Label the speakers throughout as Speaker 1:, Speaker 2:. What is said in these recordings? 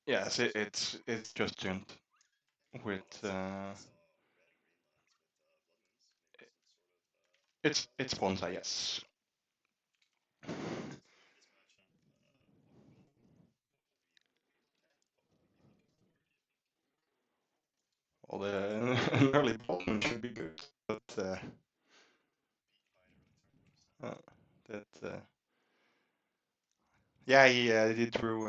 Speaker 1: Yes, it's just jumped with it's Bonza, yes. Well, the an early Botman should be good, but uh, that yeah, he drew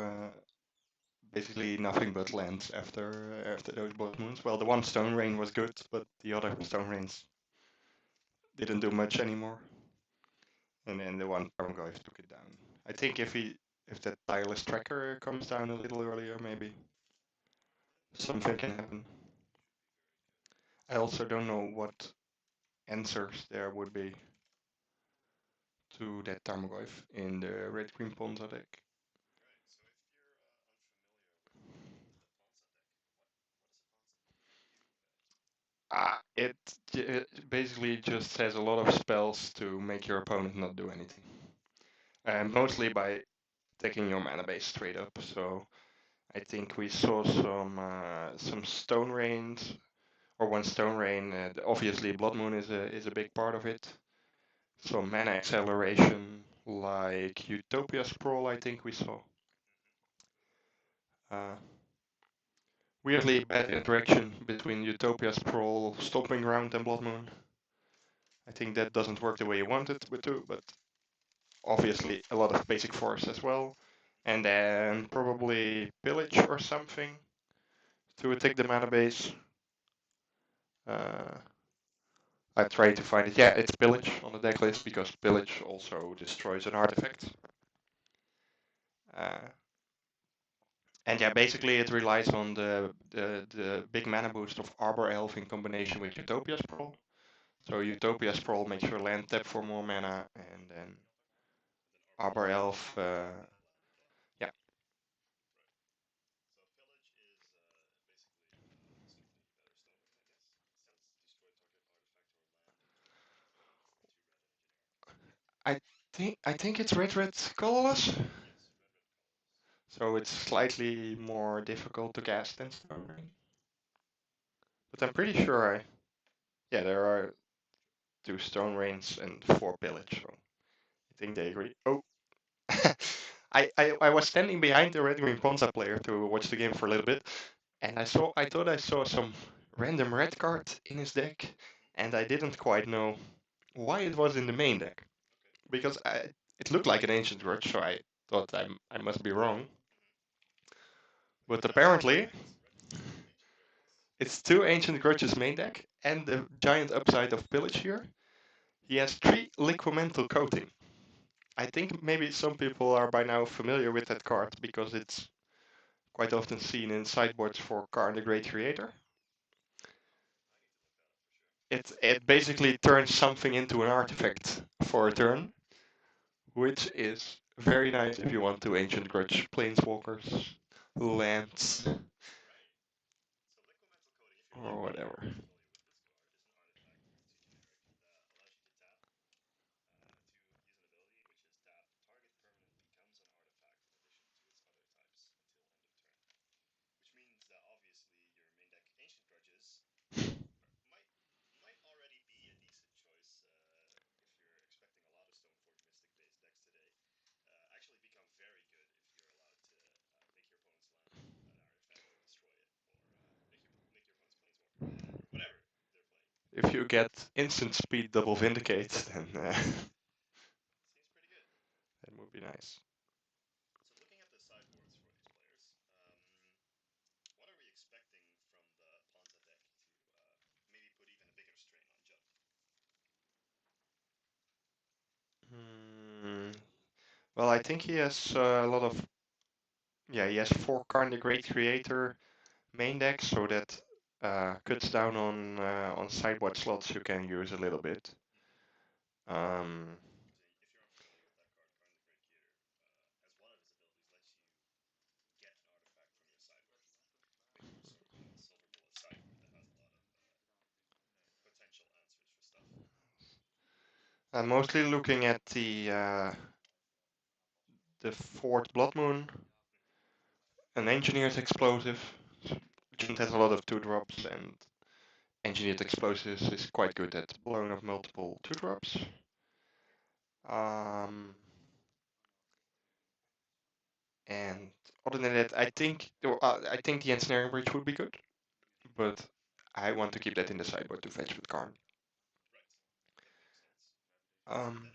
Speaker 1: basically nothing but lands after those blood moons. Well, the one stone rain was good, but the other stone rains didn't do much anymore. And then the one Tarmogoyf took it down. I think if that tireless tracker comes down a little earlier, maybe something can happen. I also don't know what answers there would be to that Tarmogoyf in the red green Ponza deck. It basically just says a lot of spells to make your opponent not do anything. And mostly by taking your mana base straight up. So I think we saw some stone rains or one stone rain. Obviously, Blood Moon is a big part of it. Some mana acceleration like Utopia Sprawl. I think we saw. Uh, Weirdly bad interaction between Utopia Sprawl, Stomping Ground, and Blood Moon. I think that doesn't work the way you want it to, but obviously a lot of basic force as well. And then probably Pillage or something to attack the mana base. Uh, I tried to find it. Yeah, it's Pillage on the deck list because Pillage also destroys an artifact. Uh, and yeah, basically it relies on the big mana boost of Arbor Elf in combination with Utopia Sprawl. So Utopia Sprawl makes your land tap for more mana, and then Arbor Elf, yeah. I think it's red colorless, so it's slightly more difficult to cast than Stone Rain. But I'm pretty sure yeah, there are 2 Stone Rains and 4 Pillage, so I think they agree. Oh, I was standing behind the red green Ponza player to watch the game for a little bit, and I thought I saw some random red card in his deck, and I didn't quite know why it was in the main deck because it looked like an ancient grudge, so I thought I must be wrong. But apparently, it's 2 ancient grudges main deck and the giant upside of pillage here. He has 3 liquimental coating. I think maybe some people are by now familiar with that card because it's quite often seen in sideboards for Karn the Great Creator. It basically turns something into an artifact for a turn, which is very nice if you want to Ancient Grudge Planeswalkers, lands, or whatever. If you get instant speed double vindicate, then that would be nice. Hmm. Well, I think he has a lot of. Yeah, he has 4 Karn the Great Creator main decks, so that cuts down on sideboard slots you can use a little bit. Um, I'm mostly looking at the fourth Blood Moon an engineered explosive. Junt has a lot of 2-drops, and engineered explosives is quite good at blowing up multiple 2-drops. And other than that, I think the ensnaring bridge would be good, but I want to keep that in the sideboard to fetch with Karn. Um,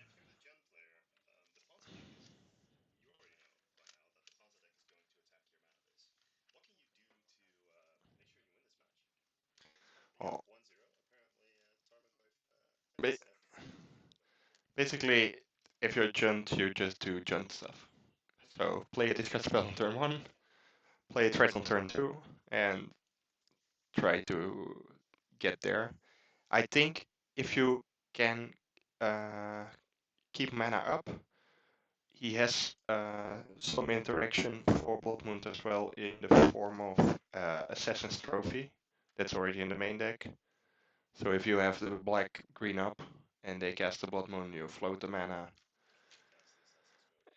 Speaker 1: well, ba- basically, if you're Junt, you just do Junt stuff. So play a discard spell on turn 1, play a threat on turn 2, and try to get there. I think if you can uh, keep mana up, he has some interaction for Blood Moon as well in the form of Assassin's Trophy. That's already in the main deck. So if you have the black green up and they cast the Blood Moon, you float the mana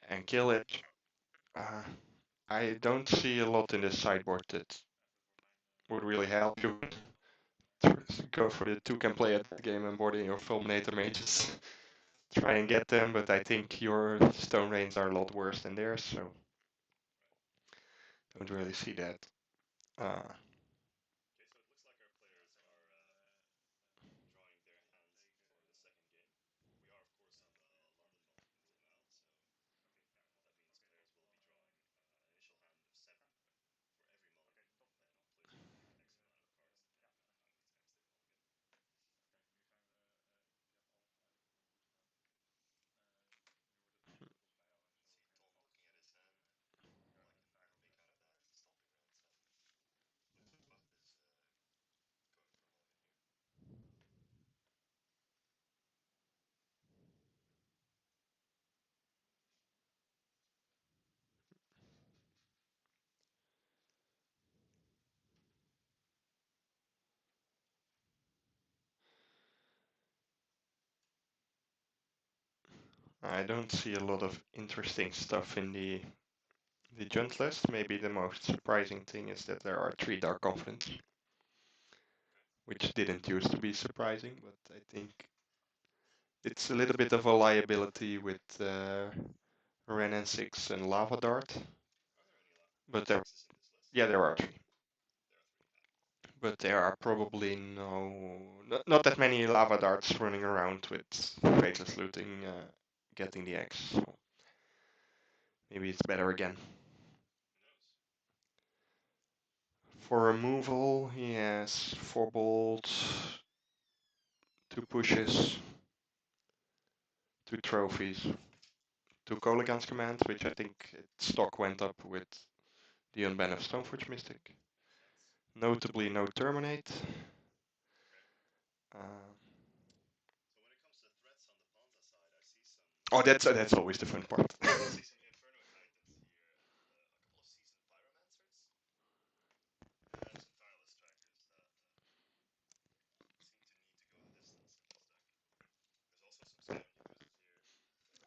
Speaker 1: and kill it. Uh, I don't see a lot in this sideboard that would really help you go for the 2 can play at the game and board in your Fulminator mages. Try and get them, but I think your stone rains are a lot worse than theirs, so don't really see that. Uh, I don't see a lot of interesting stuff in the Junt list. Maybe the most surprising thing is that there are 3 Dark Confidants, which didn't used to be surprising, but I think it's a little bit of a liability with Ren and 6 and Lava Dart. But yeah, there are 3. But there are probably not that many Lava Darts running around with Faceless Looting getting the X. So maybe it's better again. For removal, he has 4 bolts, 2 pushes, 2 trophies, 2 Kolaghan's commands, which I think its stock went up with the unban of Stoneforge Mystic. Notably, no Terminate. Oh, that's always the fun part.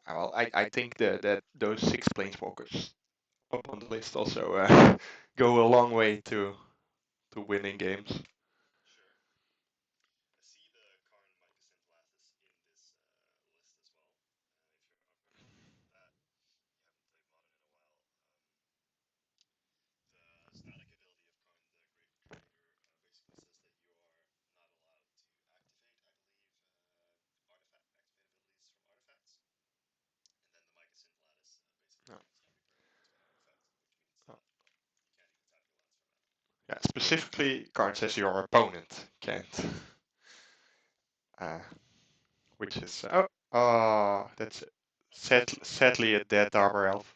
Speaker 1: Well, I think that those 6 planeswalkers up on the list also go a long way to winning games. No. No. Yeah, specifically, card says your opponent can't. Uh, which is that's sadly a dead Arbor Elf.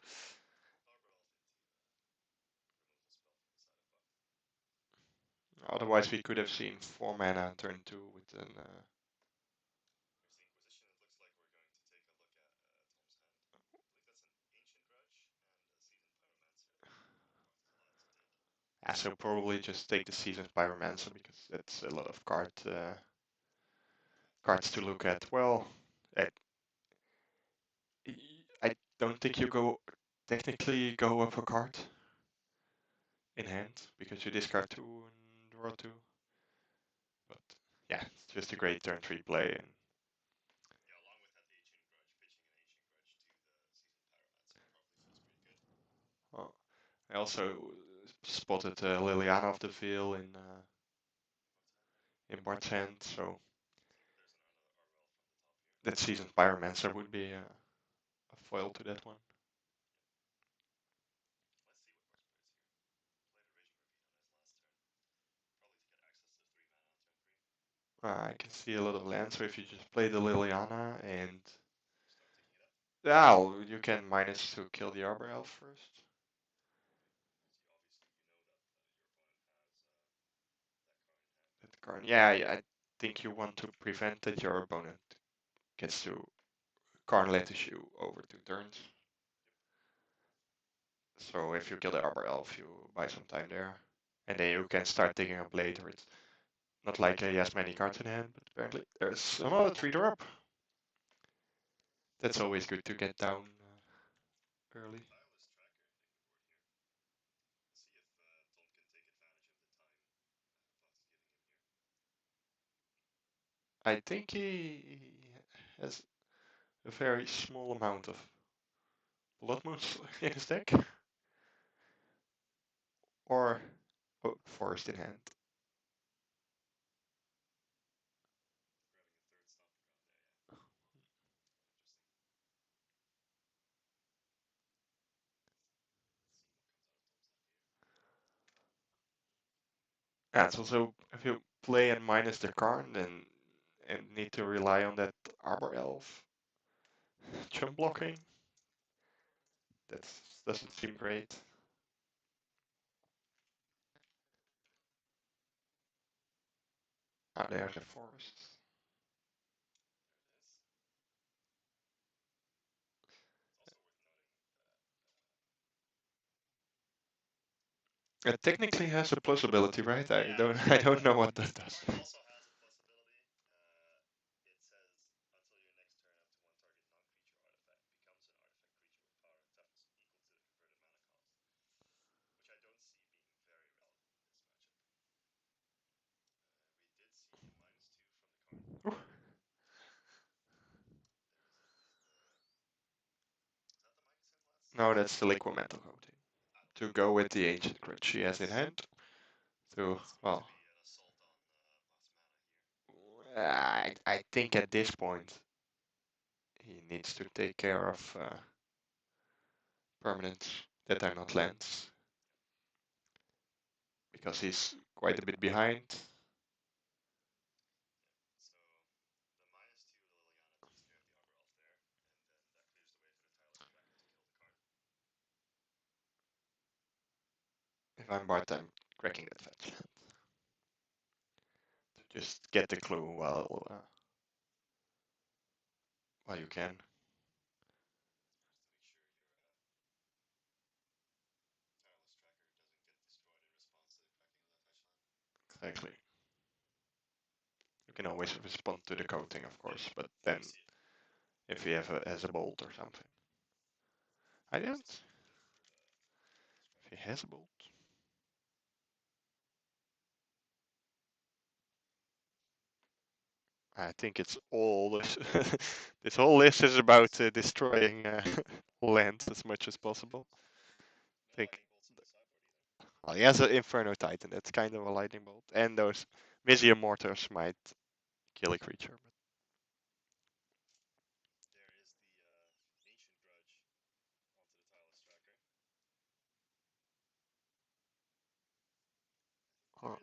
Speaker 1: Otherwise, we could have seen 4 mana turn 2 with an. Yeah, so probably just take the Seasoned Pyromancer because that's a lot of cards to look at. Well, I, I don't think you go technically go up a card. in hand because you discard 2 and draw 2. But yeah, it's just a great turn 3 play. And well, I also spotted Liliana of the Veil in Bart's hand, so that Seasoned Pyromancer would be a foil to that one. I can see a lot of land, so if you just play the Liliana and yeah, you can minus to kill the Arbor Elf first. That card, yeah, I think you want to prevent that your opponent gets to Carnlet issue over 2 turns. So if you kill the Arbor Elf, you buy some time there. And then you can start digging up later. It's not like he has many cards in hand, but apparently there's another 3-drop. That's always good to get down early. I think he has a very small amount of Blood Moons in his deck. Or Forest in hand. Yeah, it's also if you play and minus the Karn, then and need to rely on that Arbor Elf chump blocking. That doesn't seem great. Ah, there's a forest. It technically has a plus ability, right? I don't know what that does. Ooh. No, that's the Liquimetal coating. To go with the Ancient Crit she has in hand. To, well, I think at this point he needs to take care of permanents that are not lands. Because he's quite a bit behind. If I'm Bart, I'm cracking that fetch land. To just get the clue while you can. Exactly. You can always respond to the coating, of course, but then if he has a bolt or something. I don't. If he has a bolt. I think it's all this. This whole list is about destroying land as much as possible. I think. Well, he has an Inferno Titan. That's kind of a lightning bolt, and those Mizzium mortars might kill a creature. But,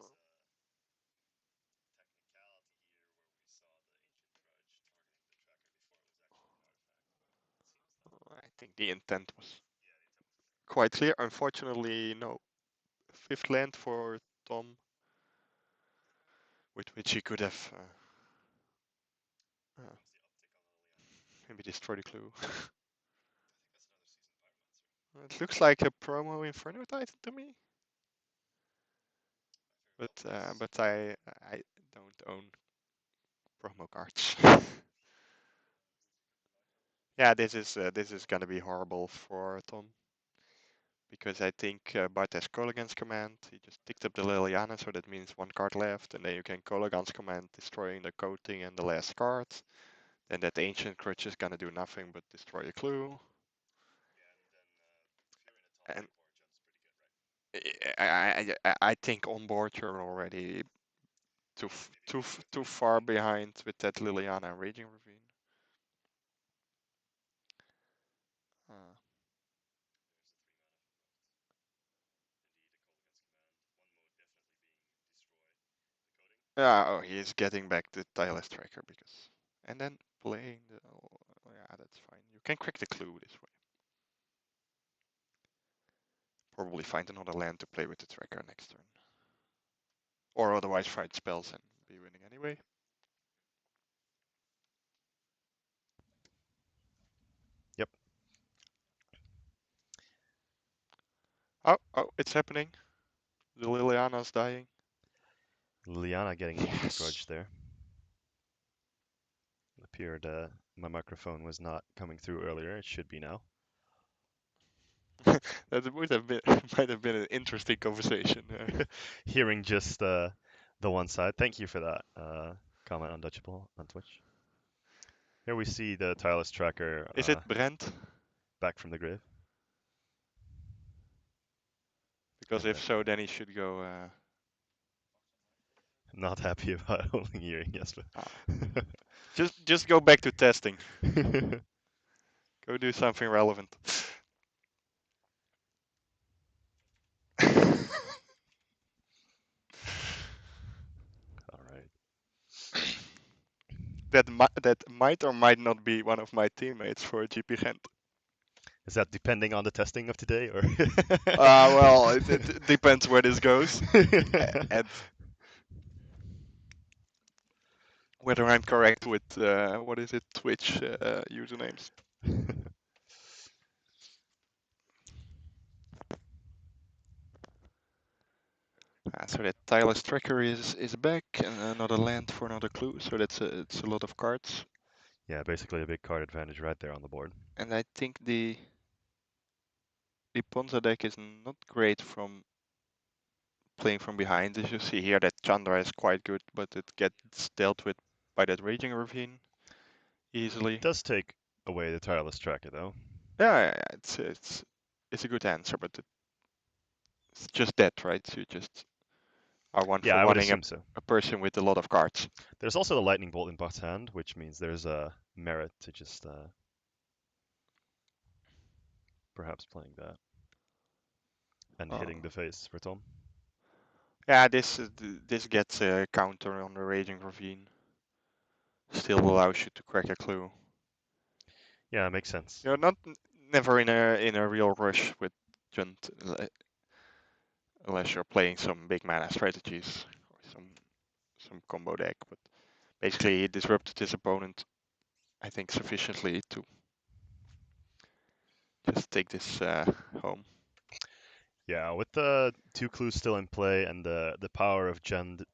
Speaker 1: I think the intent was quite clear. Unfortunately, no fifth land for Tom, with which he could have maybe destroyed the clue. It looks like a promo Inferno Titan to me, but I don't own promo cards. Yeah, this is gonna be horrible for Tom because I think Bart has Kolaghan's command. He just picked up the Liliana, so that means one card left, and then you can Kolaghan's command, destroying the coating and the last card. Then that Ancient Crutch is gonna do nothing but destroy a clue. And I think on board you're already too far behind with that Liliana and Raging Ravine. Uh, yeah, oh, he is getting back the tireless tracker because, and then playing the. Oh, yeah, that's fine. You can crack the clue this way. Probably find another land to play with the tracker next turn, or otherwise fight spells and be winning anyway.
Speaker 2: Yep.
Speaker 1: Oh, it's happening. The Liliana's dying.
Speaker 2: Liliana getting an Ancient
Speaker 1: Yes.
Speaker 2: Grudge there. It appeared my microphone was not coming through earlier. It should be now.
Speaker 1: That would have been might have been an interesting conversation.
Speaker 2: Hearing just the one side. Thank you for that comment, Untouchable, on Twitch. Here we see the tireless tracker
Speaker 1: Is it Brent?
Speaker 2: back from the grave.
Speaker 1: Because
Speaker 2: And
Speaker 1: if
Speaker 2: then
Speaker 1: so, then he should go.
Speaker 2: I'm not happy about holding hearing, yes, but
Speaker 1: Just go back to testing. Go do something relevant.
Speaker 2: all right.
Speaker 1: That might or might not be one of my teammates for GP Gent.
Speaker 2: Is that depending on the testing of today, or?
Speaker 1: Well, it depends where this goes, and whether I'm correct with what is it, Twitch usernames. So that tireless tracker is back, and another land for another clue. So it's a lot of cards.
Speaker 2: Yeah, basically a big card advantage right there on the board.
Speaker 1: And I think the Ponza deck is not great from playing from behind. As you see here, that Chandra is quite good, but it gets dealt with by that Raging Ravine easily.
Speaker 2: Does take away the tireless tracker though.
Speaker 1: Yeah, it's a good answer, but it's just that, right? You just are one
Speaker 2: Yeah,
Speaker 1: for
Speaker 2: I would
Speaker 1: wanting
Speaker 2: assume so.
Speaker 1: a person with a lot of cards.
Speaker 2: There's also the lightning bolt in Bart's hand, which means there's a merit to just perhaps playing that and
Speaker 1: Uh,
Speaker 2: hitting the face for Tom.
Speaker 1: yeah, this gets a counter on the Raging Ravine. Still allows you to crack a clue.
Speaker 2: Yeah, makes sense.
Speaker 1: You're not never in a real rush with Junt unless you're playing some big mana strategies or some combo deck. But basically, he disrupted his opponent, I think, sufficiently to just take this home.
Speaker 2: Yeah, with the two clues still in play and the power of Jund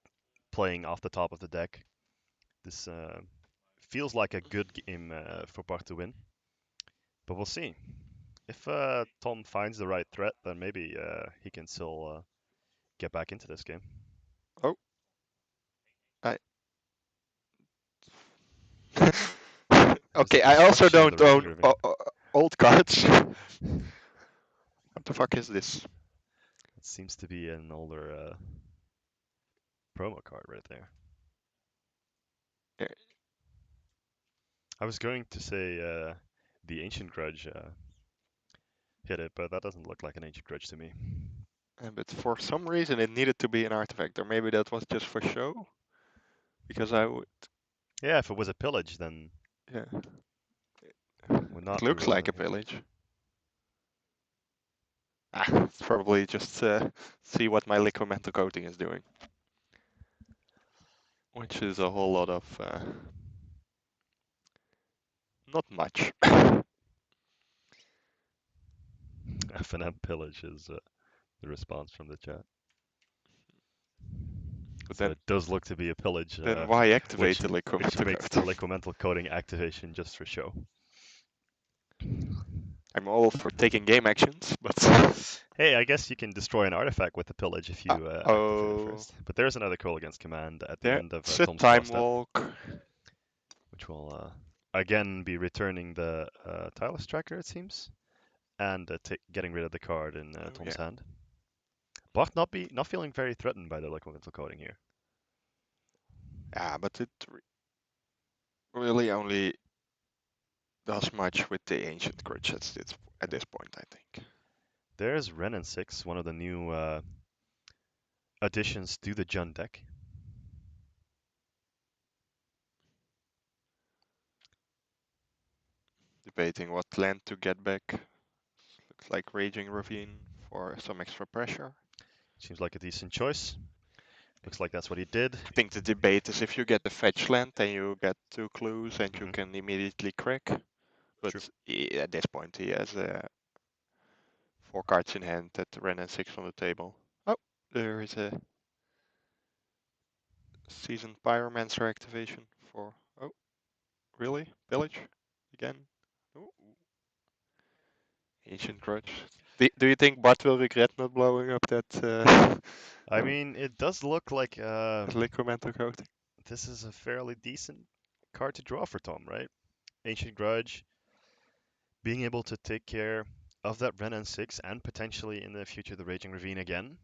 Speaker 2: playing off the top of the deck, this feels like a good game for Bart to win. But we'll see. If Tom finds the right threat, then maybe he can still get back into this game.
Speaker 1: Oh, I.
Speaker 2: There's the
Speaker 1: Okay, I also
Speaker 2: destruction of the
Speaker 1: don't
Speaker 2: Raging
Speaker 1: own
Speaker 2: Ravine.
Speaker 1: old cards. What the fuck is this?
Speaker 2: It seems to be an older promo card right there.
Speaker 1: Yeah,
Speaker 2: I was going to say the Ancient Grudge hit it, but that doesn't look like an Ancient Grudge to me.
Speaker 1: but for some reason it needed to be an artifact, or maybe that was just for show. Because I would,
Speaker 2: Yeah, if it was a pillage, then
Speaker 1: yeah,
Speaker 2: would
Speaker 1: it
Speaker 2: not
Speaker 1: looks
Speaker 2: rule
Speaker 1: like
Speaker 2: out
Speaker 1: a
Speaker 2: here.
Speaker 1: village. It's probably just see what my liquid mental coating is doing, which is a whole lot of not much.
Speaker 2: F&M pillage is the response from the chat.
Speaker 1: But
Speaker 2: So it does look to be a pillage,
Speaker 1: then why activate
Speaker 2: which
Speaker 1: the liquid
Speaker 2: which
Speaker 1: mental
Speaker 2: makes the
Speaker 1: coating?
Speaker 2: liquimental coating activation just for show.
Speaker 1: I'm all for taking game actions, but
Speaker 2: Hey, I guess you can destroy an artifact with the pillage if you activate it
Speaker 1: oh,
Speaker 2: first. But there's another call against command at the end of
Speaker 1: there's a
Speaker 2: Tom's
Speaker 1: time
Speaker 2: doorstep,
Speaker 1: walk.
Speaker 2: which will again be returning the Tireless Tracker, it seems, and getting rid of the card in
Speaker 1: Oh
Speaker 2: Tom's
Speaker 1: yeah,
Speaker 2: hand. But not feeling very threatened by the elemental coding here.
Speaker 1: yeah, but it really only does much with the ancient grudge at this point, I think.
Speaker 2: There's Ren and 6, one of the new additions to the Jund deck.
Speaker 1: Debating what land to get back. Looks like Raging Ravine for some extra pressure.
Speaker 2: Seems like a decent choice. Looks like that's what he did.
Speaker 1: I think the debate is if you get the fetch land, then you get 2 clues and you
Speaker 2: Hmm.
Speaker 1: can immediately crack.
Speaker 2: True.
Speaker 1: But at this point, he has 4 cards in hand at Ren and 6 on the table. Oh, there is a Seasoned Pyromancer activation for. Oh, really? Village? Again? Ooh. Ancient Grudge. Do you think Bart will regret not blowing up that
Speaker 2: I mean, it does look like
Speaker 1: Liquimental coating?
Speaker 2: this is a fairly decent card to draw for Tom, right? Ancient Grudge, being able to take care of that Ren N6 and potentially in the future the Raging Ravine again,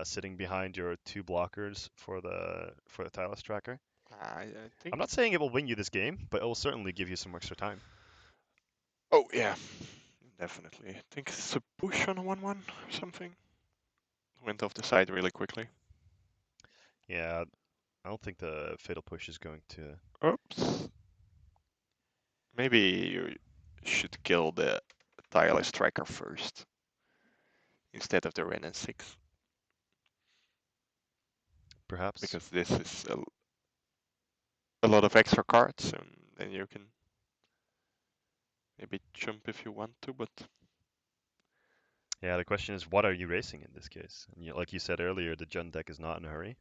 Speaker 2: sitting behind your 2 blockers for the Tireless Tracker.
Speaker 1: I
Speaker 2: I'm
Speaker 1: think.
Speaker 2: not saying it will win you this game, but it will certainly give you some extra time.
Speaker 1: Oh, yeah. Definitely. I think it's a push on a 1-1 or something. Went off the side really quickly.
Speaker 2: Yeah, I don't think the Fatal Push is going to.
Speaker 1: Oops. Maybe you should kill the Tireless Tracker first instead of the Ren and 6.
Speaker 2: Perhaps.
Speaker 1: Because this is a lot of extra cards and then you can maybe jump if you want to, but
Speaker 2: Yeah, the question is, what are you racing in this case? And like you said earlier, the Jund deck is not in a hurry.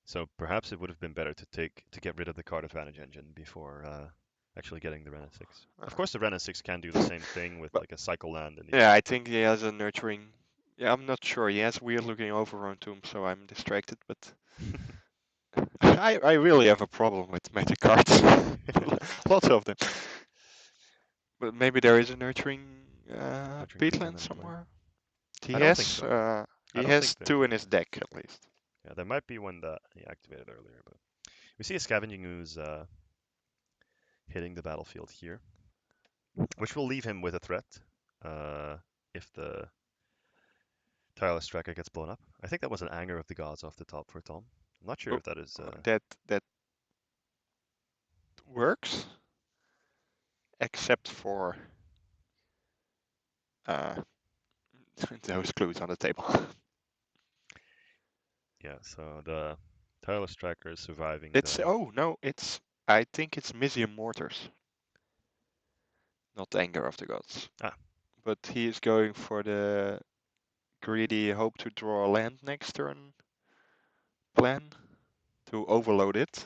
Speaker 2: So perhaps it would have been better to get rid of the card advantage engine before actually getting the Ren 6. Of course, the Ren 6 can do the same thing with
Speaker 1: but
Speaker 2: like a cycle land in the
Speaker 1: yeah,
Speaker 2: end.
Speaker 1: I think he has a nurturing. Yeah, I'm not sure. He has weird looking overrun to him, so I'm distracted. But I really have a problem with magic cards. Lots of them. But maybe there is a nurturing
Speaker 2: Nurturing
Speaker 1: peatland
Speaker 2: Peatland in play.
Speaker 1: somewhere.
Speaker 2: I don't think so. I
Speaker 1: He
Speaker 2: don't think
Speaker 1: has
Speaker 2: there.
Speaker 1: 2 in his deck at least.
Speaker 2: Yeah, there might be one that he activated earlier, but we see a Scavenging Ooze hitting the battlefield here, which will leave him with a threat uh, if the Tireless Tracker gets blown up. I think that was an Anger of the Gods off the top for Tom. I'm not sure
Speaker 1: Oh,
Speaker 2: if that is.
Speaker 1: that works, except for uh, those clues on the table.
Speaker 2: Yeah, so the Tireless Tracker is surviving
Speaker 1: It's
Speaker 2: the.
Speaker 1: oh no, it's I think it's Misium Mortars, not Anger of the Gods.
Speaker 2: Ah,
Speaker 1: But he is going for the greedy hope to draw a land next turn plan to overload it.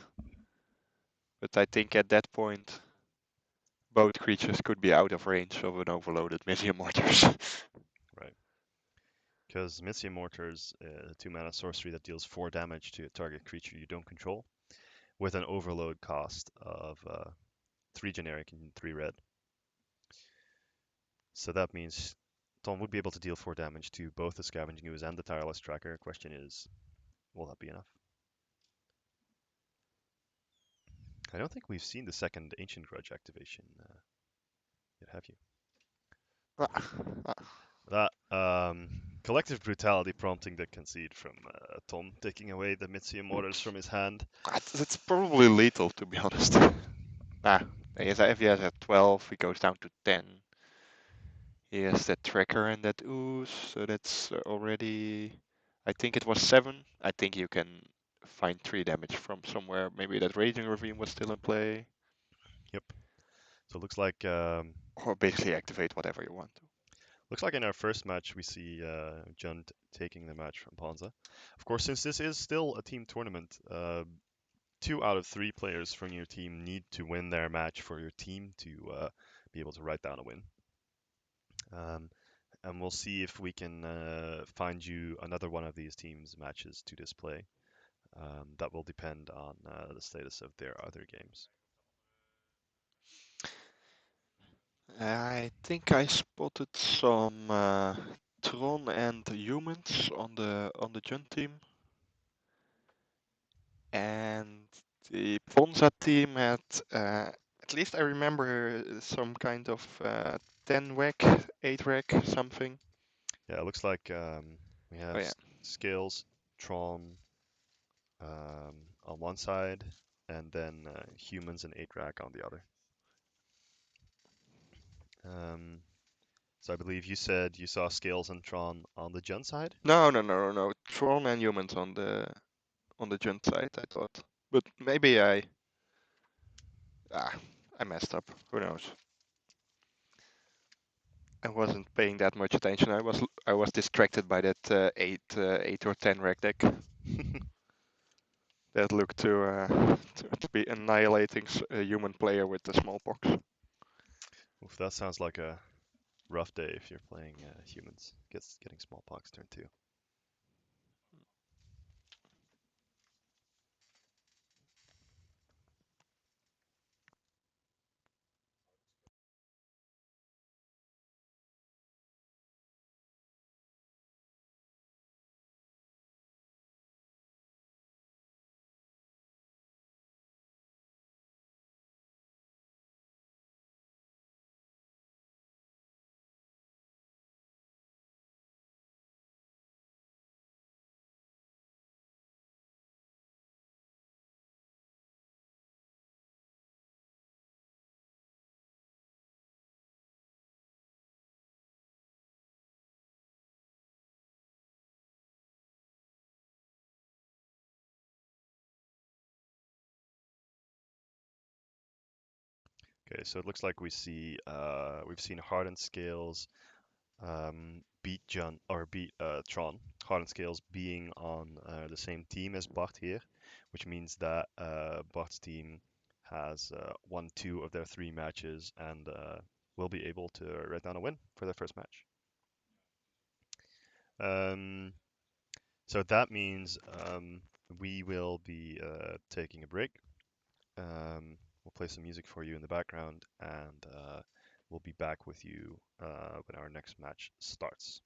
Speaker 1: But I think at that point both creatures could be out of range of an overloaded Misium Mortars.
Speaker 2: right. Because Misia Mortar's a 2 mana sorcery that deals 4 damage to a target creature you don't control, with an overload cost of 3 generic and 3 red. So that means Tom would be able to deal 4 damage to both the Scavenging Ooze and the Tireless Tracker. Question is, will that be enough? I don't think we've seen the second Ancient Grudge activation yet, have you? That collective brutality prompting the concede from Tom, taking away the Mitsuya Mortars from his hand.
Speaker 1: It's probably lethal, to be honest. Ah, if he has a 12, he goes down to 10. He has that tracker and that ooze, so that's already. I think it was 7. I think you can find 3 damage from somewhere. Maybe that Raging Ravine was still in play.
Speaker 2: Yep. So it
Speaker 1: Or basically activate whatever you want to.
Speaker 2: looks like in our first match we see Jund taking the match from Ponza. Of course, since this is still a team tournament, 2 out of 3 players from your team need to win their match for your team to be able to write down a win. Um, and we'll see if we can find you another one of these teams' matches to display. That will depend on the status of their other games.
Speaker 1: I think I spotted some Tron and humans on the Jun team, and the Ponza team had at least I remember some kind of 10 rack, 8 rack, something.
Speaker 2: Yeah, it looks like we
Speaker 1: Oh
Speaker 2: have
Speaker 1: yeah.
Speaker 2: Scales, Tron on one side, and then humans and 8 rack on the other. Um, so I believe you said you saw Scales and Tron on the Jun side?
Speaker 1: No. Tron and humans on the Jun side, I thought. But maybe ah, I messed up. Who knows? I wasn't paying that much attention. I was distracted by that 8 or 10 rack deck that looked to be annihilating a human player with the smallpox.
Speaker 2: Oof, that sounds like a rough day if you're playing humans. Getting smallpox turn 2. Okay, so it looks like we've seen Hardened Scales beat Jun or beat Tron. Hardened Scales being on the same team as Bart here, which means that Bart's team has won 2 of their 3 matches and will be able to write down a win for their first match. Um, so that means we will be taking a break. We'll play some music for you in the background, and we'll be back with you when our next match starts.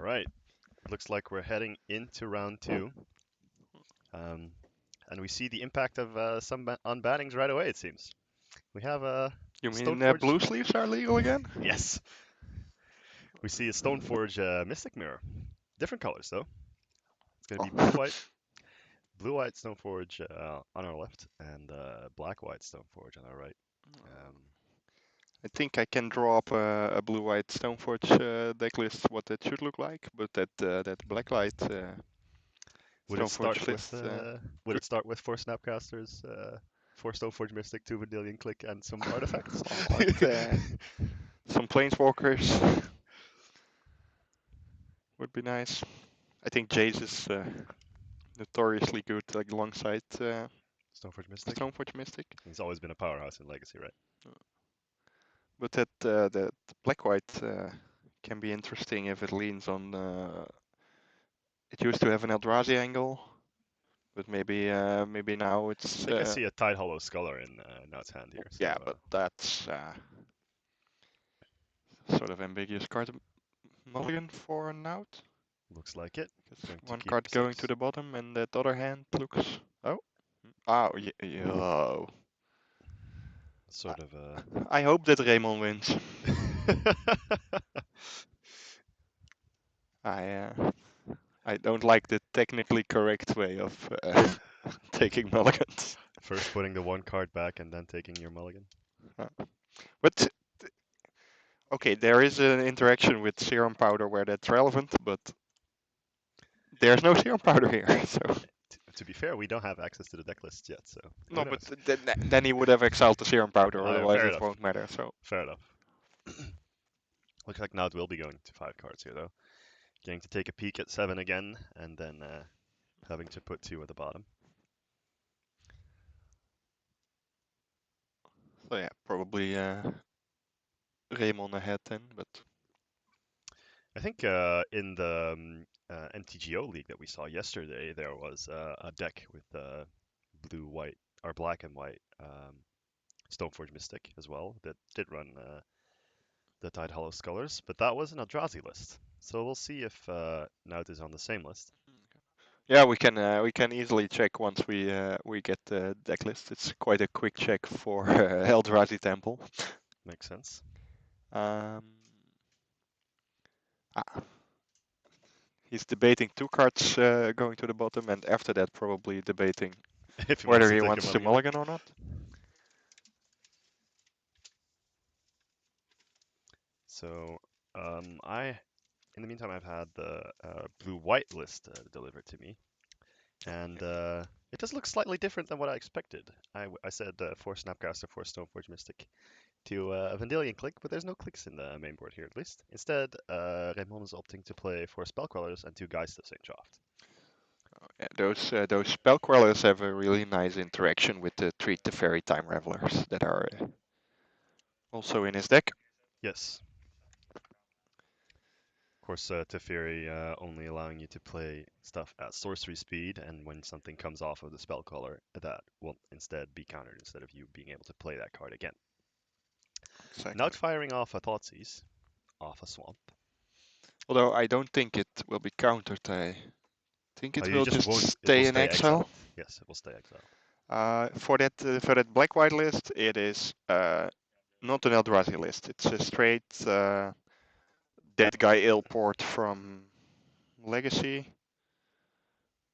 Speaker 2: right. Looks like we're heading into round two. Um, and we see the impact of some unbannings right away, it seems. We have a
Speaker 1: You mean
Speaker 2: Stoneforge.
Speaker 1: blue sleeves are legal again?
Speaker 2: Yes! We see a Stoneforge Mystic Mirror. Different colors, though. It's going to be
Speaker 1: Oh.
Speaker 2: blue white Stoneforge on our left, and black white Stoneforge on our right. Um,
Speaker 1: I think I can draw up a blue-white Stoneforge deck list, what that should look like, but that black-light
Speaker 2: would it start
Speaker 1: Stoneforge
Speaker 2: with
Speaker 1: list
Speaker 2: would it start with four Snapcasters, four Stoneforge Mystic, two Vendilion Click, and some artifacts?
Speaker 1: like some planeswalkers would be nice. I think Jace is notoriously good, like alongside
Speaker 2: Stoneforge Mystic.
Speaker 1: Stoneforge Mystic.
Speaker 2: He's always been a powerhouse in Legacy, right?
Speaker 1: But that black-white can be interesting if it leans on. It used to have an Eldrazi angle, but maybe now
Speaker 2: I
Speaker 1: it's
Speaker 2: think I see a Tide Hollow Scholar in Now's hand here. So
Speaker 1: yeah, but that's sort of ambiguous card. Mulligan for an out.
Speaker 2: looks like it.
Speaker 1: Because
Speaker 2: Going to
Speaker 1: one
Speaker 2: keep
Speaker 1: card going to
Speaker 2: 6.
Speaker 1: the bottom and that other hand looks. Oh, oh, yo.
Speaker 2: Sort of
Speaker 1: I hope that Raymond wins. I uh, I don't like the technically correct way of taking mulligans.
Speaker 2: first putting the one card back and then taking your mulligan.
Speaker 1: But okay, there is an interaction with serum powder where that's relevant, but there's no serum powder here. So
Speaker 2: To be fair, we don't have access to the deck list yet, so who
Speaker 1: no, but
Speaker 2: knows?
Speaker 1: then he would have exiled the serum powder, otherwise
Speaker 2: Fair
Speaker 1: it
Speaker 2: enough.
Speaker 1: won't matter. So
Speaker 2: Fair enough. Looks like Naut will be going to 5 cards here, though. Getting to take a peek at 7 again, and then having to put 2 at the bottom.
Speaker 1: yeah, probably Raymond ahead then, but
Speaker 2: I think in the MTGO league that we saw yesterday, there was a deck with blue, white, or black and white Stoneforge Mystic as well that did run the Tide Hollow Scholars, but that was an Eldrazi list. So we'll see if Naut is on the same list.
Speaker 1: yeah, we can easily check once we get the deck list. It's quite a quick check for Eldrazi Temple.
Speaker 2: Makes sense.
Speaker 1: Um, ah, he's debating 2 cards going to the bottom, and after that probably debating
Speaker 2: If he wants
Speaker 1: whether
Speaker 2: to
Speaker 1: he
Speaker 2: take a
Speaker 1: wants to
Speaker 2: mulligan.
Speaker 1: mulligan or not.
Speaker 2: So in the meantime, I've had the blue-white list delivered to me, and it does look slightly different than what I expected. I said 4 Snapcaster, 4 Stoneforge Mystic to a Vendilion Click, but there's no clicks in the main board here at least. Instead, Raymond is opting to play 4 Spellquellers and 2 Geist of St. Draft.
Speaker 1: Yeah, those spell quellers have a really nice interaction with the Treat the Fairy Time Revelers that are also in his deck.
Speaker 2: Yes. Of course, Teferi only allowing you to play stuff at sorcery speed, and when something comes off of the spell caller, that will instead be countered instead of you being able to play that card again.
Speaker 1: Exactly.
Speaker 2: Not firing off a Thoughtseize off a swamp.
Speaker 1: Although I don't think it will be countered. I think
Speaker 2: Oh,
Speaker 1: it
Speaker 2: you
Speaker 1: will
Speaker 2: just
Speaker 1: just
Speaker 2: won't. It will
Speaker 1: stay in
Speaker 2: stay
Speaker 1: exile.
Speaker 2: exiled. Yes, it will stay exiled.
Speaker 1: For that black-white list, it is not an Eldrazi list. It's a straight dead guy ill port from Legacy.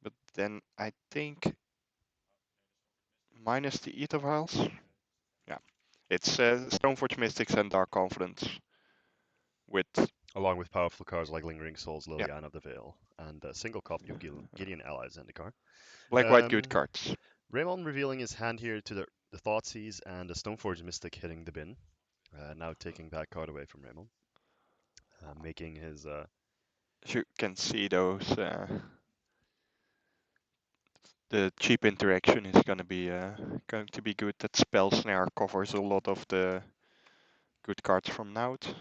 Speaker 1: But then I think minus the Ether Vials. Yeah, it's Stoneforge Mystics and Dark Confidence with
Speaker 2: Along with powerful cards like Lingering Souls,
Speaker 1: yeah
Speaker 2: Liliana the Veil, and a single copy of Gideon Allies Zendikar.
Speaker 1: black-white good
Speaker 2: Um,
Speaker 1: cards.
Speaker 2: Raymond revealing his hand here to the Thoughtseize and a Stoneforge Mystic hitting the bin. Now taking that card away from Raymond. Making his
Speaker 1: You can see those. The cheap interaction is going to be good. That spell snare covers a lot of the good cards from Naut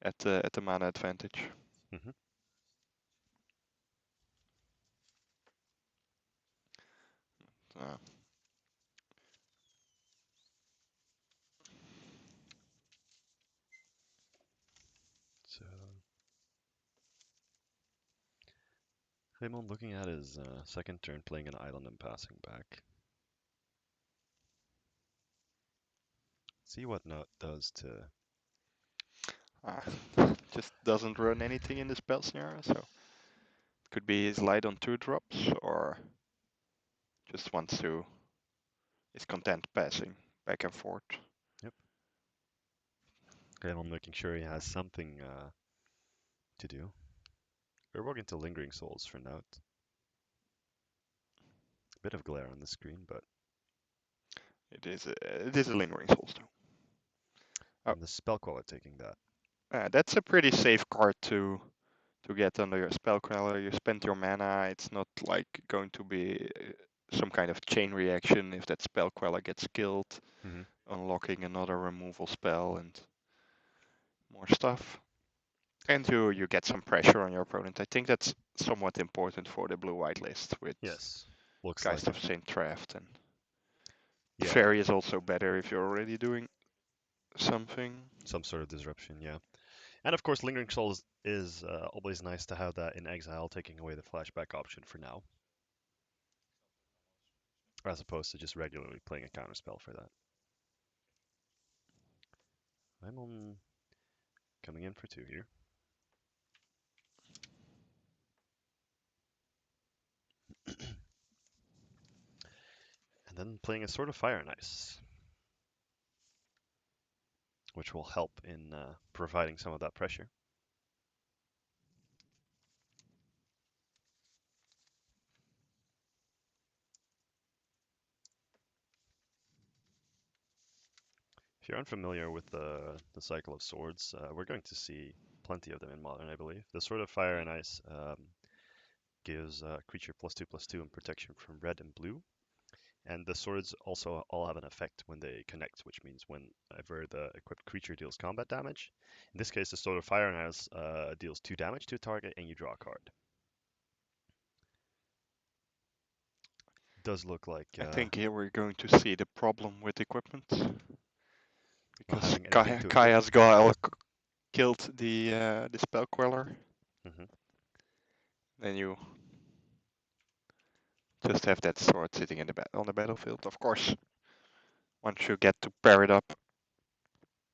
Speaker 1: at the mana advantage.
Speaker 2: mhm.
Speaker 1: Uh,
Speaker 2: So Raymond looking at his second turn, playing an island and passing back. See what Note does to.
Speaker 1: Uh, just doesn't run anything in the spell scenario, so it could be his light on 2 drops, or just wants to, is content passing back and forth.
Speaker 2: Yep. Raymond making sure he has something to do. We're walking to Lingering Souls for Note. Bit of glare on the screen, but.
Speaker 1: It is a lingering soulstone. Oh,
Speaker 2: And the spell queller taking that.
Speaker 1: that's a pretty safe card to get under your spell queller. You spend your mana. It's not like going to be some kind of chain reaction if that spell queller gets killed,
Speaker 2: Mm-hmm.
Speaker 1: unlocking another removal spell and more stuff. And you get some pressure on your opponent. I think that's somewhat important for the blue-white list with
Speaker 2: Yes, looks
Speaker 1: Geist
Speaker 2: like it.
Speaker 1: of Saint Traft, and
Speaker 2: Yeah,
Speaker 1: Fairy is also better if you're already doing something.
Speaker 2: some sort of disruption, yeah. And of course, Lingering Souls is always nice to have that in exile, taking away the flashback option for now, as opposed to just regularly playing a counterspell for that. I'm on coming in for 2 here. And then playing a Sword of Fire and Ice, which will help in providing some of that pressure. If you're unfamiliar with the cycle of swords, we're going to see plenty of them in Modern, I believe. The Sword of Fire and Ice gives creature +2/+2 and protection from red and blue. And the swords also all have an effect when they connect, which means whenever the equipped creature deals combat damage. In this case, the Sword of Fire and Ice deals 2 damage to a target, and you draw a card. Does look like
Speaker 1: I think here we're going to see the problem with equipment
Speaker 2: not
Speaker 1: because
Speaker 2: having anything to equip.
Speaker 1: Kaya's Guile killed the spell queller.
Speaker 2: Hmm.
Speaker 1: Then you just have that sword sitting in on the battlefield. Of course, once you get to pair it up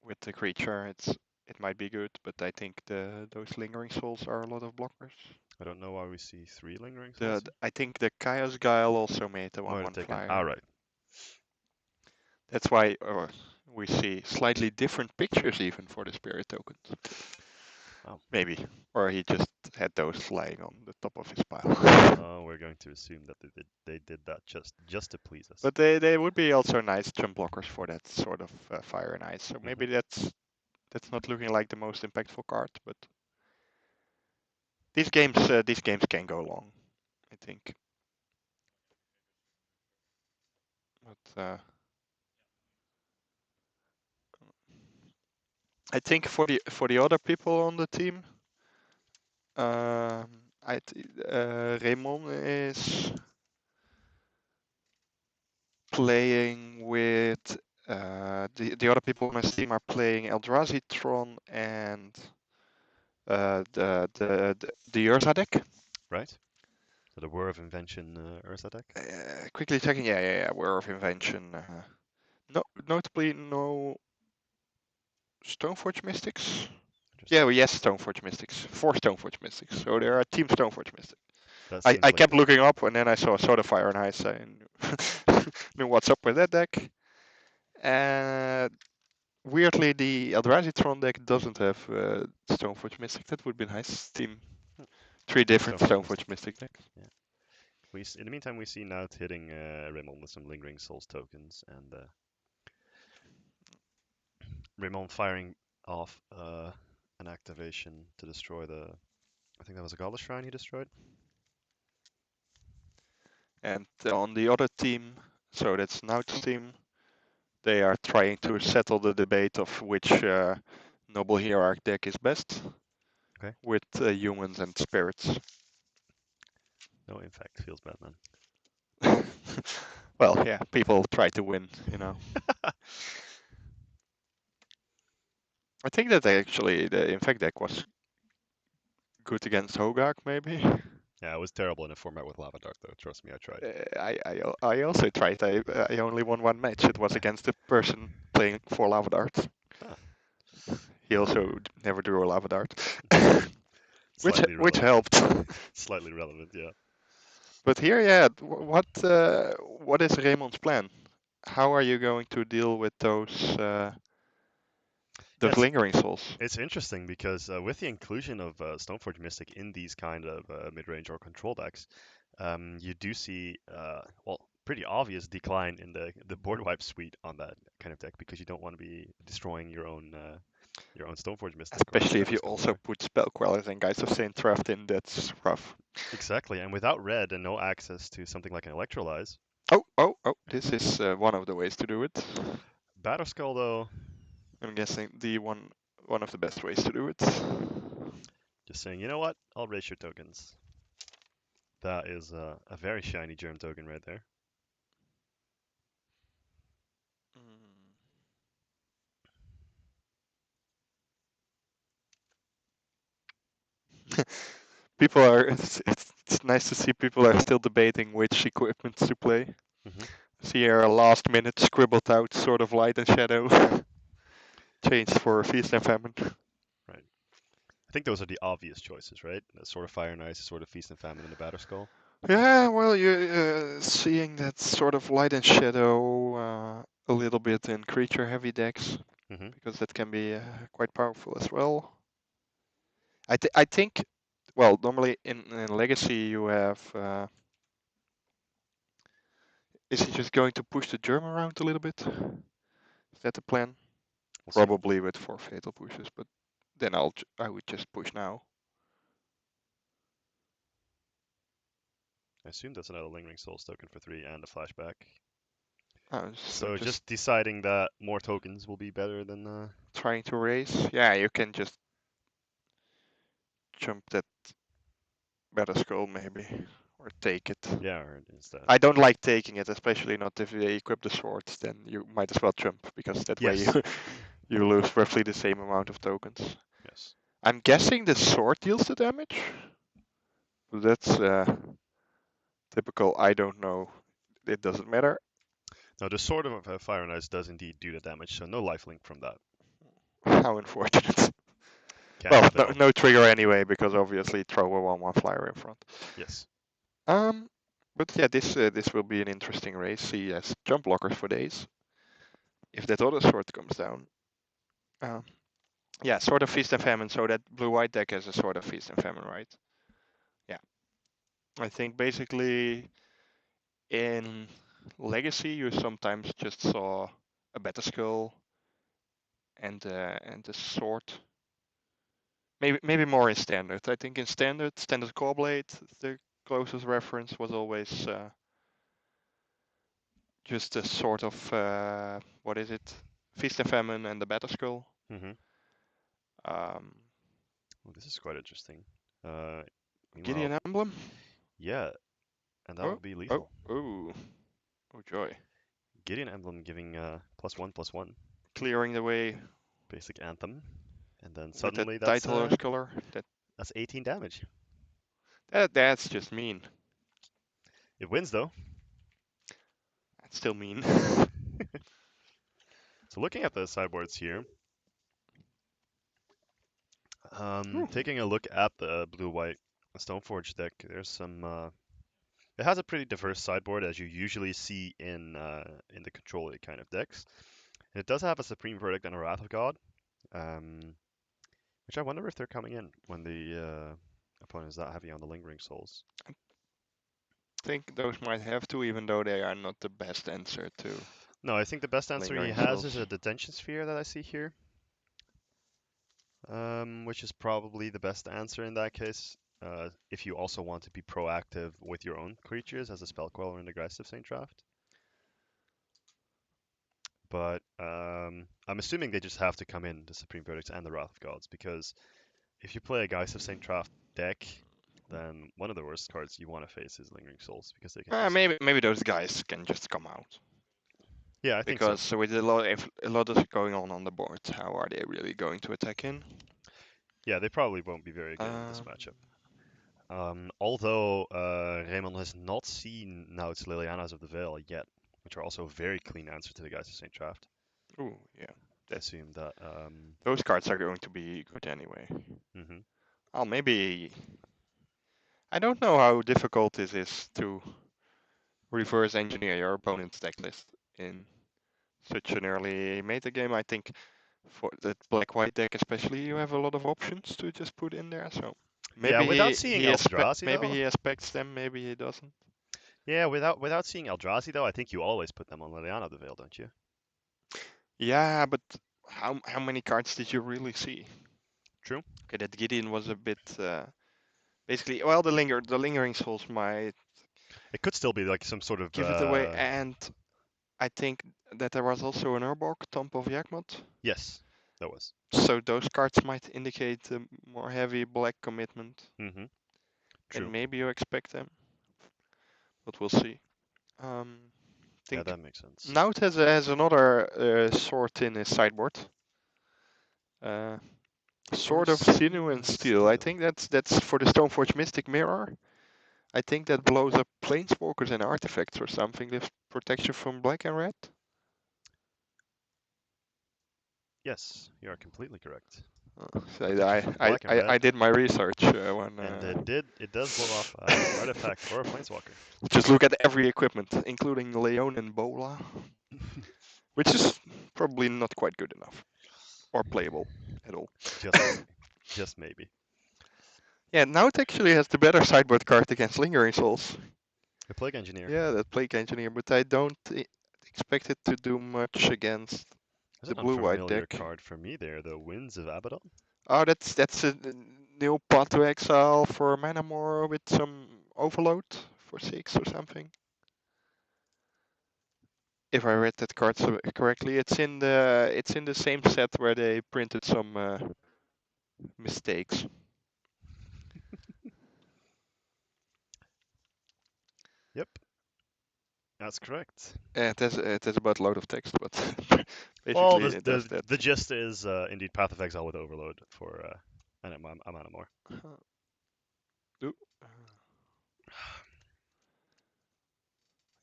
Speaker 1: with the creature, it might be good, but I think those lingering souls are a lot of blockers.
Speaker 2: I don't know why we see 3 Lingering Souls.
Speaker 1: I think the Chaos Guile also made the
Speaker 2: Might have
Speaker 1: 1/1
Speaker 2: taken. All
Speaker 1: flyer.
Speaker 2: right.
Speaker 1: That's why we see slightly different pictures even for the spirit tokens.
Speaker 2: Oh.
Speaker 1: Maybe, or he just had those lying on the top of his pile.
Speaker 2: We're going to assume that they did that just to please us.
Speaker 1: But they would be also nice jump blockers for that sort of fire and ice. So
Speaker 2: Hmm.
Speaker 1: maybe that's not looking like the most impactful card, but these games can go long, I think. But I think for the other people on the team, Raymond is playing with the other people on his team are playing Eldrazi, Tron, and the Urza deck.
Speaker 2: Right. So the War of Invention Urza deck.
Speaker 1: Quickly checking, yeah, War of Invention. No, notably no Stoneforge Mystics. Yeah,
Speaker 2: Interesting.
Speaker 1: well, yes, Stoneforge Mystics. 4 Stoneforge Mystics. So there are Team Stoneforge Mystics.
Speaker 2: That
Speaker 1: I,
Speaker 2: seems
Speaker 1: I
Speaker 2: like
Speaker 1: kept looking up and then I saw Soda Fire and Ice. I knew what's up with that deck. And weirdly, the Eldrazi Tron deck doesn't have Stoneforge Mystic. That would be nice. Team
Speaker 2: hmm,
Speaker 1: 3 different
Speaker 2: Stoneforge Mystic.
Speaker 1: Stoneforge Mystic decks.
Speaker 2: Yeah. In the meantime, we see Naut hitting Raymond with some Lingering Souls tokens, and Raymond firing off an activation to destroy the. I think that was a Godless Shrine he destroyed.
Speaker 1: And on the other team, so that's Naut's team, they are trying to settle the debate of which Noble Hierarch deck is best
Speaker 2: Okay.
Speaker 1: with humans and spirits.
Speaker 2: No, in fact, feels bad, man.
Speaker 1: Well, yeah, people try to win, you know. I think that actually the Infect deck was good against Hogak, maybe.
Speaker 2: Yeah, it was terrible in a format with Lava Dart, though. Trust me, I tried.
Speaker 1: I also tried. I only won one match. It was against the person playing for lava darts.
Speaker 2: Ah,
Speaker 1: He also never drew a lava dart,
Speaker 2: slightly
Speaker 1: which
Speaker 2: relevant.
Speaker 1: helped.
Speaker 2: Slightly relevant, yeah.
Speaker 1: But here, yeah, what is Raymond's plan? How are you going to deal with
Speaker 2: Yeah,
Speaker 1: those lingering souls?
Speaker 2: it's interesting because with the inclusion of Stoneforge Mystic in these kind of mid-range or control decks, you do see well pretty obvious decline in the board wipe suite on that kind of deck because you don't want to be destroying your own Stoneforge Mystic or
Speaker 1: Especially if you
Speaker 2: Shadow
Speaker 1: also
Speaker 2: Sculptor.
Speaker 1: put spell quellers and Guides of Saint Trapped in, that's rough.
Speaker 2: Exactly, and without red and no access to something like an Electrolyze,
Speaker 1: Oh! This is one of the ways to do it.
Speaker 2: Batterskull though,
Speaker 1: I'm guessing the one of the best ways to do it.
Speaker 2: just saying, you know what? I'll raise your tokens. That is a very shiny germ token right there.
Speaker 1: People are. It's nice to see people are still debating which equipment to play.
Speaker 2: Hmm.
Speaker 1: See here a last minute scribbled out sort of light and shadow changed for feast and famine.
Speaker 2: Right. I think those are the obvious choices, right? Sort of Fire and Ice, sort of Feast and Famine, and a Batterskull.
Speaker 1: Yeah, well, you're seeing that sort of light and shadow a little bit in creature heavy decks
Speaker 2: Hmm.
Speaker 1: because that can be quite powerful as well. I think, well, normally in Legacy you have. Is he just going to push the germ around a little bit? Is that the plan?
Speaker 2: We'll see.
Speaker 1: Probably with 4 fatal pushes, but then I would just push now.
Speaker 2: I assume that's another Lingering Souls token for 3 and a flashback.
Speaker 1: So
Speaker 2: So
Speaker 1: just
Speaker 2: just deciding that more tokens will be better than
Speaker 1: trying to raise. Yeah, you can just jump that better skull maybe, or take it.
Speaker 2: yeah, or instead.
Speaker 1: I don't like taking it, especially not if they equip the swords. Then you might as well jump because that way you
Speaker 2: Yes.
Speaker 1: you lose roughly the same amount of tokens.
Speaker 2: Yes.
Speaker 1: I'm guessing the sword deals the damage. That's typical. I don't know. It doesn't matter.
Speaker 2: Now the Sword of Fire and Ice does indeed do the damage, so no lifelink from that.
Speaker 1: How unfortunate.
Speaker 2: Can't
Speaker 1: Well,
Speaker 2: help it all.
Speaker 1: no trigger anyway because obviously throw a 1/1 flyer in front.
Speaker 2: Yes.
Speaker 1: Um, but yeah, this will be an interesting race. He has jump blockers for days. If that other sword comes down, um, yeah, sort of feast and famine. So that blue-white deck has a sort of feast and famine, right? Yeah, I think basically in Legacy you sometimes just saw a better skull and a sword. Maybe more in standard. I think in standard core blade, the closest reference was always just a sort of what is it? Feast and famine and the better skull.
Speaker 2: Mm-hmm.
Speaker 1: Um,
Speaker 2: Well, this is quite interesting. Uh, Meanwhile,
Speaker 1: Gideon emblem.
Speaker 2: yeah, and that
Speaker 1: Oh,
Speaker 2: will be
Speaker 1: oh,
Speaker 2: lethal.
Speaker 1: oh, oh joy!
Speaker 2: Gideon Emblem giving +1/+1
Speaker 1: Clearing the way
Speaker 2: basic anthem, and then
Speaker 1: with that
Speaker 2: suddenly
Speaker 1: title rose color.
Speaker 2: that's 18 damage.
Speaker 1: That's just mean.
Speaker 2: It wins though.
Speaker 1: That's still mean.
Speaker 2: So looking at the sideboards here,
Speaker 1: Ooh.
Speaker 2: taking a look at the blue-white Stoneforge deck, there's some. It has a pretty diverse sideboard as you usually see in the control kind of decks. And it does have a Supreme Verdict and a Wrath of God, um, which I wonder if they're coming in when the opponent is that heavy on the Lingering Souls.
Speaker 1: I think those might have to, even though they are not the best answer to
Speaker 2: No, I think the best answer he
Speaker 1: lingering
Speaker 2: has is
Speaker 1: souls.
Speaker 2: a Detention Sphere that I see here, which is probably the best answer in that case. If you also want to be proactive with your own creatures as a spell queller in aggressive Saint Draft. But I'm assuming they just have to come in, the Supreme Verdicts and the Wrath of Gods, because if you play a Geist of Saint Draft deck, then one of the worst cards you want to face is Lingering Souls, because they can just...
Speaker 1: Maybe those guys can just come out
Speaker 2: Yeah, I think so.
Speaker 1: because with a lot is going on the board, how are they really going to attack in?
Speaker 2: Yeah, they probably won't be very good in this
Speaker 1: Um,
Speaker 2: matchup. Although Raymond has not seen Naut's Lilianas of the Veil yet, which are also a very clean answer to the Guys of St. Draft.
Speaker 1: Ooh, yeah.
Speaker 2: I
Speaker 1: That
Speaker 2: assume that.
Speaker 1: those cards are going to be good anyway.
Speaker 2: Mhm.
Speaker 1: Oh, maybe I don't know how difficult it is to reverse engineer your opponent's deck list in such an early meta game. I think for the black-white deck especially, you have a lot of options to just put in there. So
Speaker 2: Yeah,
Speaker 1: maybe
Speaker 2: without seeing Eldrazi
Speaker 1: maybe
Speaker 2: though.
Speaker 1: he expects them, maybe he doesn't.
Speaker 2: Yeah, without seeing Eldrazi though, I think you always put them on Liliana of the Veil, don't you?
Speaker 1: Yeah, but how many cards did you really see?
Speaker 2: True.
Speaker 1: Okay, that Gideon was a bit basically well the lingering souls might
Speaker 2: It could still be like some sort of
Speaker 1: give it away, and I think that there was also an Urbok, Tomb of Yakmot.
Speaker 2: yes, that was.
Speaker 1: So those cards might indicate a more heavy black commitment,
Speaker 2: Mhm.
Speaker 1: and
Speaker 2: True.
Speaker 1: maybe you expect them, but we'll see.
Speaker 2: Yeah,
Speaker 1: Think
Speaker 2: that makes sense.
Speaker 1: Naut has another sword in his sideboard. Uh,
Speaker 2: Sword,
Speaker 1: Sword of
Speaker 2: Sinew,
Speaker 1: Sinew and
Speaker 2: and
Speaker 1: Steel. I
Speaker 2: Steel.
Speaker 1: think that's for the Stoneforge Mystic Mirror. I think that blows up planeswalkers and artifacts or something. Gives protection from black and red.
Speaker 2: Yes, you are completely correct.
Speaker 1: So
Speaker 2: Protection from black and
Speaker 1: I
Speaker 2: red,
Speaker 1: did my research when
Speaker 2: and it does blow off artifact or a planeswalker.
Speaker 1: just look at every equipment, including Leon and Bola, which is probably not quite good enough or playable at all.
Speaker 2: Just maybe. Just maybe.
Speaker 1: Yeah, now it actually has the better sideboard card against Lingering Souls.
Speaker 2: The Plague Engineer.
Speaker 1: Yeah, that Plague Engineer, but I don't expect it to do much against
Speaker 2: There's
Speaker 1: the
Speaker 2: an
Speaker 1: blue-white
Speaker 2: unfamiliar
Speaker 1: deck.
Speaker 2: card for me there, the Winds of Abaddon.
Speaker 1: Oh, that's a new path to exile for Manamore with some overload for 6 or something. If I read that card correctly, it's in the same set where they printed some mistakes.
Speaker 2: Yep, that's correct.
Speaker 1: It has about load of text, but
Speaker 2: Well,
Speaker 1: basically
Speaker 2: the
Speaker 1: it does
Speaker 2: the,
Speaker 1: that.
Speaker 2: the gist is indeed Path of Exile with Overload for Amana more.
Speaker 1: Oop.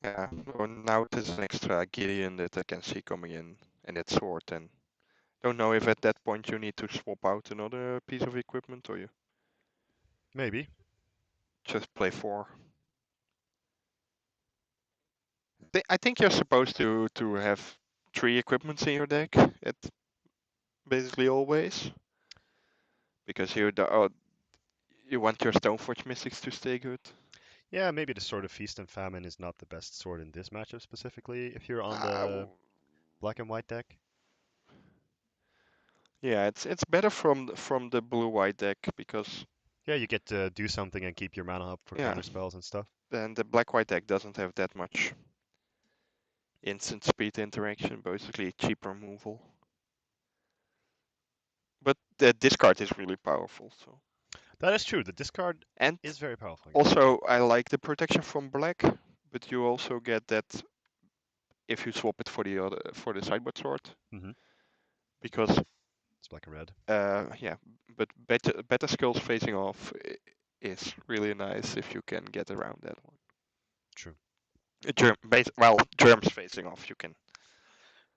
Speaker 1: Yeah, well, now it is an extra Gideon that I can see coming in, and that sword. And don't know if at that point you need to swap out another piece of equipment or you
Speaker 2: Maybe.
Speaker 1: just play 4. I think you're supposed to have 3 equipments in your deck at basically always, because you want your Stoneforge Mystics to stay good.
Speaker 2: Yeah, maybe the Sword of Feast and Famine is not the best sword in this matchup specifically if you're on
Speaker 1: Uh,
Speaker 2: the black and white deck.
Speaker 1: yeah, it's better from the blue-white deck because
Speaker 2: Yeah, you get to do something and keep your mana up for
Speaker 1: yeah,
Speaker 2: counter spells and stuff.
Speaker 1: then the black-white deck doesn't have that much instant speed interaction, basically cheap removal. But the discard is really powerful. So
Speaker 2: That is true. The discard
Speaker 1: and
Speaker 2: is very powerful against it.
Speaker 1: also I like the protection from black, but you also get that if you swap it for the sideboard sword
Speaker 2: Hmm.
Speaker 1: because
Speaker 2: It's black and red.
Speaker 1: yeah, but better skills facing off is really nice if you can get around that one.
Speaker 2: True.
Speaker 1: Germs facing off you can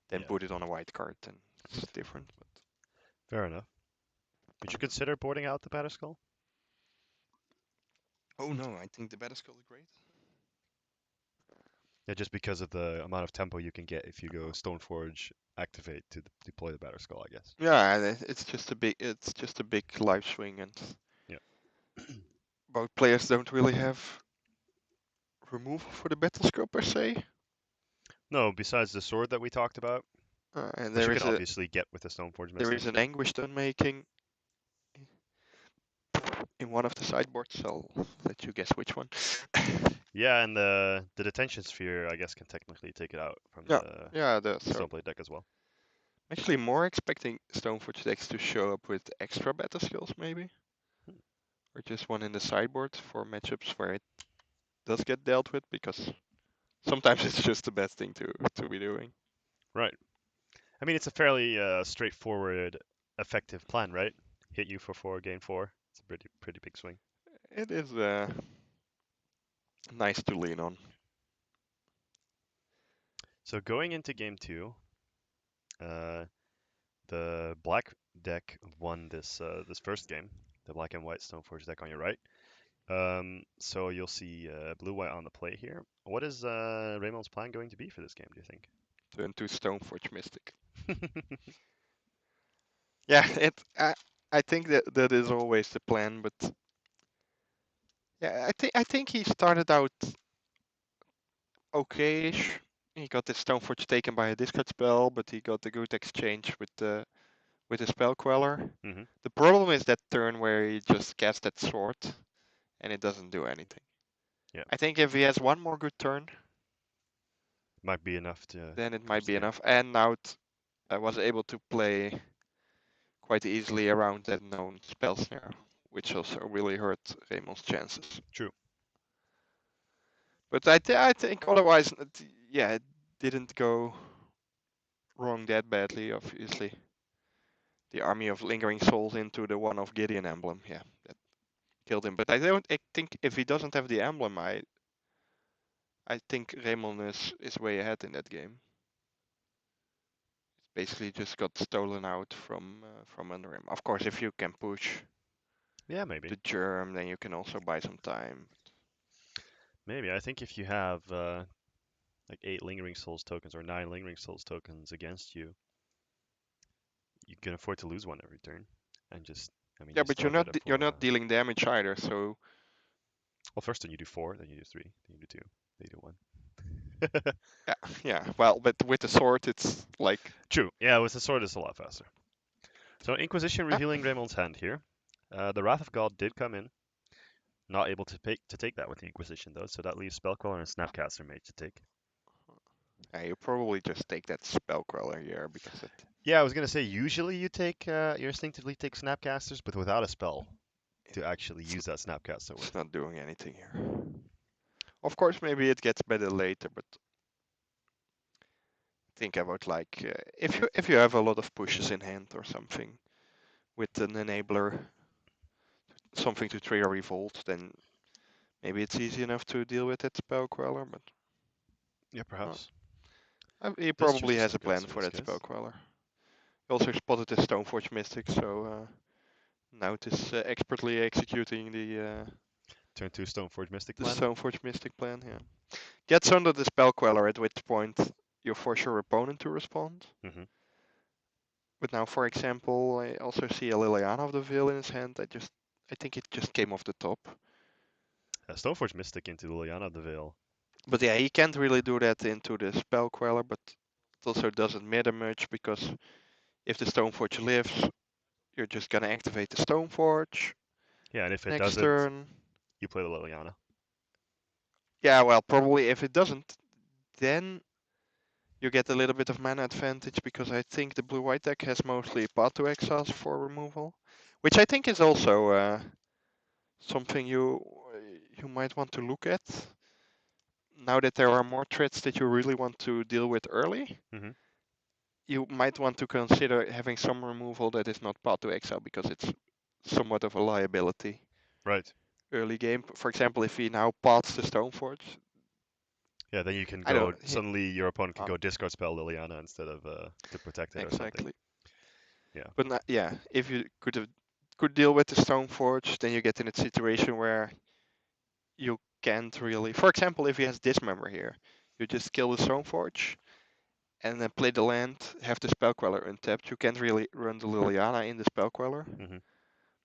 Speaker 1: then
Speaker 2: Yeah,
Speaker 1: put it on a white card and it's different. But
Speaker 2: fair enough. Would you consider boarding out the Batterskull?
Speaker 1: oh no, I think the better skill is great.
Speaker 2: Yeah, just because of the amount of tempo you can get if you go Stoneforge activate to deploy the Batterskull, I guess.
Speaker 1: Yeah, it's just a big life swing, and
Speaker 2: Yeah.
Speaker 1: both players don't really have removal for the battle skill per se.
Speaker 2: No, besides the sword that we talked about,
Speaker 1: And
Speaker 2: which you can obviously get with the Stoneforge
Speaker 1: there is
Speaker 2: Mystic.
Speaker 1: an anguished unmaking in one of the sideboards. So I'll let you guess which one.
Speaker 2: Yeah, and the detention sphere, I guess, can technically take it out from
Speaker 1: Yeah,
Speaker 2: the
Speaker 1: yeah. So
Speaker 2: Stoneblade deck as well.
Speaker 1: actually more expecting Stoneforge decks to show up with extra battle skills maybe,
Speaker 2: Hmm.
Speaker 1: or just one in the sideboard for matchups where it does get dealt with because sometimes it's just the best thing to be doing.
Speaker 2: Right. I mean, it's a fairly straightforward, effective plan, right? Hit you for 4, gain 4. It's a pretty big swing.
Speaker 1: it is nice to lean on.
Speaker 2: So going into game two, uh, the black deck won this first game, the black and white Stoneforge deck on your right. So you'll see blue white on the play here. What is Raymond's plan going to be for this game? Do you think?
Speaker 1: Turn to Stoneforge Mystic. Yeah, I think that is always the plan, but yeah, I think he started out okay-ish. He got his Stoneforge taken by a discard spell, but he got a good exchange with the spell queller.
Speaker 2: hmm
Speaker 1: The problem is that turn where he just casts that sword and it doesn't do anything.
Speaker 2: Yeah,
Speaker 1: I think if he has one more good turn,
Speaker 2: might be enough to
Speaker 1: then it
Speaker 2: close
Speaker 1: might
Speaker 2: the
Speaker 1: be
Speaker 2: game.
Speaker 1: enough. And now I was able to play quite easily around that known spell snare, which also really hurt Raymond's chances.
Speaker 2: True.
Speaker 1: But I think otherwise, yeah, it didn't go wrong that badly. Obviously, the army of lingering souls into the one of Gideon emblem, yeah, that killed him. But I think if he doesn't have the emblem, I think Raymond is way ahead in that game. Basically, just got stolen out from under him. Of course, if you can push
Speaker 2: Yeah, maybe.
Speaker 1: the germ, then you can also buy some time.
Speaker 2: Maybe. I think if you have like 8 Lingering Souls tokens or 9 Lingering Souls tokens against you, you can afford to lose one every turn, and just, I mean,
Speaker 1: Yeah,
Speaker 2: you
Speaker 1: but
Speaker 2: still get it
Speaker 1: you're
Speaker 2: for.
Speaker 1: not dealing damage either. So
Speaker 2: Well, first turn you do 4, then you do 3, then you do 2, then you do 1.
Speaker 1: yeah, yeah. Well, but with the sword, it's like
Speaker 2: True. Yeah, with the sword it's a lot faster. So Inquisition
Speaker 1: ah,
Speaker 2: revealing Raymond's hand here. The Wrath of God did come in. Not able to take that with the Inquisition though, so that leaves Spellcaller and Snapcaster Mage to take.
Speaker 1: yeah, you probably just take that spell queller here because
Speaker 2: Yeah, I was gonna say usually you take you instinctively take Snapcasters, but without a spell to actually
Speaker 1: it's
Speaker 2: use that Snapcaster with.
Speaker 1: it's not doing anything here. Of course, maybe it gets better later, but think about like if you have a lot of pushes in hand or something with an enabler, something to trigger revolt, then maybe it's easy enough to deal with that spell queller. But
Speaker 2: Yeah,
Speaker 1: uh,
Speaker 2: perhaps.
Speaker 1: he
Speaker 2: Does
Speaker 1: probably
Speaker 2: choose a
Speaker 1: has a plan
Speaker 2: Snapcaster in
Speaker 1: for
Speaker 2: this
Speaker 1: that spell
Speaker 2: case.
Speaker 1: queller. He also spotted the Stoneforge Mystic, so now it is expertly executing
Speaker 2: Turn 2 Stoneforge Mystic
Speaker 1: the
Speaker 2: plan.
Speaker 1: Stoneforge Mystic plan. Yeah, gets under the spell queller, at which point you force your opponent to respond.
Speaker 2: hmm
Speaker 1: But now, for example, I also see a Liliana of the Veil in his hand. I think it just came off the top.
Speaker 2: Stoneforge Mystic into Liliana of the Veil.
Speaker 1: But yeah, he can't really do that into the spell queller, but it also doesn't matter much because if the Stoneforge lives, you're just gonna activate the Stoneforge
Speaker 2: Yeah, and if it
Speaker 1: next
Speaker 2: doesn't,
Speaker 1: turn.
Speaker 2: you play the Liliana.
Speaker 1: Yeah, well, probably if it doesn't, then you get a little bit of mana advantage because I think the blue-white deck has mostly Path to Exiles for removal, which I think is also something you might want to look at now that there are more threats that you really want to deal with early.
Speaker 2: hmm
Speaker 1: You might want to consider having some removal that is not Path to Exile because it's somewhat of a liability
Speaker 2: Right.
Speaker 1: early game. For example, if he now paths the Stoneforge,
Speaker 2: Yeah, then you can
Speaker 1: I
Speaker 2: go.
Speaker 1: don't.
Speaker 2: Suddenly, your opponent can
Speaker 1: Uh,
Speaker 2: go discard spell Liliana instead of to protect it or something.
Speaker 1: exactly.
Speaker 2: Yeah.
Speaker 1: But yeah, if you could deal with the Stoneforge, then you get in a situation where you can't really. For example, if he has Dismember here, you just kill the Stoneforge and then play the land, have the spell queller untapped. You can't really run the Liliana in the spell queller
Speaker 2: hmm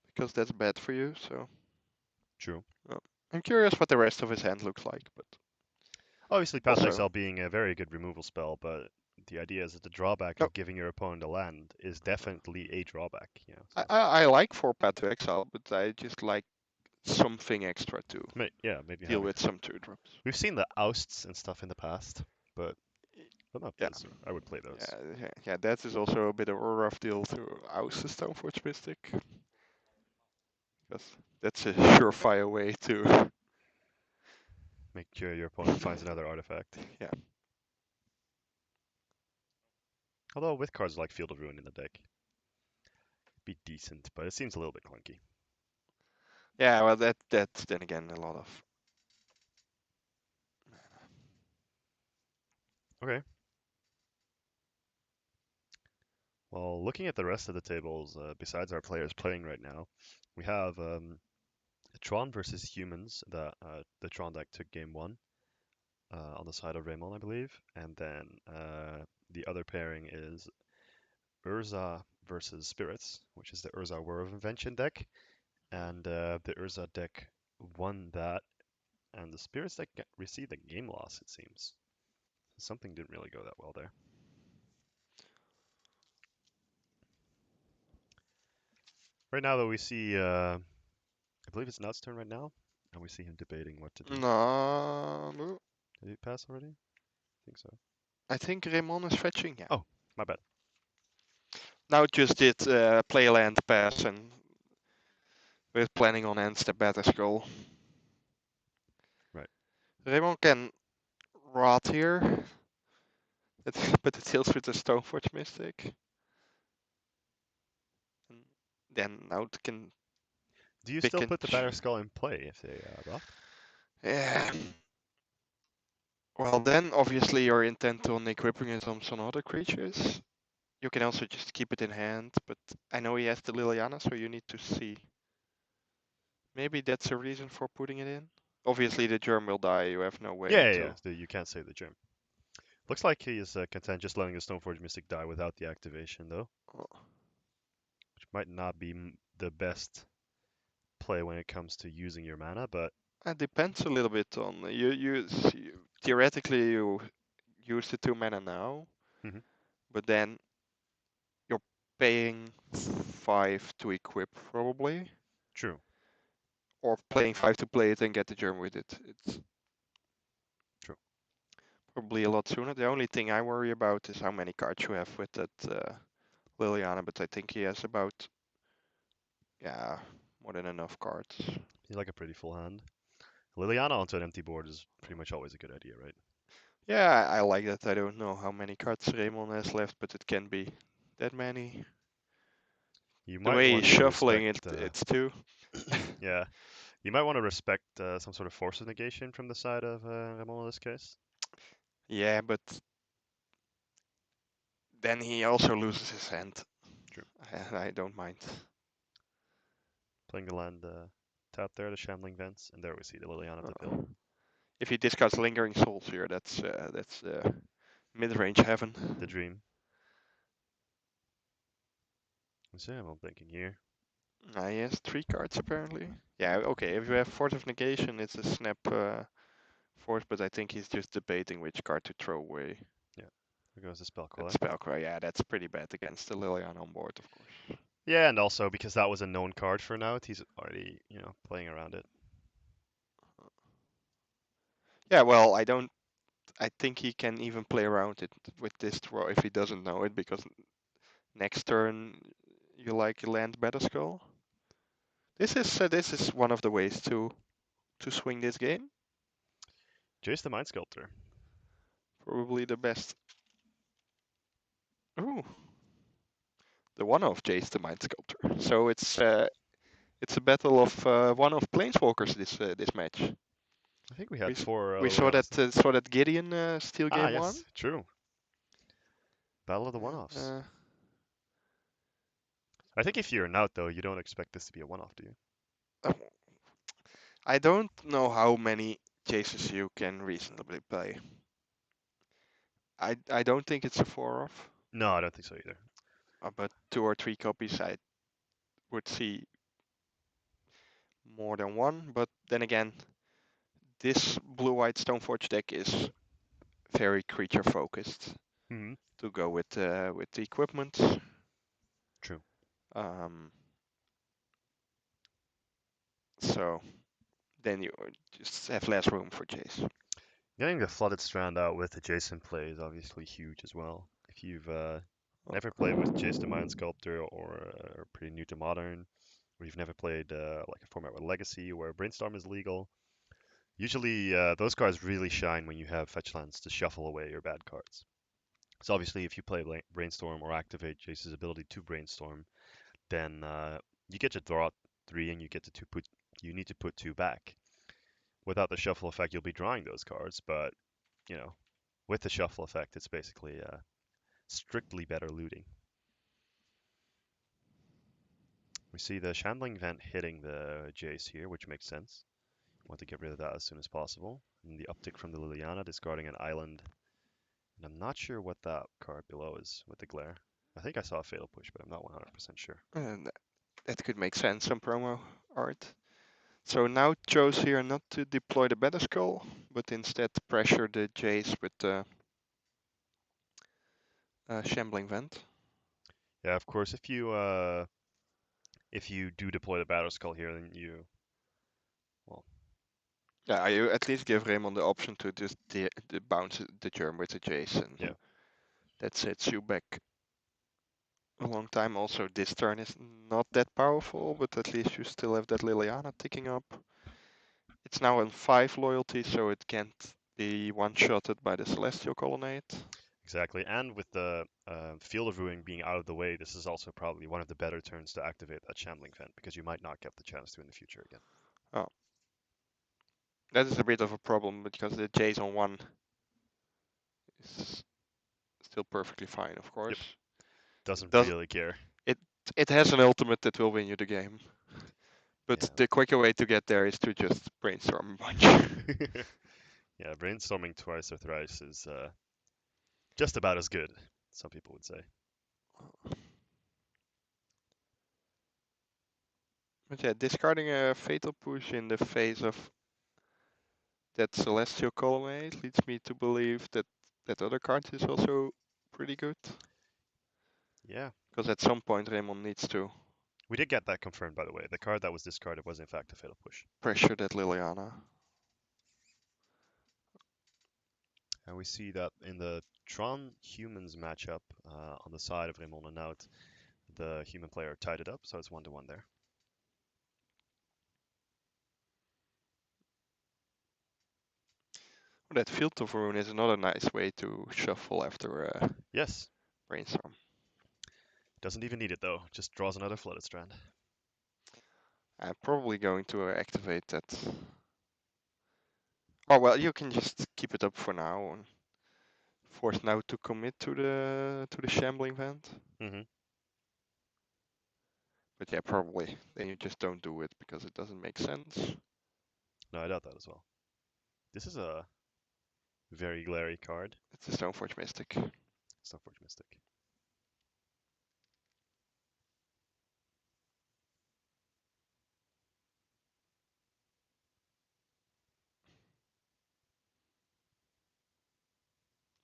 Speaker 1: because that's bad for you. So
Speaker 2: True.
Speaker 1: I'm curious what the rest of his hand looks like, but
Speaker 2: Obviously, Path to
Speaker 1: also
Speaker 2: Exile being a very good removal spell, but the idea is that the drawback
Speaker 1: no,
Speaker 2: of giving your opponent a land is definitely a drawback. Yeah.
Speaker 1: I,
Speaker 2: So,
Speaker 1: I I like 4 Path to Exile, but I just like something extra to
Speaker 2: yeah, maybe
Speaker 1: deal
Speaker 2: having.
Speaker 1: with some 2 drops.
Speaker 2: We've seen the ousts and stuff in the past, but not
Speaker 1: Yeah,
Speaker 2: those. I would play those.
Speaker 1: yeah, that is also a bit of a rough deal to oust the Stoneforge Mystic, because that's a surefire way to.
Speaker 2: Make sure your opponent finds another artifact.
Speaker 1: Yeah,
Speaker 2: Although with cards like Field of Ruin in the deck, be decent, but it seems a little bit clunky.
Speaker 1: Yeah, well, that's then again a lot of.
Speaker 2: Okay. Well, looking at the rest of the tables, besides our players playing right now, we have Tron versus Humans. The Tron deck took game one on the side of Raymond, I believe, and then the other pairing is Urza versus Spirits, which is the Urza War of Invention deck, and the Urza deck won that, and the Spirits deck received a game loss, it seems. Something didn't really go that well there. Right now, though, we see, I believe it's Nut's turn right now, and we see him debating what to do.
Speaker 1: No,
Speaker 2: Did he pass already? I think so.
Speaker 1: I think Raymond is fetching. Yeah.
Speaker 2: Oh, my bad.
Speaker 1: Now just did play land pass and we're planning on end step better scroll.
Speaker 2: Right.
Speaker 1: Raymond can rot here, but it deals with the Stoneforge Mystic. And then now it can
Speaker 2: Do you
Speaker 1: pick
Speaker 2: still
Speaker 1: and
Speaker 2: put the Batter Skull in play if they rot?
Speaker 1: yeah. Well, then obviously you're intent on equipping it on some other creatures. You can also just keep it in hand, but I know he has the Liliana, so you need to see. Maybe that's a reason for putting it in. Obviously the germ will die, you have no way
Speaker 2: Yeah, yeah, yeah.
Speaker 1: to.
Speaker 2: You can't save the gem. Looks like he is content just letting the Stoneforge Mystic die without the activation, though, which might not be the best play when it comes to using your mana, but
Speaker 1: It depends a little bit on theoretically you use the 2 mana now,
Speaker 2: mhm,
Speaker 1: but then you're paying 5 to equip probably,
Speaker 2: true,
Speaker 1: or playing 5 to play it and get the germ with it. It's
Speaker 2: true.
Speaker 1: probably a lot sooner. The only thing I worry about is how many cards you have with that Liliana, but I think he has about, yeah, more than enough cards.
Speaker 2: He's like a pretty full hand. Liliana onto an empty board is pretty much always a good idea, right?
Speaker 1: Yeah, I like that. I don't know how many cards Raymond has left, but it can be that many.
Speaker 2: You
Speaker 1: The
Speaker 2: might
Speaker 1: way he's
Speaker 2: want to
Speaker 1: shuffling
Speaker 2: respect,
Speaker 1: it, it's two.
Speaker 2: yeah, you might want to respect some sort of force of negation from the side of Ramon in this case.
Speaker 1: Yeah, but then he also loses his hand.
Speaker 2: True.
Speaker 1: I don't mind.
Speaker 2: Playing the land tap there, the Shambling Vents, and there we see the Liliana
Speaker 1: Uh,
Speaker 2: Deville,
Speaker 1: if he discards Lingering Souls here, that's mid-range heaven.
Speaker 2: the Dream. So yeah, I'm thinking here.
Speaker 1: He has 3 cards apparently. Yeah, okay. If you have Force of Negation, it's a snap force, but I think he's just debating which card to throw away.
Speaker 2: Yeah, there goes the Spell
Speaker 1: That
Speaker 2: Queller.
Speaker 1: Spellcry, yeah, that's pretty bad against the Liliana on board, of course.
Speaker 2: Yeah, and also because that was a known card for now, he's already, playing around it.
Speaker 1: Yeah, well, I think he can even play around it with this throw if he doesn't know it, because next turn you like land better skull. This is one of the ways to swing this game.
Speaker 2: Jace the Mind Sculptor.
Speaker 1: Probably the best. Ooh, the one of Jace the Mind Sculptor. So it's a battle of one of planeswalkers this match.
Speaker 2: I think we
Speaker 1: We
Speaker 2: had four
Speaker 1: we saw that
Speaker 2: Lilianas though.
Speaker 1: Gideon steal
Speaker 2: Ah,
Speaker 1: game one.
Speaker 2: yes, true. Battle of the
Speaker 1: And,
Speaker 2: One-Offs. I think if you're an out though, you don't expect this to be a one-off, do you?
Speaker 1: uh, I don't know how many chases you can reasonably play. I don't think it's a 4 off,
Speaker 2: No, I don't think so either.
Speaker 1: but 2 or 3 copies I would see more than one. But then again, this blue-white Stoneforge deck is very creature focused
Speaker 2: Hmm.
Speaker 1: to go with the equipment.
Speaker 2: True.
Speaker 1: Um, so then you just have less room for chase.
Speaker 2: Getting the Flooded Strand out with adjacent play is obviously huge as well. If you've never played with Jace the Mind Sculptor or are pretty new to Modern, or you've never played like a format with Legacy where Brainstorm is legal, usually those cards really shine when you have fetch lands to shuffle away your bad cards. So obviously, if you play Brainstorm or activate Jace's ability to Brainstorm, then you get to draw 3 and you get to you need to put 2 back. Without the shuffle effect, you'll be drawing those cards, but you know, with the shuffle effect, it's basically strictly better looting. We see the Shambling Vent hitting the Jace here, which makes sense. Want to get rid of that as soon as possible. And the uptick from the Liliana, discarding an island. And I'm not sure what that card below is with the glare. I think I saw a Fatal Push, but I'm not 100% sure.
Speaker 1: And that could make sense on promo art. So now chose here not to deploy the Battle Skull, but instead pressure the Jace with the Shambling Vent.
Speaker 2: Yeah, of course, if you do deploy the Battle Skull here, then well,
Speaker 1: Yeah, you at least give Raymond the option to just bounce the germ with the Jace, and
Speaker 2: yeah,
Speaker 1: that sets you back a long time. Also, this turn is not that powerful, but at least you still have that Liliana ticking up. It's now on 5 loyalty, so it can't be one-shotted by the Celestial Colonnade.
Speaker 2: exactly. And with the Field of Ruin being out of the way, this is also probably one of the better turns to activate that Shambling Vent, because you might not get the chance to in the future again.
Speaker 1: Oh, that is a bit of a problem because the Jace on 1 is still perfectly fine, of
Speaker 2: Yep,
Speaker 1: course. It
Speaker 2: doesn't
Speaker 1: does
Speaker 2: really care.
Speaker 1: it it has an ultimate that will win you the game. But
Speaker 2: Yeah.
Speaker 1: the quicker way to get there is to just brainstorm a bunch.
Speaker 2: Yeah, brainstorming twice or thrice is just about as good, some people would say.
Speaker 1: But yeah, discarding a fatal push in the face of that Celestial Colonnade leads me to believe that that other card is also pretty good.
Speaker 2: Yeah,
Speaker 1: Because at some point Raymond needs to
Speaker 2: we did get that confirmed, by the way. The card that was discarded was in fact a Fatal Push.
Speaker 1: pressure that Liliana.
Speaker 2: And we see that in the Tron Humans matchup on the side of Raymond and Out, the human player tied it up, so it's 1-1 there.
Speaker 1: That Field of Ruin is another nice way to shuffle after a
Speaker 2: Yes,
Speaker 1: brainstorm.
Speaker 2: doesn't even need it though, just draws another Flooded Strand.
Speaker 1: I'm probably going to activate that. Oh well, you can just keep it up for now and force now to commit to the Shambling Vent.
Speaker 2: Mm-hmm.
Speaker 1: But yeah, probably. Then you just don't do it because it doesn't make sense.
Speaker 2: No, I doubt that as well. This is a very glary card.
Speaker 1: It's a Stoneforge Mystic.
Speaker 2: Stoneforge Mystic.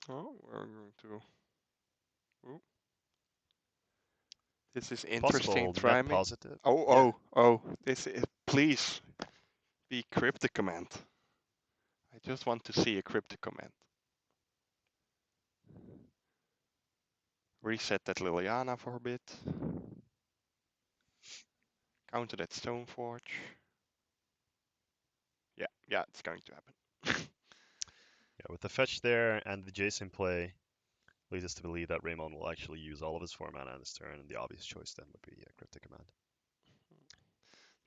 Speaker 1: Oh, we're going to. Ooh. This is interesting
Speaker 2: Possible net
Speaker 1: timing.
Speaker 2: positive.
Speaker 1: Oh,
Speaker 2: Yeah,
Speaker 1: oh, oh. This is. Please be cryptic command. I just want to see a cryptic command. Reset that Liliana for a bit. Counter that Stoneforge. Yeah, it's going to happen.
Speaker 2: yeah. With the fetch there and the Jason play, leads us to believe that Raymond will actually use all of his 4 mana on this turn, and the obvious choice then would be a Cryptic Command.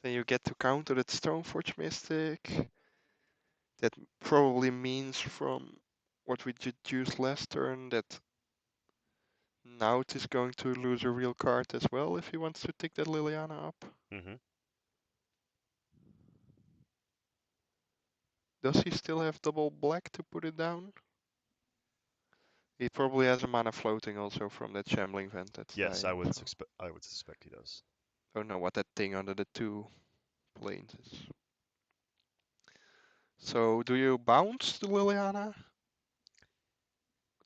Speaker 1: Then you get to counter that Stoneforge Mystic. That probably means from what we deduced last turn that Naut is going to lose a real card as well if he wants to take that Liliana up.
Speaker 2: Mm-hmm.
Speaker 1: Does he still have double black to put it down? He probably has a mana floating also from that Shambling Vent that's
Speaker 2: Yes,
Speaker 1: dying. So
Speaker 2: I would suspect he does.
Speaker 1: don't know what that thing under the 2 planes is. So do you bounce the Liliana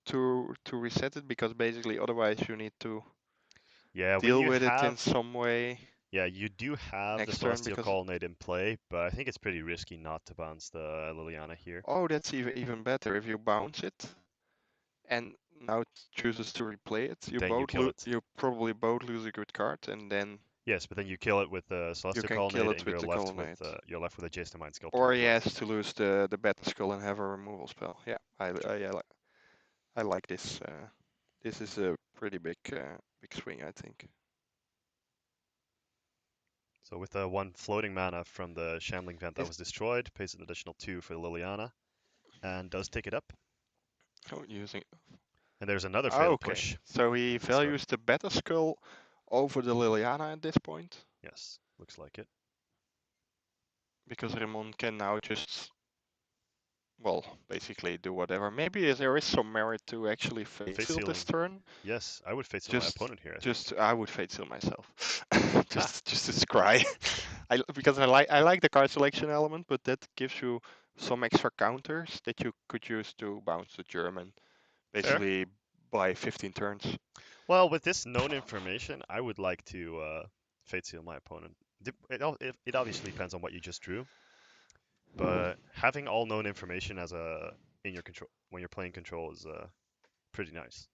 Speaker 1: to reset it? Because basically otherwise you need to
Speaker 2: Yeah, when
Speaker 1: deal
Speaker 2: you
Speaker 1: with it in
Speaker 2: have
Speaker 1: some way
Speaker 2: yeah, you do have the
Speaker 1: next turn
Speaker 2: Celestial
Speaker 1: because
Speaker 2: Colonnade in play, but I think it's pretty risky not to bounce the Liliana here.
Speaker 1: oh, that's even better. If you bounce it and now it chooses to replay it,
Speaker 2: Then you kill it.
Speaker 1: you probably both lose a good card, and then
Speaker 2: Yes, but then you kill it with the
Speaker 1: you
Speaker 2: Celestial
Speaker 1: can kill
Speaker 2: Colonnade,
Speaker 1: it
Speaker 2: and
Speaker 1: with the colonnade.
Speaker 2: you're left with a Jason Mind Sculptor
Speaker 1: Or
Speaker 2: as
Speaker 1: he
Speaker 2: well.
Speaker 1: has to lose the Battle Skull and have a removal spell. Yeah, I like this. This is a pretty big swing, I think.
Speaker 2: So with the one floating mana from the Shambling Vent that
Speaker 1: Is
Speaker 2: was destroyed, pays an additional 2 for the Liliana, and does take it up.
Speaker 1: oh, using.
Speaker 2: And there's another fatal
Speaker 1: Okay,
Speaker 2: push
Speaker 1: so he
Speaker 2: with the spell.
Speaker 1: values the Beta Skull over the Liliana at this point
Speaker 2: Yes, looks like it.
Speaker 1: because Ramon can now just, well, basically do whatever. Maybe there is some merit to actually Fate
Speaker 2: Face
Speaker 1: Seal this
Speaker 2: sealing.
Speaker 1: turn.
Speaker 2: Yes, I would face seal my
Speaker 1: Just,
Speaker 2: opponent here, I think.
Speaker 1: just I would Fate Seal myself,
Speaker 2: Ha!
Speaker 1: just to scry. Because I like the card selection element, but that gives you some extra counters that you could use to bounce the German,
Speaker 2: Fair.
Speaker 1: basically by 15 turns.
Speaker 2: Well, with this known information, I would like to fate seal my opponent. It obviously depends on what you just drew, but having all known information as a in your control when you're playing control is pretty nice.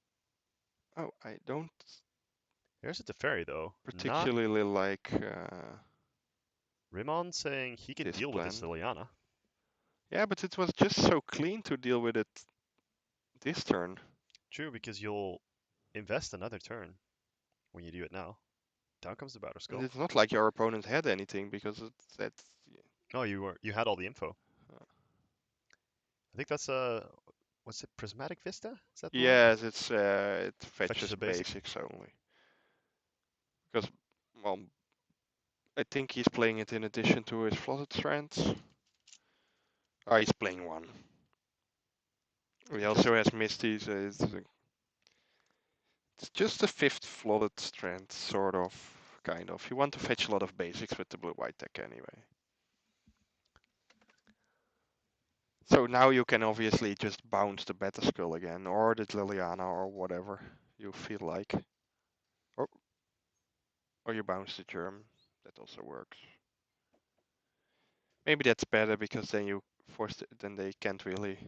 Speaker 1: Oh, I don't
Speaker 2: There's a Teferi though, not
Speaker 1: particularly like
Speaker 2: Rimon saying he could
Speaker 1: this
Speaker 2: deal with this
Speaker 1: plan.
Speaker 2: Liliana.
Speaker 1: Yeah, but it was just so clean to deal with it this turn.
Speaker 2: True, because you'll invest another turn when you do it now. Down comes the Battle
Speaker 1: And
Speaker 2: Skull.
Speaker 1: it's not like your opponent had anything because that's
Speaker 2: Oh, you had all the info.
Speaker 1: uh,
Speaker 2: I think that's what's it? Prismatic Vista? Is that the one?
Speaker 1: yes, it
Speaker 2: Fetches
Speaker 1: fetches
Speaker 2: a basic.
Speaker 1: basics only because well, I think he's playing it in addition to his flooded strands. Oh, he's playing one. He also
Speaker 2: Interesting.
Speaker 1: has Misty, so it's just a fifth flooded strand, sort of, kind of. You want to fetch a lot of basics with the blue-white deck anyway. So now you can obviously just bounce the Beta Skull again, or the Liliana, or whatever you feel like. Or, or you bounce the Germ. That also works. Maybe that's better because then you force it, then they can't really.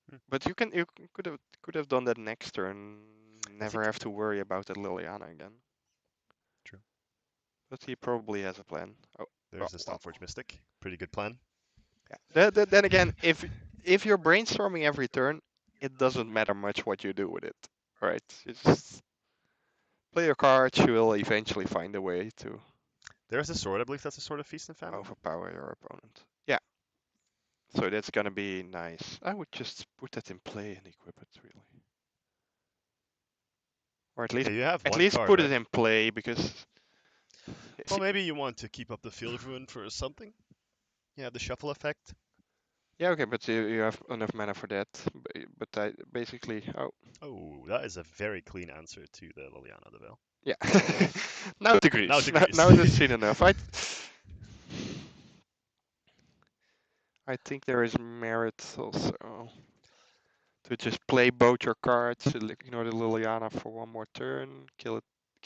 Speaker 2: Hmm.
Speaker 1: But you could have done that next turn.
Speaker 2: I
Speaker 1: Never
Speaker 2: think
Speaker 1: have to worry about the Liliana again.
Speaker 2: true.
Speaker 1: But he probably has a plan. Oh,
Speaker 2: There's the
Speaker 1: well,
Speaker 2: Stoneforge Mystic. Pretty good plan.
Speaker 1: yeah. Then again, if you're brainstorming every turn, it doesn't matter much what you do with it, right? You just play your cards. You will eventually find a way to
Speaker 2: There's a sword. I believe that's a sword of feast and famine.
Speaker 1: overpower your opponent. Yeah. So that's gonna be nice. I would just put that in play and equip it really, or at least
Speaker 2: Yeah, you have
Speaker 1: at
Speaker 2: one
Speaker 1: least
Speaker 2: card,
Speaker 1: put it
Speaker 2: right?
Speaker 1: in play because
Speaker 2: Well, maybe you want to keep up the field of ruin for something. Yeah, the shuffle effect.
Speaker 1: yeah, okay, but you have enough mana for that. But I basically, oh
Speaker 2: Oh, that is a very clean answer to the Liliana Deville.
Speaker 1: yeah, now it
Speaker 2: Now
Speaker 1: agrees.
Speaker 2: it
Speaker 1: Now,
Speaker 2: agrees.
Speaker 1: now that's seen enough. I think there is merit also to just play both your cards, ignore the Liliana for one more turn, kill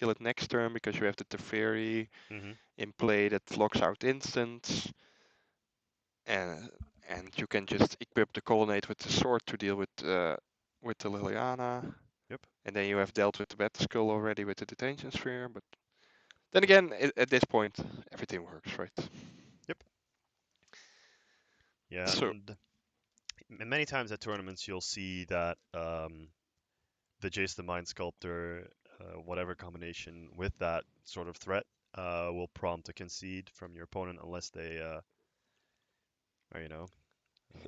Speaker 1: it next turn because you have the Teferi
Speaker 2: hmm
Speaker 1: in play that locks out instants, and you can just equip the Colonnade with the sword to deal with the Liliana,
Speaker 2: Yep.
Speaker 1: and then you have dealt with the Beta Skull already with the Detention Sphere. But then again, at this point, everything works, right?
Speaker 2: Yep. Yeah,
Speaker 1: So
Speaker 2: and many times at tournaments you'll see that the Jace the Mind Sculptor, whatever combination with that sort of threat, will prompt a concede from your opponent unless they, or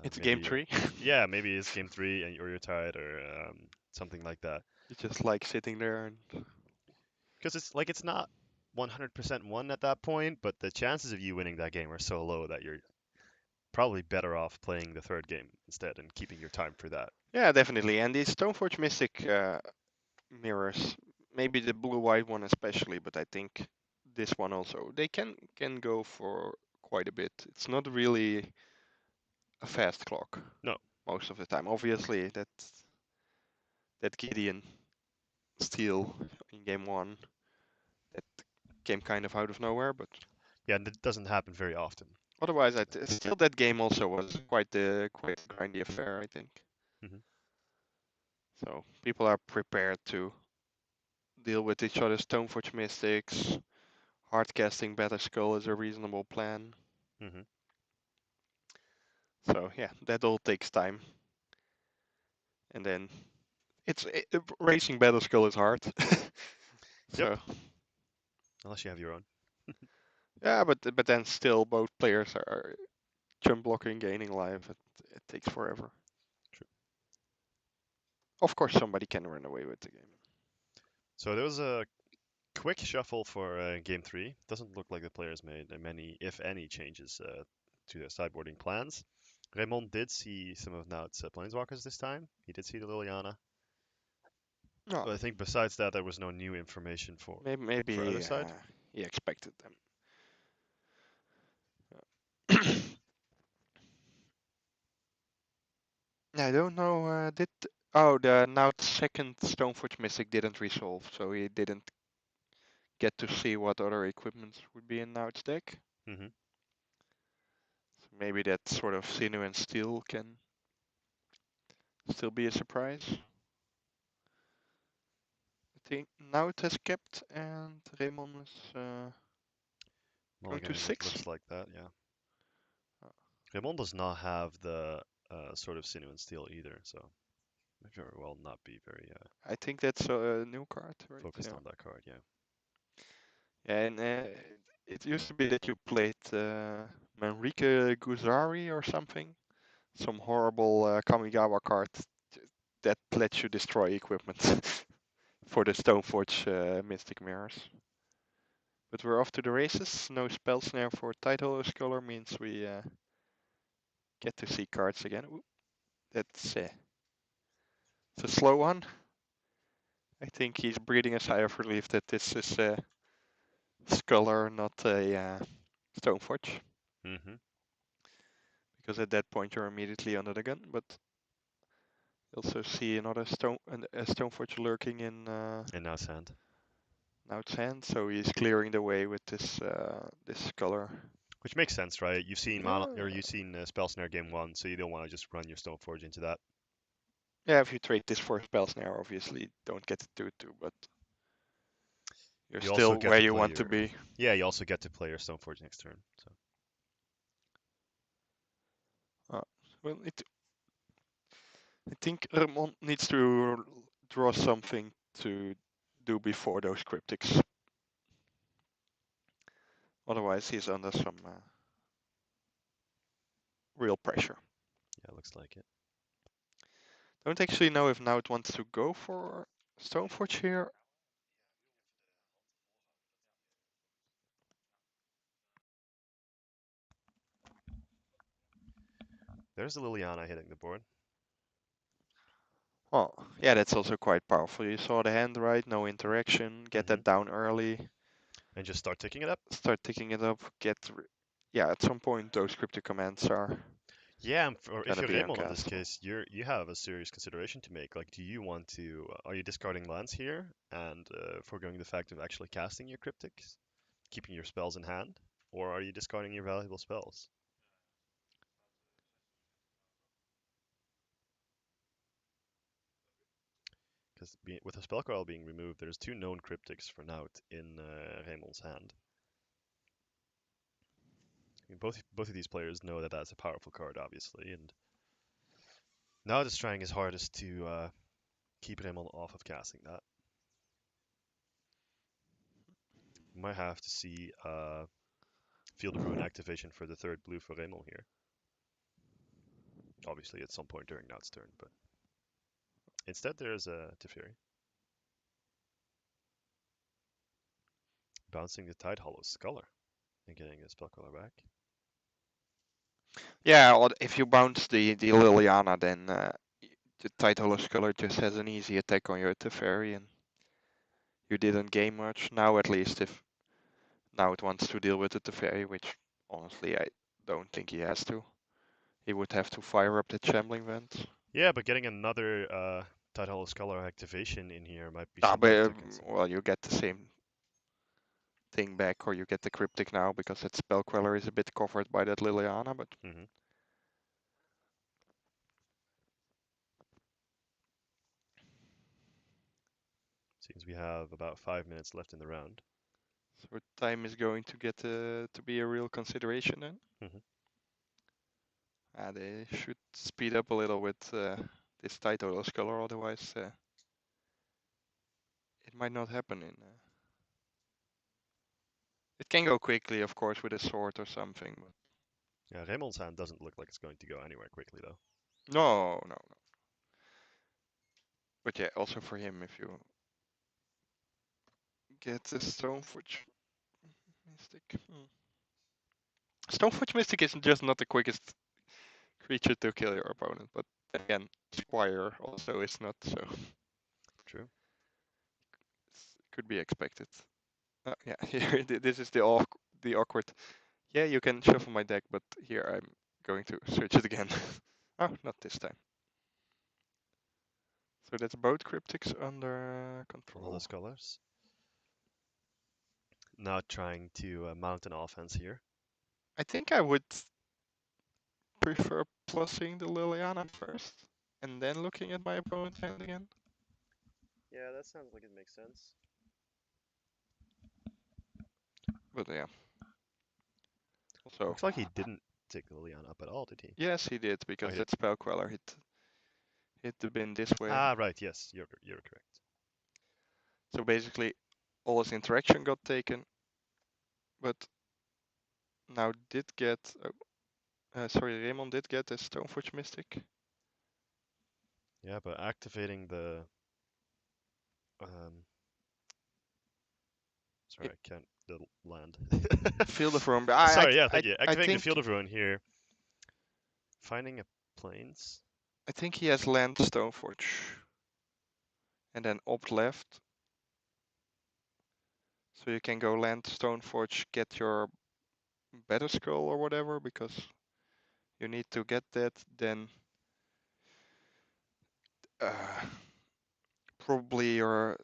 Speaker 1: it's game
Speaker 2: maybe,
Speaker 1: three.
Speaker 2: yeah, maybe it's game three and or you're tied or something like that.
Speaker 1: You just like sitting there and
Speaker 2: Because it's like it's not 100% won at that point, but the chances of you winning that game are so low that you're probably better off playing the third game instead and keeping your time for that.
Speaker 1: yeah, definitely. And these Stoneforge Mystic mirrors, maybe the blue-white one especially, but I think this one also, they can go for quite a bit. It's not really a fast clock
Speaker 2: No,
Speaker 1: most of the time. Obviously, that Gideon steal in game one, that came kind of out of nowhere, but
Speaker 2: yeah, and it doesn't happen very often.
Speaker 1: otherwise, still that game also was quite a grindy affair, I think.
Speaker 2: hmm
Speaker 1: So people are prepared to deal with each other's Stoneforge Mystics. Hardcasting Better Skull is a reasonable plan.
Speaker 2: hmm
Speaker 1: So yeah, that all takes time. And then racing Battle Skull is hard.
Speaker 2: Yep.
Speaker 1: So
Speaker 2: Unless you have your own.
Speaker 1: yeah, but then still both players are jump blocking, gaining life. It takes forever.
Speaker 2: True.
Speaker 1: Of course, somebody can run away with the game.
Speaker 2: So there was a quick shuffle for game three. Doesn't look like the players made many, if any, changes to their sideboarding plans. Raymond did see some of Nout's planeswalkers this time. He did see the Liliana.
Speaker 1: No,
Speaker 2: But I think besides that, there was no new information for
Speaker 1: maybe
Speaker 2: other side.
Speaker 1: he expected them. I don't know. Did the now second Stoneforge Mystic didn't resolve, so he didn't get to see what other equipment would be in Naut's deck.
Speaker 2: Mm-hmm.
Speaker 1: So maybe that sort of sinew and steel can still be a surprise. I think Naut has kept and Raymond is going to
Speaker 2: Mulliganing it
Speaker 1: 6.
Speaker 2: looks like that, yeah.
Speaker 1: Uh,
Speaker 2: Raymond does not have the sort of sinew and steel either, so may very well not be very
Speaker 1: I think that's a new card, right?
Speaker 2: focused
Speaker 1: Yeah.
Speaker 2: on that card, yeah.
Speaker 1: Yeah, and it used to be that you played Manrike Guzari or something, some horrible Kamigawa card that lets you destroy equipment for the Stoneforge Mystic Mirrors. But we're off to the races. No spell snare for Title Scholar means we get to see cards again. Ooh, that's it's a slow one. I think he's breathing a sigh of relief that this is a Scholar, not a Stoneforge.
Speaker 2: Mm-hmm.
Speaker 1: Because at that point you're immediately under the gun. But you also see another a Stoneforge lurking in
Speaker 2: And now sand.
Speaker 1: Naut's hand, so he's clearing the way with this Scholar.
Speaker 2: Which makes sense, right?
Speaker 1: Yeah,
Speaker 2: You've seen Spell Snare game one, so you don't want to just run your Stoneforge into that.
Speaker 1: yeah. If you trade this for spell snare, obviously don't get to do it too, but you're
Speaker 2: You also
Speaker 1: still
Speaker 2: get
Speaker 1: where
Speaker 2: to
Speaker 1: you
Speaker 2: play
Speaker 1: want to
Speaker 2: your
Speaker 1: be.
Speaker 2: yeah. You also get to play your Stoneforge next turn. So
Speaker 1: Uh, well, I think Ramon needs to draw something to do before those cryptics. Otherwise, he's under some real pressure.
Speaker 2: yeah, looks like it.
Speaker 1: Don't actually know if Naut wants to go for Stoneforge here.
Speaker 2: There's the Liliana hitting the board.
Speaker 1: Oh, yeah, that's also quite powerful. You saw the hand, right? No interaction. Get
Speaker 2: Mm-hmm.
Speaker 1: that down early.
Speaker 2: And just start ticking it up.
Speaker 1: Start ticking it up. Yeah, at some point those cryptic commands are
Speaker 2: Yeah, and for, if
Speaker 1: gonna
Speaker 2: you're
Speaker 1: be
Speaker 2: Raymond in this
Speaker 1: uncastable.
Speaker 2: case, you have a serious consideration to make. Like, do you want to? Are you discarding lands here and foregoing the fact of actually casting your cryptics, keeping your spells in hand, or are you discarding your valuable spells? Because with a spell coil being removed, there's two known cryptics for Naut in Raymond's hand. I mean, both of these players know that that's a powerful card, obviously, and Naut is trying his hardest to keep Raymond off of casting that. We might have to see Field of Ruin activation for the third blue for Raymond here. Obviously, at some point during Naut's turn, but instead there's a Teferi. Bouncing the Tide Hollow Scholar and getting a spell color back.
Speaker 1: Yeah, or if you bounce the Liliana, then the Title Scholar just has an easy attack on your Teferi, and you didn't gain much. Now at least, if now it wants to deal with the Teferi, which honestly I don't think he has to. He would have to fire up the Shambling Vent.
Speaker 2: Yeah, but getting another Tide Hollow Scholar activation in here might be
Speaker 1: Ah,
Speaker 2: something
Speaker 1: but
Speaker 2: to consider.
Speaker 1: well, you get the same thing back, or you get the Cryptic now because that Spell Queller is a bit covered by that Liliana. But
Speaker 2: Mm-hmm. Seems we have about 5 minutes left in the round.
Speaker 1: so time is going to get to be a real consideration then.
Speaker 2: Mm-hmm.
Speaker 1: They should speed up a little with this Title Scholar, otherwise it might not happen in. It can go quickly, of course, with a sword or something. But
Speaker 2: Yeah, Raymond's hand doesn't look like it's going to go anywhere quickly though.
Speaker 1: no, no, no. But yeah, also for him, if you get the Stoneforge Mystic. Stoneforge Mystic is just not the quickest creature to kill your opponent, but again, Squire also is not, so
Speaker 2: True.
Speaker 1: it could be expected. Yeah, here this is the awkward. Yeah, you can shuffle my deck, but here I'm going to search it again. Oh, not this time. So that's both cryptics under
Speaker 2: All the
Speaker 1: control.
Speaker 2: scholars. Now trying to mount an offense here.
Speaker 1: I think I would prefer plussing the Liliana first, and then looking at my opponent's hand again.
Speaker 2: Yeah, that sounds like it makes sense.
Speaker 1: But yeah. Also,
Speaker 2: Looks like he didn't take Liliana up at all, did he?
Speaker 1: yes, he did,
Speaker 2: Oh,
Speaker 1: because
Speaker 2: he did.
Speaker 1: that spell queller hit the bin this way.
Speaker 2: Ah, right. Yes, you're correct.
Speaker 1: So basically, all his interaction got taken, but now did get. Sorry, Raymond did get a Stoneforge Mystic.
Speaker 2: Yeah, but activating the um, sorry,
Speaker 1: It,
Speaker 2: I can't the land.
Speaker 1: Field of Ruin.
Speaker 2: Sorry, yeah, thank you.
Speaker 1: I
Speaker 2: Activating the
Speaker 1: think
Speaker 2: Field of Ruin here. Finding a plains.
Speaker 1: I think he has land Stoneforge, and then opt left. So you can go land Stoneforge, get your Better Skull or whatever, because you need to get that. Then uh, probably your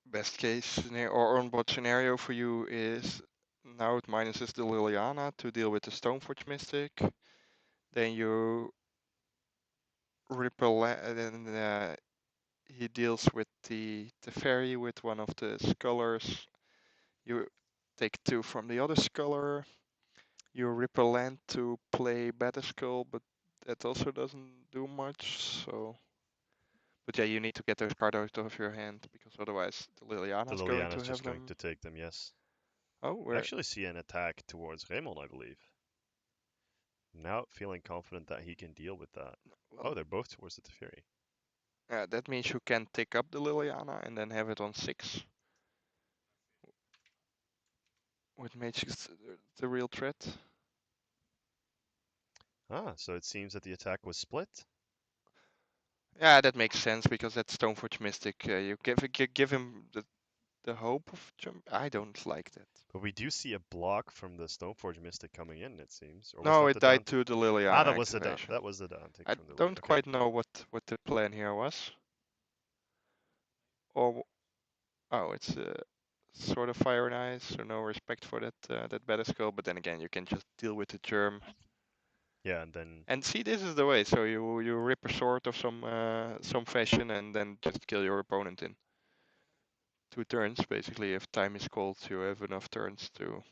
Speaker 1: best case scenario or on-board scenario for you is now it minuses the Liliana to deal with the Stoneforge Mystic. Then you ripple, then he deals with the fairy with one of the scholars. You take two from the other scholar. You ripple land to play Better Skull, but that also doesn't do much. So, but yeah, you need to get those cards out of your hand because otherwise the
Speaker 2: The
Speaker 1: Liliana's going
Speaker 2: Liliana
Speaker 1: to
Speaker 2: is just
Speaker 1: have
Speaker 2: going
Speaker 1: them.
Speaker 2: to take them. Yes.
Speaker 1: Oh,
Speaker 2: I
Speaker 1: where?
Speaker 2: actually see an attack towards Raymond, I believe. Now feeling confident that he can deal with that.
Speaker 1: Well,
Speaker 2: Oh, they're both towards the Teferi.
Speaker 1: that means you can take up the Liliana and then have it on 6, which makes it the real threat.
Speaker 2: Ah, so it seems that the attack was split.
Speaker 1: Yeah, that makes sense because that Stoneforge Mystic, you give him the hope of jump. I don't like that.
Speaker 2: But we do see a block from the Stoneforge Mystic coming in, it seems. Or was
Speaker 1: No,
Speaker 2: that
Speaker 1: it
Speaker 2: the
Speaker 1: died
Speaker 2: down?
Speaker 1: to the
Speaker 2: Ah,
Speaker 1: Liliana
Speaker 2: that was the down.
Speaker 1: activation.
Speaker 2: That was the down tick
Speaker 1: I
Speaker 2: from the Lily.
Speaker 1: don't
Speaker 2: Okay.
Speaker 1: quite know what the plan here was. Or oh, it's sort of fire and ice, so no respect for that better skill. But then again, you can just deal with the germ.
Speaker 2: Yeah, and then
Speaker 1: And see, this is the way. So you rip a sword of some fashion and then just kill your opponent in 2 turns. Basically, if time is called, you have enough turns to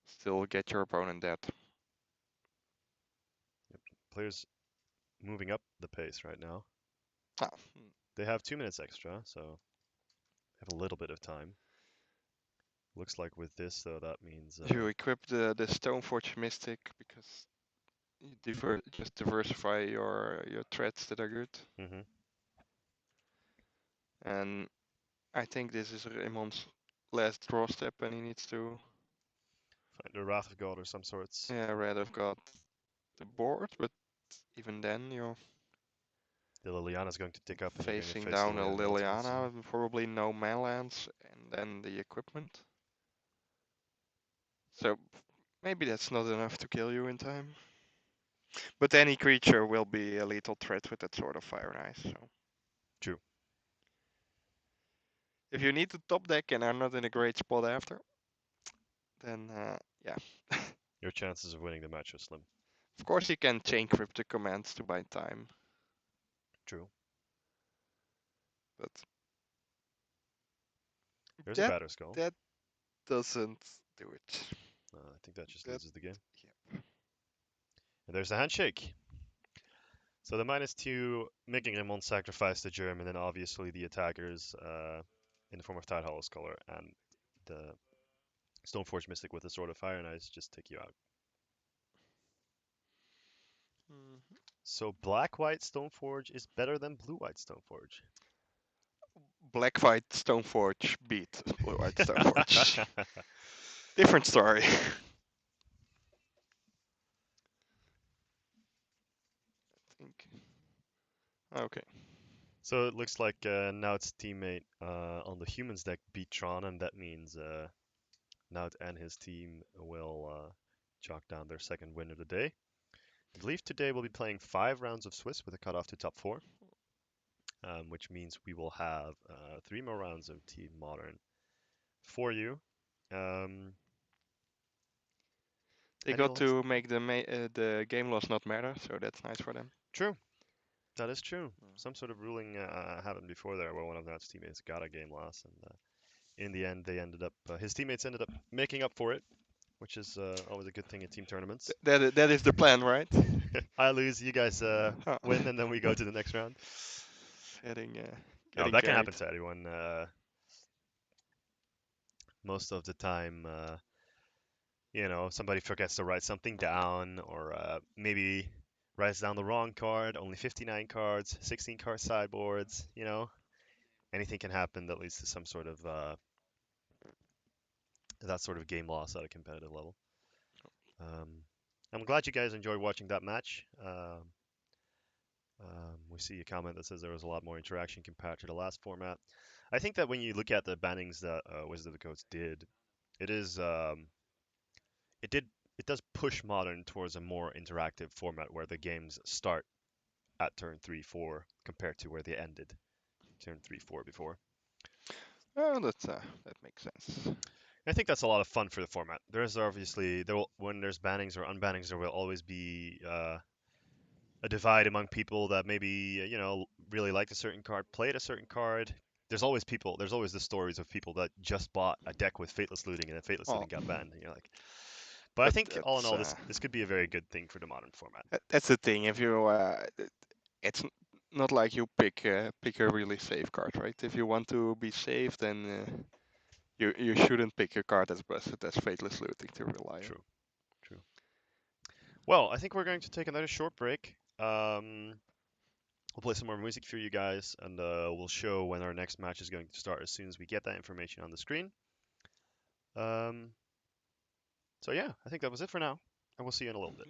Speaker 1: still get your opponent dead.
Speaker 2: yep, players moving up the pace right now.
Speaker 1: Ah,
Speaker 2: They have 2 minutes extra, so have a little bit of time. Looks like with this though, that means
Speaker 1: you equip the Stoneforge Mystic because you just diversify your threats that are good.
Speaker 2: hmm
Speaker 1: And I think this is Raymond's last draw step, and he needs to
Speaker 2: find a Wrath of God or some sorts.
Speaker 1: rather have got the board. But even then, you're
Speaker 2: The Liliana's going to tick up, and you're going to
Speaker 1: facing
Speaker 2: face the
Speaker 1: down a
Speaker 2: Liliana ultimacy.
Speaker 1: Liliana, probably no manlands, and then the equipment. So maybe that's not enough to kill you in time. But any creature will be a lethal threat with that sort of fire and ice. So
Speaker 2: True.
Speaker 1: if you need to top deck and are not in a great spot after, then yeah.
Speaker 2: Your chances of winning the match are slim.
Speaker 1: Of course, you can chain cryptic commands to buy time,
Speaker 2: True.
Speaker 1: but
Speaker 2: There's a
Speaker 1: that
Speaker 2: batter skull.
Speaker 1: that doesn't do it.
Speaker 2: I think that just
Speaker 1: That
Speaker 2: loses the game.
Speaker 1: yeah.
Speaker 2: And there's the handshake. So the -2 making Raymond sacrifice the germ, and then obviously the attackers in the form of Tide Hollow Scholar and the Stoneforge Mystic with a Sword of Fire and Ice just take you out.
Speaker 1: Mhm.
Speaker 2: So black-white Stoneforge is better than blue-white Stoneforge.
Speaker 1: Black White Stoneforge beat Blue White Stoneforge. Different story. think. Okay.
Speaker 2: So it looks like now its teammate on the humans deck beat Tron, and that means Naut and his team will chalk down their second win of the day. I believe today we'll be playing 5 rounds of Swiss with a cutoff to top 4, which means we will have 3 more rounds of Team Modern for you. Um,
Speaker 1: They
Speaker 2: and
Speaker 1: got
Speaker 2: you'll have
Speaker 1: to make the game loss not matter, so that's nice for them.
Speaker 2: true. That is true. Some sort of ruling happened before there where one of Naut's teammates got a game loss, and in the end, they ended up his teammates ended up making up for it, which is always a good thing in team tournaments.
Speaker 1: That is the plan, right?
Speaker 2: I lose, you guys
Speaker 1: Huh.
Speaker 2: win, and then we go to the next round.
Speaker 1: Getting
Speaker 2: Oh,
Speaker 1: getting
Speaker 2: that can
Speaker 1: carried.
Speaker 2: happen to anyone. Most of the time, somebody forgets to write something down, or maybe writes down the wrong card. Only 59 cards, 16 card sideboards. Anything can happen that leads to some sort of that sort of game loss at a competitive level. Um, I'm glad you guys enjoyed watching that match. We see a comment that says there was a lot more interaction compared to the last format. I think that when you look at the bannings that Wizards of the Coast did, it is it did it does push Modern towards a more interactive format where the games start at turn 3-4 compared to where they ended turn 3-4 before.
Speaker 1: Oh, that makes sense.
Speaker 2: I think that's a lot of fun for the format. There's obviously when there's bannings or unbannings, there will always be a divide among people that maybe really liked a certain card, played a certain card. There's always people. There's always the stories of people that just bought a deck with Fateless Looting and then Fateless
Speaker 1: Oh,
Speaker 2: Looting got banned. And you're like, but I
Speaker 1: but
Speaker 2: think all in all, this could be a very good thing for the modern format.
Speaker 1: that's the thing. If you, it's not like you pick a really safe card, right? If you want to be safe, then you shouldn't pick a card as busted as Fateless Looting to rely on.
Speaker 2: True, true. Well, I think we're going to take another short break. We'll play some more music for you guys, and we'll show when our next match is going to start as soon as we get that information on the screen. Um, so yeah, I think that was it for now, and we'll see you in a little bit.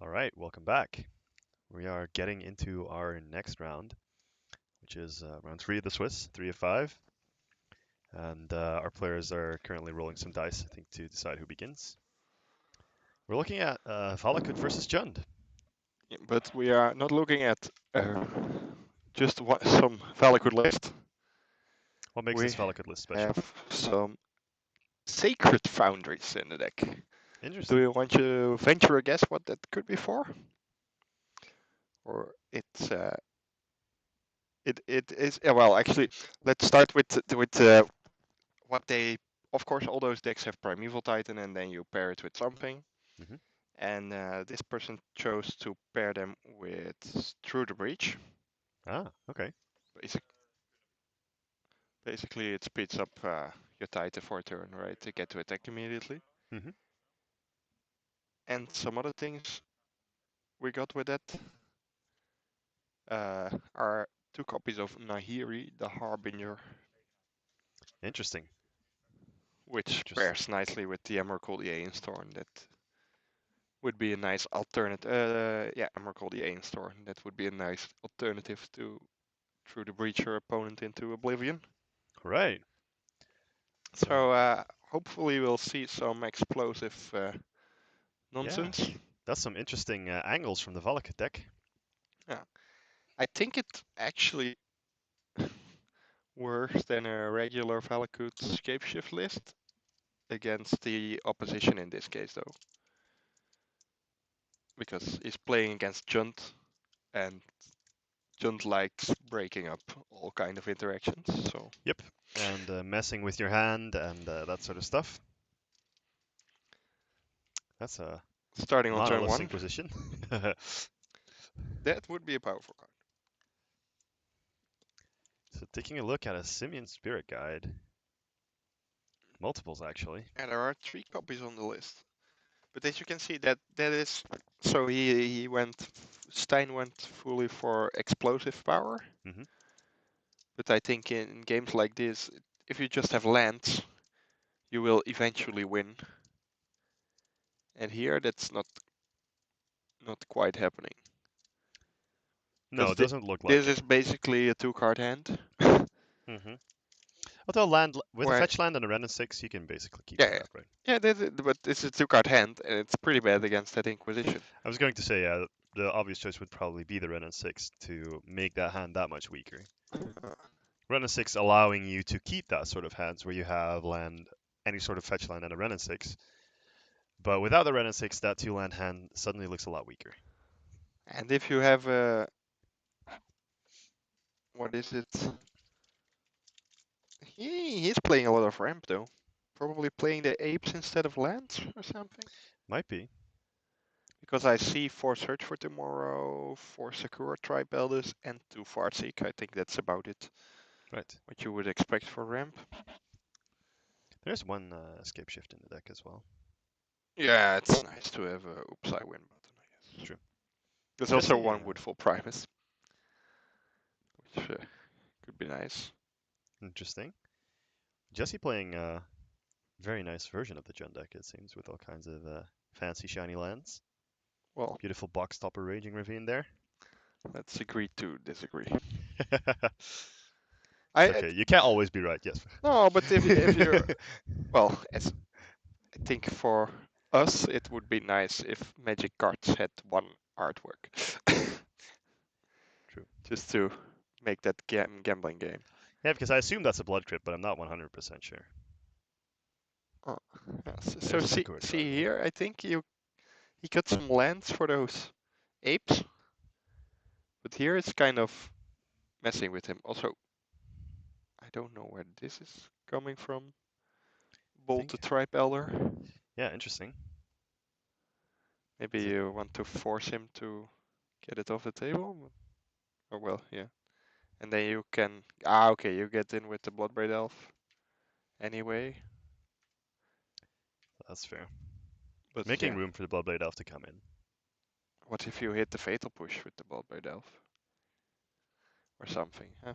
Speaker 2: All right, welcome back. We are getting into our next round, which is round 3 of the Swiss, 3 of 5. And our players are currently rolling some dice, I think, to decide who begins. We're looking at Valakut versus Jund.
Speaker 1: Yeah, but we are not looking at just some Valakut list.
Speaker 2: What makes
Speaker 1: We
Speaker 2: this Valakut list special?
Speaker 1: have some sacred foundries in the deck. Do
Speaker 2: Interesting.
Speaker 1: you want to venture a guess what that could be for? Or it is well actually let's start with what they of course all those decks have Primeval Titan and then you pair it with something.
Speaker 2: Hmm.
Speaker 1: And this person chose to pair them with Through the Breach.
Speaker 2: Ah, okay.
Speaker 1: Basic, basically, it speeds up your Titan for a turn, right, to get to attack immediately.
Speaker 2: Hmm.
Speaker 1: And some other things we got with that are 2 copies of Nahiri, the Harbinger,
Speaker 2: Interesting.
Speaker 1: which
Speaker 2: Interesting.
Speaker 1: pairs nicely with the Emrakul the Ainstorm. That would be a nice alternative. Yeah, Emrakul the Ainstorm. That would be a nice alternative to Through the Breach your opponent into oblivion.
Speaker 2: Right. So,
Speaker 1: So hopefully we'll see some explosive
Speaker 2: yeah,
Speaker 1: nonsense.
Speaker 2: that's some interesting angles from the Valakut deck.
Speaker 1: Yeah, I think it actually worse than a regular Valakut Scapeshift list against the opposition in this case though, because he's playing against Junt, and Junt likes breaking up all kind of interactions. So
Speaker 2: Yep. And messing with your hand and that sort of stuff. That's a
Speaker 1: starting on turn
Speaker 2: monolith
Speaker 1: 1,
Speaker 2: Inquisition.
Speaker 1: that would be a powerful card.
Speaker 2: So taking a look at a Simian Spirit Guide. Multiples, actually.
Speaker 1: And there are 3 copies on the list. But as you can see, that is so he went Stein went fully for explosive power.
Speaker 2: Hmm.
Speaker 1: But I think in games like this, if you just have lands, you will eventually win. And here, that's not quite happening
Speaker 2: No,
Speaker 1: because
Speaker 2: it doesn't look
Speaker 1: this
Speaker 2: like it.
Speaker 1: is basically a 2-card hand.
Speaker 2: Hmm. Although land with a
Speaker 1: Where
Speaker 2: fetch land and a Ren and 6, you can basically keep
Speaker 1: yeah
Speaker 2: all that, right?
Speaker 1: yeah, but it's a 2-card hand, and it's pretty bad against that Inquisition.
Speaker 2: I was going to say, yeah, the obvious choice would probably be the Ren and 6 to make that hand that much weaker. Ren and 6 allowing you to keep that sort of hands where you have land, any sort of fetch land and a Ren and 6. But without the Ren and 6, that 2-land hand suddenly looks a lot weaker.
Speaker 1: And if you have a what is it? He's playing a lot of ramp though. Probably playing the apes instead of lands or something.
Speaker 2: Might be.
Speaker 1: Because I see 4 Search for Tomorrow, 4 Sakura Tribe Elders, and 2 Fartseek. I think that's about it.
Speaker 2: Right.
Speaker 1: What you would expect for ramp.
Speaker 2: There's one escape shift in the deck as well.
Speaker 1: Yeah, it's nice to have a oops I win button, I guess.
Speaker 2: True.
Speaker 1: There's also
Speaker 2: Jesse,
Speaker 1: one Woodfall Primus, which could be nice.
Speaker 2: interesting. Jesse playing a very nice version of the Jund deck, it seems, with all kinds of fancy shiny lands.
Speaker 1: Well,
Speaker 2: Beautiful box topper Raging Ravine there.
Speaker 1: let's agree to disagree.
Speaker 2: It's
Speaker 1: I
Speaker 2: okay. You can't always be right. Yes.
Speaker 1: no, but if you're well, as I think for us it would be nice if Magic cards had one artwork.
Speaker 2: True.
Speaker 1: Just to make that gambling game.
Speaker 2: Yeah, because I assume that's a blood crypt, but I'm not 100% sure.
Speaker 1: Oh, yes. So
Speaker 2: There's a
Speaker 1: see
Speaker 2: Sakura tribe
Speaker 1: see
Speaker 2: though.
Speaker 1: here, I think he got some lands for those apes, but here it's kind of messing with him. Also, I don't know where this is coming from.
Speaker 2: I
Speaker 1: Bolt the
Speaker 2: think.
Speaker 1: Tribe Elder.
Speaker 2: Yeah, interesting.
Speaker 1: Maybe
Speaker 2: Is it?
Speaker 1: you want to force him to get it off the table. Oh well, yeah. And then you can okay, you get in with the Bloodbraid Elf anyway.
Speaker 2: That's fair.
Speaker 1: But
Speaker 2: Making
Speaker 1: yeah,
Speaker 2: room for the Bloodblade Elf to come in.
Speaker 1: what if you hit the Fatal Push with the Bloodbraid Elf or something? Huh?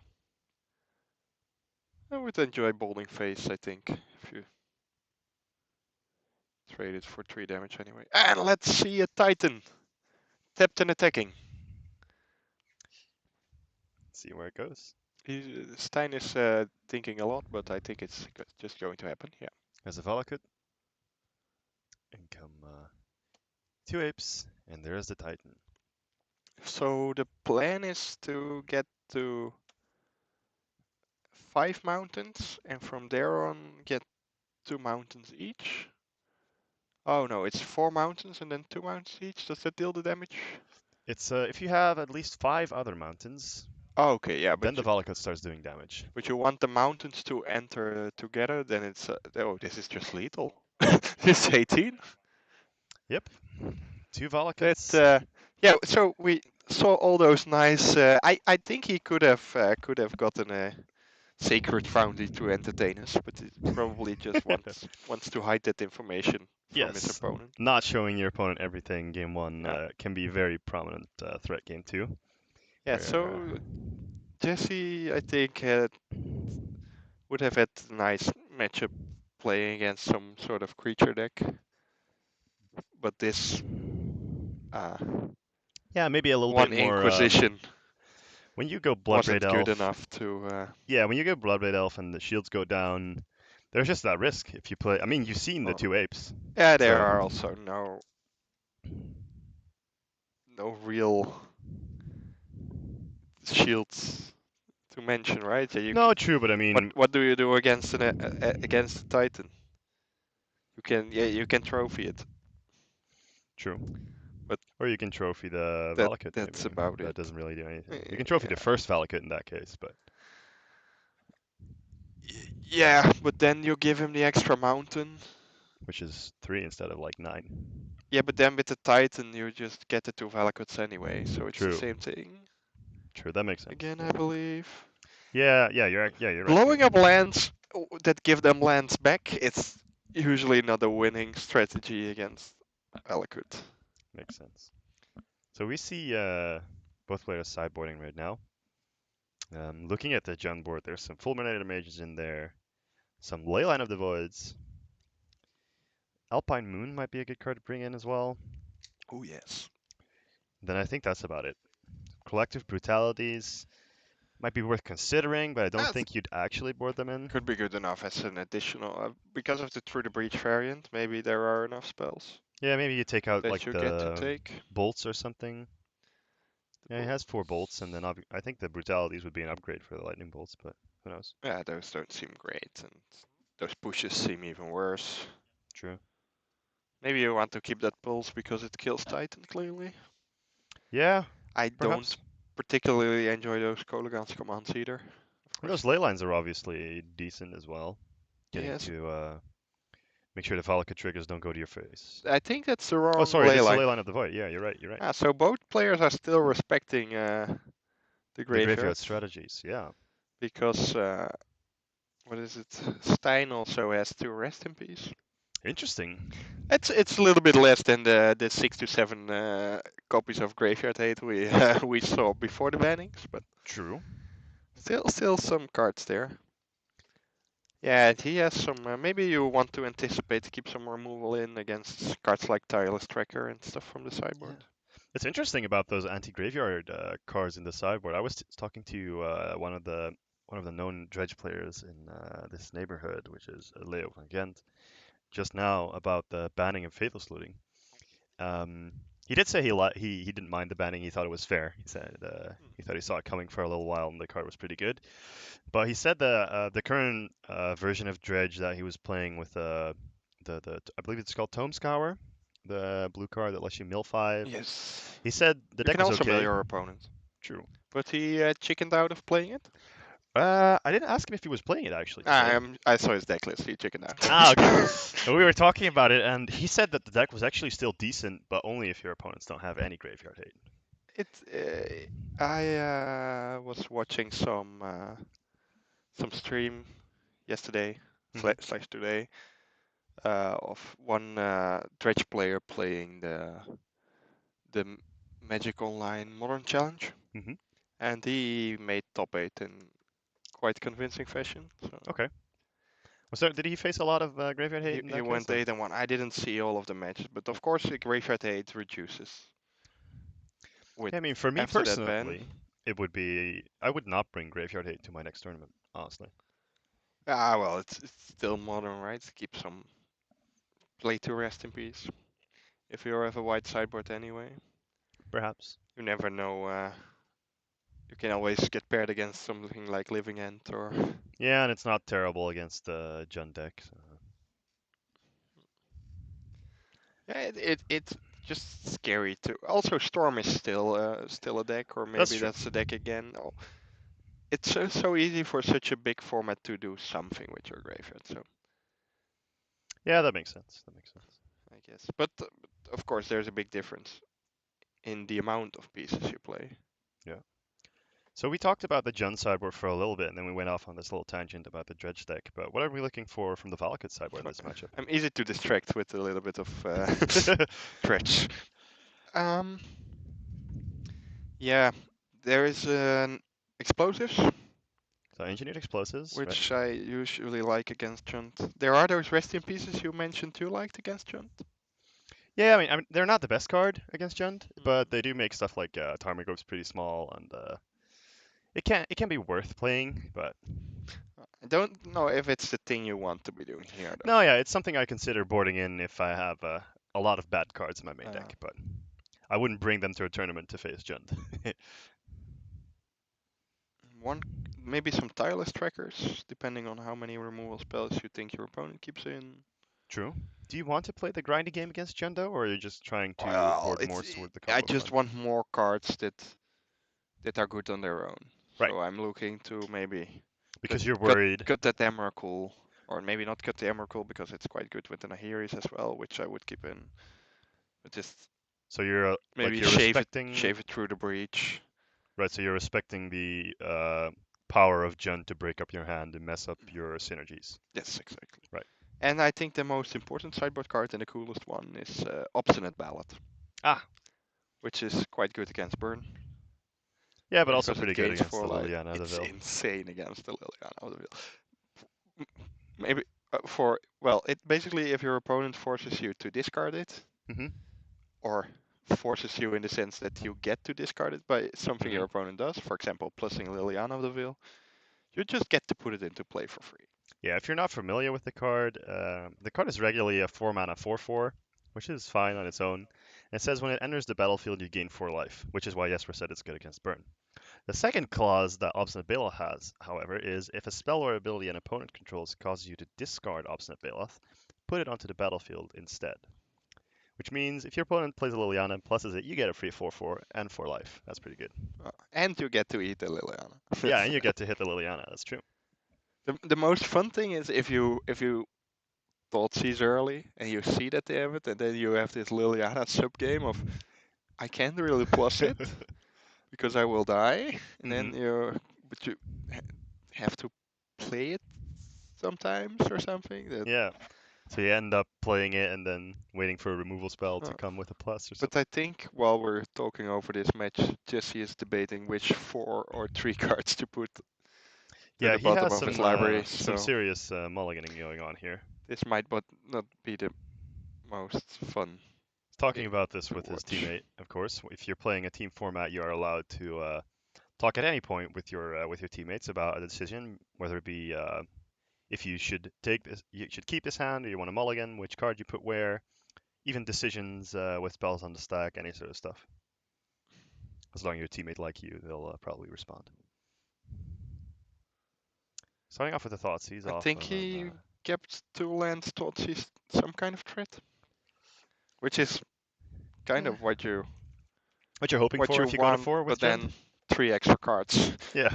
Speaker 1: I would enjoy Balding Face, I think, if you trade it for 3 damage anyway. And let's see a Titan! tapped and attacking.
Speaker 2: See where it goes.
Speaker 1: Stein is thinking a lot, but I think it's just going to happen. Yeah.
Speaker 2: There's a Valakut. And come two apes, and there's the Titan.
Speaker 1: So the plan is to get to 5 mountains, and from there on get 2 mountains each. Oh no, it's 4 mountains and then 2 mountains each. Does that deal the damage?
Speaker 2: It's if you have at least 5 other mountains,
Speaker 1: Oh, okay, yeah,
Speaker 2: then the Valakut starts doing damage.
Speaker 1: but you want the mountains to enter together. Then it's oh, this is just lethal. This 18.
Speaker 2: Yep. Two
Speaker 1: That
Speaker 2: Valakuts.
Speaker 1: yeah. So we saw all those nice. I think he could have gotten a sacred foundry to entertain us, but he probably just wants to hide that information from his
Speaker 2: Yes.
Speaker 1: opponent.
Speaker 2: Not showing your opponent everything game one
Speaker 1: Yeah.
Speaker 2: can be a very prominent threat game two.
Speaker 1: Yeah.
Speaker 2: Where,
Speaker 1: So Jesse, I think, would have had a nice matchup playing against some sort of creature deck, but this
Speaker 2: yeah, maybe a little bit
Speaker 1: one
Speaker 2: more.
Speaker 1: Inquisition
Speaker 2: When you go Bloodbraid
Speaker 1: wasn't good
Speaker 2: Elf,
Speaker 1: enough to.
Speaker 2: yeah, when you go Bloodbraid Elf and the shields go down, there's just that risk if you play. I mean, you've seen the
Speaker 1: Well,
Speaker 2: two apes,
Speaker 1: yeah, there
Speaker 2: so
Speaker 1: are also no real shields to mention, right? Yeah,
Speaker 2: no, true, but I mean,
Speaker 1: what do you do against against the Titan? You can trophy it,
Speaker 2: true.
Speaker 1: but
Speaker 2: Or you can trophy the Valakut, maybe.
Speaker 1: that's about
Speaker 2: That
Speaker 1: it.
Speaker 2: doesn't really do anything. You can trophy the
Speaker 1: Yeah,
Speaker 2: first Valakut in that case, but
Speaker 1: yeah, but then you give him the extra mountain.
Speaker 2: which is 3 instead of like 9.
Speaker 1: Yeah, but then with the Titan, you just get the 2 Valakuts anyway, so it's the
Speaker 2: True,
Speaker 1: same thing.
Speaker 2: true, that makes sense.
Speaker 1: Again, I believe.
Speaker 2: Yeah, you're right here.
Speaker 1: Blowing up lands that give them lands back, it's usually not a winning strategy against Valakut.
Speaker 2: Makes sense. So we see both players sideboarding right now. Looking at the Jund board, there's some Fulminator Mages in there, some Leyline of the Voids. Alpine Moon might be a good card to bring in as well.
Speaker 1: Oh, yes.
Speaker 2: Then I think that's about it. Collective Brutalities might be worth considering, but I don't
Speaker 1: That
Speaker 2: think you'd actually board them in.
Speaker 1: could be good enough as an additional. Because of the Through the Breach variant, maybe there are enough spells
Speaker 2: Yeah, maybe you take out
Speaker 1: that
Speaker 2: like
Speaker 1: you get to
Speaker 2: the
Speaker 1: take.
Speaker 2: bolts or something. Yeah, he has 4 bolts, and then I think the brutalities would be an upgrade for the lightning bolts, but who knows?
Speaker 1: Yeah, those don't seem great, and those pushes seem even worse.
Speaker 2: True.
Speaker 1: Maybe you want to keep that pulse because it kills Titan, clearly.
Speaker 2: Yeah,
Speaker 1: I don't
Speaker 2: perhaps.
Speaker 1: particularly enjoy those Kolaghan's commands either. Of
Speaker 2: And those
Speaker 1: course.
Speaker 2: ley lines are obviously decent as well. Getting
Speaker 1: Yes,
Speaker 2: to make sure the Valakut triggers don't go to your face.
Speaker 1: I think that's the
Speaker 2: Oh,
Speaker 1: wrong
Speaker 2: sorry,
Speaker 1: ley
Speaker 2: this is the
Speaker 1: line.
Speaker 2: ley line of the void. Yeah, you're right. You're right.
Speaker 1: Ah, so both players are still respecting the
Speaker 2: The graveyard
Speaker 1: graveyard
Speaker 2: strategies. Yeah.
Speaker 1: because what is it? Stein also has 2 rest in peace.
Speaker 2: Interesting.
Speaker 1: It's a little bit less than the 6 to 7 copies of Graveyard Hate we saw before the bannings, but
Speaker 2: True.
Speaker 1: still some cards there. Yeah, and he has some. Maybe you want to anticipate to keep some removal in against cards like Tireless Tracker and stuff from the
Speaker 2: Yeah.
Speaker 1: sideboard.
Speaker 2: It's interesting about those anti-graveyard cards in the sideboard. I was talking to one of the known dredge players in this neighborhood, which is Leo van Gent, just now about the banning of faithless looting. Um, he did say he didn't mind the banning. He thought it was fair. He said he thought he saw it coming for a little while, and the card was pretty good. But he said the current version of Dredge that he was playing with the I believe it's called Tome Scour, the blue card that lets you mill 5.
Speaker 1: Yes.
Speaker 2: He said the
Speaker 1: You
Speaker 2: deck
Speaker 1: can
Speaker 2: was
Speaker 1: also mill
Speaker 2: okay.
Speaker 1: your opponent.
Speaker 2: True.
Speaker 1: But he chickened out of playing it?
Speaker 2: I didn't ask him if he was playing it actually today.
Speaker 1: I saw his deck list. He chickened
Speaker 2: Ah, okay.
Speaker 1: out.
Speaker 2: We were talking about it, and he said that the deck was actually still decent, but only if your opponents don't have any graveyard hate.
Speaker 1: I was watching some stream yesterday
Speaker 2: Hmm.
Speaker 1: slash today of one dredge player playing the Magic Online Modern Challenge,
Speaker 2: Hmm.
Speaker 1: and he made top 8 in quite convincing fashion. So
Speaker 2: Okay. So did he face a lot of graveyard hate in
Speaker 1: he
Speaker 2: that case,
Speaker 1: went
Speaker 2: or?
Speaker 1: 8-1. I didn't see all of the matches, but of course the Graveyard 8 reduces. with
Speaker 2: Yeah, I mean, for me
Speaker 1: after that ban.
Speaker 2: personally, it would be I would not bring Graveyard Hate to my next tournament, honestly.
Speaker 1: Ah, well, it's still modern, right? Keep some play to rest in peace. If you have a white sideboard anyway,
Speaker 2: Perhaps.
Speaker 1: you never know. You can always get paired against something like Living End or.
Speaker 2: Yeah, and it's not terrible against Jund deck. So.
Speaker 1: Yeah, it's just scary too. Also, Storm is still a deck, or
Speaker 2: That's
Speaker 1: maybe
Speaker 2: true.
Speaker 1: that's the deck again. Oh, it's so easy for such a big format to do something with your graveyard. So
Speaker 2: Yeah, that makes sense. That makes sense.
Speaker 1: I guess, but of course, there's a big difference in the amount of pieces you play.
Speaker 2: Yeah. So we talked about the Jund sideboard for a little bit, and then we went off on this little tangent about the Dredge deck. But what are we looking for from the Valakut sideboard in this matchup?
Speaker 1: I'm easy to distract with a little bit of stretch. Um, yeah, there is an explosives,
Speaker 2: So engineered explosives, right?
Speaker 1: which I usually like against Chunt. There are those resting pieces you mentioned you liked against Chunt.
Speaker 2: Yeah, I mean they're not the best card against Jund, but
Speaker 1: Hmm.
Speaker 2: they do make stuff like Tarmogoyf's pretty small, and it can be worth playing. But
Speaker 1: I don't know if it's the thing you want to be doing here,
Speaker 2: no, yeah, it's something I consider boarding in if I have a lot of bad cards in my main
Speaker 1: though.
Speaker 2: deck. But I wouldn't bring them to a tournament to face Jund.
Speaker 1: One, maybe some tireless trackers, depending on how many removal spells you think your opponent keeps in.
Speaker 2: True. Do you want to play the grindy game against Jundo, or are you just trying to
Speaker 1: Well,
Speaker 2: board more toward the
Speaker 1: I
Speaker 2: combo
Speaker 1: just
Speaker 2: fun?
Speaker 1: want more cards that are good on their own.
Speaker 2: Right,
Speaker 1: So I'm looking to maybe cut
Speaker 2: because you're
Speaker 1: cut
Speaker 2: worried.
Speaker 1: cut that Emrakul, or maybe not cut the Emrakul because it's quite good with the Nahiris as well, which I would keep in. But just
Speaker 2: So you're like
Speaker 1: maybe
Speaker 2: you're respecting,
Speaker 1: shave it through the breach.
Speaker 2: right? So you're respecting the power of Jund to break up your hand and mess up your synergies.
Speaker 1: Yes, exactly.
Speaker 2: Right.
Speaker 1: And I think the most important sideboard card and the coolest one is Obstinate Ballad,
Speaker 2: Ah,
Speaker 1: which is quite good against Burn
Speaker 2: yeah, but also
Speaker 1: because it
Speaker 2: pretty good
Speaker 1: gains
Speaker 2: against
Speaker 1: 4
Speaker 2: the
Speaker 1: life.
Speaker 2: Liliana
Speaker 1: It's
Speaker 2: Deville.
Speaker 1: insane against the Liliana of the Veil. Maybe it basically if your opponent forces you to discard it,
Speaker 2: Mm-hmm.
Speaker 1: or forces you in the sense that you get to discard it by something
Speaker 2: Mm-hmm.
Speaker 1: your opponent does, for example, plussing Liliana of the Veil, you just get to put it into play for free.
Speaker 2: Yeah, if you're not familiar with the card is regularly a 4-mana 4/4, which is fine on its own. And it says when it enters the battlefield, you gain 4 life, which is why Jesper said it's good against burn. The second clause that Obstinate Baloth has, however, is if a spell or ability an opponent controls causes you to discard Obstinate Baloth, put it onto the battlefield instead. Which means if your opponent plays a Liliana and pluses it, you get a free 4/4 and 4 life. That's pretty good.
Speaker 1: And you get to eat the Liliana.
Speaker 2: Yeah, and you get to hit the Liliana. That's true.
Speaker 1: The most fun thing is if you thought sees early and you see that they have it, and then you have this Liliana sub game of I can't really plus it because I will die, and
Speaker 2: hmm
Speaker 1: then but you have to play it sometimes or something. That
Speaker 2: Yeah. So you end up playing it and then waiting for a removal spell to
Speaker 1: uh,
Speaker 2: come with a plus or
Speaker 1: but
Speaker 2: something.
Speaker 1: I think while we're talking over this match, Jesse is debating which 4 or 3 cards to put to
Speaker 2: Yeah,
Speaker 1: the
Speaker 2: he
Speaker 1: bottom
Speaker 2: has
Speaker 1: of his
Speaker 2: some
Speaker 1: library.
Speaker 2: some
Speaker 1: So
Speaker 2: serious mulliganing going on here.
Speaker 1: this might but not be the most fun
Speaker 2: He's talking
Speaker 1: game
Speaker 2: about this
Speaker 1: to
Speaker 2: with his
Speaker 1: watch.
Speaker 2: teammate, of course. If you're playing a team format, you are allowed to talk at any point with your teammates about a decision, whether it be if you should take this, you should keep this hand, or you want a mulligan, which card you put where, even decisions with spells on the stack, any sort of stuff. As long as your teammate like you, they'll probably respond. Starting off with the thoughts, he's
Speaker 1: I
Speaker 2: off
Speaker 1: think
Speaker 2: on.
Speaker 1: he kept 2 lands, thought he's some kind of threat, which is kind
Speaker 2: Yeah.
Speaker 1: of what you
Speaker 2: What you're hoping
Speaker 1: what
Speaker 2: for
Speaker 1: you
Speaker 2: if you go to
Speaker 1: want,
Speaker 2: four with
Speaker 1: but
Speaker 2: Jund?
Speaker 1: then 3 extra cards
Speaker 2: Yeah.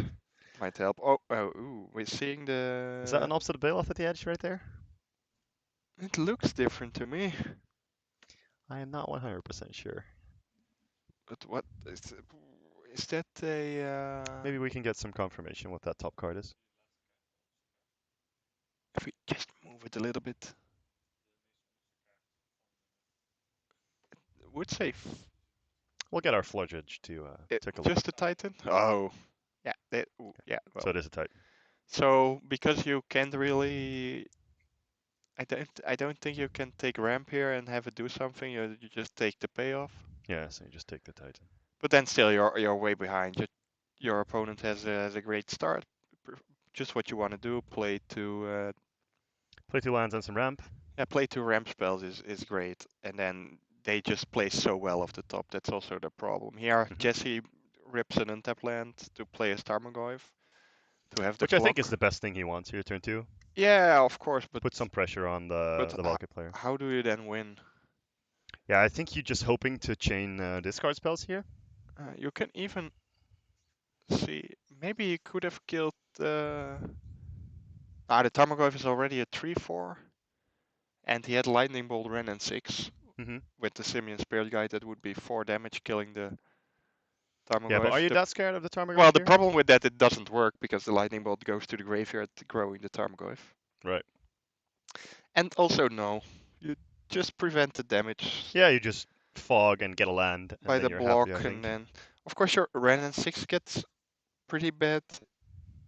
Speaker 1: might help. Ooh, we're seeing
Speaker 2: Is that
Speaker 1: the.
Speaker 2: an opposite Baloth at the edge right there?
Speaker 1: It looks different to me,
Speaker 2: I am not 100% sure.
Speaker 1: but what is that a?
Speaker 2: Maybe we can get some confirmation what that top card is.
Speaker 1: If we just move it a little bit, would say
Speaker 2: We'll get our floor judge to take a look.
Speaker 1: just a Titan. Oh, yeah, yeah.
Speaker 2: So
Speaker 1: Well,
Speaker 2: it is a Titan.
Speaker 1: so because you can't really I don't think you can take ramp here and have it do something. You just take the payoff.
Speaker 2: Yeah, so you just take the Titan.
Speaker 1: But then still, you're way behind. Your opponent has a great start. Just what you want to do.
Speaker 2: Play 2 lands and some ramp.
Speaker 1: Play 2 ramp spells is great, and then they just play so well off the top. That's also the problem. Here,
Speaker 2: Hmm.
Speaker 1: Jesse rips an untap land to play a Starmagoyf to have the
Speaker 2: Which I think is
Speaker 1: clock.
Speaker 2: the best thing he wants here, turn 2.
Speaker 1: Yeah, of course,
Speaker 2: Put some pressure on
Speaker 1: but
Speaker 2: the Valkyrie player.
Speaker 1: how do you then win?
Speaker 2: Yeah, I think you're just hoping to chain discard spells here.
Speaker 1: You can even see maybe he could have killed the. The Tarmogoyf is already a 3/4, and he had Lightning Bolt, Ren, and 6.
Speaker 2: Hmm.
Speaker 1: With the Simian Spirit Guide, that would be 4 damage killing the
Speaker 2: Yeah, but are
Speaker 1: Tarmogoyf.
Speaker 2: you that scared of the
Speaker 1: Well,
Speaker 2: Tarmogoyf
Speaker 1: the
Speaker 2: here?
Speaker 1: problem with that, it doesn't work because the Lightning Bolt goes to the graveyard, growing the Tarmogoyf.
Speaker 2: Right.
Speaker 1: And also, no, you just prevent the damage
Speaker 2: Yeah, you just fog and get a land, and
Speaker 1: by
Speaker 2: then
Speaker 1: the
Speaker 2: you're happy, I
Speaker 1: block, and
Speaker 2: think.
Speaker 1: then, of course, your Ren and 6 gets pretty bad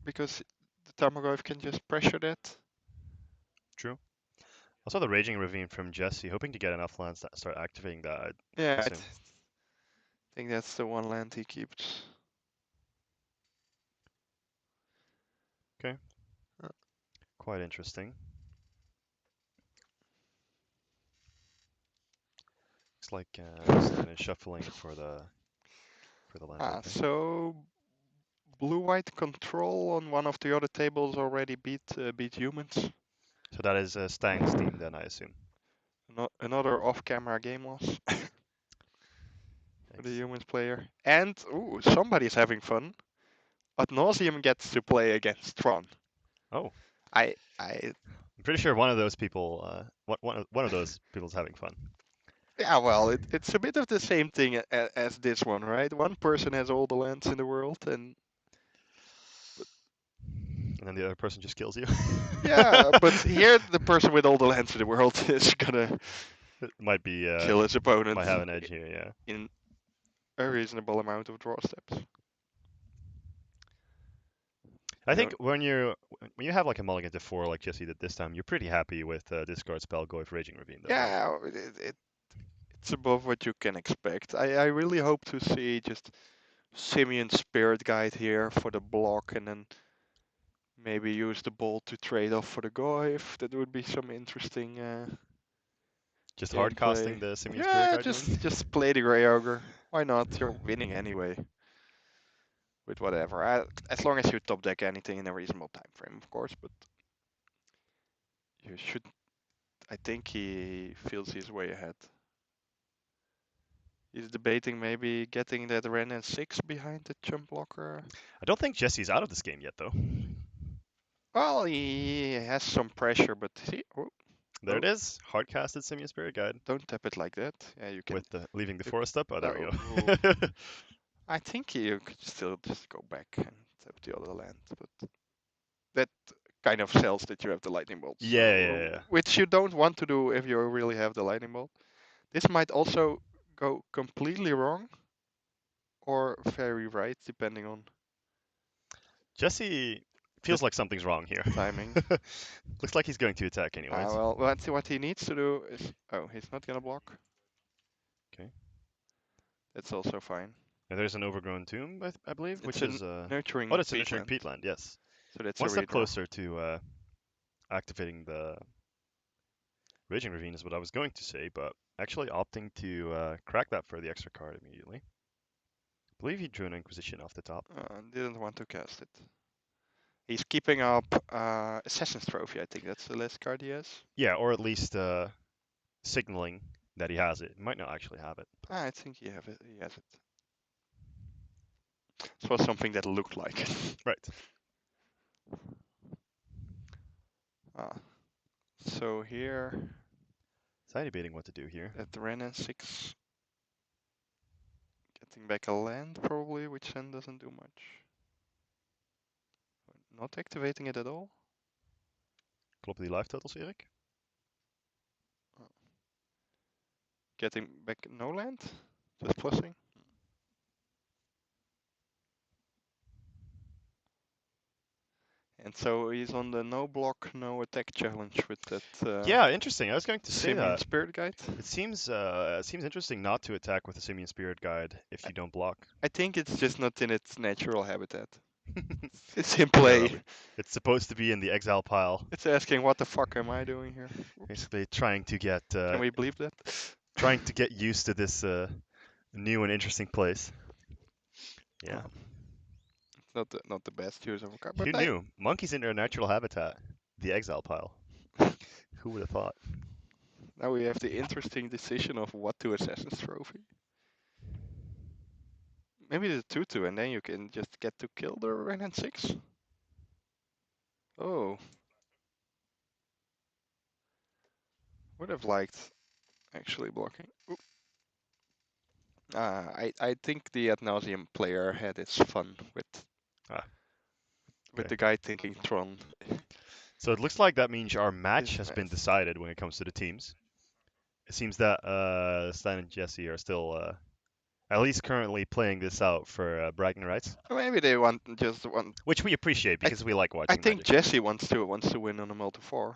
Speaker 1: because the Tarmogoyf can just pressure that.
Speaker 2: True. Also, the Raging Ravine from Jesse, hoping to get enough lands that start activating that, I
Speaker 1: Yeah,
Speaker 2: assume.
Speaker 1: think that's the one land he keeps.
Speaker 2: Okay.
Speaker 1: Uh,
Speaker 2: Quite interesting. Looks like just kind of shuffling for the land opening.
Speaker 1: So blue-white control on one of the other tables already beat humans.
Speaker 2: So that is Stang's team then, I assume.
Speaker 1: Another off-camera game loss for the
Speaker 2: Thanks.
Speaker 1: humans player. And ooh, somebody's having fun. Ad nauseam gets to play against Tron.
Speaker 2: Oh,
Speaker 1: I
Speaker 2: I'm pretty sure one of those people, one of those people's having fun.
Speaker 1: Yeah, well, it's a bit of the same thing as this one, right? One person has all the lands in the world, and
Speaker 2: And then the other person just kills you.
Speaker 1: yeah, but here the person with all the lands in the world is gonna
Speaker 2: It might be,
Speaker 1: kill his opponent
Speaker 2: might have an edge here, yeah.
Speaker 1: in a reasonable amount of draw steps.
Speaker 2: I
Speaker 1: You
Speaker 2: think
Speaker 1: don't.
Speaker 2: when you have like a mulligan to 4 like Jesse did this time, you're pretty happy with discard spell go with Raging Ravine though, right?
Speaker 1: Yeah, it's above what you can expect. I really hope to see just Simeon Spirit Guide here for the block, and then maybe use the bolt to trade off for the Goyf. That would be some interesting
Speaker 2: Just hard
Speaker 1: gameplay.
Speaker 2: casting the Simian Spirit
Speaker 1: Yeah,
Speaker 2: Guide, you mean?
Speaker 1: just play the Grey Ogre. Why not? You're winning anyway with whatever. As long as you top deck anything in a reasonable time frame, of course. But you should. I think he feels his way ahead. He's debating maybe getting that Ren and 6 behind the chump blocker.
Speaker 2: I don't think Jesse's out of this game yet though.
Speaker 1: Well, he has some pressure, but see,
Speaker 2: There it is, hard casted Simian Spirit Guide
Speaker 1: don't tap it like that. Yeah, you can.
Speaker 2: with the leaving the
Speaker 1: You,
Speaker 2: forest up. Oh, there we
Speaker 1: oh,
Speaker 2: go.
Speaker 1: I think you could still just go back and tap the other land, but that kind of sells that you have the lightning bolt.
Speaker 2: Yeah,
Speaker 1: So,
Speaker 2: yeah, yeah.
Speaker 1: which you don't want to do if you really have the lightning bolt. This might also go completely wrong or very right, depending on
Speaker 2: Jesse
Speaker 1: the
Speaker 2: feels like something's wrong here.
Speaker 1: timing.
Speaker 2: Looks like he's going to attack anyways.
Speaker 1: Well, what he needs to do is, oh, he's not gonna block.
Speaker 2: Okay.
Speaker 1: That's also fine.
Speaker 2: And there's an overgrown tomb, I believe,
Speaker 1: It's
Speaker 2: which
Speaker 1: a
Speaker 2: is oh,
Speaker 1: nurturing
Speaker 2: that's a nurturing
Speaker 1: peatland,
Speaker 2: peatland. Yes,
Speaker 1: so that's a
Speaker 2: one step
Speaker 1: redraw.
Speaker 2: closer to activating the Raging Ravine is what I was going to say, but actually opting to crack that for the extra card immediately. I believe he drew an Inquisition off the top.
Speaker 1: Didn't want to cast it. He's keeping up Assassin's Trophy, I think that's the last card he has.
Speaker 2: Yeah, or at least signaling that he has it. He might not actually have it.
Speaker 1: I think he has it. This was something that looked like it.
Speaker 2: Right.
Speaker 1: So here,
Speaker 2: So I'm debating what to do here.
Speaker 1: at the Ren and 6, getting back a land probably, which then doesn't do much. Not activating it at all.
Speaker 2: Kloppen die live totals, Erik?
Speaker 1: Getting back no land, just plussing. And so he's on the no block, no attack challenge with that
Speaker 2: Yeah, interesting. I was going to say
Speaker 1: Simian
Speaker 2: that.
Speaker 1: Spirit Guide.
Speaker 2: It seems interesting not to attack with a Simian Spirit Guide if
Speaker 1: I,
Speaker 2: you don't block.
Speaker 1: I think it's just not in its natural habitat. It's in
Speaker 2: No,
Speaker 1: play.
Speaker 2: no. It's supposed to be in the exile pile,
Speaker 1: It's asking, what the fuck am I doing here? Oops.
Speaker 2: basically trying to get
Speaker 1: Can we believe that?
Speaker 2: used to this new and interesting place. Yeah.
Speaker 1: Well, not the best use of a card, but
Speaker 2: Who knew? Monkeys in their natural habitat, the exile pile. Who would have thought?
Speaker 1: now we have the interesting decision of what to Assassin's Trophy. Maybe the 2-2, and then you can just get to kill the Renan 6. Oh, would have liked actually blocking. Ooh. I think the Ad Nauseam player had its fun with
Speaker 2: Ah,
Speaker 1: the
Speaker 2: okay.
Speaker 1: guy thinking Tron
Speaker 2: So it looks like that means our match
Speaker 1: is
Speaker 2: has been
Speaker 1: best.
Speaker 2: decided when it comes to the teams. It seems that Stan and Jesse are still, at least currently, playing this out for bragging rights,
Speaker 1: Maybe they just want.
Speaker 2: which we appreciate
Speaker 1: I
Speaker 2: because we like
Speaker 1: I
Speaker 2: watching
Speaker 1: think
Speaker 2: Magic.
Speaker 1: Jesse wants to win on a multi-4,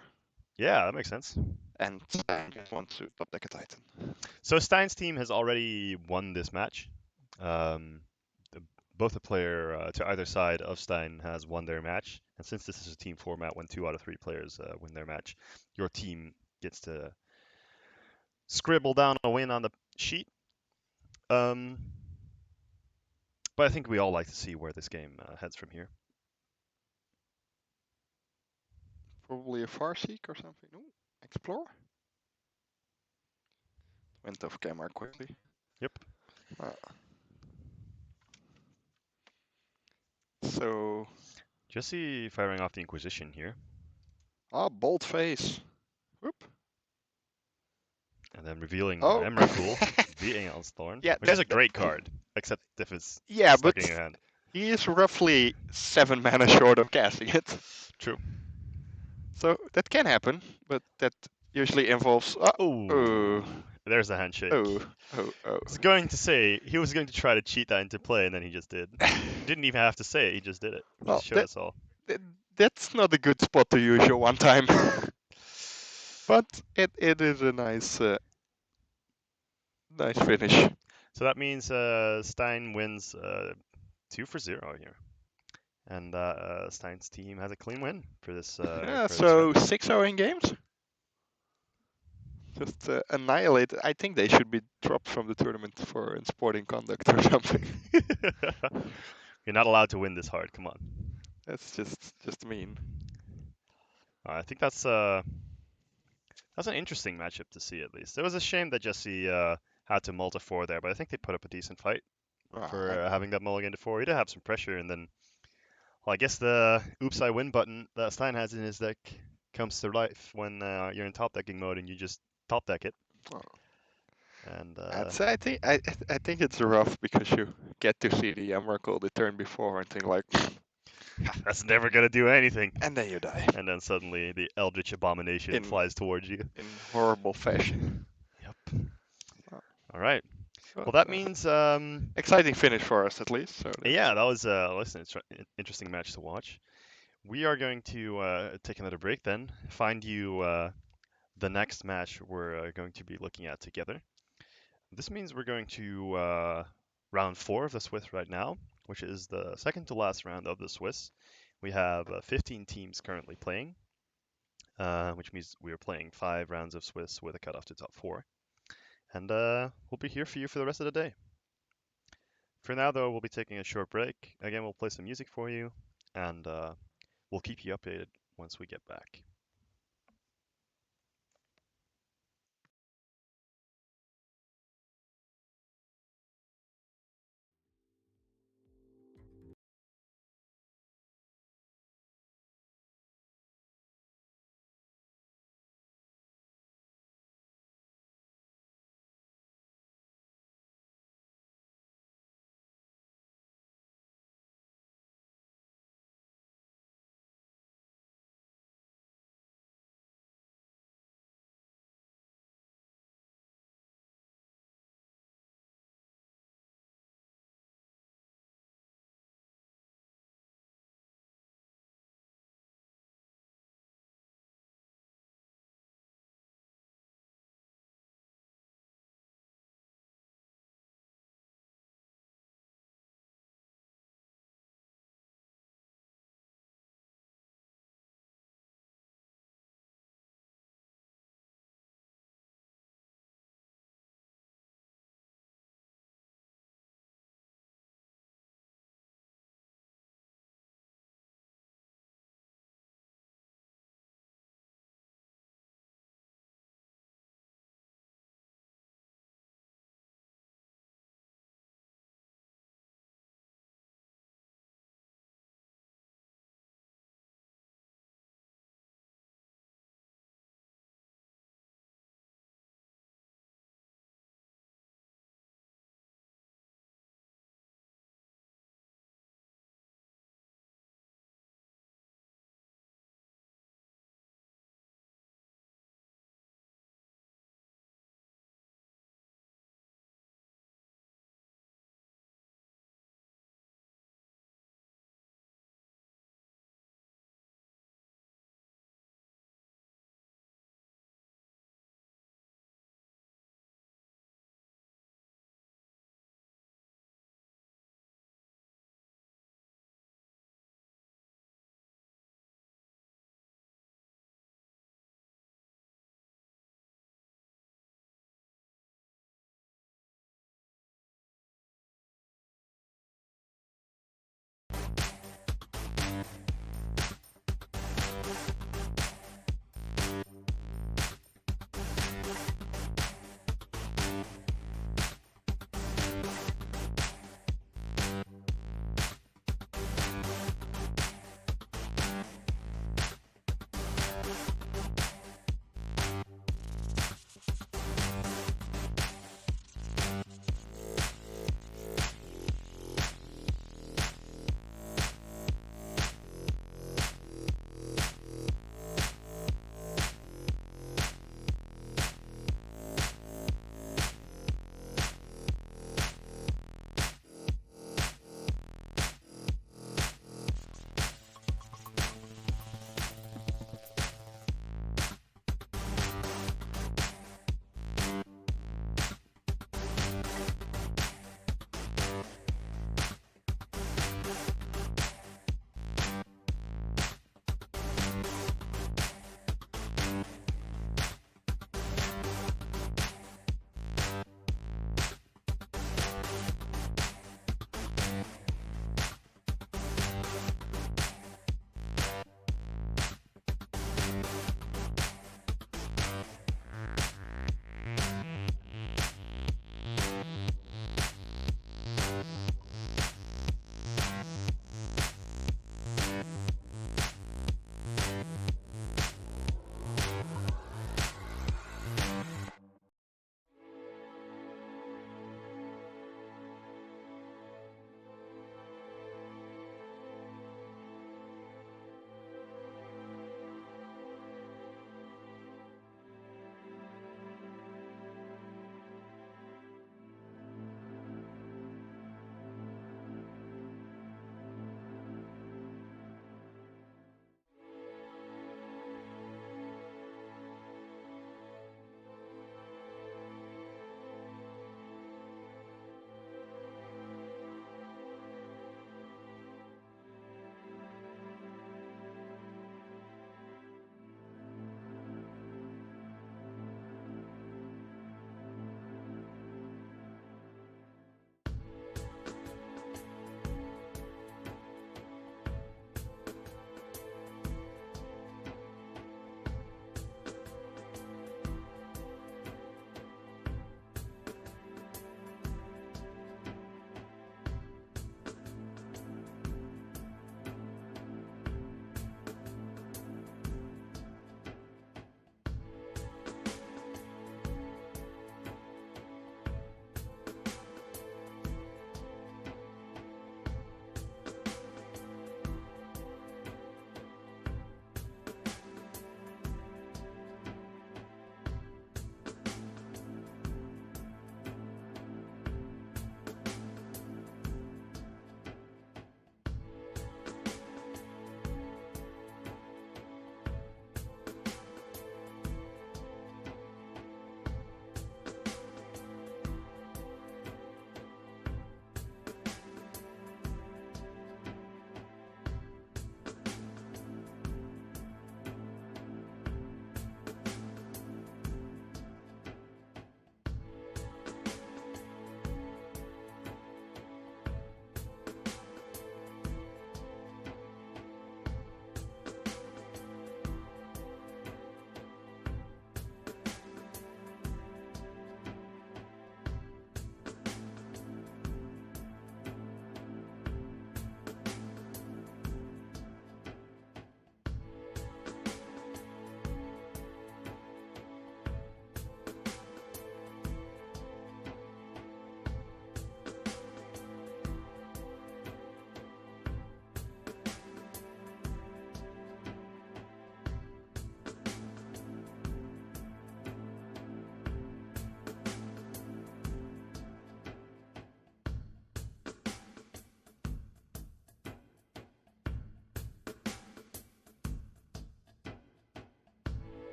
Speaker 2: Yeah, that makes sense.
Speaker 1: and Stan just wants to top deck a Titan.
Speaker 2: So Stein's team has already won this match. Um, the, both the player to either side of Stein has won their match, and since this is a team format, when 2 out of 3 players win their match, your team gets to scribble down a win on the sheet. Um, but I think we all like to see where this game heads from here.
Speaker 1: Probably a Farseek or something. Ooh, explore. Went off camera quickly.
Speaker 2: Yep.
Speaker 1: Uh, so,
Speaker 2: Jesse firing off the Inquisition here,
Speaker 1: bold face. Whoop.
Speaker 2: and then revealing
Speaker 1: Oh.
Speaker 2: Emrakul, the Aeon's Thorn,
Speaker 1: Yeah,
Speaker 2: which is a great card, except if it's
Speaker 1: yeah,
Speaker 2: stuck
Speaker 1: but
Speaker 2: in your hand.
Speaker 1: he is roughly 7 mana short of casting it.
Speaker 2: True.
Speaker 1: So that can happen, but that usually involves.
Speaker 2: Oh,
Speaker 1: Oh,
Speaker 2: there's the handshake.
Speaker 1: oh, oh, oh.
Speaker 2: I was going to say he was going to try to cheat that into play, and then he just did. He didn't even have to say it; he just did it. He
Speaker 1: Well,
Speaker 2: just showed us all.
Speaker 1: that's not a good spot to use your one time. But it is a nice finish.
Speaker 2: So that means Stein wins 2-0 here, and Stein's team has a clean win for this
Speaker 1: Yeah,
Speaker 2: for this
Speaker 1: so
Speaker 2: round.
Speaker 1: 6-0 in games. Just annihilate. I think they should be dropped from the tournament for sporting conduct or something.
Speaker 2: You're not allowed to win this hard. Come on.
Speaker 1: That's just mean.
Speaker 2: I think that's an interesting matchup to see at least. It was a shame that Jesse had to multi 4 there, but I think they put up a decent fight for having that mulligan to 4. He did have some pressure, and then, well, I guess the oops I win button that Stein has in his deck comes to life when you're in top decking mode and you just top deck it.
Speaker 1: Oh.
Speaker 2: And
Speaker 1: I think it's rough because you get to see the Emrakul the turn before and think like,
Speaker 2: that's never gonna do anything.
Speaker 1: and then you die
Speaker 2: And then suddenly the Eldritch Abomination flies towards you.
Speaker 1: in horrible fashion.
Speaker 2: Yep. All right.
Speaker 1: But,
Speaker 2: Well, that means
Speaker 1: exciting finish for us at least. So
Speaker 2: yeah, that was listen, it's an interesting match to watch. We are going to take another break then. Find you the next match we're going to be looking at together. This means we're going to round 4 of the Swiss right now, which is the second to last round of the Swiss. We have 15 teams currently playing, which means we are playing 5 rounds of Swiss with a cutoff to top 4. And we'll be here for you for the rest of the day. For now, though, we'll be taking a short break. Again, we'll play some music for you, and we'll keep you updated once we get back.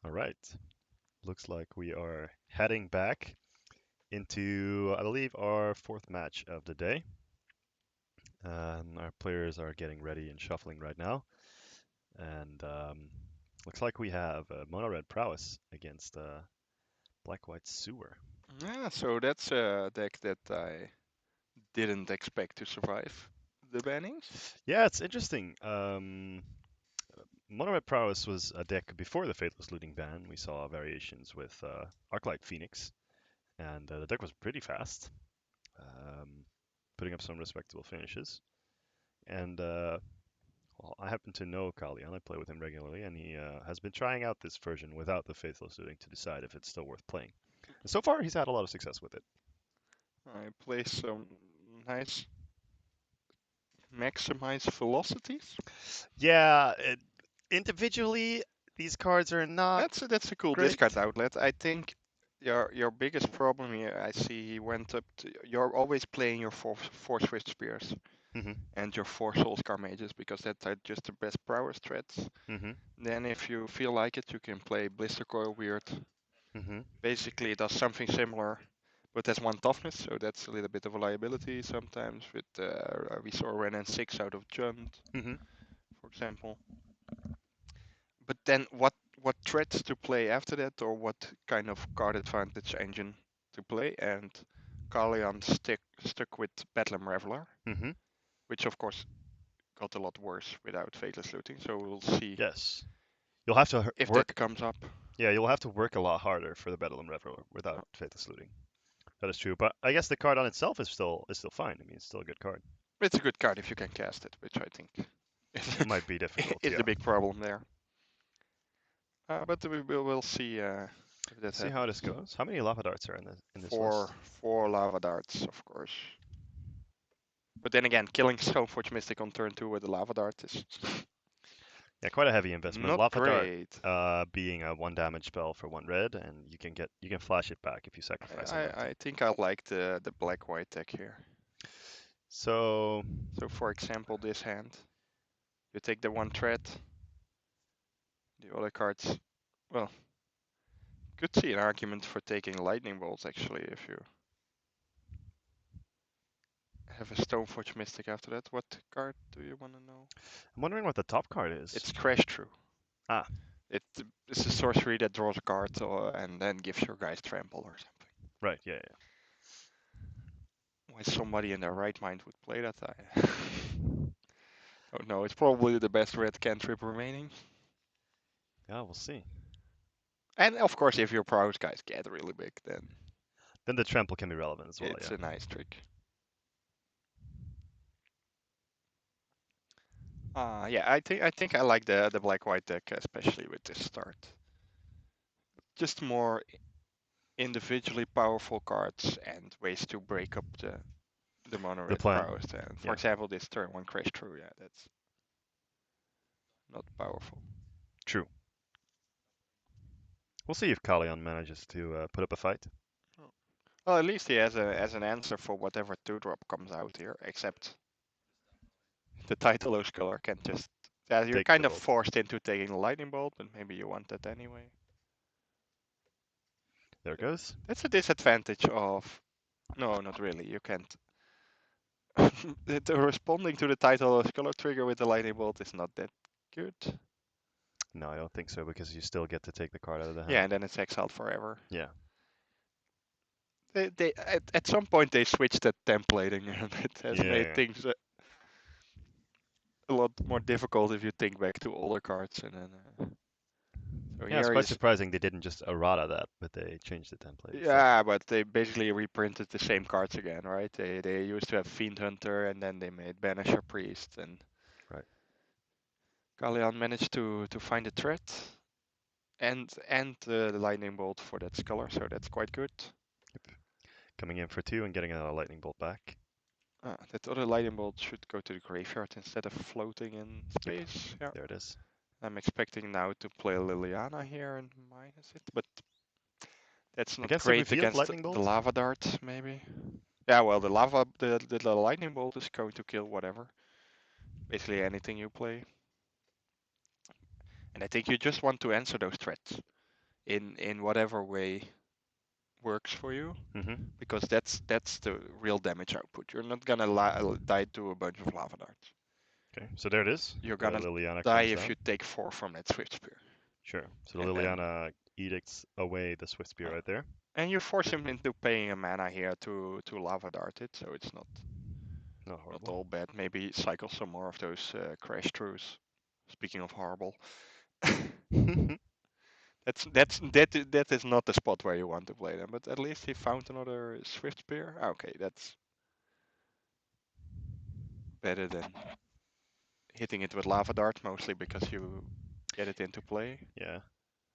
Speaker 2: All right. Looks like we are heading back into, I believe, our fourth match of the day. Our players are getting ready and shuffling right now. And looks like we have Mono Red Prowess against Black White Sewer.
Speaker 1: Yeah, so that's a deck that I didn't expect to survive the bannings.
Speaker 2: Yeah, it's interesting. Mono Red Prowess was a deck before the Faithless Looting ban. We saw variations with Arclight Phoenix, and the deck was pretty fast, um, putting up some respectable finishes. And well, I happen to know Kalian. I play with him regularly, and he has been trying out this version without the Faithless Looting to decide if it's still worth playing. And so far, he's had a lot of success with it.
Speaker 1: I play some nice maximize velocities.
Speaker 2: Yeah, individually, these cards are not
Speaker 1: That's a cool discard
Speaker 2: great.
Speaker 1: outlet. I think your biggest problem here, I see he went up to. You're always playing your four Swift Spears
Speaker 2: Hmm.
Speaker 1: and your four Soulscar Mages because that are just the best prowess threats.
Speaker 2: Hmm.
Speaker 1: Then if you feel like it, you can play Blister Coil Weird.
Speaker 2: Hmm.
Speaker 1: Basically, it does something similar, but has one toughness, so that's a little bit of a liability sometimes. With we saw Renan 6 out of Jund,
Speaker 2: Hmm.
Speaker 1: for example. But then what threats to play after that, or what kind of card advantage engine to play? And Kalian stuck with Bedlam Reveler,
Speaker 2: Hmm.
Speaker 1: which of course got a lot worse without Faithless Looting. So we'll see
Speaker 2: Yes. You'll have to
Speaker 1: if that
Speaker 2: work.
Speaker 1: comes up.
Speaker 2: Yeah, you'll have to work a lot harder for the Battle and Reveler without
Speaker 1: Uh,
Speaker 2: Faithless Looting. That is true, but I guess the card on itself is still fine. I mean, it's still a good card.
Speaker 1: It's a good card if you can cast it, which I think
Speaker 2: Might be difficult,
Speaker 1: is
Speaker 2: yeah.
Speaker 1: the big problem there. But we'll see if that
Speaker 2: See how this
Speaker 1: happens.
Speaker 2: goes. How many lava darts are in this
Speaker 1: Four
Speaker 2: list?
Speaker 1: four lava darts, of course. But then again, killing Stoneforge Mystic on turn 2 with the lava dart is
Speaker 2: Yeah, quite a heavy investment.
Speaker 1: not
Speaker 2: Lava dart
Speaker 1: great.
Speaker 2: being a one damage spell for one red, and you can flash it back if you sacrifice a red.
Speaker 1: I think I like the black white deck here.
Speaker 2: So
Speaker 1: So for example, this hand, you take the one threat, the other cards. Well, could see an argument for taking lightning bolts actually if you have a Stoneforge Mystic after that. What card do you want to know?
Speaker 2: I'm wondering what the top card is.
Speaker 1: It's Crash Through.
Speaker 2: Ah,
Speaker 1: It's a sorcery that draws a card and then gives your guys trample or something.
Speaker 2: right. Yeah, yeah.
Speaker 1: Why somebody in their right mind would play that? I don't know. It's probably the best red cantrip remaining.
Speaker 2: Yeah, we'll see.
Speaker 1: And of course, if your prowess guys get really big, then
Speaker 2: Then the trample can be relevant as well.
Speaker 1: it's
Speaker 2: Yeah.
Speaker 1: a nice trick. Yeah, I think I like the black white deck, especially with this start. Just more individually powerful cards and ways to break up the mono
Speaker 2: The
Speaker 1: red
Speaker 2: plan.
Speaker 1: prowess. And for
Speaker 2: Yeah.
Speaker 1: example, this turn one crash through. Yeah, that's not powerful.
Speaker 2: True. We'll see if Kalion manages to put up a fight.
Speaker 1: Oh. Well, at least he has an answer for whatever two drop comes out here. Except the Titleos color can just. Yeah, you're
Speaker 2: Take the
Speaker 1: kind of
Speaker 2: bolt.
Speaker 1: forced into taking the lightning bolt, but maybe you want that anyway.
Speaker 2: There it goes.
Speaker 1: That's a disadvantage of. No, not really. You can't. Responding to the Titleos color trigger with the lightning bolt is not that good.
Speaker 2: No, I don't think so because you still get to take the card out of the
Speaker 1: Yeah,
Speaker 2: hand.
Speaker 1: and then it's exiled forever.
Speaker 2: Yeah.
Speaker 1: They at some point they switched that templating, and it has made
Speaker 2: Yeah.
Speaker 1: things a lot more difficult if you think back to older cards. And then so
Speaker 2: Yeah, it's
Speaker 1: here
Speaker 2: quite
Speaker 1: is
Speaker 2: surprising they didn't just errata that, but they changed the template instead.
Speaker 1: yeah, but they basically reprinted the same cards again, right? They used to have Fiend Hunter, and then they made Banisher Priest, and
Speaker 2: Right.
Speaker 1: Kalian managed to find a threat and the lightning bolt for that scholar, so that's quite good.
Speaker 2: Yep. Coming in for 2 and getting another lightning bolt back.
Speaker 1: That other lightning bolt should go to the graveyard instead of floating in
Speaker 2: Yep.
Speaker 1: space. Yeah.
Speaker 2: There it is.
Speaker 1: I'm expecting now to play Liliana here and minus it, but that's not
Speaker 2: Against the
Speaker 1: great
Speaker 2: revealed
Speaker 1: against
Speaker 2: lightning
Speaker 1: the
Speaker 2: bolt?
Speaker 1: lava dart, maybe. Yeah, well, the lightning bolt is going to kill whatever, basically anything you play. And I think you just want to answer those threats. in whatever way works for you,
Speaker 2: Mm-hmm.
Speaker 1: because that's the real damage output. You're not gonna die to a bunch of lava darts.
Speaker 2: Okay, so there it is.
Speaker 1: You're
Speaker 2: The
Speaker 1: gonna
Speaker 2: Liliana
Speaker 1: die
Speaker 2: comes
Speaker 1: if
Speaker 2: down.
Speaker 1: you take 4 from that Swift Spear.
Speaker 2: Sure. So the
Speaker 1: And then
Speaker 2: Liliana edicts away the Swift Spear
Speaker 1: uh,
Speaker 2: right there.
Speaker 1: and you force him into paying a mana here to lava dart it, so it's
Speaker 2: Not
Speaker 1: not
Speaker 2: horrible.
Speaker 1: all bad. Maybe cycle some more of those crash throughs. Speaking of horrible, that is not the spot where you want to play them. But at least he found another Swift Spear. Okay, that's better than hitting it with lava dart, mostly because you get it into play.
Speaker 2: Yeah.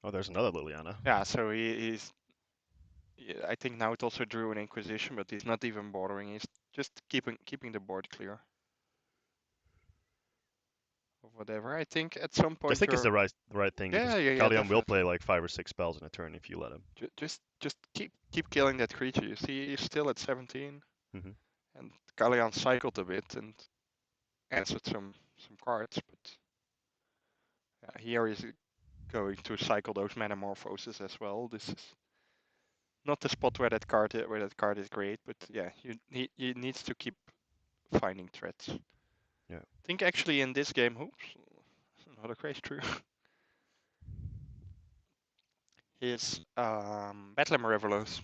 Speaker 2: Oh, there's another Liliana.
Speaker 1: Yeah, so he's. Yeah, I think now it also drew an Inquisition, but he's not even bothering. He's just keeping the board clear of whatever. I think at some
Speaker 2: I
Speaker 1: point
Speaker 2: think it's
Speaker 1: you're.
Speaker 2: the right thing because
Speaker 1: Yeah,
Speaker 2: Kalian will play
Speaker 1: definitely.
Speaker 2: like 5 or 6 spells in a turn if you let him.
Speaker 1: Just keep killing that creature. You see, he's still at 17,
Speaker 2: Mm-hmm.
Speaker 1: and Kalian cycled a bit and answered some cards, but yeah, here he's going to cycle those Metamorphoses as well. This is not the spot where that card is great, but yeah, he needs to keep finding threats.
Speaker 2: Yeah.
Speaker 1: I think actually in this game, oops, another crash true. His Battle Revelos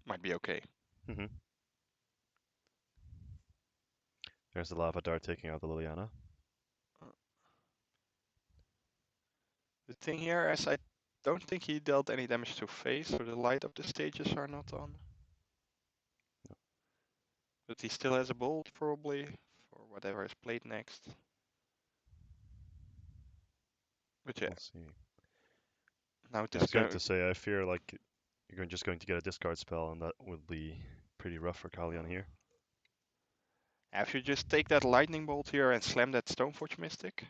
Speaker 1: might be okay.
Speaker 2: Mm-hmm. There's the lava dart taking out the Liliana.
Speaker 1: Uh, The thing here is I don't think he dealt any damage to face, so the light of the stages are not on. But he still has a bolt probably for whatever is played next. But yeah,
Speaker 2: We'll see.
Speaker 1: now
Speaker 2: Yeah, I
Speaker 1: this
Speaker 2: was going
Speaker 1: go.
Speaker 2: to say I fear like you're just going to get a discard spell, and that will be pretty rough for Kalian here.
Speaker 1: If you just take that lightning bolt here and slam that Stoneforge Mystic,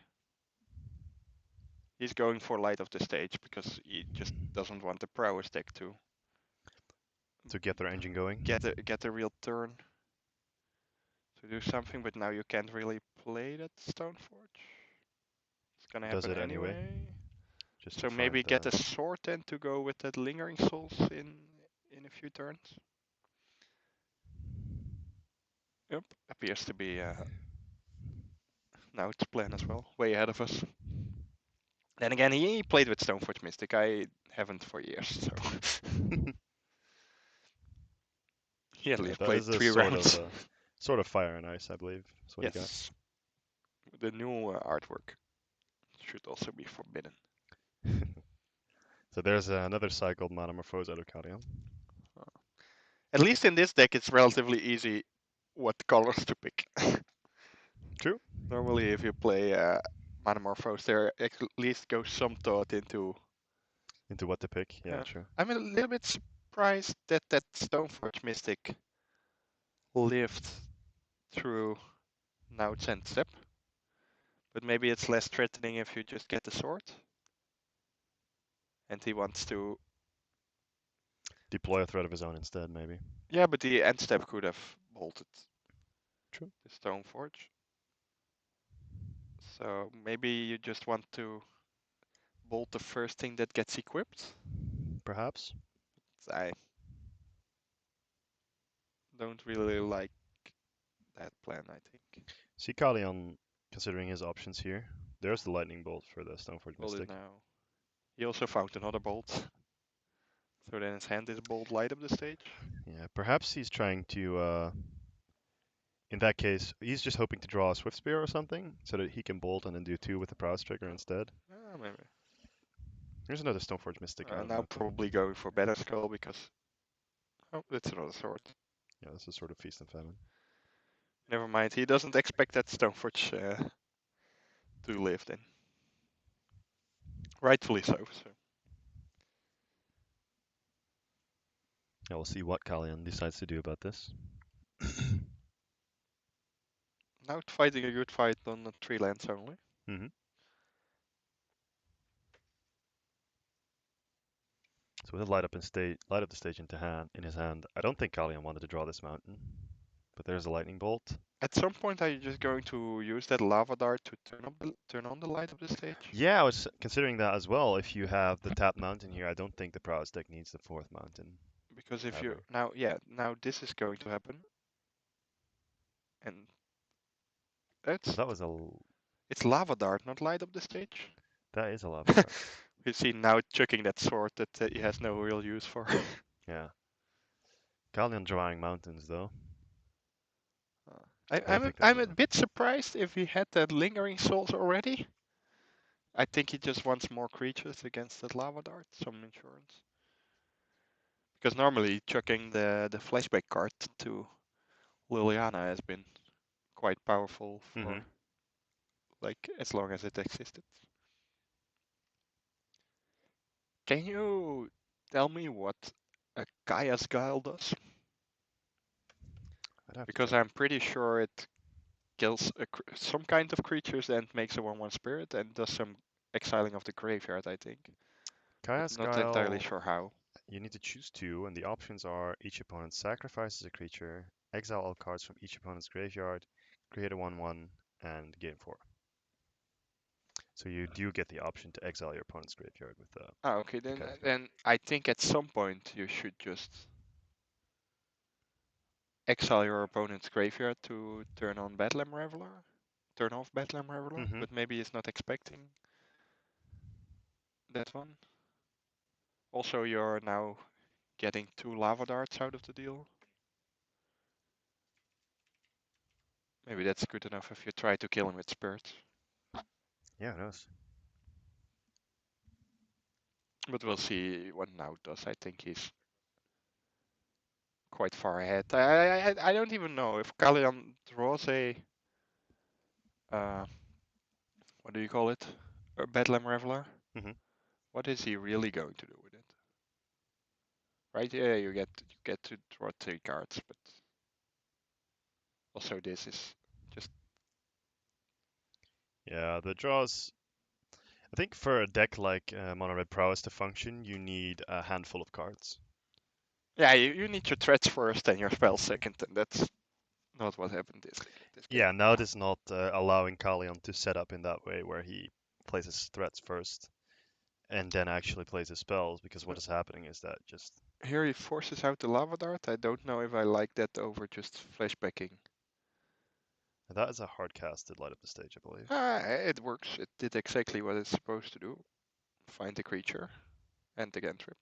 Speaker 1: he's going for light of the stage because he just doesn't want the prowess deck
Speaker 2: To get their engine going.
Speaker 1: get a real turn to do something. But now you can't really play that Stoneforge. It's gonna
Speaker 2: Does
Speaker 1: happen
Speaker 2: it anyway,
Speaker 1: anyway.
Speaker 2: just to
Speaker 1: So
Speaker 2: find
Speaker 1: maybe get
Speaker 2: the.
Speaker 1: a sword then to go with that lingering souls in a few turns. Yep, appears to be now its plan as well, way ahead of us. Then again, he played with Stoneforge Mystic. I haven't for years, so he at
Speaker 2: Yeah,
Speaker 1: least
Speaker 2: that
Speaker 1: played
Speaker 2: is a
Speaker 1: 3 rounds.
Speaker 2: sort of fire and ice, I believe. That's what he got.
Speaker 1: Yes, the new artwork should also be forbidden.
Speaker 2: So there's another cycled Metamorphose out of Kalian.
Speaker 1: Uh, At least in this deck, it's relatively easy what colors to pick.
Speaker 2: True.
Speaker 1: Normally, if you play Manamorphose, there at least goes some thought into.
Speaker 2: Into what to pick. Yeah, true.
Speaker 1: I'm a little bit surprised that that Stoneforge Mystic lived through Naut's end step, but maybe it's less threatening if you just get the sword. And he wants to.
Speaker 2: Deploy a threat of his own instead, maybe.
Speaker 1: Yeah, but the end step could have bolted
Speaker 2: True.
Speaker 1: the Stoneforge. So maybe you just want to bolt the first thing that gets equipped.
Speaker 2: Perhaps.
Speaker 1: I don't really like that plan, I think.
Speaker 2: See Kalian considering his options here. There's the lightning bolt for the Stoneforge
Speaker 1: Bolt it
Speaker 2: Mystic.
Speaker 1: now. He also found another bolt. So then his hand is bolt light up the stage.
Speaker 2: Yeah, perhaps he's trying to. In that case, he's just hoping to draw a Swift Spear or something, so that he can bolt and then do 2 with the Prowess trigger instead.
Speaker 1: Maybe.
Speaker 2: There's another Stoneforge Mystic out of
Speaker 1: Now
Speaker 2: that though.
Speaker 1: probably going for better skull because that's another sword.
Speaker 2: Yeah, this is sort of feast and famine.
Speaker 1: Never mind. He doesn't expect that Stoneforge to live then. Rightfully so.
Speaker 2: Yeah, we'll see what Kalian decides to do about this.
Speaker 1: Now fighting a good fight on 3 lands only.
Speaker 2: Mm-hmm. So with a light up the stage into hand in his hand, I don't think Kalian wanted to draw this mountain. But there's a lightning bolt.
Speaker 1: At some point, are you just going to use that lava dart to turn on the light of the stage?
Speaker 2: Yeah, I was considering that as well. If you have the tapped mountain here, I don't think the prowess deck needs the fourth mountain
Speaker 1: Because if you
Speaker 2: ever.
Speaker 1: now, yeah, now this is going to happen, and
Speaker 2: Oh,
Speaker 1: that's
Speaker 2: that was
Speaker 1: it's lava dart, not light up the stage.
Speaker 2: that is a lava dart.
Speaker 1: We see now chucking that sword that he has no real use for.
Speaker 2: Yeah. Galleon drawing mountains though.
Speaker 1: I,
Speaker 2: I don't
Speaker 1: I'm a,
Speaker 2: think that's
Speaker 1: I'm a
Speaker 2: enough.
Speaker 1: bit surprised if he had that lingering souls already. I think he just wants more creatures against that lava dart, some insurance. Because normally chucking the flashback card to Liliana has been quite powerful
Speaker 2: Mm-hmm.
Speaker 1: for like as long as it existed. Can you tell me what a Kaya's Guile does?
Speaker 2: I'd have to
Speaker 1: Because
Speaker 2: check.
Speaker 1: I'm pretty sure it kills some kind of creatures and makes a 1/1 spirit and does some exiling of the graveyard, I think. But
Speaker 2: Chaos
Speaker 1: not entirely
Speaker 2: Guile,
Speaker 1: sure how.
Speaker 2: you need to choose two, and the options are each opponent sacrifices a creature, exile all cards from each opponent's graveyard, create a 1/1, and game 4. So you do get the option to exile your opponent's graveyard with
Speaker 1: Ah, okay,
Speaker 2: the
Speaker 1: then
Speaker 2: Chaos Guile.
Speaker 1: then I think at some point you should just exile your opponent's graveyard to turn on Bedlam Reveler. Turn off Bedlam Reveler,
Speaker 2: Mm-hmm.
Speaker 1: but maybe he's not expecting that one. Also, you're now getting 2 lava darts out of the deal. Maybe that's good enough if you try to kill him with Spirit.
Speaker 2: Yeah, it does.
Speaker 1: But we'll see what now does. I think he's quite far ahead. I don't even know if Kalian draws a uh, what do you call it? A Bedlam Reveler.
Speaker 2: Mm-hmm.
Speaker 1: What is he really going to do with it? Right? Yeah, you get to draw 3 cards, but also this is just
Speaker 2: Yeah, the draws. I think for a deck like Mono Red Prowess to function, you need a handful of cards.
Speaker 1: yeah. You need your threats first and your spells second, and that's not what happened this game.
Speaker 2: Yeah, now it is not allowing Kalion to set up in that way where he plays his threats first and then actually plays his spells, because what
Speaker 1: So
Speaker 2: is happening is that just
Speaker 1: here he forces out the lava dart. I don't know if I like that over just flashbacking.
Speaker 2: that is a hard casted light up the stage, I believe.
Speaker 1: It works. It did exactly what it's supposed to do. Find the creature and the cantrip.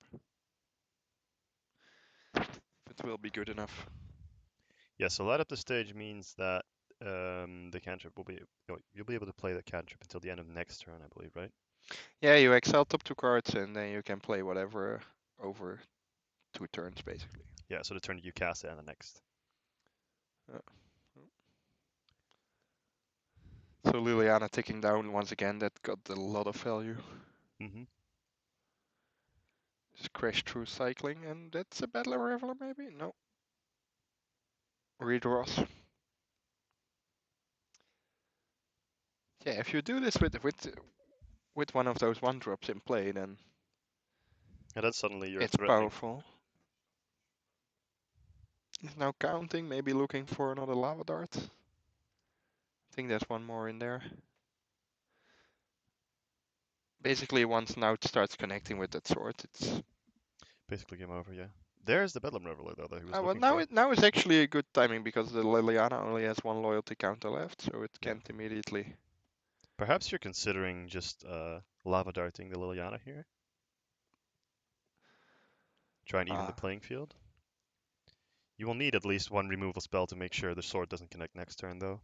Speaker 1: It will be good enough.
Speaker 2: Yeah, so light up the stage means that the cantrip will be you'll be able to play the cantrip until the end of next turn, I believe, right?
Speaker 1: Yeah, you exile top 2 cards and then you can play whatever over 2 turns basically.
Speaker 2: Yeah, so the turn you cast it and the next.
Speaker 1: Uh, so Liliana ticking down once again. That got a lot of value.
Speaker 2: Mm-hmm.
Speaker 1: Just crash through cycling, and that's a Battler Reveler maybe? No. Redraws. Yeah, if you do this with one of those 1-drops in play, then
Speaker 2: And then suddenly you're
Speaker 1: it's
Speaker 2: threatening.
Speaker 1: powerful. He's now counting, maybe looking for another lava dart. I think there's one more in there. Basically, once now it starts connecting with that sword, it's
Speaker 2: Basically game over, yeah. There's the Bedlam Reveler though that he was
Speaker 1: well
Speaker 2: looking
Speaker 1: now
Speaker 2: for.
Speaker 1: it is actually a good timing because the Liliana only has 1 loyalty counter left, so it
Speaker 2: Yeah.
Speaker 1: can't immediately.
Speaker 2: Perhaps you're considering just lava darting the Liliana here. Try and even the
Speaker 1: Uh,
Speaker 2: playing field. You will need at least one removal spell to make sure the sword doesn't connect next turn though.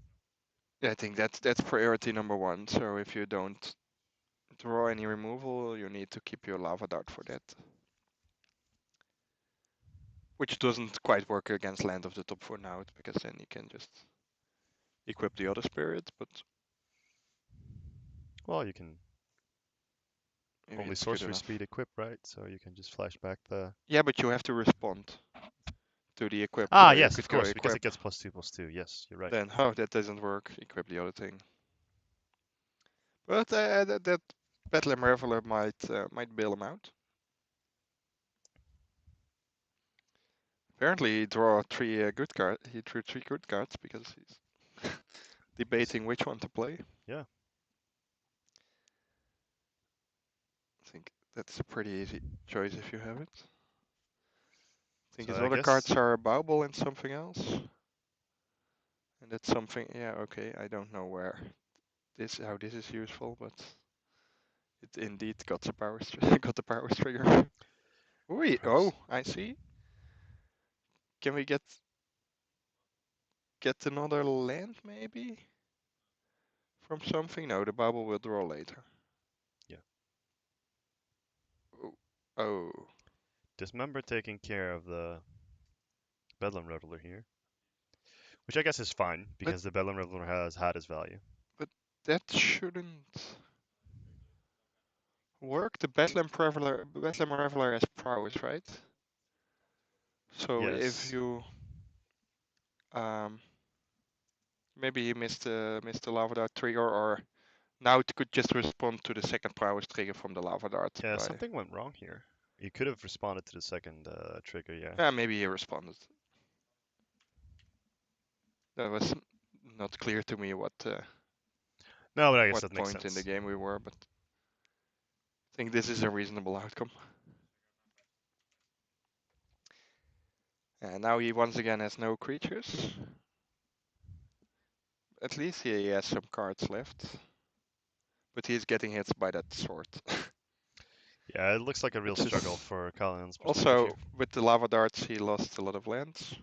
Speaker 1: yeah, I think that's priority number 1. So if you don't draw any removal, you need to keep your lava dart for that. Which doesn't quite work against Land of the Top 4 now, because then you can just equip the other spirit, but
Speaker 2: Well, you can
Speaker 1: maybe
Speaker 2: only
Speaker 1: it's good
Speaker 2: sorcery
Speaker 1: enough.
Speaker 2: speed equip, right? So you can just flash back the.
Speaker 1: Yeah, but you have to respond to the equip,
Speaker 2: Ah,
Speaker 1: so you
Speaker 2: yes,
Speaker 1: could
Speaker 2: of
Speaker 1: go
Speaker 2: course, because it
Speaker 1: equip,
Speaker 2: gets +2/+2. Yes, you're right.
Speaker 1: then, oh, that doesn't work, equip the other thing. But that Bedlam Reveler might bail him out. Apparently, he drew three good cards. He drew three good cards because he's debating which one to play.
Speaker 2: Yeah.
Speaker 1: I think that's a pretty easy choice if you have it. I think
Speaker 2: So
Speaker 1: his
Speaker 2: I
Speaker 1: other
Speaker 2: guess
Speaker 1: cards are a bauble and something else. And that's something, yeah, okay, I don't know how this is useful, but it indeed got the got the power trigger. Oh,
Speaker 2: perhaps.
Speaker 1: I see. Can we get another land maybe from something? No, the bubble will draw later.
Speaker 2: Yeah.
Speaker 1: Oh, oh.
Speaker 2: Dismember taking care of the Bedlam Reveler here. Which I guess is fine,
Speaker 1: But
Speaker 2: because the Bedlam Reveler has had his value.
Speaker 1: but that shouldn't work. The Bedlam Reveler has prowess, right? So if
Speaker 2: Yes.
Speaker 1: you um maybe you missed the lava dart trigger, or now it could just respond to the second prowess trigger from the lava dart
Speaker 2: Yeah,
Speaker 1: by
Speaker 2: something went wrong here. You could have responded to the second trigger, yeah.
Speaker 1: yeah, maybe he responded. That was not clear to me
Speaker 2: No, but I guess
Speaker 1: what
Speaker 2: that makes
Speaker 1: point in the
Speaker 2: sense.
Speaker 1: game we were, but I think this is a reasonable outcome. And now he once again has no creatures. At least he has some cards left. But he's getting hit by that sword.
Speaker 2: Yeah, it looks like a real
Speaker 1: Which
Speaker 2: struggle
Speaker 1: is
Speaker 2: for Kalyan's perspective
Speaker 1: also,
Speaker 2: here.
Speaker 1: with the lava darts, he lost a lot of lands.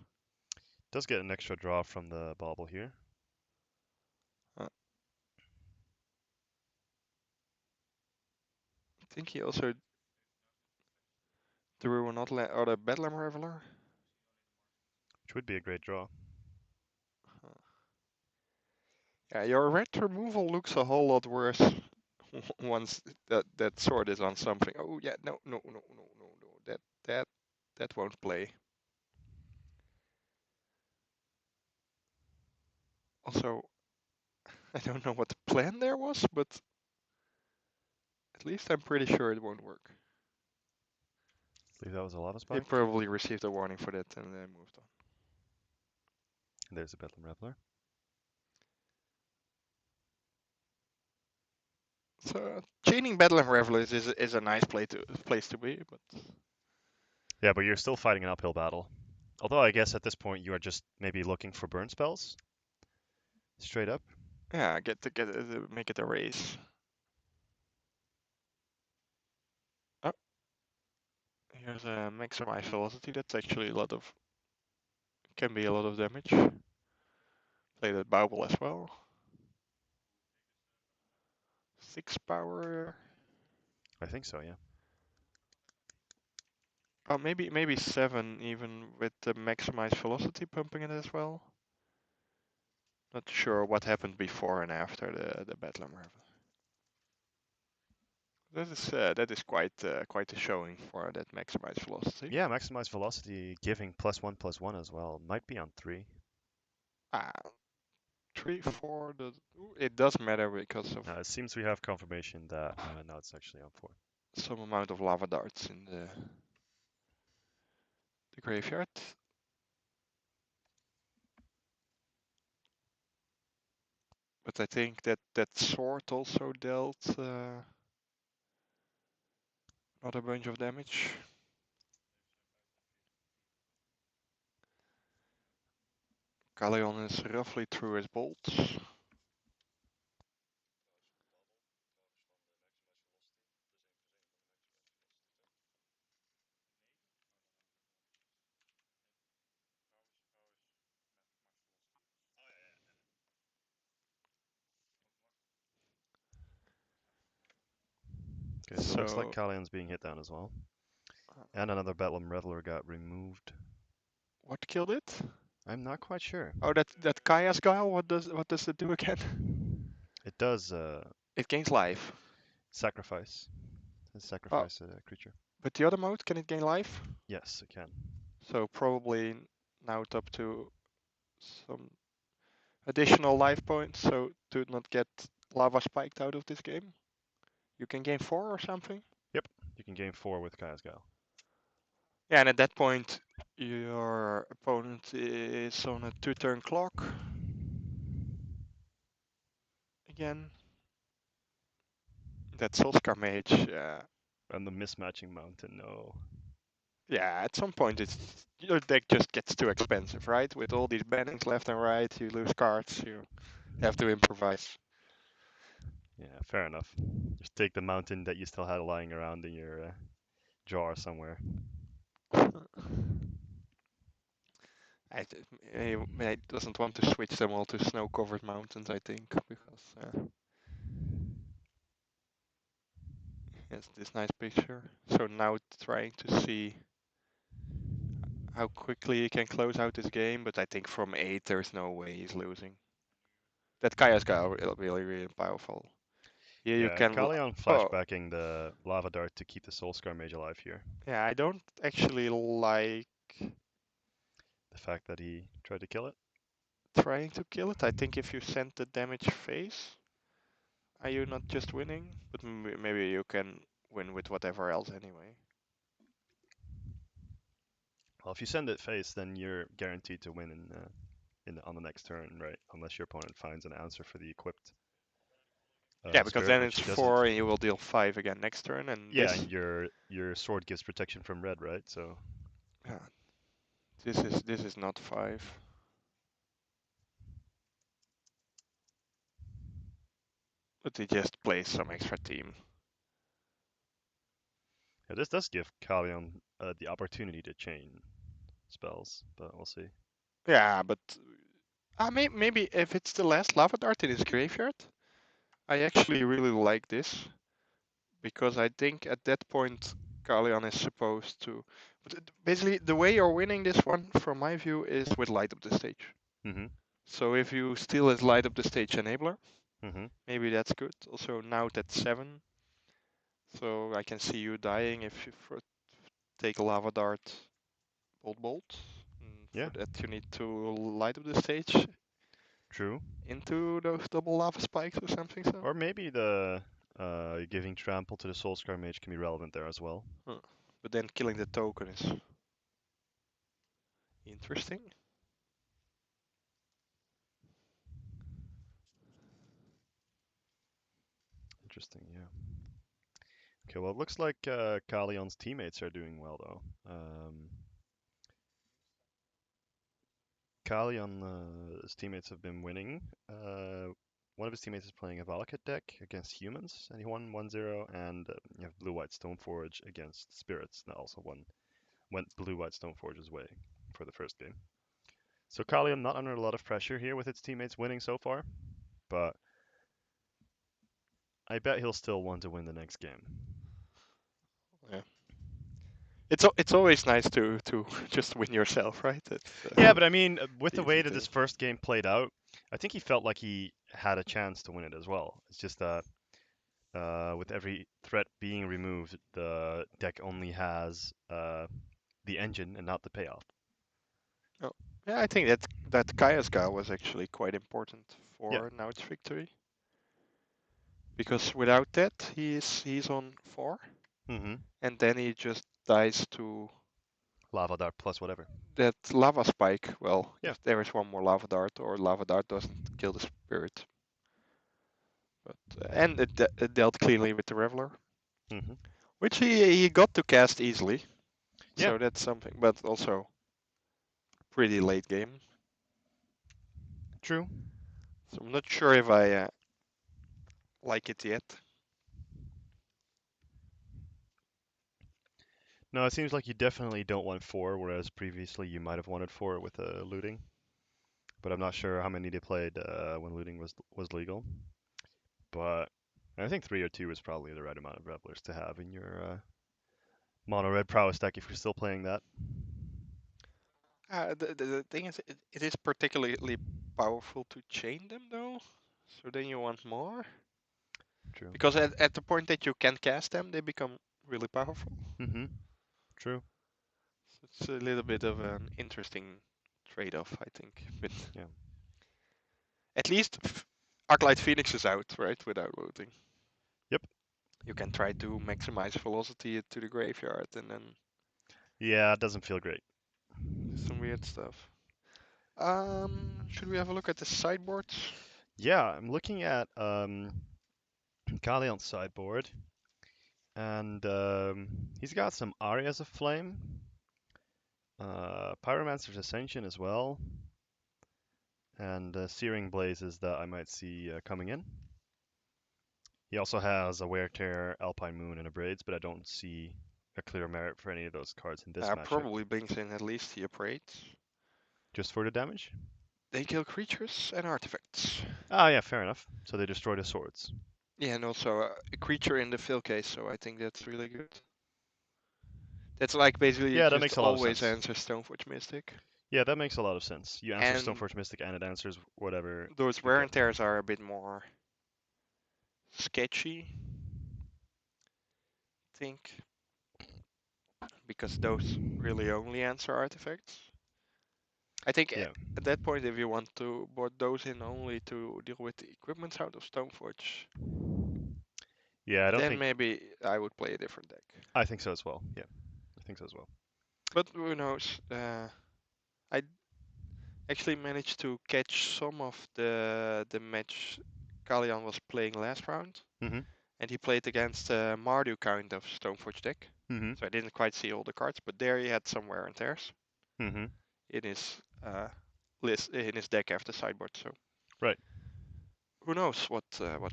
Speaker 2: Does get an extra draw from the bauble here.
Speaker 1: I think he also drew another or the Bedlam Reveler.
Speaker 2: Which would be a great draw.
Speaker 1: Yeah, your red removal looks a whole lot worse once that sword is on something. Oh yeah, no. That that won't play. Also, I don't know what the plan there was, but at least I'm pretty sure it won't work.
Speaker 2: I believe that was a lava
Speaker 1: He
Speaker 2: spike.
Speaker 1: probably received a warning for that and then moved on.
Speaker 2: And there's a Bedlam Reveler.
Speaker 1: So chaining Bedlam Revelers is a nice place to be, but
Speaker 2: Yeah, but you're still fighting an uphill battle. Although I guess at this point you are just maybe looking for burn spells. Straight up.
Speaker 1: yeah, make it a race. Oh, here's a maximize velocity. That's actually a lot of can be a lot of damage. Play that bauble as well. 6 power.
Speaker 2: I think so, yeah.
Speaker 1: Oh, maybe 7 even with the maximized velocity pumping it as well. Not sure what happened before and after the Bedlam Revel. That is quite a showing for that maximized velocity.
Speaker 2: Yeah, maximize velocity giving +1/+1 as well. Might be on 3.
Speaker 1: Ah, 3, 4. It does matter because of
Speaker 2: It seems we have confirmation that now it's actually on 4.
Speaker 1: some amount of lava darts in the graveyard. But I think that sword also dealt not a bunch of damage. Galleon is roughly through his bolts.
Speaker 2: Okay, so it looks like
Speaker 1: So
Speaker 2: Kalyan's being hit down as well.
Speaker 1: uh,
Speaker 2: And another Bedlam Reveler got removed.
Speaker 1: what killed it?
Speaker 2: I'm not quite sure.
Speaker 1: Oh, that Kaya's Guile. What does it do again?
Speaker 2: It does
Speaker 1: It gains life.
Speaker 2: sacrifice.
Speaker 1: Oh,
Speaker 2: Sacrifice a creature.
Speaker 1: but the other mode, can it gain life?
Speaker 2: Yes, it can.
Speaker 1: So probably now it's up to some additional life points. So to not get lava spiked out of this game, you can gain 4 or something.
Speaker 2: Yep, you can gain 4 with Kaya's Guile.
Speaker 1: Yeah, and at that point, Your opponent is on a 2-turn clock again. That Solskjaer mage,
Speaker 2: And the mismatching mountain, no.
Speaker 1: yeah, at some point your deck just gets too expensive, right? With all these bannings left and right, you lose cards, you have to improvise.
Speaker 2: Yeah, fair enough. Just take the mountain that you still had lying around in your jar somewhere.
Speaker 1: I, he doesn't want to switch them all to snow-covered mountains, I think, because it's this nice picture. So now trying to see how quickly he can close out this game, but I think from 8 there's no way he's losing. That Kaya's guy really, really powerful. Here you
Speaker 2: Yeah,
Speaker 1: can.
Speaker 2: Kalion
Speaker 1: Oh,
Speaker 2: flashbacking the lava dart to keep the Soul Scar Mage alive here.
Speaker 1: yeah, I don't actually like
Speaker 2: The fact that he tried to kill it.
Speaker 1: trying to kill it. I think if you send the damage phase, are you not just winning? But maybe you can win with whatever else anyway.
Speaker 2: Well, if you send it face, then you're guaranteed to win on the next turn, right? Unless your opponent finds an answer for the equipped
Speaker 1: Yeah, because
Speaker 2: spirit,
Speaker 1: then
Speaker 2: which
Speaker 1: it's
Speaker 2: he doesn't.
Speaker 1: 4 and you will deal 5 again next turn, and
Speaker 2: Yeah,
Speaker 1: this.
Speaker 2: and your sword gives protection from red, right? So
Speaker 1: Yeah, this is not 5. But he just plays some extra team.
Speaker 2: yeah, this does give Kalion the opportunity to chain spells, but we'll see.
Speaker 1: Yeah, but maybe if it's the last lava dart in his graveyard, I actually really like this because I think at that point Kalian is supposed to. But basically, the way you're winning this one, from my view, is with light up the stage.
Speaker 2: Mhm.
Speaker 1: So if you steal his light up the stage enabler,
Speaker 2: Mhm.
Speaker 1: maybe that's good. Also now that's 7, so I can see you dying if you take a lava dart, bolt.
Speaker 2: Yeah.
Speaker 1: For that you need to light up the stage
Speaker 2: True.
Speaker 1: into those double lava spikes or something. So.
Speaker 2: Or maybe the giving trample to the Soul Scar Mage can be relevant there as well.
Speaker 1: Huh. But then killing the token is interesting.
Speaker 2: Interesting. Yeah. Okay. Well, it looks like Kalion's teammates are doing well though. Kalion's teammates have been winning. One of his teammates is playing a Valakut deck against humans, and he won 1-0. And you have Blue-White Stoneforge against Spirits, that also went Blue-White Stoneforge's way for the first game. So Kalion not under a lot of pressure here with its teammates winning so far, but I bet he'll still want to win the next game.
Speaker 1: Yeah. It's always nice to just win yourself, right? It's
Speaker 2: Yeah, but I mean, with the way
Speaker 1: easy
Speaker 2: that
Speaker 1: to.
Speaker 2: this first game played out, I think he felt like he had a chance to win it as well. It's just that with every threat being removed, the deck only has the engine and not the payoff.
Speaker 1: Oh. Yeah, I think that Kayaska was actually quite important
Speaker 2: Yeah.
Speaker 1: for Naut's victory because without that he's on 4,
Speaker 2: Mm-hmm.
Speaker 1: and then he just dies to
Speaker 2: Lava Dart plus whatever.
Speaker 1: that lava spike. Well,
Speaker 2: Yeah.
Speaker 1: if there is one more lava dart or lava dart doesn't kill the spirit, but and it dealt cleanly with the Reveler,
Speaker 2: Mm-hmm.
Speaker 1: which he got to cast easily.
Speaker 2: Yeah.
Speaker 1: So that's something, but also pretty late game.
Speaker 2: True.
Speaker 1: So I'm not sure if I like it yet.
Speaker 2: No, it seems like you definitely don't want 4, whereas previously you might have wanted 4 with looting. But I'm not sure how many they played when looting was legal. But I think 3 or 2 is probably the right amount of revelers to have in your mono red prowess deck if you're still playing that.
Speaker 1: The thing is, it is particularly powerful to chain them though. So then you want more.
Speaker 2: True.
Speaker 1: Because at the point that you can cast them, they become really powerful.
Speaker 2: Mm-hmm. True.
Speaker 1: So it's a little bit of an interesting trade-off, I think. But
Speaker 2: Yeah.
Speaker 1: at least Arclight Phoenix is out, right, without looting.
Speaker 2: Yep.
Speaker 1: You can try to maximize velocity to the graveyard and then.
Speaker 2: Yeah, it doesn't feel great.
Speaker 1: Some weird stuff. Should we have a look at the sideboards?
Speaker 2: Yeah, I'm looking at Galleon's sideboard, and he's got some Arias of Flame, Pyromancer's Ascension as well, and Searing Blazes that I might see coming in. He also has a Wear Tear, Alpine Moon, and a Braids, but I don't see a clear merit for any of those cards in this matchup.
Speaker 1: Probably brings in at least the Appraise.
Speaker 2: Just for the damage?
Speaker 1: They kill creatures and artifacts.
Speaker 2: Ah, yeah, fair enough. So they destroy the swords.
Speaker 1: Yeah, and also a creature in the fill case, so I think that's really good. That's like basically
Speaker 2: Yeah, that
Speaker 1: just
Speaker 2: makes a lot of
Speaker 1: always
Speaker 2: sense.
Speaker 1: answer Stoneforge Mystic.
Speaker 2: Yeah, that makes a lot of sense. You answer
Speaker 1: And
Speaker 2: Stoneforge Mystic and it answers whatever
Speaker 1: those
Speaker 2: you
Speaker 1: wear
Speaker 2: get.
Speaker 1: and tears are a bit more sketchy, I think, because those really only answer artifacts. I think
Speaker 2: Yeah.
Speaker 1: at that point, if you want to board those in only to deal with the equipment out of Stoneforge,
Speaker 2: Yeah, I don't
Speaker 1: then
Speaker 2: think.
Speaker 1: maybe I would play a different deck.
Speaker 2: I think so as well. Yeah, I think so as well.
Speaker 1: But who knows? I actually managed to catch some of the match Kalian was playing last round,
Speaker 2: Mm-hmm.
Speaker 1: and he played against a Mardu kind of Stoneforge deck.
Speaker 2: Mm-hmm.
Speaker 1: So I didn't quite see all the cards, but there he had some wear and tears
Speaker 2: Mm-hmm.
Speaker 1: in his list in his deck after sideboard. So
Speaker 2: Right.
Speaker 1: who knows what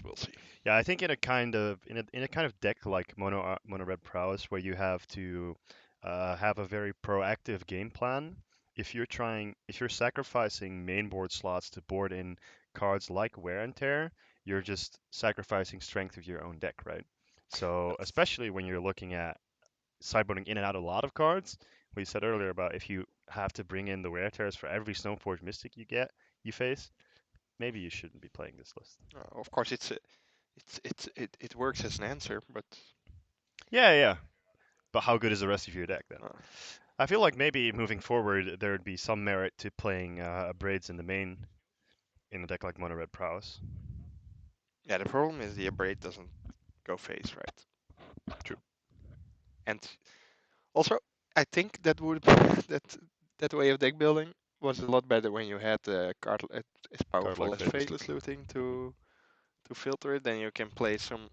Speaker 1: we'll see.
Speaker 2: Yeah, I think in a kind of deck like Mono Red Prowess, where you have to have a very proactive game plan. If you're sacrificing main board slots to board in cards like Wear and Tear, you're just sacrificing strength of your own deck, right? So especially when you're looking at sideboarding in and out a lot of cards, we said earlier about if you have to bring in the Wear Tears for every Stoneforge Mystic you face, maybe you shouldn't be playing this list.
Speaker 1: Of course, it works as an answer, but
Speaker 2: Yeah, yeah. But how good is the rest of your deck then?
Speaker 1: uh,
Speaker 2: I feel like maybe moving forward there would be some merit to playing Braids in the main in a deck like Mono Red Prowess.
Speaker 1: yeah, the problem is the abrade doesn't go face right,
Speaker 2: True.
Speaker 1: and also I think that would that way of deck building was a lot better when you had a card as
Speaker 2: Card
Speaker 1: powerful
Speaker 2: like
Speaker 1: as
Speaker 2: Faithless
Speaker 1: Faithless
Speaker 2: Looting.
Speaker 1: Looting to filter it. Then you can play some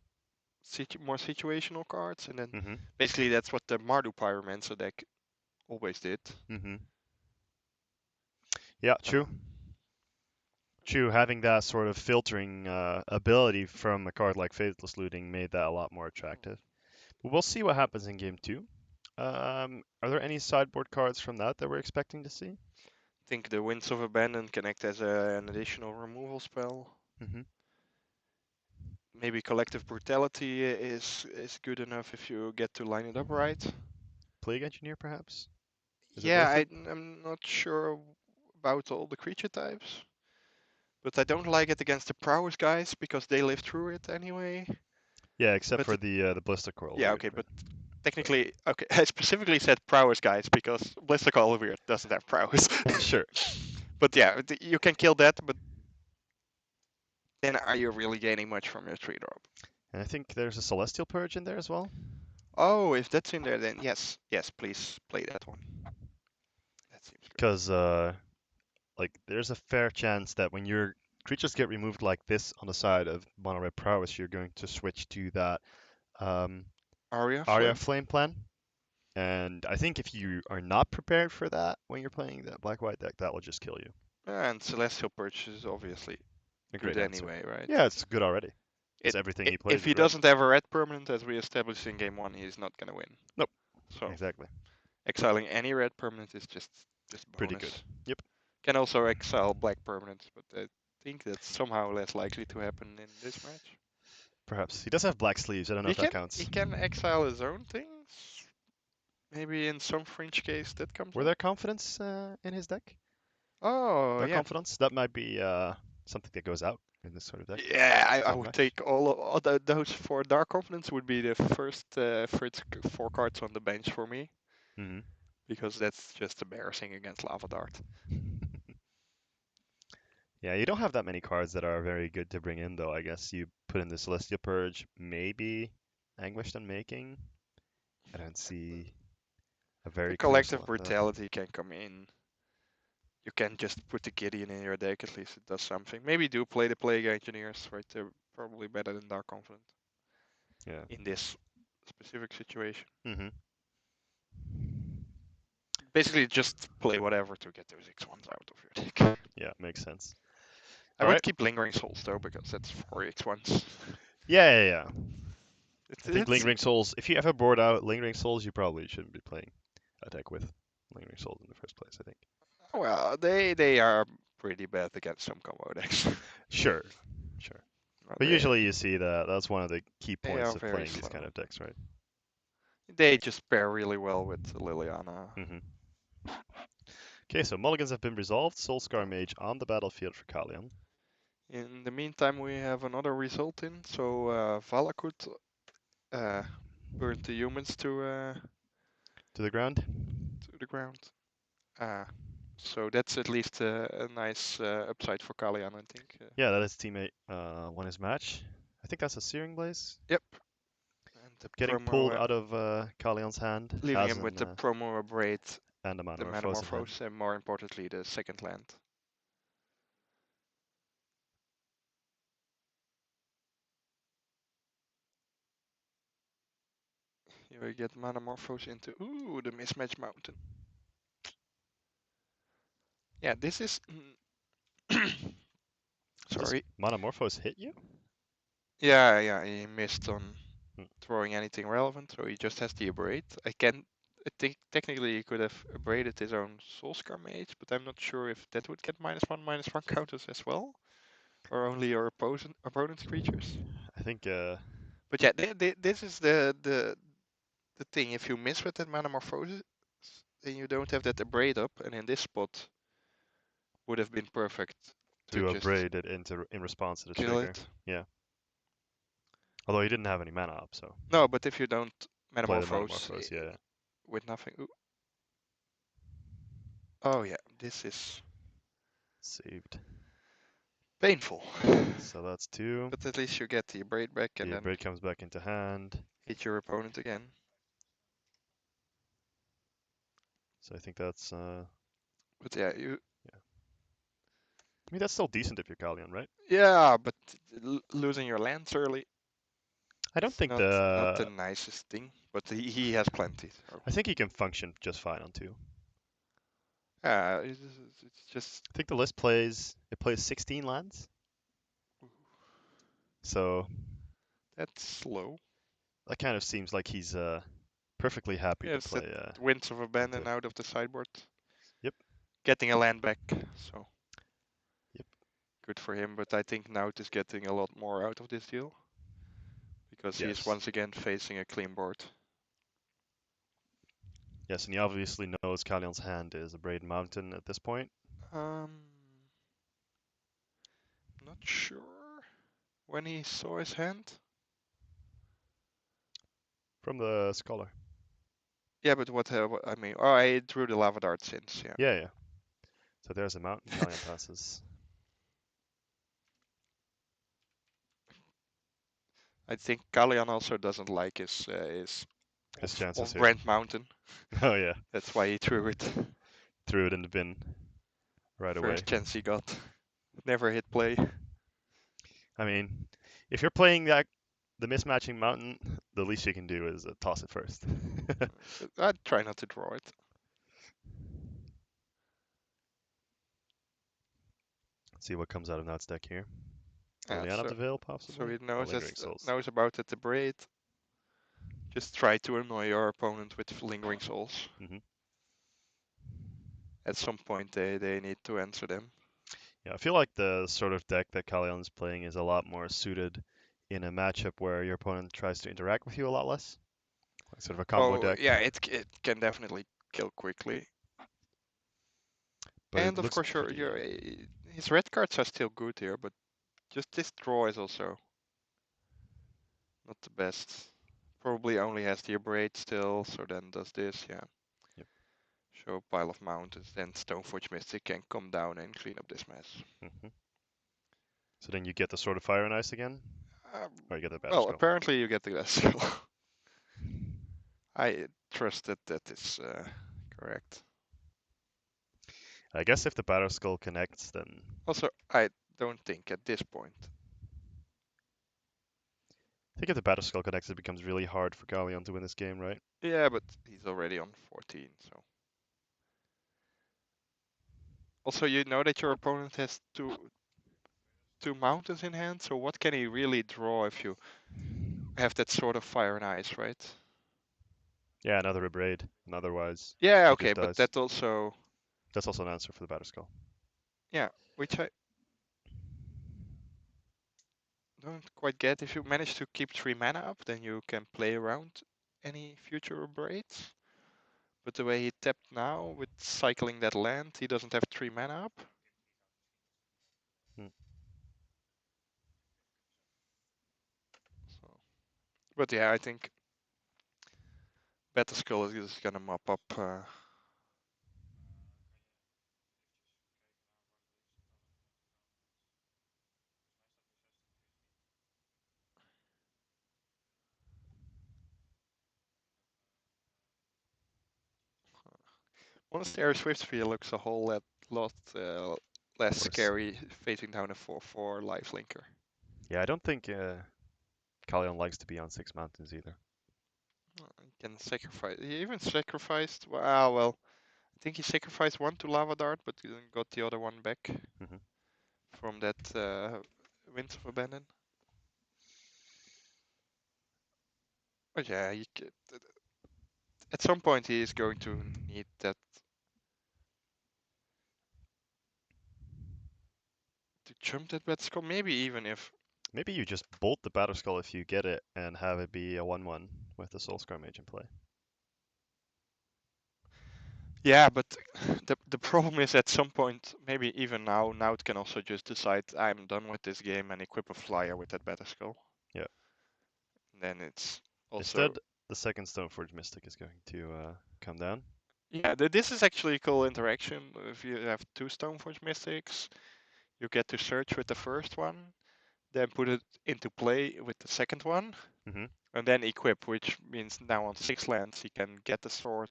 Speaker 1: more situational cards, and then
Speaker 2: Mm-hmm.
Speaker 1: basically that's what the Mardu Pyromancer deck always did.
Speaker 2: Mm-hmm. Yeah, true.
Speaker 1: Um,
Speaker 2: True. Having that sort of filtering ability from a card like Faithless Looting made that a lot more attractive. But we'll see what happens in game two. Are there any sideboard cards from that we're expecting to see?
Speaker 1: I think the Winds of Abandon can act as an additional removal spell.
Speaker 2: Mm-hmm.
Speaker 1: Maybe Collective Brutality is good enough if you get to line it up right.
Speaker 2: Plague Engineer, perhaps? Is it
Speaker 1: Yeah,
Speaker 2: worth it?
Speaker 1: I'm not sure about all the creature types, but I don't like it against the prowess guys because they live through it anyway.
Speaker 2: Yeah, except
Speaker 1: But
Speaker 2: for the Blister Coil
Speaker 1: yeah,
Speaker 2: Weird,
Speaker 1: okay,
Speaker 2: right?
Speaker 1: but technically, okay, I specifically said prowess guys because Blister Call Weird doesn't have prowess.
Speaker 2: Sure.
Speaker 1: But yeah, you can kill that, but then are you really gaining much from your 3-drop?
Speaker 2: And I think there's a Celestial Purge in there as well.
Speaker 1: Oh, if that's in there, then yes, yes, please play that one. That seems good.
Speaker 2: Because like there's a fair chance that when your creatures get removed like this on the side of Mono Red Prowess, you're going to switch to that um,
Speaker 1: Aria
Speaker 2: Arya
Speaker 1: Flame?
Speaker 2: Flame plan. And I think if you are not prepared for that when you're playing that black-white deck, that will just kill you.
Speaker 1: And Celestial Purge is obviously
Speaker 2: A
Speaker 1: good
Speaker 2: great answer.
Speaker 1: anyway, right?
Speaker 2: Yeah, it's good already. Because
Speaker 1: It,
Speaker 2: everything he
Speaker 1: if
Speaker 2: plays
Speaker 1: he
Speaker 2: is red.
Speaker 1: doesn't have a red permanent, as we established in game one, he's not gonna win.
Speaker 2: Nope,
Speaker 1: So
Speaker 2: exactly.
Speaker 1: exiling any red permanent is just
Speaker 2: Pretty good.
Speaker 1: bonus.
Speaker 2: Yep,
Speaker 1: Can also exile black permanents, but I think that's somehow less likely to happen in this match.
Speaker 2: perhaps. He does have black sleeves. I don't know
Speaker 1: He
Speaker 2: if that
Speaker 1: can he
Speaker 2: counts.
Speaker 1: can exile his own things. Maybe in some fringe case that comes
Speaker 2: Were
Speaker 1: up.
Speaker 2: there confidence in his deck?
Speaker 1: Oh
Speaker 2: Dark
Speaker 1: yeah,
Speaker 2: confidence? That might be something that goes out in this sort of deck.
Speaker 1: yeah. I
Speaker 2: Dark
Speaker 1: would
Speaker 2: Mesh.
Speaker 1: take all those for Dark Confidence would be the first 4 cards on the bench for me
Speaker 2: Hmm.
Speaker 1: because that's just embarrassing against Lava Dart.
Speaker 2: Yeah, you don't have that many cards that are very good to bring in, though. I guess you put in the Celestial Purge, maybe Anguished Unmaking. I don't see a
Speaker 1: The
Speaker 2: very clear
Speaker 1: Collective
Speaker 2: slot for that.
Speaker 1: Brutality can come in. you can just put the Gideon in your deck, at least it does something. Maybe do play the Plague Engineers, right? They're probably better than Dark Confidant
Speaker 2: Yeah.
Speaker 1: in this specific situation.
Speaker 2: Mm-hmm.
Speaker 1: Basically, just play whatever to get those X1s out of your deck.
Speaker 2: Yeah, makes sense.
Speaker 1: I
Speaker 2: All
Speaker 1: would
Speaker 2: right.
Speaker 1: keep Lingering Souls though, because that's 4 X1s.
Speaker 2: Yeah.
Speaker 1: It's,
Speaker 2: I think
Speaker 1: it's
Speaker 2: Lingering Souls, if you ever board out Lingering Souls, you probably shouldn't be playing a deck with Lingering Souls in the first place, I think.
Speaker 1: well, they are pretty bad against some combo decks.
Speaker 2: Sure. But
Speaker 1: they
Speaker 2: usually you see that that's one of the key
Speaker 1: they
Speaker 2: points
Speaker 1: are
Speaker 2: of
Speaker 1: very
Speaker 2: playing these
Speaker 1: slow.
Speaker 2: kind of decks, right?
Speaker 1: They just pair really well with Liliana.
Speaker 2: Mm-hmm. Okay, so mulligans have been resolved. Soulscar Mage on the battlefield for Kalian.
Speaker 1: In the meantime, we have another result in. So Valakut burned the humans
Speaker 2: To the ground.
Speaker 1: to the ground. So that's at least a nice upside for Kalian, I think.
Speaker 2: Yeah, that his teammate won his match. I think that's a Searing Blaze.
Speaker 1: Yep. And the
Speaker 2: Getting pulled
Speaker 1: promo,
Speaker 2: out of Kalian's hand
Speaker 1: leaving
Speaker 2: as
Speaker 1: him with
Speaker 2: an
Speaker 1: the promo braid,
Speaker 2: and a
Speaker 1: the
Speaker 2: Manamorphose in hand.
Speaker 1: Metamorphose, and more importantly, the second land. Here we get Metamorphose into, ooh, the Mismatch Mountain. Yeah, this is,
Speaker 2: Does
Speaker 1: sorry.
Speaker 2: Manamorphose hit you?
Speaker 1: Yeah, he missed on
Speaker 2: Hmm.
Speaker 1: throwing anything relevant, so he just has the abrade. I think technically he could have abraded his own Soulscar Mage, but I'm not sure if that would get -1/-1 counters as well, or only your opponent's creatures.
Speaker 2: I think
Speaker 1: But yeah, this is the thing. If you miss with that Metamorphosis, then you don't have that abrade up, and in this spot would have been perfect to
Speaker 2: to
Speaker 1: just
Speaker 2: abrade it in response to the
Speaker 1: kill
Speaker 2: trigger.
Speaker 1: it.
Speaker 2: Yeah. Although he didn't have any mana up, so
Speaker 1: No, but if you don't
Speaker 2: play the
Speaker 1: Metamorphose
Speaker 2: Manamorphose. Yeah.
Speaker 1: with nothing. Ooh. Oh yeah, this is
Speaker 2: Saved.
Speaker 1: painful.
Speaker 2: So that's 2.
Speaker 1: But at least you get the abrade back and
Speaker 2: The
Speaker 1: then
Speaker 2: abrade comes back into hand.
Speaker 1: hit your opponent again.
Speaker 2: So I think that's
Speaker 1: But yeah,
Speaker 2: yeah. I mean that's still decent if you're Kalian, right?
Speaker 1: but losing your lands early
Speaker 2: I don't
Speaker 1: is
Speaker 2: think
Speaker 1: not the
Speaker 2: the
Speaker 1: nicest thing. But he has plenty. So
Speaker 2: I think he can function just fine on 2.
Speaker 1: yeah, it's just
Speaker 2: I think the list plays 16 lands. So
Speaker 1: that's slow.
Speaker 2: that kind of seems like he's perfectly happy
Speaker 1: Yeah,
Speaker 2: to
Speaker 1: it's that
Speaker 2: play
Speaker 1: Winds of
Speaker 2: into.
Speaker 1: Abandon out of the sideboard.
Speaker 2: Yep.
Speaker 1: Getting a land back, so
Speaker 2: Yep.
Speaker 1: good for him. But I think Naut is getting a lot more out of this deal because he's
Speaker 2: Yes.
Speaker 1: once again facing a clean board.
Speaker 2: Yes, and he obviously knows Kalian's hand is a Braid Mountain at this point.
Speaker 1: Um, not sure when he saw his hand.
Speaker 2: From the Scholar.
Speaker 1: Yeah, but what I mean, oh, I drew the lava dart since, yeah.
Speaker 2: Yeah. So there's a mountain. Kalian passes.
Speaker 1: I think Kalian also doesn't like his
Speaker 2: His chances
Speaker 1: off
Speaker 2: here.
Speaker 1: brand mountain.
Speaker 2: Oh yeah.
Speaker 1: That's why he threw it.
Speaker 2: Threw it in the bin right away.
Speaker 1: First chance he got. Never hit play.
Speaker 2: I mean, if you're playing the mismatching mountain, the least you can do is toss it first.
Speaker 1: I'd try not to draw it.
Speaker 2: See what comes out of Naut's deck here.
Speaker 1: Yeah,
Speaker 2: Liliana of the Veil,
Speaker 1: so
Speaker 2: possibly.
Speaker 1: he
Speaker 2: Oh,
Speaker 1: knows
Speaker 2: Lingering Souls.
Speaker 1: knows about it. The braid. Just try to annoy your opponent with lingering souls.
Speaker 2: Mm-hmm.
Speaker 1: At some point, they need to answer them.
Speaker 2: Yeah, I feel like the sort of deck that Kalian's playing is a lot more suited in a matchup where your opponent tries to interact with you a lot less. Like sort of a combo
Speaker 1: Oh
Speaker 2: deck.
Speaker 1: yeah, it can definitely kill quickly.
Speaker 2: But it
Speaker 1: And of
Speaker 2: looks
Speaker 1: course,
Speaker 2: pretty.
Speaker 1: his red cards are still good here, but just this draw is also not the best. Probably only has the abrade still, so then does this, yeah.
Speaker 2: Yep.
Speaker 1: Show a pile of mountains, then Stoneforge Mystic can come down and clean up this mess.
Speaker 2: Mm-hmm. So then you get the Sword of Fire and Ice again? Or you get the Battle
Speaker 1: Well,
Speaker 2: Scroll?
Speaker 1: apparently you get the glass skill. I trust that that is correct.
Speaker 2: I guess if the Battle Skull connects, then
Speaker 1: Also, I don't think at this point.
Speaker 2: I think if the Battle Skull connects, it becomes really hard for Galleon to win this game, right?
Speaker 1: Yeah, but he's already on 14, so. Also, you know that your opponent has two mountains in hand, so what can he really draw if you have that sort of fire and ice, right?
Speaker 2: Yeah, another Abrade, and otherwise
Speaker 1: Yeah,
Speaker 2: he
Speaker 1: okay,
Speaker 2: just
Speaker 1: but
Speaker 2: dies.
Speaker 1: that also,
Speaker 2: That's also an answer for the Battle Skull.
Speaker 1: yeah, which I don't quite get. If you manage to keep 3 mana up, then you can play around any future braids. But the way he tapped now with cycling that land, he doesn't have 3 mana up.
Speaker 2: Hmm.
Speaker 1: So, but yeah, I think Battle Skull is gonna mop up. Monastery Swiftsphere looks a whole lot less
Speaker 2: Worse.
Speaker 1: scary facing down a 4/4 lifelinker.
Speaker 2: Yeah, I don't think Galleon likes to be on 6 mountains either.
Speaker 1: He can sacrifice. He even sacrificed. Well, I think he sacrificed one to Lava Dart, but he then got the other one back
Speaker 2: Hmm.
Speaker 1: from that Winds of Abandon. But yeah, at some point he is going to need that to jump that Bat Skull. Maybe even if.
Speaker 2: Maybe you just bolt the Battle Skull if you get it and have it be a 1/1 with the Soul Scar Mage in play.
Speaker 1: Yeah, but the problem is at some point, maybe even now, it can also just decide I'm done with this game and equip a flyer with that Battle Skull.
Speaker 2: Yeah.
Speaker 1: Then it's also.
Speaker 2: Instead, the second Stoneforge Mystic is going to come down.
Speaker 1: Yeah, this is actually a cool interaction. If you have 2 Stoneforge Mystics, you get to search with the first one, then put it into play with the second one,
Speaker 2: Hmm.
Speaker 1: and then equip, which means now on 6 lands he can get the sword,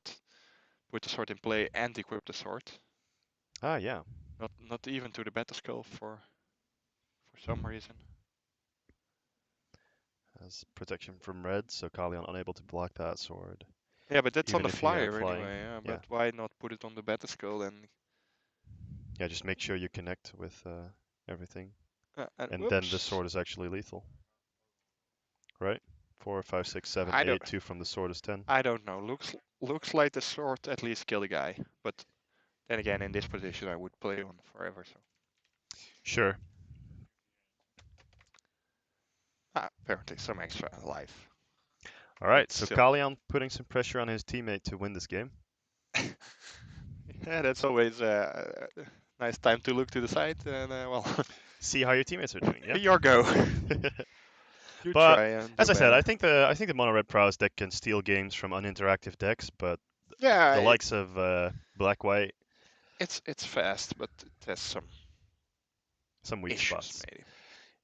Speaker 1: put the sword in play, and equip the sword.
Speaker 2: Ah, yeah.
Speaker 1: Not even to the Battle Skull for some reason.
Speaker 2: As protection from red, so Galleon unable to block that sword.
Speaker 1: Yeah, but that's on
Speaker 2: Even
Speaker 1: the
Speaker 2: if you have
Speaker 1: flyer
Speaker 2: flying.
Speaker 1: anyway. Yeah,
Speaker 2: Yeah.
Speaker 1: but why not put it on the Battle Skull and
Speaker 2: Yeah, just make sure you connect with everything.
Speaker 1: and
Speaker 2: And then the
Speaker 1: whoops.
Speaker 2: sword is actually lethal. Right? 4, 5, 6, 7,
Speaker 1: I don't
Speaker 2: 8. 2 from the sword is 10.
Speaker 1: I don't know. Looks like the sword at least kill the guy, but then again in this position I would play on forever. So
Speaker 2: Sure.
Speaker 1: apparently some extra life, but
Speaker 2: Alright, so
Speaker 1: still.
Speaker 2: Galleon putting some pressure on his teammate to win this game.
Speaker 1: Yeah, that's always a nice time to look to the side and well,
Speaker 2: See how your teammates are doing, yeah?
Speaker 1: your go. You
Speaker 2: But
Speaker 1: try and do
Speaker 2: as I said,
Speaker 1: better.
Speaker 2: I think the mono red prowess deck can steal games from uninteractive decks, but
Speaker 1: Yeah,
Speaker 2: the likes of black white,
Speaker 1: it's fast, but it has some
Speaker 2: some weak
Speaker 1: issues
Speaker 2: spots.
Speaker 1: maybe.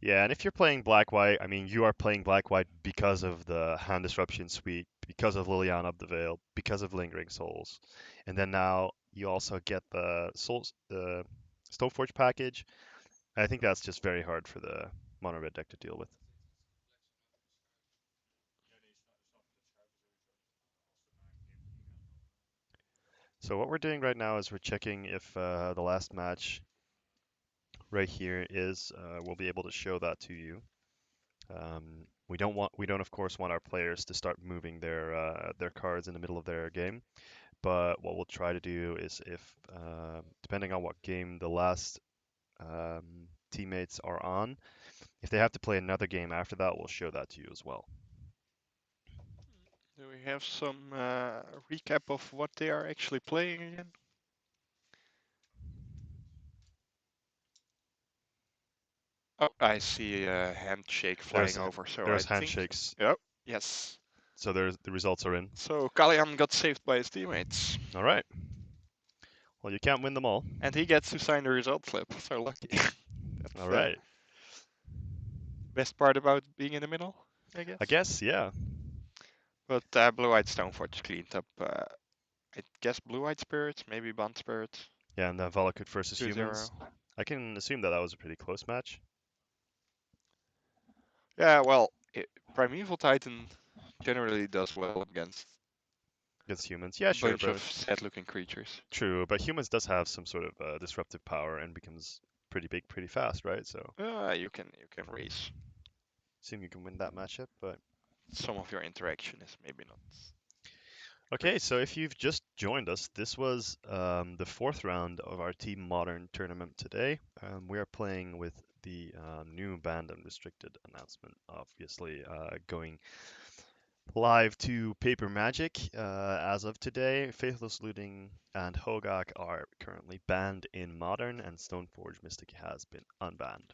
Speaker 2: Yeah, and if you're playing black white, I mean, you are playing black white because of the hand disruption suite, because of Liliana of the Veil, because of Lingering Souls, and then now you also get the Souls, the Stoneforge package. I think that's just very hard for the mono red deck to deal with. So what we're doing right now is we're checking if the last match right here is. We'll be able to show that to you. We don't of course want our players to start moving their cards in the middle of their game. But what we'll try to do is if depending on what game the last teammates are on, if they have to play another game after that, we'll show that to you as well.
Speaker 1: Do we have some recap of what they are actually playing again? Oh, I see a handshake flying
Speaker 2: There's
Speaker 1: over, so I
Speaker 2: there's
Speaker 1: think.
Speaker 2: handshakes,
Speaker 1: Yep, yes.
Speaker 2: so there's the results are in.
Speaker 1: So Kalian got saved by his teammates,
Speaker 2: All right. Well, you can't win them all.
Speaker 1: and he gets to sign the result slip. So lucky. That's
Speaker 2: All
Speaker 1: the
Speaker 2: right.
Speaker 1: best part about being in the middle, I
Speaker 2: I
Speaker 1: guess.
Speaker 2: guess, yeah.
Speaker 1: But Blue-Eyed Stoneforge cleaned up. I guess Blue-Eyed Spirits, maybe Bond Spirits.
Speaker 2: Yeah, and then Valakut versus
Speaker 1: 2-0.
Speaker 2: humans. I can assume that that was a pretty close match.
Speaker 1: Yeah, well, Primeval Titan generally does well against
Speaker 2: Against humans. Yeah,
Speaker 1: a
Speaker 2: sure,
Speaker 1: bunch of
Speaker 2: but
Speaker 1: sad-looking creatures.
Speaker 2: true. But humans does have some sort of disruptive power and becomes pretty big pretty fast, right? So
Speaker 1: You can raise
Speaker 2: assume you can win that matchup. But
Speaker 1: some of your interaction is maybe not
Speaker 2: okay,
Speaker 1: great.
Speaker 2: so if you've just joined us, this was the fourth round of our Team Modern tournament today. We are playing with the new banned and restricted announcement, obviously going live to Paper Magic as of today. Faithless Looting and Hogak are currently banned in Modern, and Stoneforge Mystic has been unbanned.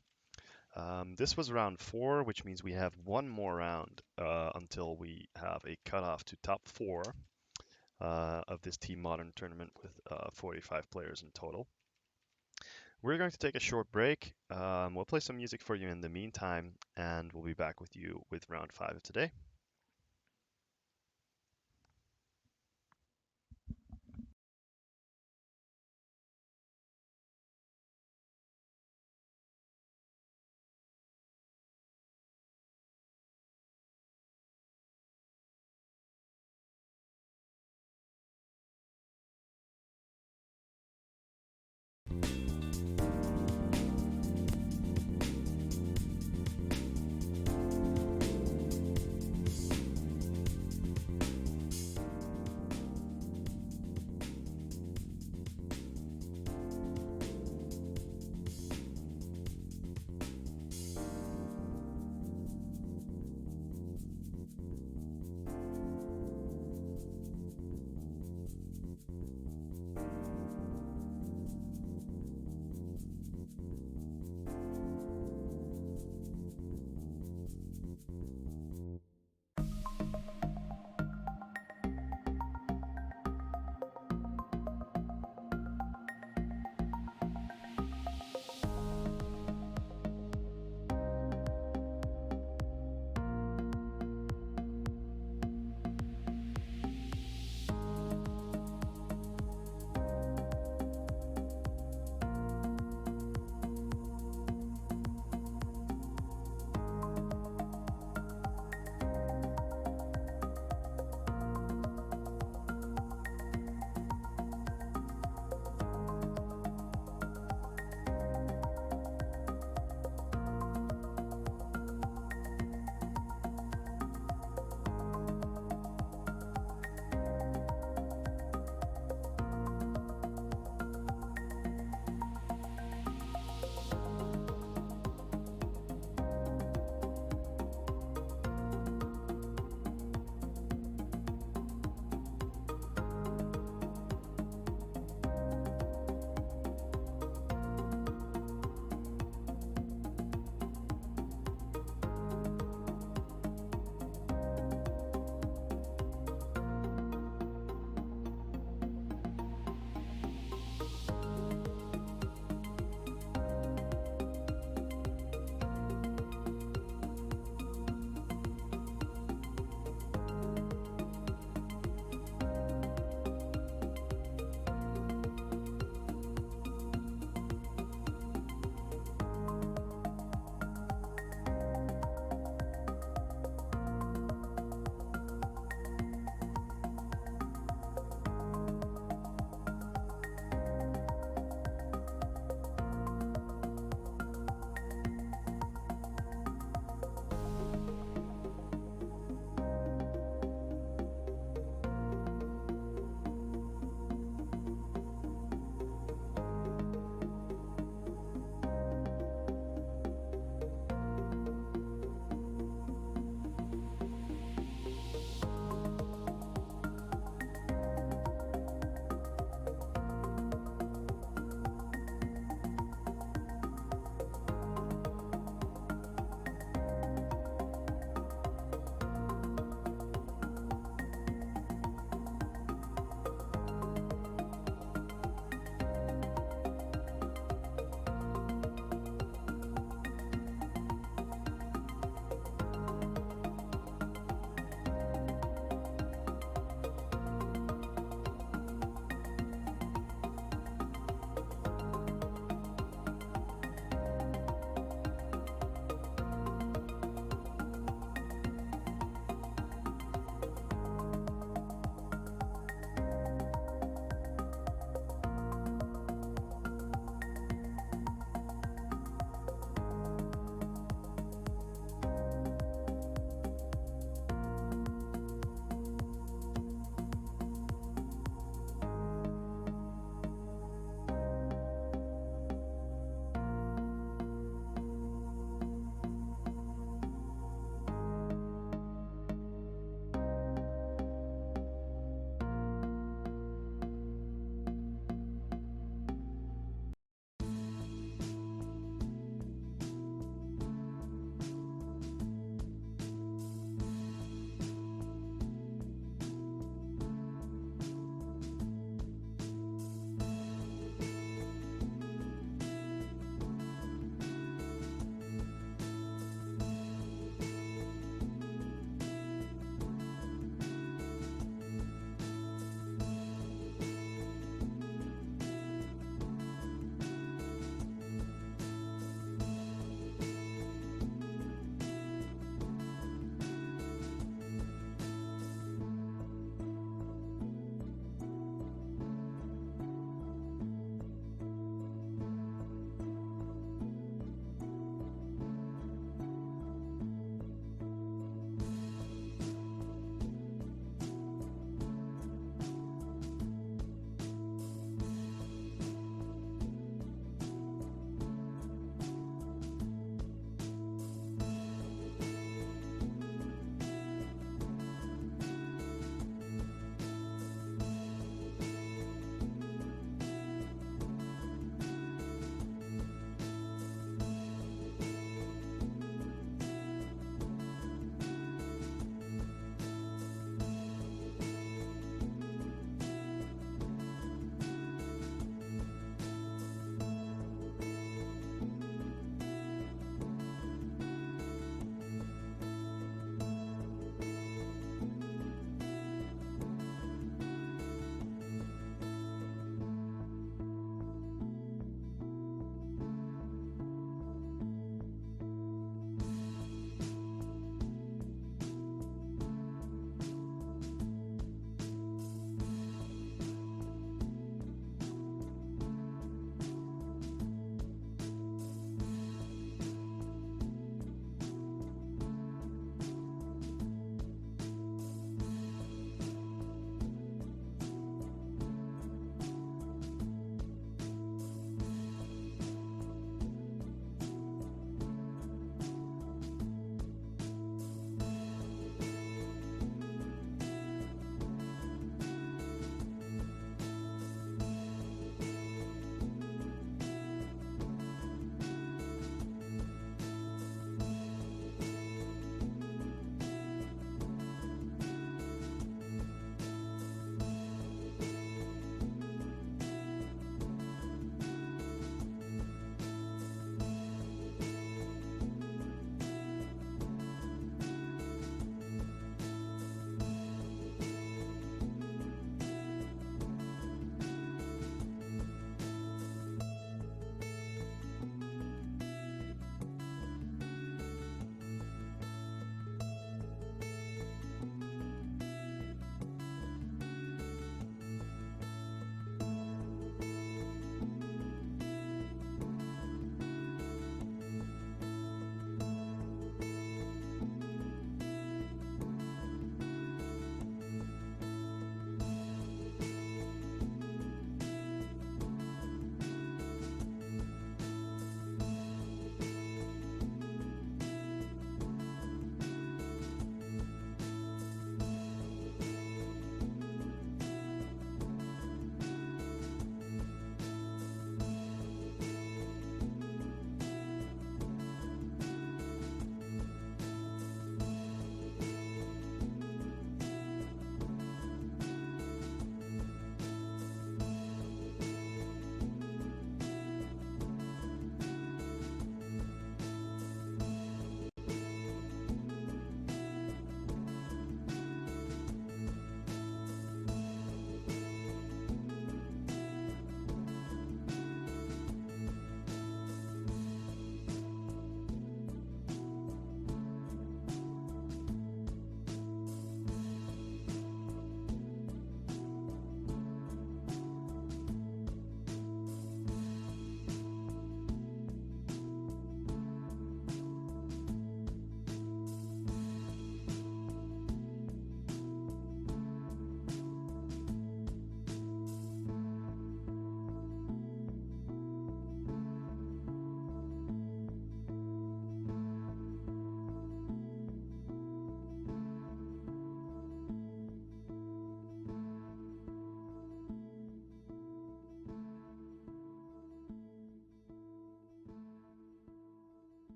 Speaker 2: This was round 4, which means we have one more round until we have a cutoff to top 4 of this Team Modern tournament with 45 players in total. We're going to take a short break. We'll play some music for you in the meantime, and we'll be back with you with round 5 of today.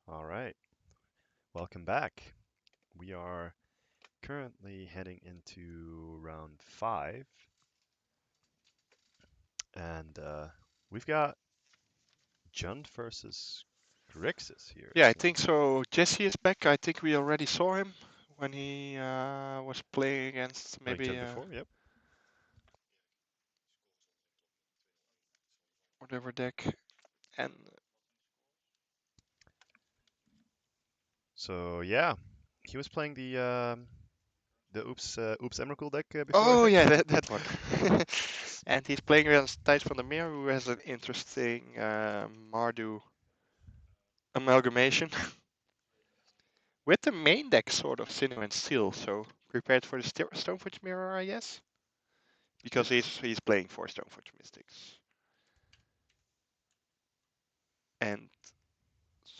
Speaker 2: All right, welcome back. We are currently heading into round 5, and we've got Jund versus Grixis here, it
Speaker 1: Yeah, I think
Speaker 2: seems.
Speaker 1: so. Jesse is back. I think we already saw him when he was playing against
Speaker 2: Playing
Speaker 1: maybe
Speaker 2: Jund before, yep.
Speaker 1: whatever deck. And
Speaker 2: So yeah, he was playing the Oops Emrakul deck before, I
Speaker 1: oh
Speaker 2: think.
Speaker 1: yeah, that one. And he's playing against Thijs van der Meer, who has an interesting Mardu amalgamation with the main deck sort of Sinnoh and Steel. So prepared for the Stoneforge Mirror, I guess, because he's playing for Stoneforge Mystics and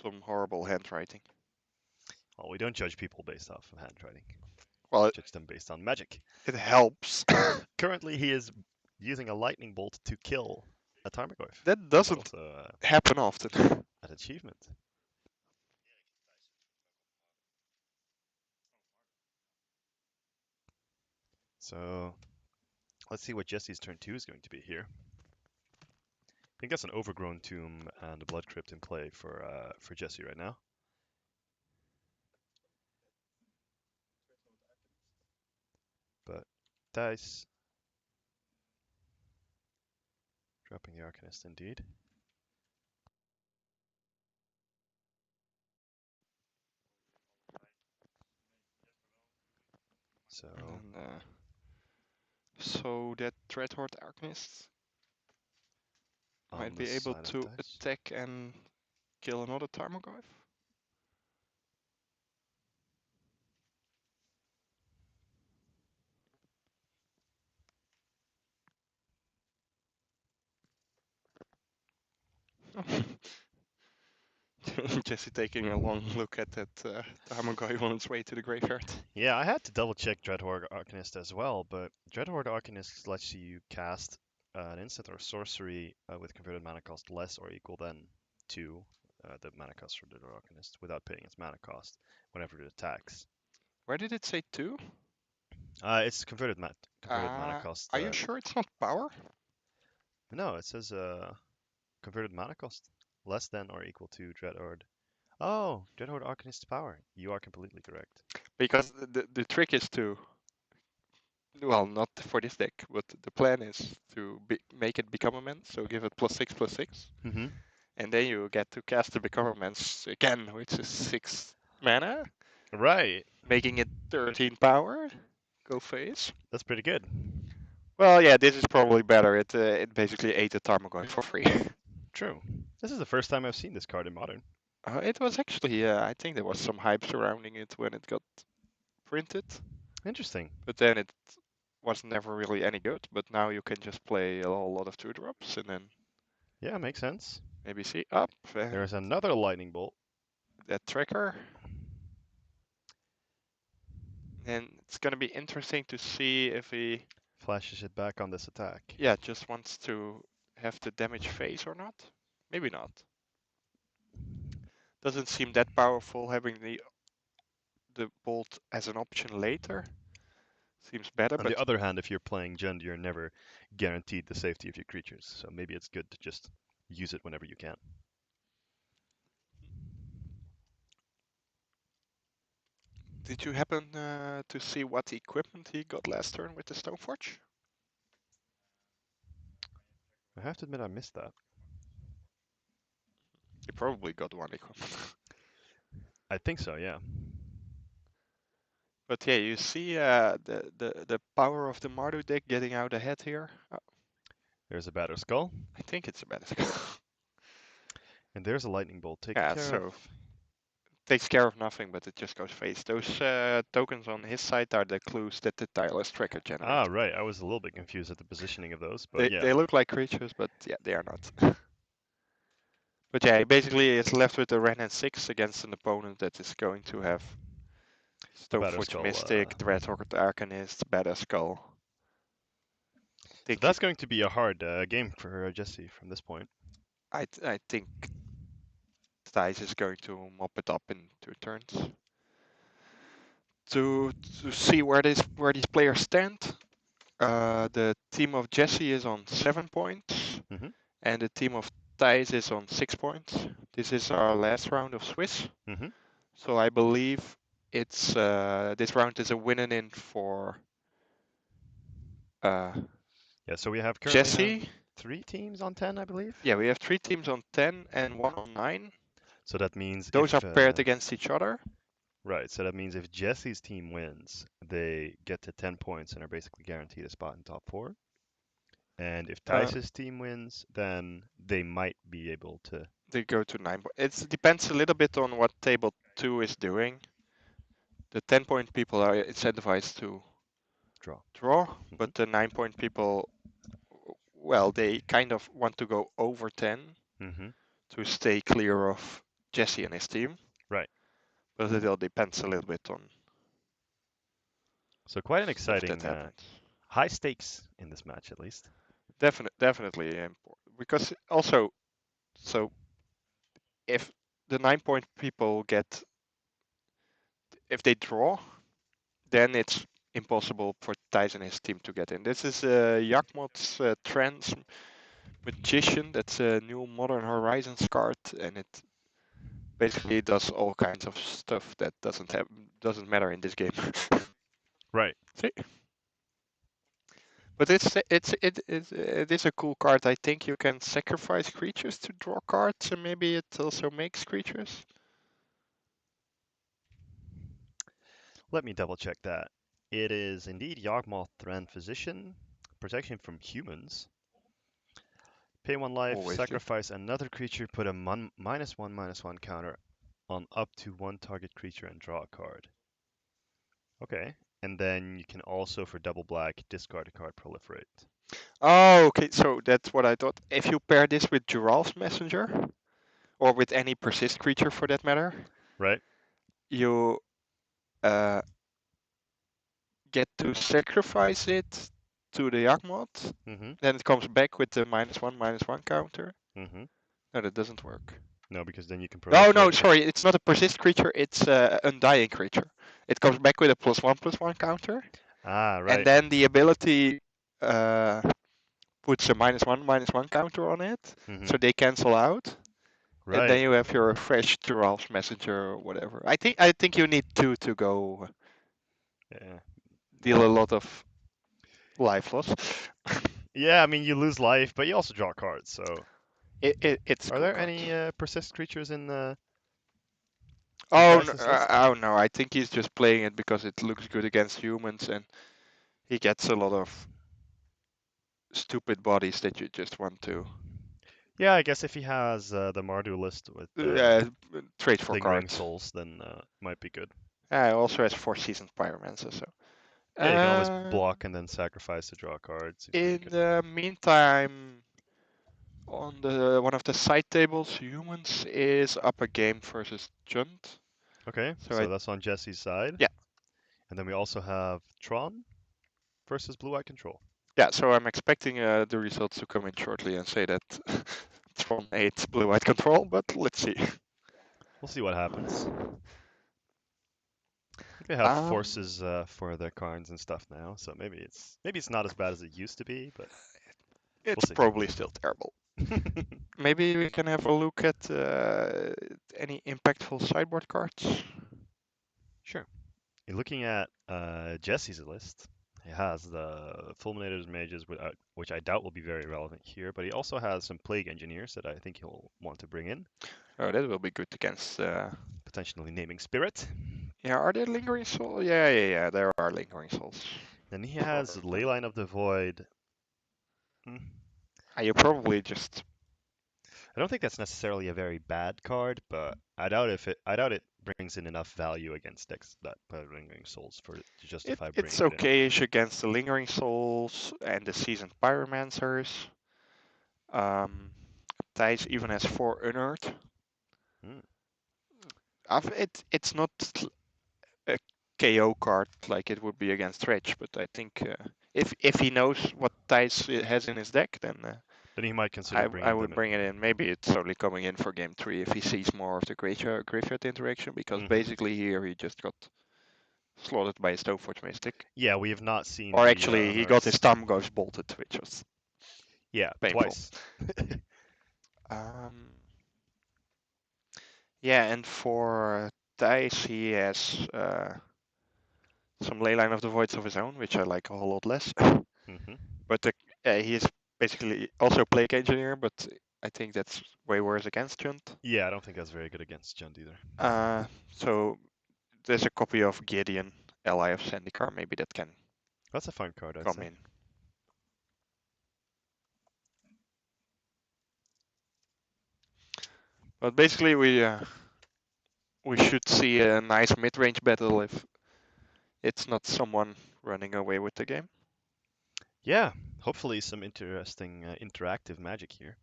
Speaker 1: some horrible handwriting.
Speaker 2: Well, we don't judge people based off of handwriting.
Speaker 1: Well,
Speaker 2: Judge them based on magic.
Speaker 1: it helps.
Speaker 2: Currently, he is using a lightning bolt to kill a Tarmogoyf.
Speaker 1: That
Speaker 2: That's
Speaker 1: doesn't
Speaker 2: also
Speaker 1: happen often.
Speaker 2: an achievement. So let's see what Jesse's turn 2 is going to be here. I think that's an Overgrown Tomb and a Blood Crypt in play for Jesse right now. But dice dropping the Arcanist indeed. So
Speaker 1: And then, so that Dreadhorde Arcanist
Speaker 2: on
Speaker 1: might
Speaker 2: the
Speaker 1: be able
Speaker 2: side of
Speaker 1: to
Speaker 2: dice.
Speaker 1: attack and kill another Tarmogoyf. Jesse taking a long look at that Tarmogoyf on its way to the graveyard.
Speaker 2: Yeah, I had to double check Dreadhorde Arcanist as well, but Dreadhorde Arcanist lets you cast an instant or sorcery with converted mana cost less or equal than 2, the mana cost for Dreadhorde Arcanist, without paying its mana cost whenever it attacks.
Speaker 1: Where did it say 2?
Speaker 2: It's converted mana cost.
Speaker 1: Are you sure it's not power?
Speaker 2: No, it says converted mana cost less than or equal to Dreadhorde. Oh, Dreadhorde Arcanist's power. You are completely correct.
Speaker 1: Because the trick is to, well, not for this deck, but the plan is to make it become a man, so give it +6/+6.
Speaker 2: Mm-hmm.
Speaker 1: And then you get to cast the Become Immense again, which is 6 mana,
Speaker 2: Right.
Speaker 1: making it 13 power. Go face.
Speaker 2: That's pretty good.
Speaker 1: Well, yeah, this is probably better. It basically ate a Tarmogoyf for free.
Speaker 2: True. This is the first time I've seen this card in Modern.
Speaker 1: It was actually, I think there was some hype surrounding it when it got printed,
Speaker 2: Interesting.
Speaker 1: but then it was never really any good. But now you can just play a whole lot of 2 drops and then
Speaker 2: Yeah, makes sense.
Speaker 1: maybe see up and
Speaker 2: There's another lightning bolt.
Speaker 1: that tracker. And it's gonna be interesting to see if he,
Speaker 2: Flashes it back on this attack.
Speaker 1: yeah, just wants to have the damage phase or not. Maybe not. Doesn't seem that powerful having the bolt as an option later. Seems better,
Speaker 2: On the
Speaker 1: but
Speaker 2: other hand, if you're playing Jund, you're never guaranteed the safety of your creatures. So maybe it's good to just use it whenever you can.
Speaker 1: did you happen to see what equipment he got last turn with the Stoneforge?
Speaker 2: I have to admit I missed that.
Speaker 1: He probably got one equipment.
Speaker 2: I think so, yeah.
Speaker 1: But yeah, you see the power of the Mardu deck getting out ahead here.
Speaker 2: There's a Batter Skull.
Speaker 1: I think it's a better.
Speaker 2: And there's a lightning bolt taken
Speaker 1: Yeah,
Speaker 2: care of.
Speaker 1: so takes care of nothing, but it just goes face. Those tokens on his side are the clues that the tireless tracker
Speaker 2: Ah,
Speaker 1: generated.
Speaker 2: right. I was a little bit confused at the positioning of those, but
Speaker 1: They
Speaker 2: yeah.
Speaker 1: they look like creatures, but yeah, they are not. But yeah, basically it's left with a Ren and 6 against an opponent that is going to have
Speaker 2: A Batter
Speaker 1: Stoneforge
Speaker 2: Skull.
Speaker 1: Mystic, Dreadhorde Arcanist, Badass Skull.
Speaker 2: So
Speaker 1: Think
Speaker 2: that's going to be a hard game for Jesse from this point.
Speaker 1: I think Thijs is going to mop it up in 2 turns. To see where these players stand, the team of Jesse is on 7 points,
Speaker 2: Mhm.
Speaker 1: and the team of Thijs is on 6 points. This is our last round of Swiss,
Speaker 2: Mhm.
Speaker 1: so I believe it's this round is a win-in for uh,
Speaker 2: Yeah. So we currently have
Speaker 1: Jesse.
Speaker 2: 3 teams on 10, I believe.
Speaker 1: Yeah, we have 3 teams on 10 and one on 9.
Speaker 2: So that means
Speaker 1: Those are
Speaker 2: if
Speaker 1: paired against each other.
Speaker 2: right, so that means if Jesse's team wins, they get to 10 points and are basically guaranteed a spot in top 4. And if
Speaker 1: Uh,
Speaker 2: Thijs's team wins, then they might be able to
Speaker 1: they go to 9. It depends a little bit on what table 2 is doing. The 10-point people are incentivized to
Speaker 2: draw.
Speaker 1: draw,
Speaker 2: Mhm.
Speaker 1: but the 9-point people, well, they kind of want to go over 10
Speaker 2: Mhm.
Speaker 1: to stay clear of Jesse and his team.
Speaker 2: Right.
Speaker 1: But it all depends a little bit on
Speaker 2: So quite an
Speaker 1: stuff that
Speaker 2: exciting
Speaker 1: happens.
Speaker 2: high stakes in this match at least.
Speaker 1: Definitely important because also, so if the 9-point people if they draw, then it's impossible for Thijs and his team to get in. This is Yakmot's Trans Magician. That's a new Modern Horizons card, and it basically does all kinds of stuff that doesn't matter in this game.
Speaker 2: Right.
Speaker 1: See? But it is a cool card. I think you can sacrifice creatures to draw cards, and maybe it also makes creatures.
Speaker 2: Let me double check that. It is indeed Yawgmoth Thran Physician, protection from humans. Pay 1 life,
Speaker 1: Always good.
Speaker 2: sacrifice another creature, put a -1/-1 counter on up to one target creature and draw a card. Okay. And then you can also, for double black, discard a card, proliferate.
Speaker 1: Oh, okay. So that's what I thought. If you pair this with Giralf's Messenger, or with any persist creature for that matter,
Speaker 2: Right?
Speaker 1: you uh, get to sacrifice it to the Yawgmoth.
Speaker 2: Mm-hmm.
Speaker 1: Then it comes back with the -1/-1 counter.
Speaker 2: Mm-hmm.
Speaker 1: No, that doesn't work.
Speaker 2: No, because then you can
Speaker 1: No, no,
Speaker 2: proliferate it.
Speaker 1: sorry. It's not a persist creature. It's an undying creature. It comes back with a +1/+1 counter.
Speaker 2: Ah,
Speaker 1: And
Speaker 2: right.
Speaker 1: then the ability uh, puts a -1/-1 counter on it.
Speaker 2: Mm-hmm.
Speaker 1: So they cancel out. And then
Speaker 2: Right.
Speaker 1: you have your fresh Giralf's Messenger or whatever. I think you need two to go
Speaker 2: Yeah.
Speaker 1: deal a lot of life loss.
Speaker 2: Yeah, I mean, you lose life, but you also draw cards, so.
Speaker 1: It's a
Speaker 2: Are
Speaker 1: cool
Speaker 2: there
Speaker 1: card.
Speaker 2: any persist creatures in
Speaker 1: Oh no,
Speaker 2: Thijs' list?
Speaker 1: oh no! I think he's just playing it because it looks good against humans, and he gets a lot of stupid bodies that you just want to
Speaker 2: Yeah, I guess if he has the Mardu list with
Speaker 1: uh, trade for
Speaker 2: Lingering
Speaker 1: cards.
Speaker 2: Souls, then might be good.
Speaker 1: He also has 4 seasoned pyromancer, so.
Speaker 2: Yeah, you can always
Speaker 1: Um,
Speaker 2: block and then sacrifice to draw cards. Seems pretty
Speaker 1: in
Speaker 2: good.
Speaker 1: the meantime, on the one of the side tables, humans is up a game versus Junt.
Speaker 2: Okay,
Speaker 1: So
Speaker 2: so that's on Jesse's side.
Speaker 1: yeah,
Speaker 2: And then we also have Tron versus Blue Eye Control.
Speaker 1: yeah. So I'm expecting the results to come in shortly and say that Tron 8 blue-white control, but let's see.
Speaker 2: We'll see what happens. I think they have
Speaker 1: Um,
Speaker 2: forces for their cards and stuff now, so maybe it's not as bad as it used to be, but we'll
Speaker 1: it's
Speaker 2: see.
Speaker 1: probably still terrible. Maybe we can have a look at any impactful sideboard cards.
Speaker 2: Sure. Looking at Jesse's list, he has the Fulminators Mages, which I doubt will be very relevant here, but he also has some Plague Engineers that I think he'll want to bring in,
Speaker 1: Oh, that will be good against.
Speaker 2: potentially naming Spirit.
Speaker 1: Yeah, are there lingering souls? Yeah. There are lingering souls.
Speaker 2: Then he
Speaker 1: For
Speaker 2: has Leyline of the Void. Hmm,
Speaker 1: you probably just.
Speaker 2: I don't think that's necessarily a very bad card, but I doubt it brings in enough value against decks that play Lingering Souls to justify
Speaker 1: It's
Speaker 2: bringing it in.
Speaker 1: okay-ish against the lingering souls and the seasoned pyromancers. Um, Thijs even has 4 unearthed.
Speaker 2: Hmm.
Speaker 1: It's not a KO card like it would be against Rich, but I think if he knows what Thijs has in his deck, then
Speaker 2: Then he might consider
Speaker 1: I
Speaker 2: bringing
Speaker 1: would
Speaker 2: them
Speaker 1: bring it
Speaker 2: in.
Speaker 1: in. Maybe it's only coming in for game 3 if he sees more of the graveyard interaction, because
Speaker 2: Hmm.
Speaker 1: basically here he just got slaughtered by a Stoneforge Mystic.
Speaker 2: Yeah, we have not seen
Speaker 1: Or
Speaker 2: the
Speaker 1: actually, he got his Tarmogoyfs bolted, which was
Speaker 2: Yeah,
Speaker 1: painful.
Speaker 2: twice.
Speaker 1: Um, yeah, and for Thijs, he has some Leyline of the Voids of his own, which I like a whole lot less.
Speaker 2: Hmm.
Speaker 1: But he is basically also Plague Engineer, but I think that's way worse against Junt.
Speaker 2: Yeah, I don't think that's very good against Jund either.
Speaker 1: So there's a copy of Gideon, ally of Zendikar, maybe that can
Speaker 2: That's a fine card, I'd
Speaker 1: come
Speaker 2: say.
Speaker 1: in. But basically, we should see a nice mid-range battle if it's not someone running away with the game.
Speaker 2: Yeah, hopefully some interesting interactive magic here.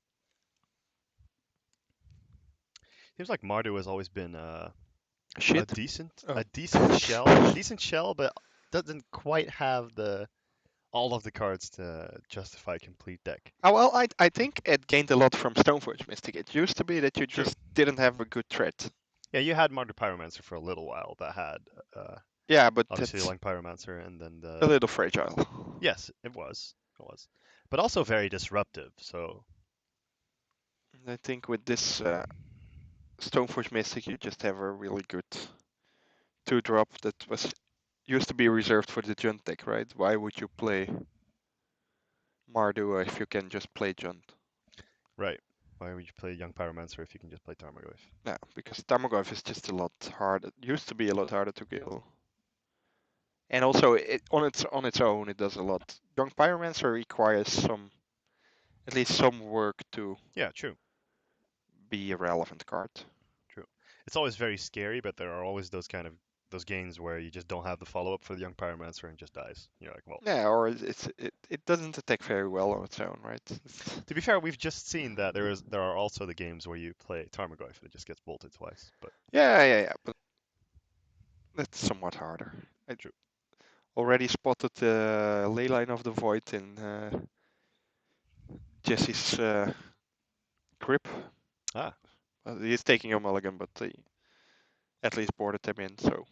Speaker 2: Seems like Mardu has always been a
Speaker 1: Shit.
Speaker 2: decent
Speaker 1: Oh.
Speaker 2: a decent shell, but doesn't quite have the all of the cards to justify a complete deck.
Speaker 1: Oh, well, I think it gained a lot from Stoneforge Mystic. It used to be that you
Speaker 2: True.
Speaker 1: just didn't have a good threat.
Speaker 2: Yeah, you had Mardu Pyromancer for a little while that had uh,
Speaker 1: Yeah, but
Speaker 2: obviously
Speaker 1: that's
Speaker 2: Lang Pyromancer, and then
Speaker 1: a
Speaker 2: the
Speaker 1: little fragile.
Speaker 2: yes, it was, but also very disruptive. So
Speaker 1: I think with this Stoneforge Mystic, you just have a really good 2-drop that was used to be reserved for the Junt deck, right? Why would you play Mardu if you can just play Junt?
Speaker 2: right, why would you play Young Pyromancer if you can just play Tarmogoyf?
Speaker 1: Yeah, because Tarmogoyf is just a lot harder. Used to be a lot harder to kill. And also, on its own, it does a lot. Young Pyromancer requires at least some work to
Speaker 2: Yeah, true.
Speaker 1: be a relevant card.
Speaker 2: True. It's always very scary, but there are always those games where you just don't have the follow up for the young pyromancer and just dies. You're like, well,
Speaker 1: Yeah, or it doesn't attack very well on its own, right?
Speaker 2: to be fair, we've just seen that there are also the games where you play Tarmogoyf and it just gets bolted twice. But
Speaker 1: Yeah, but that's somewhat harder. I
Speaker 2: true.
Speaker 1: already spotted the Leyline of the Void in Jesse's grip.
Speaker 2: Ah,
Speaker 1: He's taking a mulligan, but he at least boarded him in, so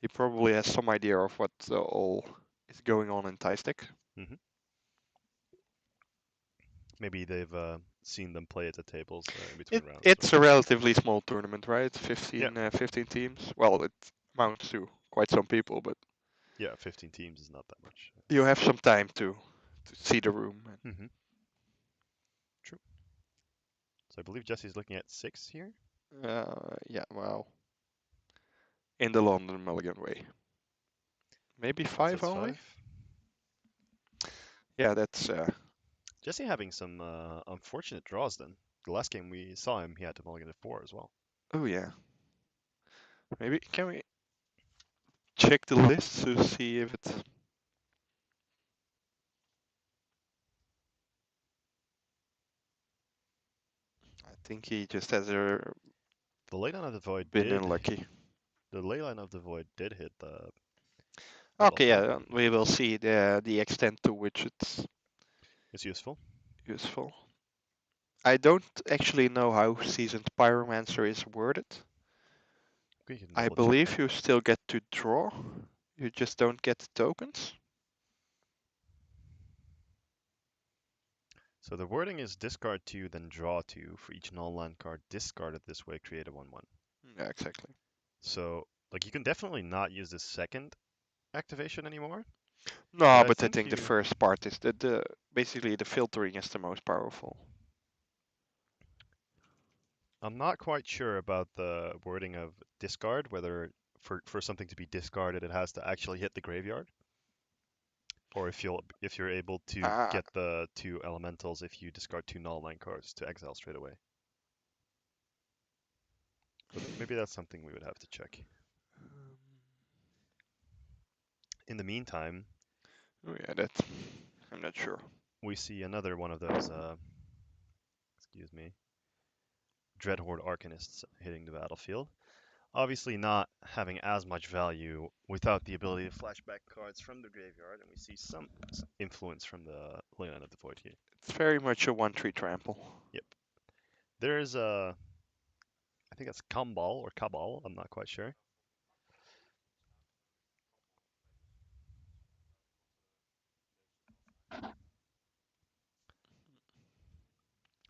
Speaker 1: he probably has some idea of what all is going on in Thai-Stick.
Speaker 2: hmm maybe they've seen them play at the tables in between rounds. So
Speaker 1: It's a relatively small tournament, right?
Speaker 2: yeah,
Speaker 1: 15 teams. Well, it amounts to quite some people, but
Speaker 2: yeah, 15 teams is not that much.
Speaker 1: you have some time to see the room.
Speaker 2: Hmm. True. So I believe Jesse's looking at 6 here.
Speaker 1: Yeah, well, in the London Mulligan way. Maybe
Speaker 2: That
Speaker 1: 5
Speaker 2: says
Speaker 1: only?
Speaker 2: 5.
Speaker 1: Yeah, that's.
Speaker 2: Jesse having some unfortunate draws then. The last game we saw him, he had to mulligan at 4 as well.
Speaker 1: Oh, yeah. Maybe. Can we check the list to see if it. I think he just has
Speaker 2: The Leyline of the Void
Speaker 1: been unlucky.
Speaker 2: the Leyline of the Void did hit the
Speaker 1: Okay,
Speaker 2: battlefield.
Speaker 1: yeah, we will see the extent to which it's
Speaker 2: It's useful.
Speaker 1: useful. I don't actually know how Seasoned Pyromancer is worded.
Speaker 2: We can
Speaker 1: I
Speaker 2: double check
Speaker 1: believe
Speaker 2: that.
Speaker 1: you still get to draw. You just don't get the tokens.
Speaker 2: So the wording is discard 2, then draw 2 for each non-land card discarded this way, create a 1/1.
Speaker 1: Yeah, exactly.
Speaker 2: So like you can definitely not use the second activation anymore, but
Speaker 1: No,
Speaker 2: I
Speaker 1: but I
Speaker 2: think
Speaker 1: think the
Speaker 2: you
Speaker 1: first part is the basically the filtering is the most powerful.
Speaker 2: I'm not quite sure about the wording of discard, whether for something to be discarded it has to actually hit the graveyard, or if you're able to
Speaker 1: Ah,
Speaker 2: get the 2 elementals if you discard 2 non-land cards to exile straight away. But maybe that's something we would have to check. In the meantime,
Speaker 1: oh yeah, that I'm not sure.
Speaker 2: we see another one of those, excuse me, Dreadhorde Arcanists hitting the battlefield. Obviously, not having as much value without the ability to flashback cards from the graveyard, and we see some influence from the Leyline of the Void here.
Speaker 1: It's very much a 1/3 trample.
Speaker 2: Yep. There's a, I think that's Kambal or Cabal. I'm not quite sure.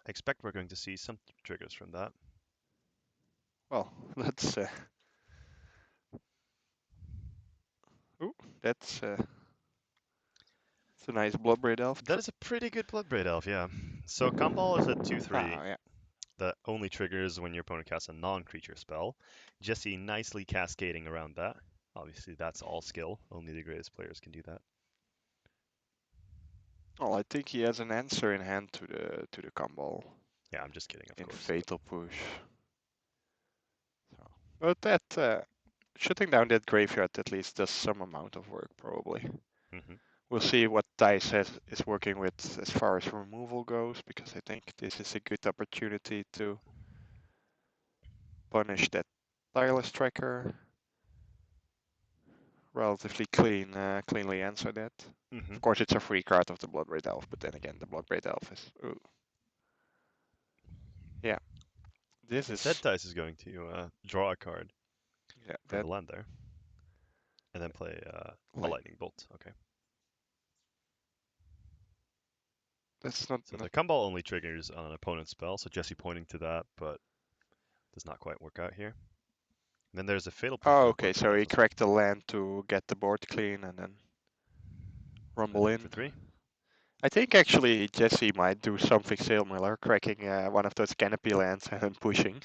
Speaker 2: I expect we're going to see some triggers from that.
Speaker 1: Well, that's ooh, that's a nice Bloodbraid Elf.
Speaker 2: That is a pretty good Bloodbraid Elf, yeah. So Kambal is a 2/3
Speaker 1: Ah, yeah.
Speaker 2: that only triggers when your opponent casts a non-creature spell. Jesse nicely cascading around that. Obviously, that's all skill. Only the greatest players can do that.
Speaker 1: Well, I think he has an answer in hand to the combo
Speaker 2: Yeah, I'm just kidding, of
Speaker 1: in
Speaker 2: course.
Speaker 1: Fatal Push. So, but that shutting down that graveyard at least does some amount of work probably.
Speaker 2: Hmm.
Speaker 1: We'll see what Dice is working with as far as removal goes, because I think this is a good opportunity to punish that tireless tracker. Relatively cleanly answer that.
Speaker 2: Hmm.
Speaker 1: Of course, it's a free card of the Bloodbraid Elf, but then again, the Bloodbraid Elf is. Ooh. Yeah, this
Speaker 2: Instead,
Speaker 1: is.
Speaker 2: Dice is going to draw a card
Speaker 1: Yeah,
Speaker 2: from the land there, and then play a
Speaker 1: like
Speaker 2: Lightning Bolt. Okay.
Speaker 1: that's not.
Speaker 2: So the Kumbal only triggers on an opponent's spell, so Jesse pointing to that, but does not quite work out here. And then there's a Fatal Push
Speaker 1: Oh,
Speaker 2: for the
Speaker 1: okay.
Speaker 2: Bloodbraid
Speaker 1: So
Speaker 2: Elf
Speaker 1: he
Speaker 2: as well.
Speaker 1: cracked the land to get the board clean and then rumble
Speaker 2: And for
Speaker 1: in.
Speaker 2: 3.
Speaker 1: I think actually Jesse might do something similar, cracking one of those canopy lands and then pushing.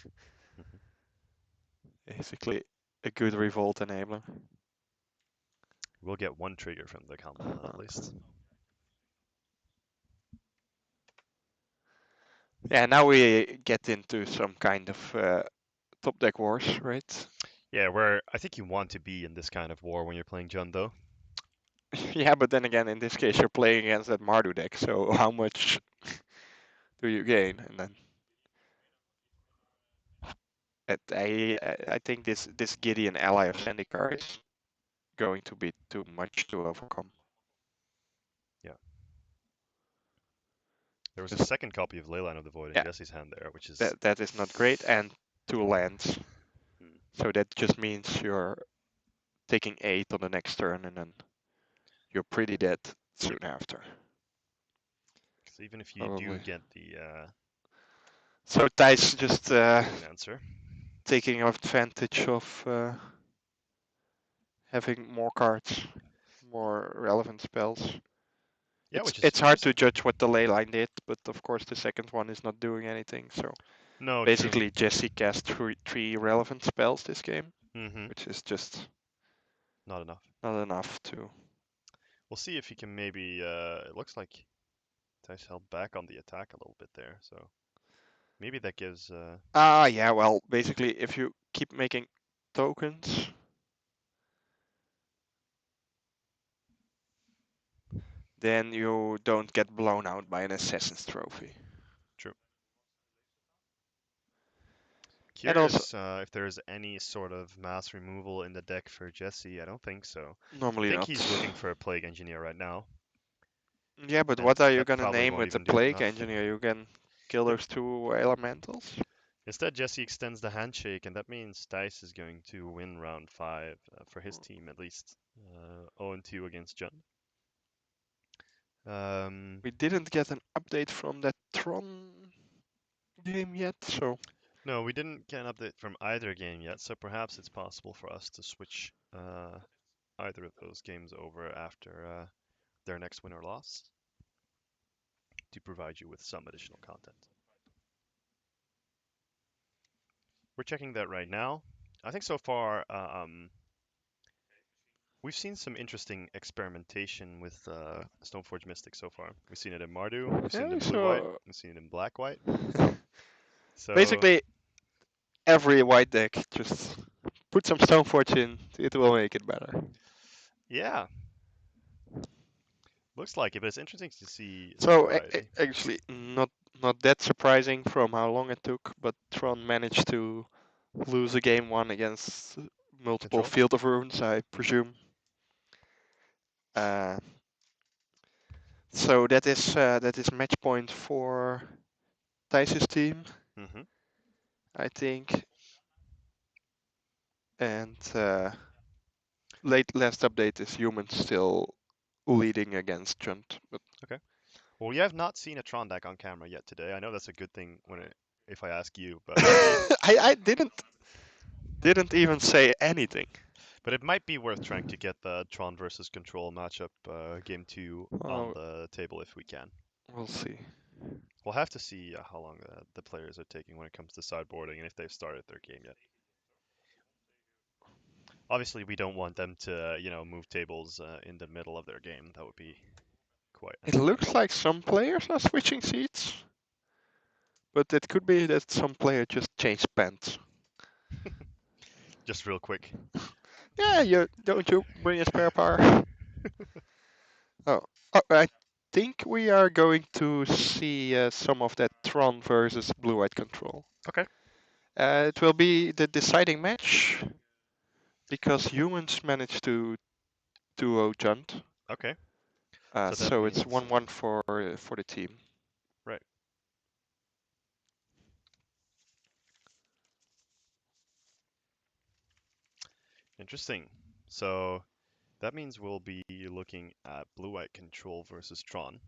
Speaker 2: Hmm.
Speaker 1: Basically, a good revolt enabler.
Speaker 2: We'll get one trigger from the Kumbal then at least.
Speaker 1: Yeah, now we get into some kind of top deck wars, right?
Speaker 2: Yeah, where I think you want to be in this kind of war when you're playing Jund, though.
Speaker 1: Yeah, but then again, in this case, you're playing against that Mardu deck, so how much do you gain? And then I think this Gideon ally of Zendikar is going to be too much to overcome.
Speaker 2: Yeah. There was a
Speaker 1: Because
Speaker 2: second copy of Leyline of the Void in
Speaker 1: yeah,
Speaker 2: Jesse's hand there, which is.
Speaker 1: that is not great, and 2 lands.
Speaker 2: Hmm.
Speaker 1: So that just means you're taking 8 on the next turn, and then you're pretty dead soon
Speaker 2: Yep.
Speaker 1: after.
Speaker 2: So even if you do
Speaker 1: Probably.
Speaker 2: get the
Speaker 1: So Thijs just
Speaker 2: clean answer.
Speaker 1: taking advantage of having more cards, more relevant spells.
Speaker 2: Yeah,
Speaker 1: It's
Speaker 2: which is
Speaker 1: it's hard to
Speaker 2: interesting.
Speaker 1: judge what the ley line did, but of course the second one is not doing anything. So
Speaker 2: No, true.
Speaker 1: basically Jesse cast three relevant spells this game,
Speaker 2: Mm-hmm.
Speaker 1: which is just
Speaker 2: Not enough.
Speaker 1: not enough to.
Speaker 2: We'll see if he can maybe. It looks like Tice held back on the attack a little bit there, so maybe that gives.
Speaker 1: Ah, yeah. Well, basically, if you keep making tokens, then you don't get blown out by an assassin's trophy.
Speaker 2: True.
Speaker 1: And also,
Speaker 2: Curious if there's any sort of mass removal in the deck for Jesse. I don't think so. I
Speaker 1: normally
Speaker 2: think
Speaker 1: not.
Speaker 2: he's looking for a Plague Engineer right now,
Speaker 1: Yeah, but
Speaker 2: and
Speaker 1: what are you
Speaker 2: that
Speaker 1: gonna
Speaker 2: probably
Speaker 1: name
Speaker 2: won't
Speaker 1: with the
Speaker 2: even do
Speaker 1: plague
Speaker 2: enough.
Speaker 1: engineer? You can kill
Speaker 2: Yep.
Speaker 1: those 2 elementals.
Speaker 2: Instead, Jesse extends the handshake, and that means Dice is going to win round 5 for his team at least. 0-2 against Jun.
Speaker 1: We didn't get an update from that Tron game yet, so
Speaker 2: No, we didn't get an update from either game yet, so perhaps it's possible for us to switch either of those games over after their next win or loss to provide you with some additional content. We're checking that right now. I think so far we've seen some interesting experimentation with Stoneforge Mystic so far. We've seen it in Mardu, we've seen it
Speaker 1: yeah.
Speaker 2: in blue-white,
Speaker 1: So
Speaker 2: we've seen it in black-white. So
Speaker 1: basically, every white deck just put some Stoneforge in. It will make it better.
Speaker 2: yeah, looks like it, but it's interesting to see the
Speaker 1: So
Speaker 2: variety.
Speaker 1: actually, not that surprising from how long it took, but Tron managed to lose a game one against multiple
Speaker 2: Control.
Speaker 1: Field of Ruins, I presume. Uh, so that is match point for Thijs's team,
Speaker 2: Mm-hmm.
Speaker 1: I think. And last update is humans still leading against Chunt. But
Speaker 2: Okay. Well, we have not seen a Tron deck on camera yet today. I know that's a good thing if I ask you, but maybe,
Speaker 1: I didn't even say anything.
Speaker 2: but it might be worth trying to get the Tron versus Control matchup game two on
Speaker 1: Well,
Speaker 2: the table if we can.
Speaker 1: we'll see.
Speaker 2: We'll have to see how long the players are taking when it comes to sideboarding and if they've started their game yet. Obviously, we don't want them to, move tables in the middle of their game. That would be quite
Speaker 1: It looks
Speaker 2: annoying.
Speaker 1: like some players are switching seats, but it could be that some player just changed pants.
Speaker 2: Just real quick.
Speaker 1: Yeah, you bring a spare power? Oh, I think we are going to see some of that Tron versus Blue-White Control.
Speaker 2: Okay.
Speaker 1: It will be the deciding match because humans managed to duo Junt.
Speaker 2: Okay. So that
Speaker 1: So it's
Speaker 2: means
Speaker 1: 1-1 for the team.
Speaker 2: right. Interesting. So that means we'll be looking at blue-white control versus Tron.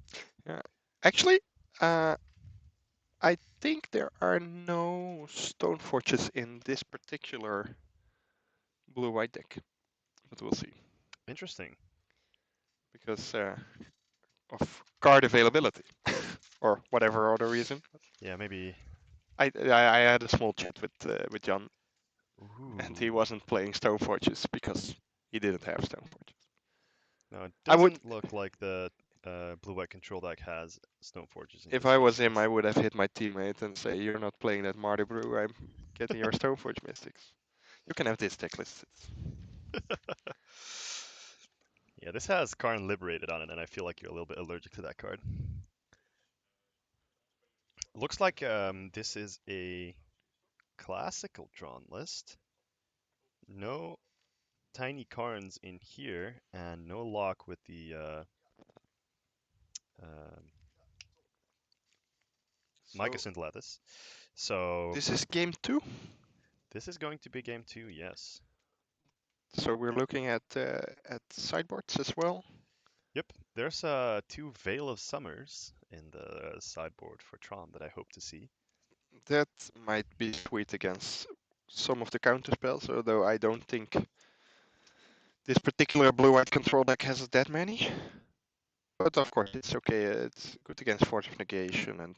Speaker 1: Yeah. Actually, uh, I think there are no stone forges in this particular blue-white deck, but we'll see
Speaker 2: Interesting.
Speaker 1: because of card availability or whatever other reason.
Speaker 2: Yeah, maybe.
Speaker 1: I had a small chat with John, and he
Speaker 2: Ooh.
Speaker 1: wasn't playing stone forges because he didn't have stone forges.
Speaker 2: No, it
Speaker 1: I would,
Speaker 2: doesn't look like the blue-white control deck has stone forges in
Speaker 1: if
Speaker 2: this
Speaker 1: I was him,
Speaker 2: instance.
Speaker 1: I would have hit my teammate and say, "You're not playing that Marty Brew. I'm getting your stone forge mystics. You can have this deck listed."
Speaker 2: Yeah, this has Karn Liberated on it, and I feel like you're a little bit allergic to that card. Looks like this is a classical Tron list. No tiny Karns in here, and no lock with the um
Speaker 1: So
Speaker 2: Mycosynth Lattice. So
Speaker 1: this is game two.
Speaker 2: this is going to be game two, yes.
Speaker 1: So we're looking at sideboards as well.
Speaker 2: Yep, there's two Veil of Summers in the sideboard for Tron that I hope to see.
Speaker 1: That might be sweet against some of the counter spells, although I don't think this particular blue-white control deck has that many. But of course, it's okay. It's good against Force of Negation and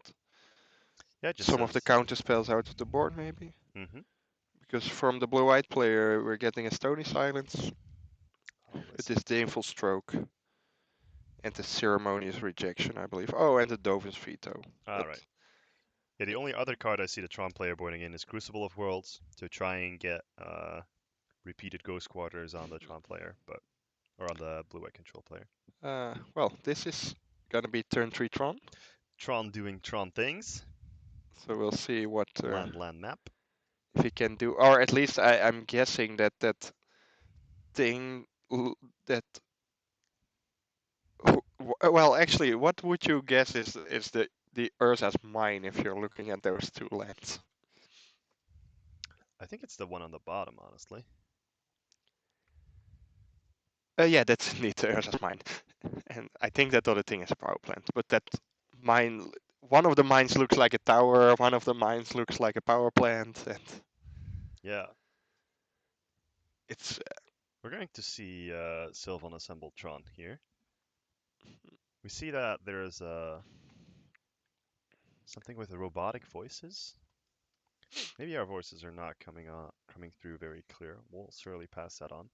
Speaker 2: Yeah, it just
Speaker 1: some of the
Speaker 2: says.
Speaker 1: counter spells out of the board, maybe.
Speaker 2: Mm-hmm.
Speaker 1: Because from the blue-white player, we're getting a Stony Silence
Speaker 2: Oh,
Speaker 1: with
Speaker 2: listen.
Speaker 1: this Baneful Stroke and the Ceremonious Rejection, I believe. Oh, and the Dovin's Veto.
Speaker 2: All
Speaker 1: But
Speaker 2: right. Yeah, the only other card I see the Tron player boarding in is Crucible of Worlds to try and get repeated Ghost Quarters on the Tron player, but or on the blue-white control player.
Speaker 1: well, this is gonna be turn 3 Tron.
Speaker 2: Tron doing Tron things.
Speaker 1: So we'll see what
Speaker 2: Land map.
Speaker 1: if he can do, or at least I'm guessing that that thing that. Well, actually, what would you guess is the Urza's mine if you're looking at those two lands?
Speaker 2: I think it's the one on the bottom, honestly.
Speaker 1: Yeah, that's indeed the Urza's mine, and I think that other thing is a power plant. But that mine, one of the mines looks like a tower, one of the mines looks like a power plant, and
Speaker 2: Yeah,
Speaker 1: it's
Speaker 2: we're going to see Sylvan assemble Tron here. We see that there's something with robotic voices. Maybe our voices are not coming through very clear. We'll certainly pass that on.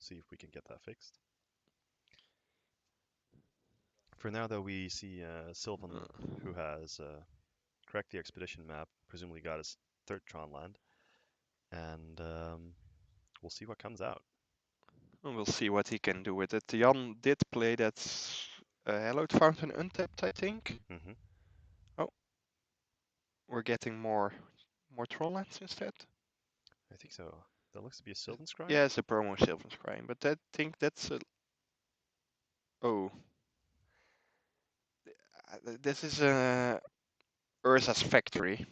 Speaker 2: See if we can get that fixed. For now, though, we see Sylvan, who has cracked the expedition map, presumably got his third Tron land, and we'll see what comes out.
Speaker 1: we'll see what he can do with it. Jan did play that Hallowed Fountain untapped, I think.
Speaker 2: Hmm.
Speaker 1: Oh, we're getting more Tron lands instead.
Speaker 2: I think so. That looks to be a Sylvan Scrying.
Speaker 1: Yeah, it's a promo Sylvan Scrying, but I think that's a. Oh, this is Urza's factory.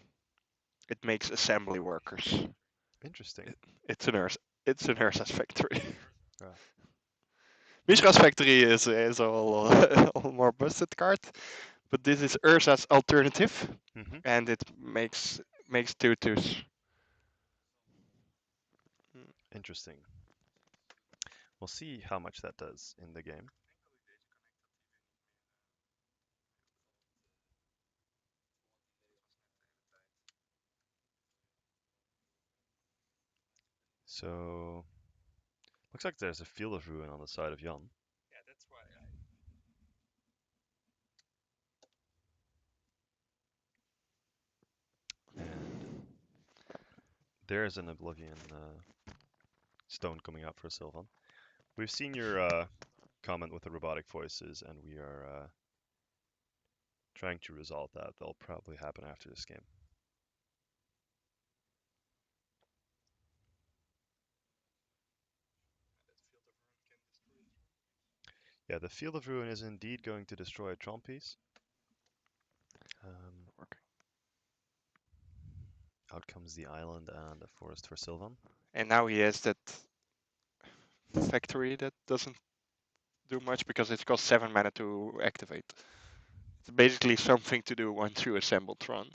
Speaker 1: It makes assembly workers.
Speaker 2: Interesting.
Speaker 1: It's an Urza. It's an Urza's factory.
Speaker 2: Ah.
Speaker 1: Mishra's factory is all all more busted card, but this is Urza's alternative,
Speaker 2: Mm-hmm.
Speaker 1: and it makes tutus.
Speaker 2: Interesting. We'll see how much that does in the game. So, looks like there's a Field of Ruin on the side of Jan. And there's an Oblivion stone coming out for Sylvan. We've seen your comment with the robotic voices, and we are trying to resolve that. That'll probably happen after this game. Yeah, the Field of Ruin is indeed going to destroy a Tron piece. Out comes the island and a forest for Sylvan.
Speaker 1: And now he has that factory that doesn't do much because it costs 7 mana to activate. It's basically something to do once you assemble Tron.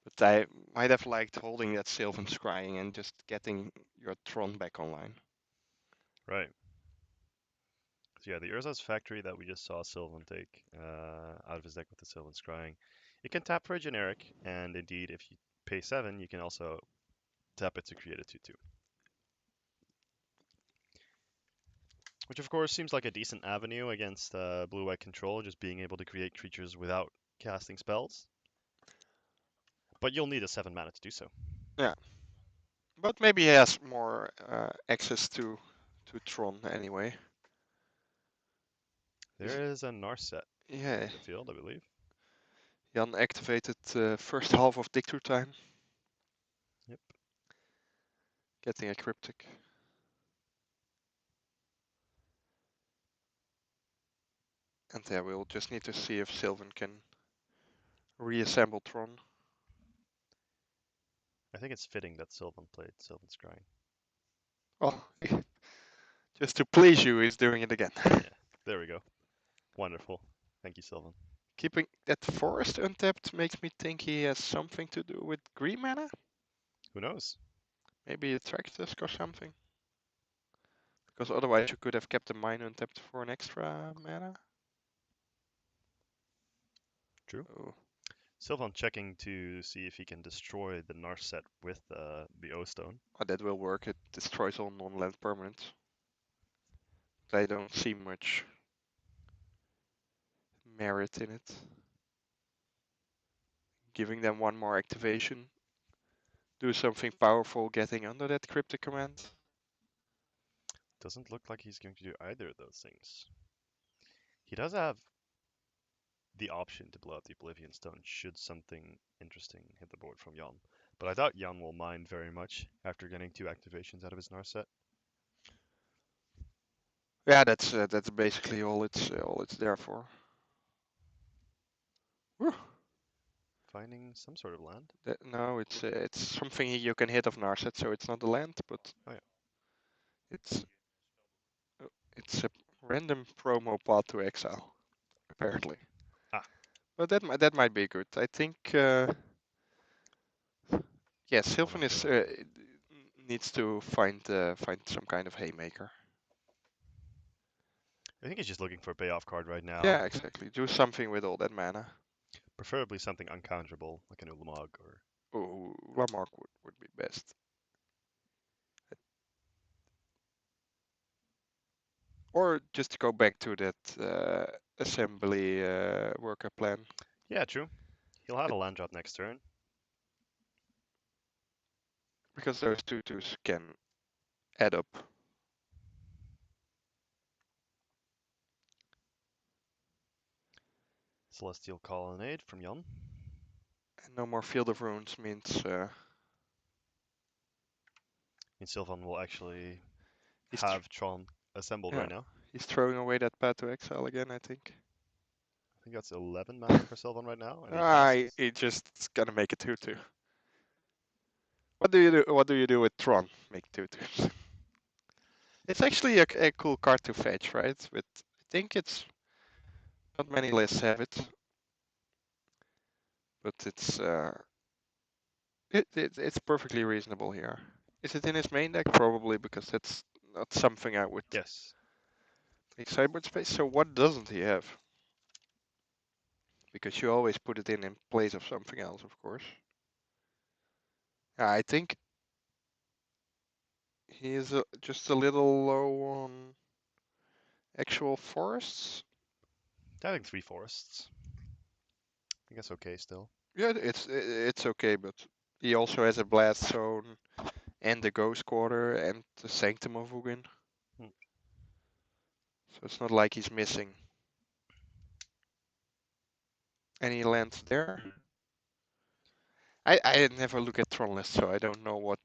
Speaker 1: But I might have liked holding that Sylvan Scrying and just getting your Tron back online.
Speaker 2: Right. So yeah, the Urza's Factory that we just saw Sylvan take out of his deck with the Sylvan Scrying. It can tap for a generic, and indeed, if you pay 7, you can also tap it to create a 2/2. Which of course seems like a decent avenue against blue-white control, just being able to create creatures without casting spells. But you'll need a 7 mana to do so.
Speaker 1: Yeah. But maybe he has more access to Tron anyway.
Speaker 2: There is a Narset
Speaker 1: Yeah,
Speaker 2: in the field, I believe.
Speaker 1: Jan activated first half of Dig Through Time.
Speaker 2: Yep.
Speaker 1: Getting a Cryptic. And yeah, we'll just need to see if Sylvan can reassemble Tron.
Speaker 2: I think it's fitting that Sylvan played Sylvan Scrying.
Speaker 1: Oh, just to please you, he's doing it again.
Speaker 2: Yeah, there we go. Wonderful. Thank you, Sylvan.
Speaker 1: Keeping that forest untapped makes me think he has something to do with green mana.
Speaker 2: Who knows?
Speaker 1: Maybe a Tractus or something. Because otherwise you could have kept the mine untapped for an extra mana.
Speaker 2: True.
Speaker 1: Oh,
Speaker 2: Sylvan checking to see if he can destroy the Narset with the O-Stone.
Speaker 1: oh, that will work. It destroys all non-land permanents. I don't see much merit in it. Giving them one more activation. Do something powerful getting under that cryptic command.
Speaker 2: Doesn't look like he's going to do either of those things. He does have the option to blow out the Oblivion Stone should something interesting hit the board from Jan. But I doubt Jan will mind very much after getting 2 activations out of his Narset.
Speaker 1: Yeah, that's basically all it's there for. Whew.
Speaker 2: Finding some sort of land.
Speaker 1: No, it's something you can hit of Narset, so it's not a land, but
Speaker 2: Oh yeah.
Speaker 1: it's it's a random promo path to exile, apparently.
Speaker 2: Ah.
Speaker 1: But that might be good. I think yeah,
Speaker 2: One
Speaker 1: Sylvan
Speaker 2: of
Speaker 1: is
Speaker 2: the
Speaker 1: needs to find some kind of haymaker.
Speaker 2: I think he's just looking for a payoff card right now.
Speaker 1: Yeah, exactly. Do something with all that mana.
Speaker 2: Preferably something uncounterable, like an Ulamog or
Speaker 1: Oh, Lamarck would be best. Or just to go back to that assembly worker plan.
Speaker 2: yeah, true. He'll have
Speaker 1: It,
Speaker 2: a land drop next turn.
Speaker 1: because those tutus can add up.
Speaker 2: Celestial Colonnade from Jan.
Speaker 1: And no more Field of Runes means
Speaker 2: mean, Sylvan will actually
Speaker 1: He's
Speaker 2: have Tron assembled
Speaker 1: yeah,
Speaker 2: right now.
Speaker 1: he's throwing away that Path to Exile again, I think.
Speaker 2: I think that's 11 mana for Sylvan right now, and he
Speaker 1: Ah,
Speaker 2: passes.
Speaker 1: he just is gonna make it 2/2. What do you do? What do you do with Tron? Make 2/2s. It's actually a cool card to fetch, right? But I think it's not many lists have it, but it's perfectly reasonable here. Is it in his main deck? Probably, because that's not something I would
Speaker 2: Yes.
Speaker 1: make sideboard space. So what doesn't he have? Because you always put it in place of something else, of course. Yeah, I think he is just a little low on actual forests.
Speaker 2: I think 3 forests. I think that's okay still.
Speaker 1: Yeah, it's okay, but he also has a blast zone and the ghost quarter and the sanctum of Ugin.
Speaker 2: Hmm.
Speaker 1: So it's not like he's missing any lands there. I never look at Tron lists, so I don't know what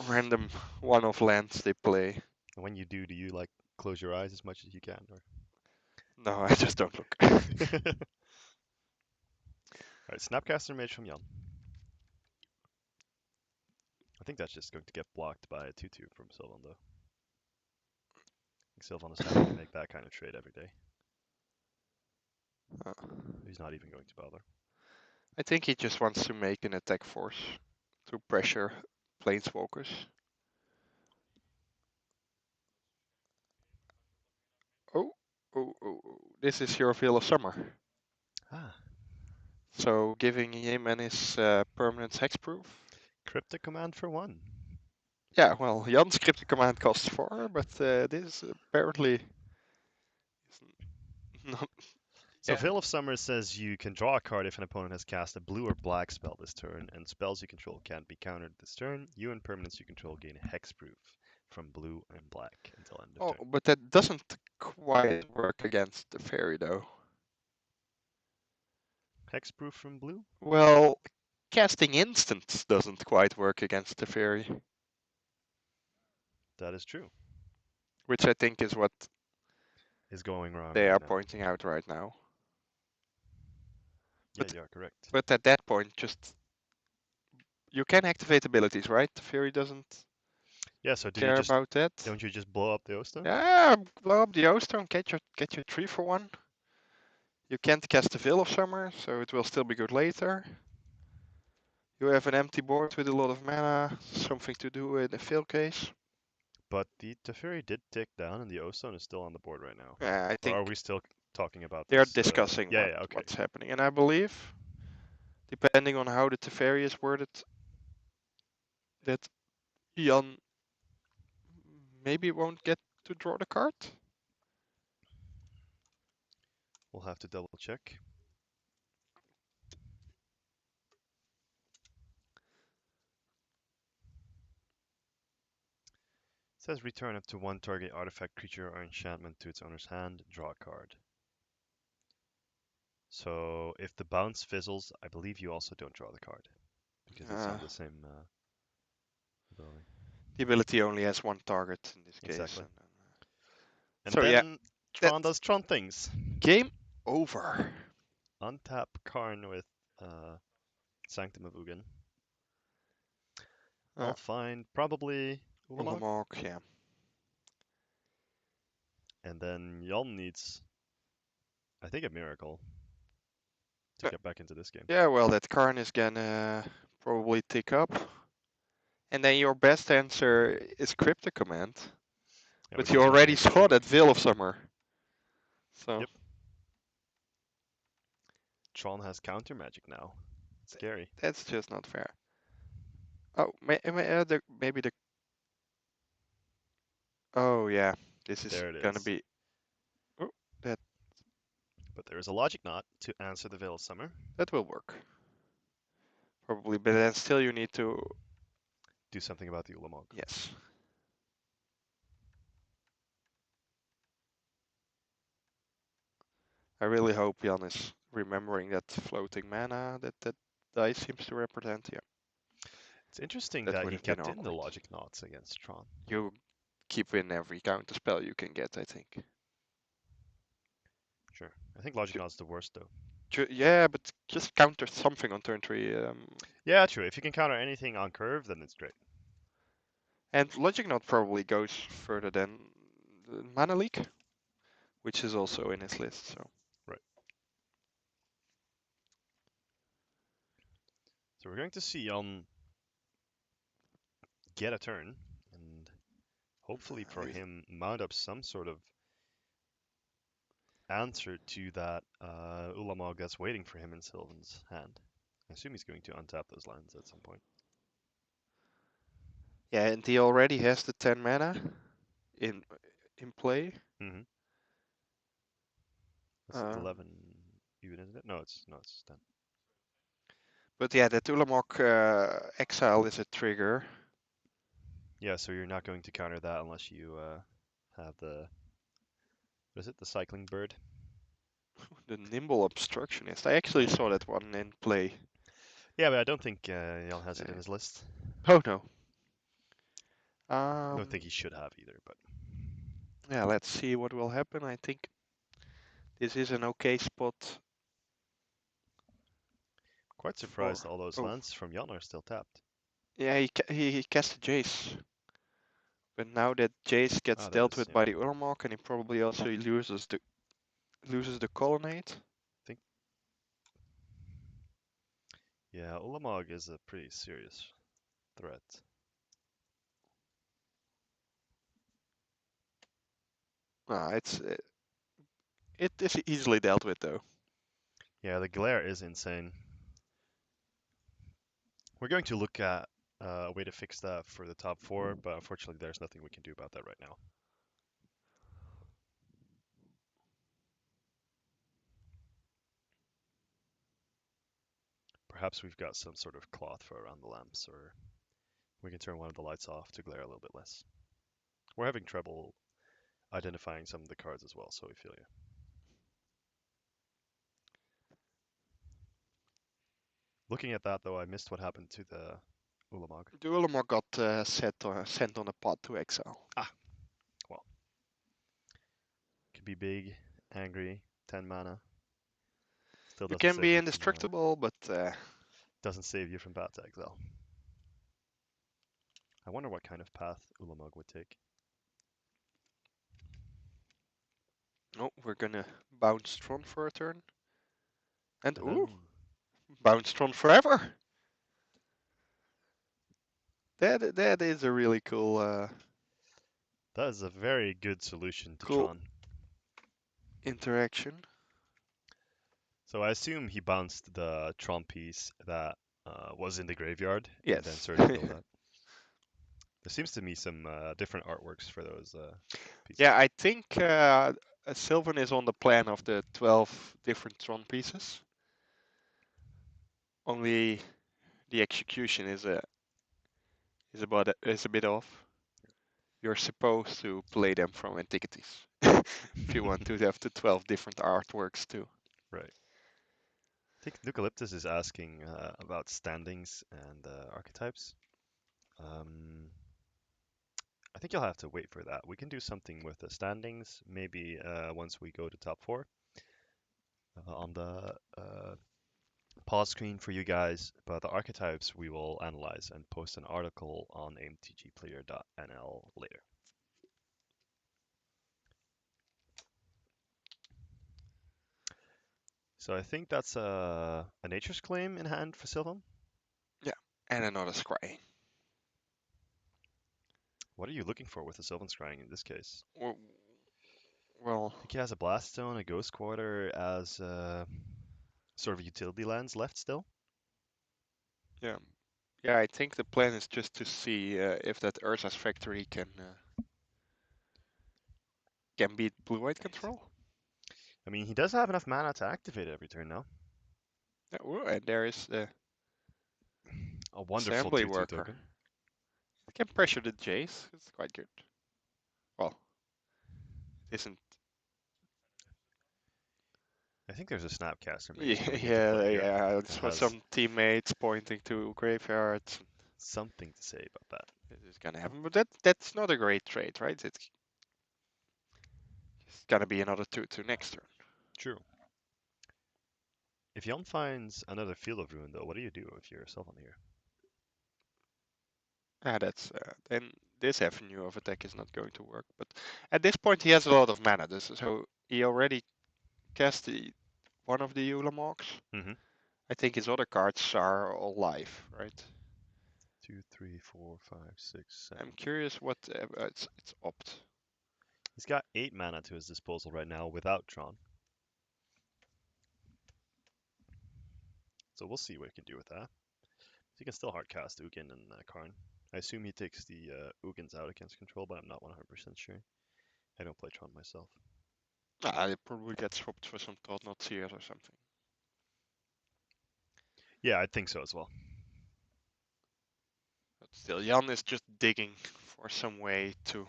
Speaker 1: random one-off lands they play.
Speaker 2: And when you do you like close your eyes as much as you can, or?
Speaker 1: No, I just don't look.
Speaker 2: All right, Snapcaster Mage from Jan. I think that's just going to get blocked by a 2/2 from Sylvan, though. I think Sylvan is happy to make that kind of trade every day.
Speaker 1: Uh,
Speaker 2: He's not even going to bother.
Speaker 1: I think he just wants to make an attack force to pressure planeswalkers. Oh, oh, this is your Veil of Summer.
Speaker 2: Ah,
Speaker 1: So giving him and his permanence hexproof.
Speaker 2: Cryptic Command for 1.
Speaker 1: Yeah, well, Jan's cryptic command costs 4, but this apparently is not.
Speaker 2: So
Speaker 1: Yeah.
Speaker 2: Veil of Summer says you can draw a card if an opponent has cast a blue or black spell this turn, and spells you control can't be countered this turn. You and permanents you control gain hexproof from blue and black until end of
Speaker 1: Oh,
Speaker 2: turn.
Speaker 1: but that doesn't quite work against the fairy, though.
Speaker 2: Hexproof from blue?
Speaker 1: Well, casting instants doesn't quite work against the fairy,
Speaker 2: That is true.
Speaker 1: which I think is what
Speaker 2: Is going wrong
Speaker 1: they
Speaker 2: right
Speaker 1: are
Speaker 2: now.
Speaker 1: pointing out right now.
Speaker 2: Yeah,
Speaker 1: But
Speaker 2: you are correct.
Speaker 1: but at that point, just you can activate abilities, right? The fairy doesn't
Speaker 2: Yeah, so do you
Speaker 1: care
Speaker 2: just
Speaker 1: about that.
Speaker 2: don't you just blow up the O-Stone?
Speaker 1: Yeah, blow up the O-Stone, get your 3 for 1. You can't cast the Veil of Summer, so it will still be good later. You have an empty board with a lot of mana, something to do in the fail case.
Speaker 2: But the Teferi did tick down, and the O-Stone is still on the board right now.
Speaker 1: Yeah, I
Speaker 2: Or are
Speaker 1: think
Speaker 2: we still talking about
Speaker 1: they're
Speaker 2: this?
Speaker 1: discussing
Speaker 2: Yeah, yeah, okay.
Speaker 1: what's happening, and I believe, depending on how the Teferi is worded, that Jan maybe won't get to draw the card.
Speaker 2: We'll have to double check. It says return up to 1 target artifact, creature, or enchantment to its owner's hand, draw a card. So if the bounce fizzles, I believe you also don't draw the card because it's
Speaker 1: Uh,
Speaker 2: on the same ability.
Speaker 1: the ability only has 1 target in this case.
Speaker 2: Exactly. And
Speaker 1: So yeah,
Speaker 2: then Tron
Speaker 1: that's
Speaker 2: does Tron things.
Speaker 1: game over.
Speaker 2: Untap Karn with uh, Sanctum of Ugin. I'll find probably Ulamog.
Speaker 1: Ulamog, yeah.
Speaker 2: And then Jan needs, I think, a miracle to
Speaker 1: Uh,
Speaker 2: get back into this game.
Speaker 1: Yeah, well, that Karn is gonna probably tick up. And then your best answer is Cryptic Command.
Speaker 2: Yeah,
Speaker 1: But
Speaker 2: which
Speaker 1: you
Speaker 2: is not
Speaker 1: already
Speaker 2: going to
Speaker 1: saw
Speaker 2: work.
Speaker 1: that Veil of Summer. So
Speaker 2: Yep. Tron has counter magic now. Scary.
Speaker 1: that's just not fair. Oh, maybe the. Oh, yeah. This is
Speaker 2: There it
Speaker 1: gonna
Speaker 2: is.
Speaker 1: be. Oh, that
Speaker 2: But there is a logic knot to answer the Veil of Summer.
Speaker 1: that will work. Probably, but then still you need to.
Speaker 2: Do something about the Ulamog.
Speaker 1: Yes. I really hope Jan is remembering that floating mana that dice seems to represent here.
Speaker 2: It's interesting
Speaker 1: That
Speaker 2: that
Speaker 1: would
Speaker 2: he
Speaker 1: have been
Speaker 2: kept in the
Speaker 1: awkward.
Speaker 2: logic knots against Tron.
Speaker 1: You keep in every counter spell you can get, I think.
Speaker 2: Sure. I think logic
Speaker 1: Ju-
Speaker 2: knot's the worst though.
Speaker 1: yeah, but just counter something on turn 3.
Speaker 2: Yeah, true. If you can counter anything on curve, then it's great.
Speaker 1: And Logic Knot probably goes further than the Mana Leak, which is also in his list. So
Speaker 2: Right. So we're going to see Jan get a turn, and hopefully for him mount up some sort of answer to that Ulamog that's waiting for him in Sylvan's hand. I assume he's going to untap those lands at some point.
Speaker 1: yeah, and he already has the 10 mana in in play.
Speaker 2: Mm-hmm. That's
Speaker 1: Um,
Speaker 2: 11 even, isn't it? No, it's 10.
Speaker 1: but yeah, that Ulamog exile is a trigger.
Speaker 2: Yeah, so you're not going to counter that unless you have the what is it? The cycling bird.
Speaker 1: The Nimble Obstructionist. I actually saw that one in play.
Speaker 2: Yeah, but I don't think Jan has it in his list.
Speaker 1: Oh no.
Speaker 2: I don't think he should have either, but
Speaker 1: Yeah, let's see what will happen. I think this is an okay spot
Speaker 2: quite
Speaker 1: for.
Speaker 2: surprised all those
Speaker 1: Oh,
Speaker 2: lands from Jan are still tapped.
Speaker 1: yeah, he cast a Jace. But now that Jace gets
Speaker 2: Ah, that
Speaker 1: dealt
Speaker 2: is,
Speaker 1: with
Speaker 2: yeah.
Speaker 1: by the Ulamog, and he probably also loses the Colonnade.
Speaker 2: I think, yeah, Ulamog is a pretty serious threat.
Speaker 1: It is easily dealt with though.
Speaker 2: Yeah, the glare is insane. We're going to look at a way to fix that for the top four, but unfortunately, there's nothing we can do about that right now. Perhaps we've got some sort of cloth for around the lamps, or we can turn one of the lights off to glare a little bit less. We're having trouble identifying some of the cards as well, so we feel you. Looking at that, though, I missed what happened to the Ulamog.
Speaker 1: The Ulamog got sent on a pod to exile.
Speaker 2: Ah, well. Could be big, angry, 10 mana. Still
Speaker 1: You
Speaker 2: doesn't
Speaker 1: can
Speaker 2: save
Speaker 1: be
Speaker 2: you from
Speaker 1: indestructible, but
Speaker 2: doesn't save you from path to exile. I wonder what kind of path Ulamog would take.
Speaker 1: no, we're gonna bounce Tron for a turn. And
Speaker 2: And
Speaker 1: ooh,
Speaker 2: then
Speaker 1: bounce Tron forever. That is a really
Speaker 2: that is a very good solution to
Speaker 1: cool
Speaker 2: Tron.
Speaker 1: interaction.
Speaker 2: So I assume he bounced the Tron piece that was in the graveyard and then
Speaker 1: Yes.
Speaker 2: started to build that. There seems to be some different artworks for those
Speaker 1: Yeah,
Speaker 2: pieces.
Speaker 1: I think Sylvan is on the plan of the 12 different Tron pieces. Only the execution is a bit off. You're supposed to play them from Antiquities if you want to have the 12 different artworks too.
Speaker 2: Right. I think Eucalyptus is asking about standings and archetypes. Um, I think you'll have to wait for that. We can do something with the standings, maybe once we go to top four. On the pause screen for you guys, but the archetypes we will analyze and post an article on mtgplayer.nl later. So I think that's a Nature's Claim in hand for Sylvan.
Speaker 1: Yeah, and another Scry.
Speaker 2: What are you looking for with the Sylvan Scrying in this case?
Speaker 1: Well,
Speaker 2: I think he has a Blaststone, a Ghost Quarter as sort of utility lands left still.
Speaker 1: yeah, yeah. I think the plan is just to see if that Urza's Factory can beat blue-white control.
Speaker 2: I mean, he does have enough mana to activate it every turn now.
Speaker 1: Yeah, ooh, and there is the
Speaker 2: A wonderful
Speaker 1: assembly
Speaker 2: 2/2
Speaker 1: worker.
Speaker 2: token.
Speaker 1: I can pressure the Jace. It's quite good. Well, it isn't.
Speaker 2: I think there's a Snapcaster Mage
Speaker 1: Yeah,
Speaker 2: coming into play
Speaker 1: yeah,
Speaker 2: here
Speaker 1: yeah.
Speaker 2: that
Speaker 1: This was
Speaker 2: has
Speaker 1: some teammates pointing to graveyards.
Speaker 2: something to say about that.
Speaker 1: This is gonna happen, but that's not a great trade, right? It's gonna be another 2/2 next turn.
Speaker 2: True. If Jan finds another Field of Ruin, though, what do you do if you're Sylvan here?
Speaker 1: Ah, that's then this avenue of attack is not going to work. But at this point, he has a lot of mana, so he already cast one of the Ulamog's.
Speaker 2: Mm-hmm.
Speaker 1: I think his other cards are all live, right?
Speaker 2: 2, 3, 4, 5, 6, 7.
Speaker 1: I'm curious what it's opt.
Speaker 2: He's got 8 mana to his disposal right now without Tron. So we'll see what he can do with that. He can still hardcast Ugin and Karn. I assume he takes the Ugins out against control, but I'm not 100% sure. I don't play Tron myself.
Speaker 1: Ah, it probably gets swapped for some Thought Not Seers or something.
Speaker 2: Yeah, I think so as well.
Speaker 1: But still, Jan is just digging for some way to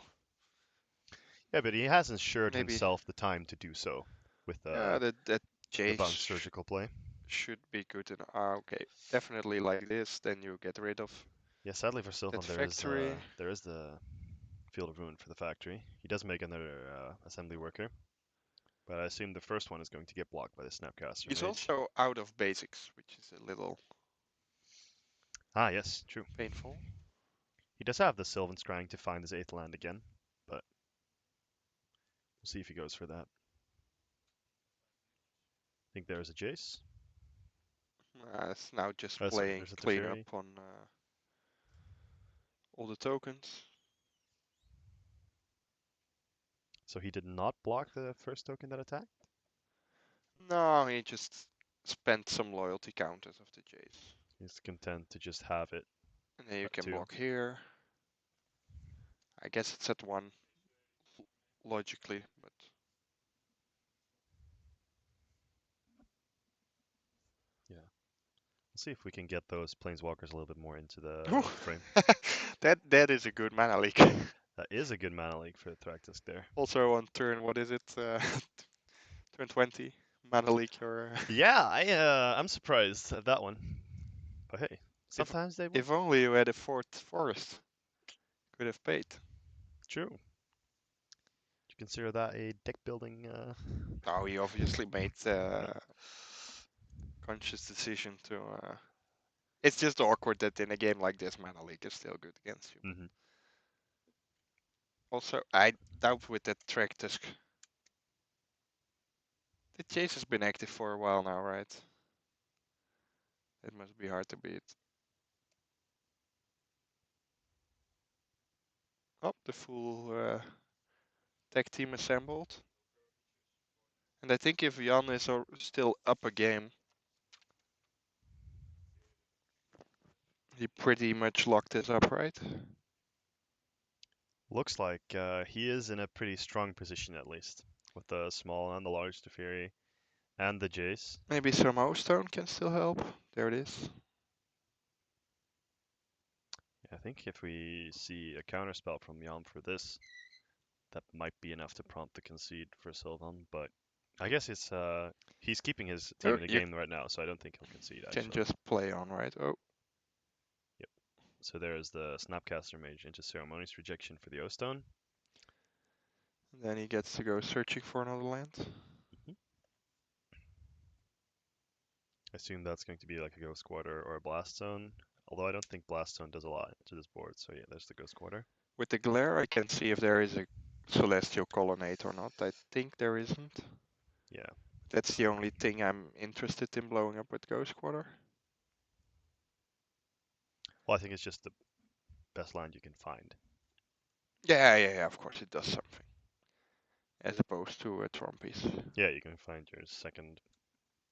Speaker 2: Yeah, but he has ensured
Speaker 1: maybe.
Speaker 2: himself the time to do so with
Speaker 1: Yeah, that
Speaker 2: the
Speaker 1: Jace
Speaker 2: bounce surgical play.
Speaker 1: should be good enough. Ah, okay, definitely like this. Then you get rid of
Speaker 2: Yeah, sadly for
Speaker 1: that
Speaker 2: Sylvan,
Speaker 1: factory.
Speaker 2: there is the Field of Ruin for the factory. He does make another assembly worker, but I assume the first one is going to get blocked by the Snapcaster
Speaker 1: He's
Speaker 2: Mage.
Speaker 1: also out of basics, which is a little
Speaker 2: Ah, yes, true.
Speaker 1: painful.
Speaker 2: He does have the Sylvan Scrying to find his 8th land again, but we'll see if he goes for that. I think there's a Jace.
Speaker 1: It's now just
Speaker 2: Sorry,
Speaker 1: playing
Speaker 2: there's a
Speaker 1: cleanup
Speaker 2: Teferi.
Speaker 1: on all the tokens.
Speaker 2: So he did not block the first token that attacked?
Speaker 1: No, he just spent some loyalty counters of the Jace.
Speaker 2: He's content to just have it
Speaker 1: And then you
Speaker 2: at
Speaker 1: can
Speaker 2: 2.
Speaker 1: block here. I guess it's at 1 logically, but
Speaker 2: Yeah. We'll see if we can get those Planeswalkers a little bit more into the
Speaker 1: Ooh.
Speaker 2: frame.
Speaker 1: that is a good mana leak.
Speaker 2: That is a good mana leak for the Thractus there.
Speaker 1: Also on turn, what is it? Turn 20, mana leak your.
Speaker 2: Yeah, I'm surprised at that one. But hey,
Speaker 1: if
Speaker 2: sometimes they work.
Speaker 1: if only you had a 4th forest, could have paid.
Speaker 2: True. Do you consider that a deck building?
Speaker 1: Oh, he obviously made conscious decision to. It's just awkward that in a game like this, mana leak is still good against you.
Speaker 2: Mm-hmm.
Speaker 1: Also, I doubt with that track disc. The chase has been active for a while now, right? It must be hard to beat. Oh, the full tech team assembled. And I think if Jan is still up a game, he pretty much locked this up, right?
Speaker 2: Looks like he is in a pretty strong position at least, with the small and the large Teferi and the Jace.
Speaker 1: Maybe some O-Stone can still help. There it is.
Speaker 2: I think if we see a counterspell from Yam for this, that might be enough to prompt the concede for Sylvan, but I guess it's he's keeping his team in the
Speaker 1: You
Speaker 2: game right now, so I don't think he'll concede
Speaker 1: can
Speaker 2: actually.
Speaker 1: just play on, right? Oh.
Speaker 2: Yep. So there's the Snapcaster Mage into Ceremonious Rejection for the O-Stone.
Speaker 1: And then he gets to go searching for another land.
Speaker 2: Mm-hmm. I assume that's going to be like a Ghost Quarter or a Blast Zone, although I don't think Blast Zone does a lot to this board, so yeah, there's the Ghost Quarter.
Speaker 1: With the glare, I can see if there is a Celestial Colonnade or not. I think there isn't.
Speaker 2: Yeah.
Speaker 1: That's the only thing I'm interested in blowing up with Ghost Quarter.
Speaker 2: Well, I think it's just the best land you can find.
Speaker 1: Yeah, of course it does something. As opposed to a Trompies.
Speaker 2: Yeah, you can find your second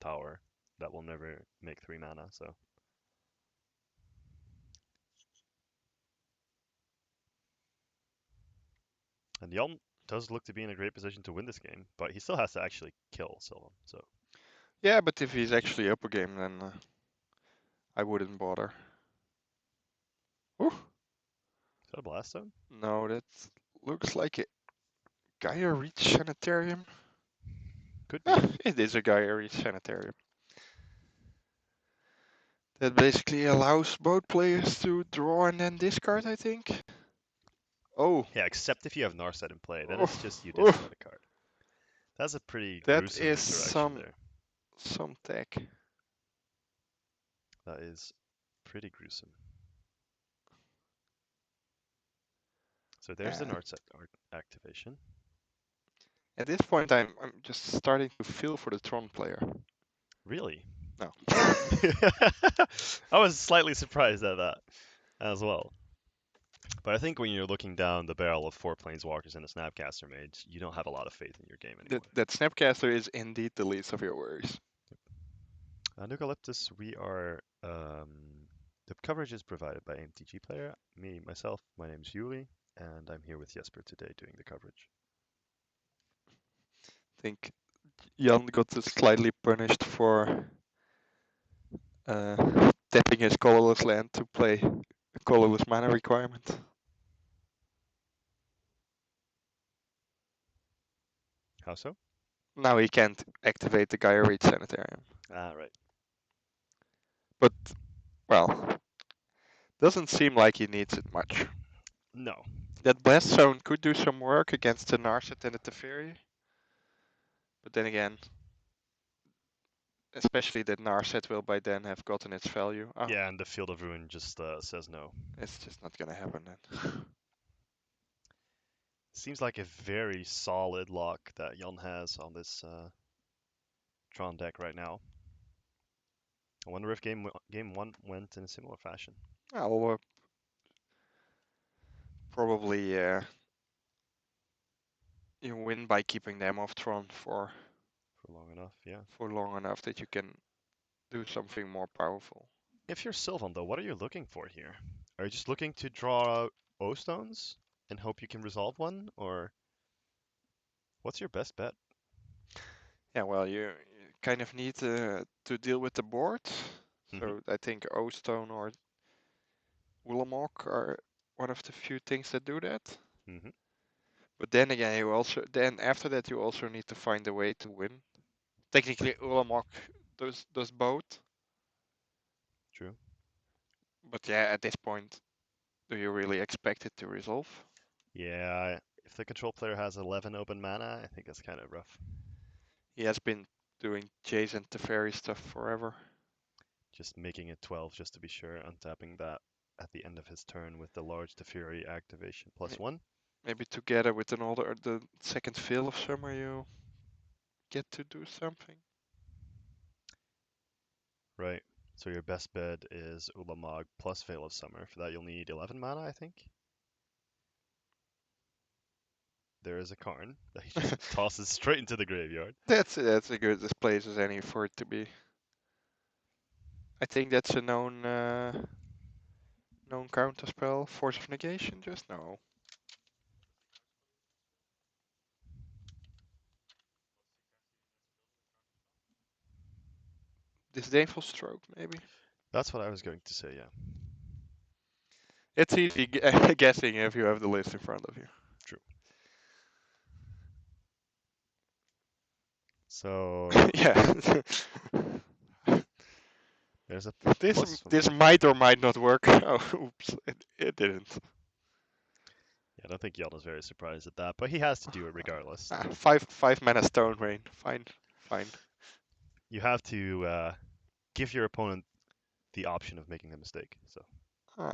Speaker 2: tower that will never make 3 mana, so. And Yelm does look to be in a great position to win this game, but he still has to actually kill Sylvan, so.
Speaker 1: Yeah, but if he's actually up a game, then I wouldn't bother. Ooh.
Speaker 2: Is that a Blast Zone?
Speaker 1: No, that looks like a Gaia Reach Sanitarium.
Speaker 2: Could be.
Speaker 1: It is a Gaia Reach Sanitarium. That basically allows both players to draw and then discard, I think. Oh,
Speaker 2: Yeah, except if you have Narset in play, then it's
Speaker 1: oh,
Speaker 2: just you
Speaker 1: oh.
Speaker 2: discard a card. That's a pretty
Speaker 1: That
Speaker 2: gruesome
Speaker 1: is
Speaker 2: interaction there.
Speaker 1: some tech.
Speaker 2: That is pretty gruesome. So there's the
Speaker 1: Uh,
Speaker 2: Narset activation.
Speaker 1: at this point, I'm just starting to feel for the Tron player.
Speaker 2: Really?
Speaker 1: No.
Speaker 2: I was slightly surprised at that as well. But I think when you're looking down the barrel of 4 Planeswalkers and a Snapcaster Mage, you don't have a lot of faith in your game
Speaker 1: that
Speaker 2: anymore.
Speaker 1: that Snapcaster is indeed the least of your worries.
Speaker 2: Nucalyptus, we are. The coverage is provided by MTG Player. Myself, my name is Yuri, and I'm here with Jesper today doing the coverage.
Speaker 1: I think Jan got slightly punished for tapping his colorless land to play a colorless mana requirement.
Speaker 2: How so?
Speaker 1: Now he can't activate the Gaia Reach Sanitarium.
Speaker 2: Ah, right.
Speaker 1: But, well, doesn't seem like he needs it much.
Speaker 2: No.
Speaker 1: That Blast Zone could do some work against the Narset and the Teferi. But then again, especially that Narset will by then have gotten its value. Oh,
Speaker 2: Yeah, and the Field of Ruin just says no.
Speaker 1: it's just not gonna happen then.
Speaker 2: Seems like a very solid lock that Jan has on this Tron deck right now. I wonder if game one went in a similar fashion.
Speaker 1: I'll probably you win by keeping them off Tron
Speaker 2: For long enough, yeah.
Speaker 1: for long enough that you can do something more powerful.
Speaker 2: If you're Sylvan, though, what are you looking for here? Are you just looking to draw O-stones and hope you can resolve one, or what's your best bet?
Speaker 1: Yeah, well, you kind of need to deal with the board.
Speaker 2: Mm-hmm.
Speaker 1: So I think O Stone or Ulamog are one of the few things that do that.
Speaker 2: Mm-hmm.
Speaker 1: But then again, then after that you also need to find a way to win. Technically, Ulamog does both.
Speaker 2: True.
Speaker 1: But yeah, at this point, do you really expect it to resolve?
Speaker 2: Yeah, if the control player has 11 open mana, I think that's kind of rough.
Speaker 1: He has been doing Jason Teferi stuff forever.
Speaker 2: Just making it 12 just to be sure, untapping that at the end of his turn with the large Teferi activation +1.
Speaker 1: Maybe together with the second Veil of Summer, you get to do something.
Speaker 2: Right. So your best bet is Ulamog plus Veil of Summer. For that, you'll need 11 mana, I think. There is a Karn that he just tosses straight into the graveyard.
Speaker 1: That's a good as place as any for it to be. I think that's a known counter spell. Force of Negation, just no. Disdainful Stroke, maybe.
Speaker 2: That's what I was going to say, yeah.
Speaker 1: It's easy guessing if you have the list in front of you.
Speaker 2: True. So
Speaker 1: Yeah.
Speaker 2: there's a
Speaker 1: this
Speaker 2: plus one.
Speaker 1: this might or might not work. Oh, oops, it didn't.
Speaker 2: Yeah, I don't think Yelda's very surprised at that, but he has to do it regardless.
Speaker 1: Five mana Stone Rain. Fine, fine.
Speaker 2: You have to give your opponent the option of making the mistake. So
Speaker 1: Uh,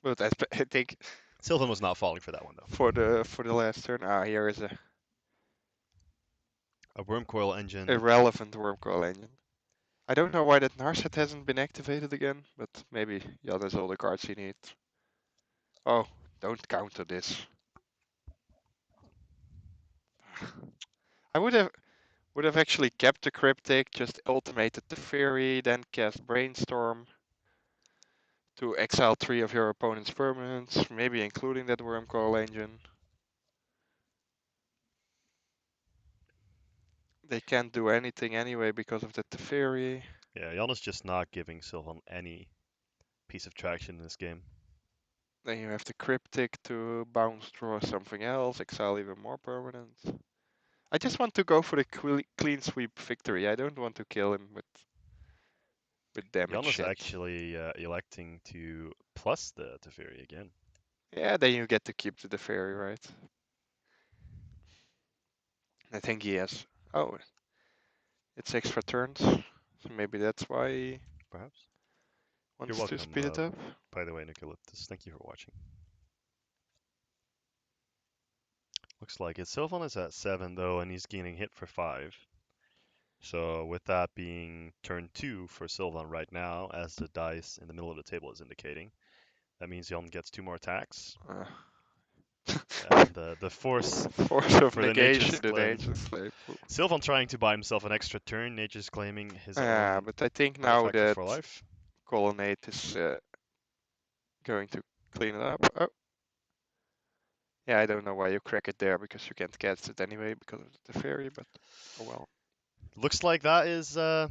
Speaker 1: but I think
Speaker 2: Sylvan was not falling for that one though.
Speaker 1: for the last turn, here is a
Speaker 2: A Wormcoil Engine.
Speaker 1: irrelevant Wormcoil Engine. I don't know why that Narset hasn't been activated again, but maybe Jan has all the cards he needs. Oh, don't counter this. I would have actually kept the Cryptic, just ultimated the Fury, then cast Brainstorm to exile 3 of your opponent's permanents, maybe including that Wormcoil Engine. They can't do anything anyway because of the Teferi.
Speaker 2: Yeah, Jan is just not giving Sylvan any piece of traction in this game.
Speaker 1: Then you have the Cryptic to bounce draw something else, exile even more permanents. I just want to go for the clean sweep victory. I don't want to kill him with with damage
Speaker 2: Jan is
Speaker 1: hits.
Speaker 2: actually electing to plus the Teferi again.
Speaker 1: Yeah, then you get to keep the fairy, right? I think he has. Oh, it's extra turns, so maybe that's why he
Speaker 2: Perhaps. You're
Speaker 1: wants to
Speaker 2: welcome,
Speaker 1: speed it up.
Speaker 2: by the way, Nicoleptus. Thank you for watching. Looks like it. Sylvan is at 7 though, and he's gaining hit for 5. So with that being turn 2 for Sylvan right now, as the dice in the middle of the table is indicating, that means Jan gets 2 more attacks.
Speaker 1: Uh,
Speaker 2: And the force
Speaker 1: Force of
Speaker 2: for the Nature's
Speaker 1: negation, the
Speaker 2: Claim.
Speaker 1: Nature's Claim.
Speaker 2: Sylvan trying to buy himself an extra turn, Nature's claiming his
Speaker 1: Yeah,
Speaker 2: own
Speaker 1: but I think now
Speaker 2: artifact
Speaker 1: that
Speaker 2: for life.
Speaker 1: Colonnade is going to clean it up. Oh, yeah, I don't know why you crack it there because you can't catch it anyway because of the fairy, but oh well.
Speaker 2: Looks like that is the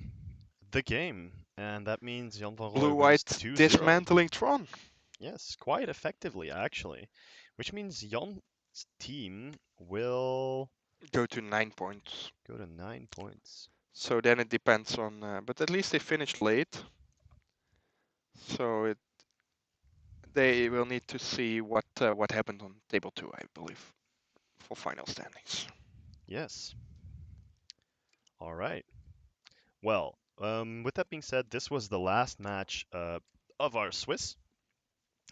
Speaker 2: game, and that means Jan van Rooij wins
Speaker 1: Blue-white
Speaker 2: 2-0.
Speaker 1: dismantling Tron.
Speaker 2: Yes, quite effectively actually, which means Jan's team will
Speaker 1: Go to 9 points.
Speaker 2: go to 9 points.
Speaker 1: So then it depends on, but at least they finished late. So they will need to see what happened on table 2, I believe, for final standings.
Speaker 2: Yes. All right. Well, with that being said, this was the last match of our Swiss.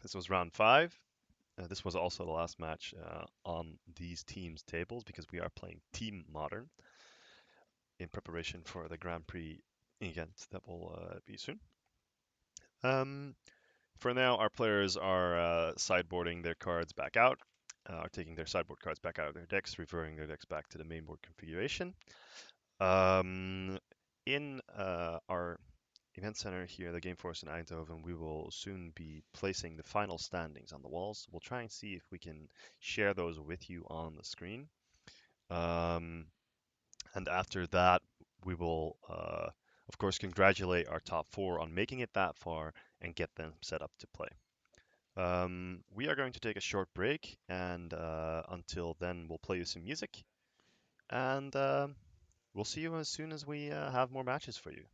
Speaker 2: This was round 5. This was also the last match on these teams' tables because we are playing Team Modern in preparation for the Grand Prix event that will be soon. Um, for now, our players are sideboarding their cards back out, are taking their sideboard cards back out of their decks, reverting their decks back to the mainboard configuration. In our event center here, the Gameforce in Eindhoven, we will soon be placing the final standings on the walls. We'll try and see if we can share those with you on the screen. And after that, we will, of course, congratulate our top 4 on making it that far and get them set up to play. We are going to take a short break, and until then, we'll play you some music, and we'll see you as soon as we have more matches for you.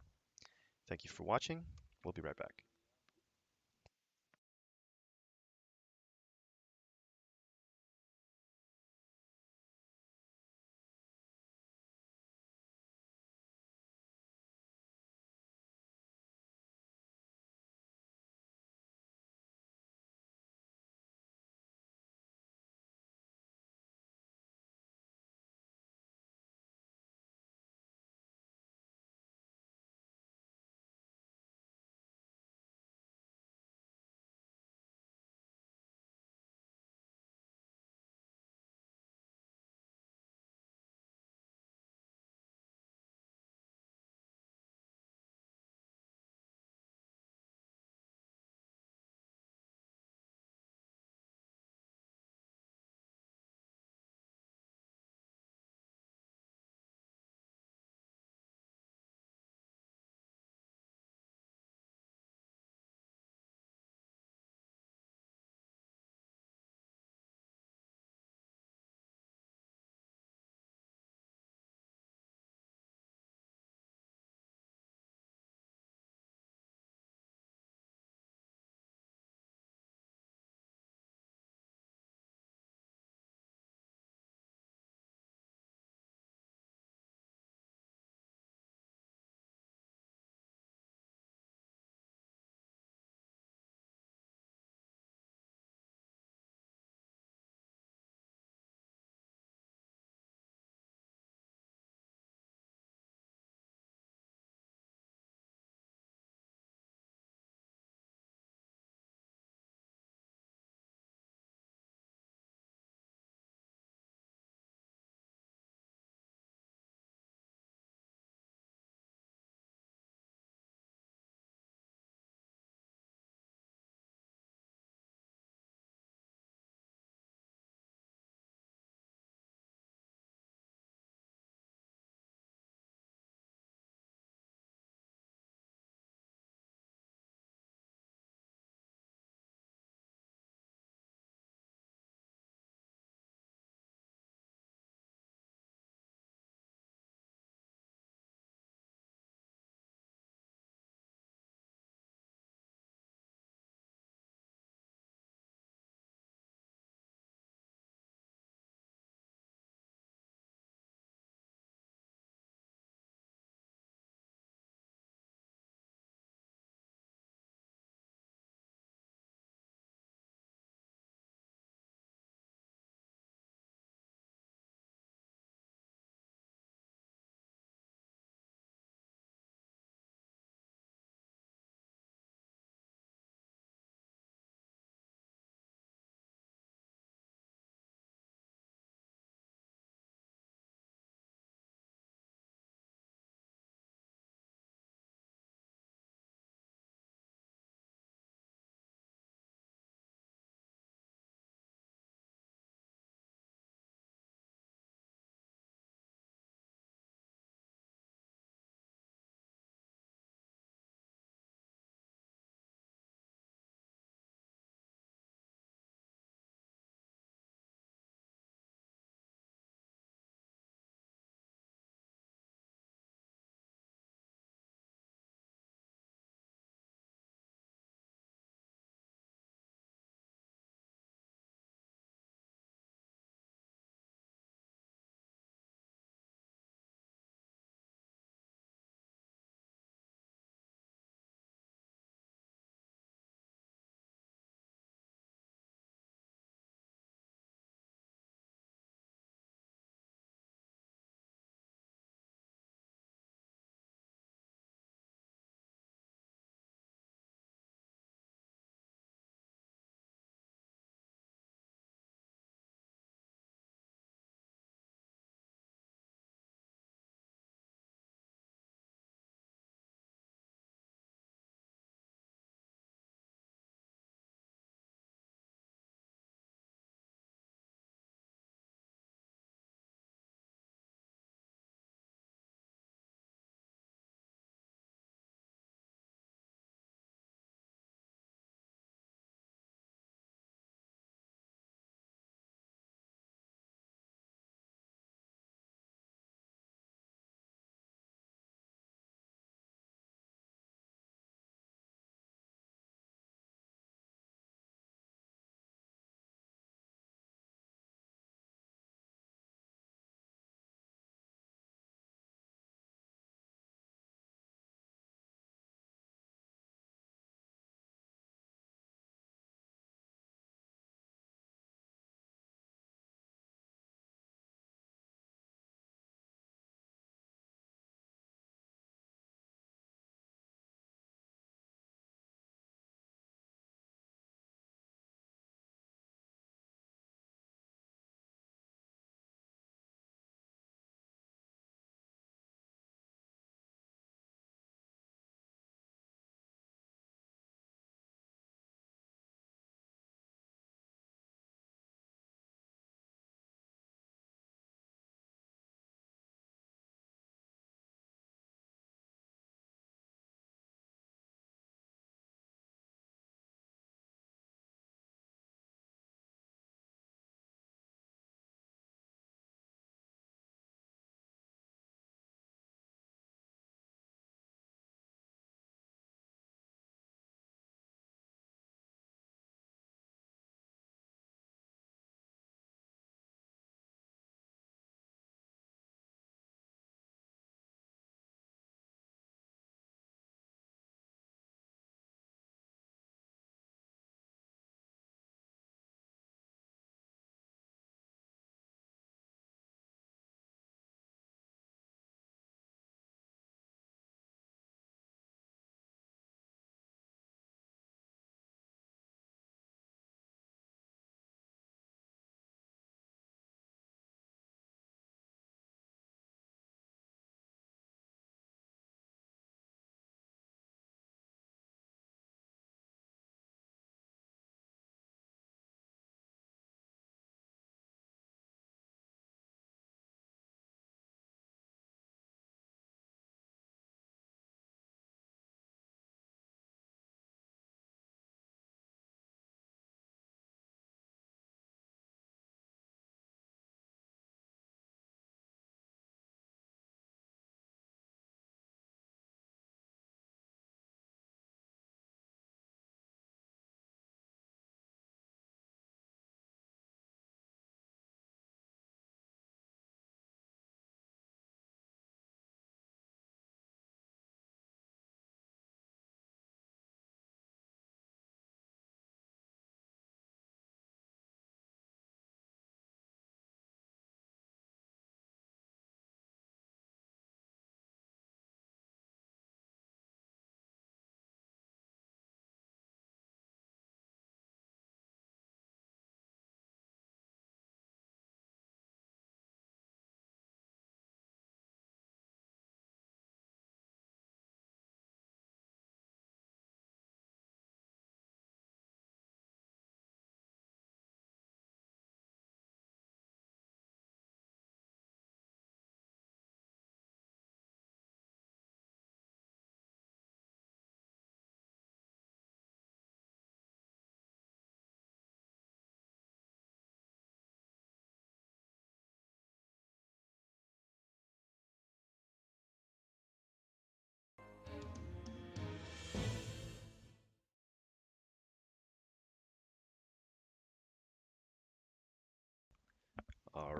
Speaker 2: Thank you for watching. We'll be right back.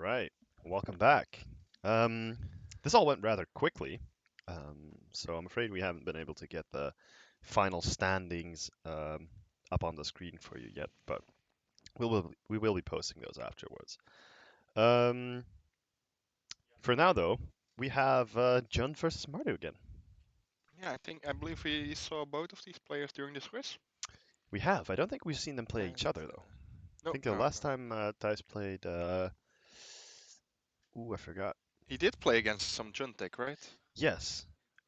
Speaker 2: right, welcome back. This all went rather quickly, so I'm afraid we haven't been able to get the final standings up on the screen for you yet, but we will be posting those afterwards. Um, for now, though, we have John versus Mardu again.
Speaker 1: Yeah, I believe we saw both of these players during this quiz.
Speaker 2: We have. I don't think we've seen them play each
Speaker 1: And
Speaker 2: other though. I
Speaker 1: no,
Speaker 2: think the
Speaker 1: no,
Speaker 2: last
Speaker 1: no.
Speaker 2: time Thijs played, ooh, I forgot.
Speaker 1: He did play against some Juntek, right?
Speaker 2: Yes,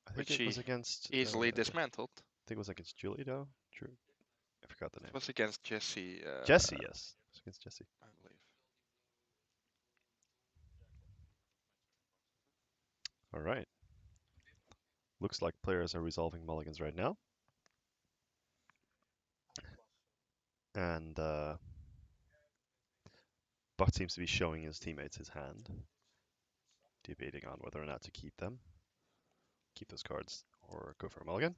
Speaker 2: I think
Speaker 1: Which
Speaker 2: it
Speaker 1: he
Speaker 2: was against.
Speaker 1: easily
Speaker 2: I
Speaker 1: dismantled.
Speaker 2: think it was against Julie though. True. I forgot the
Speaker 1: It
Speaker 2: name.
Speaker 1: was against Jesse,
Speaker 2: Jesse, yes. It was against Jesse.
Speaker 1: I believe.
Speaker 2: All right. Looks like players are resolving mulligans right now. And Buck seems to be showing his teammates his hand, debating on whether or not to keep them, keep those cards, or go for a mulligan.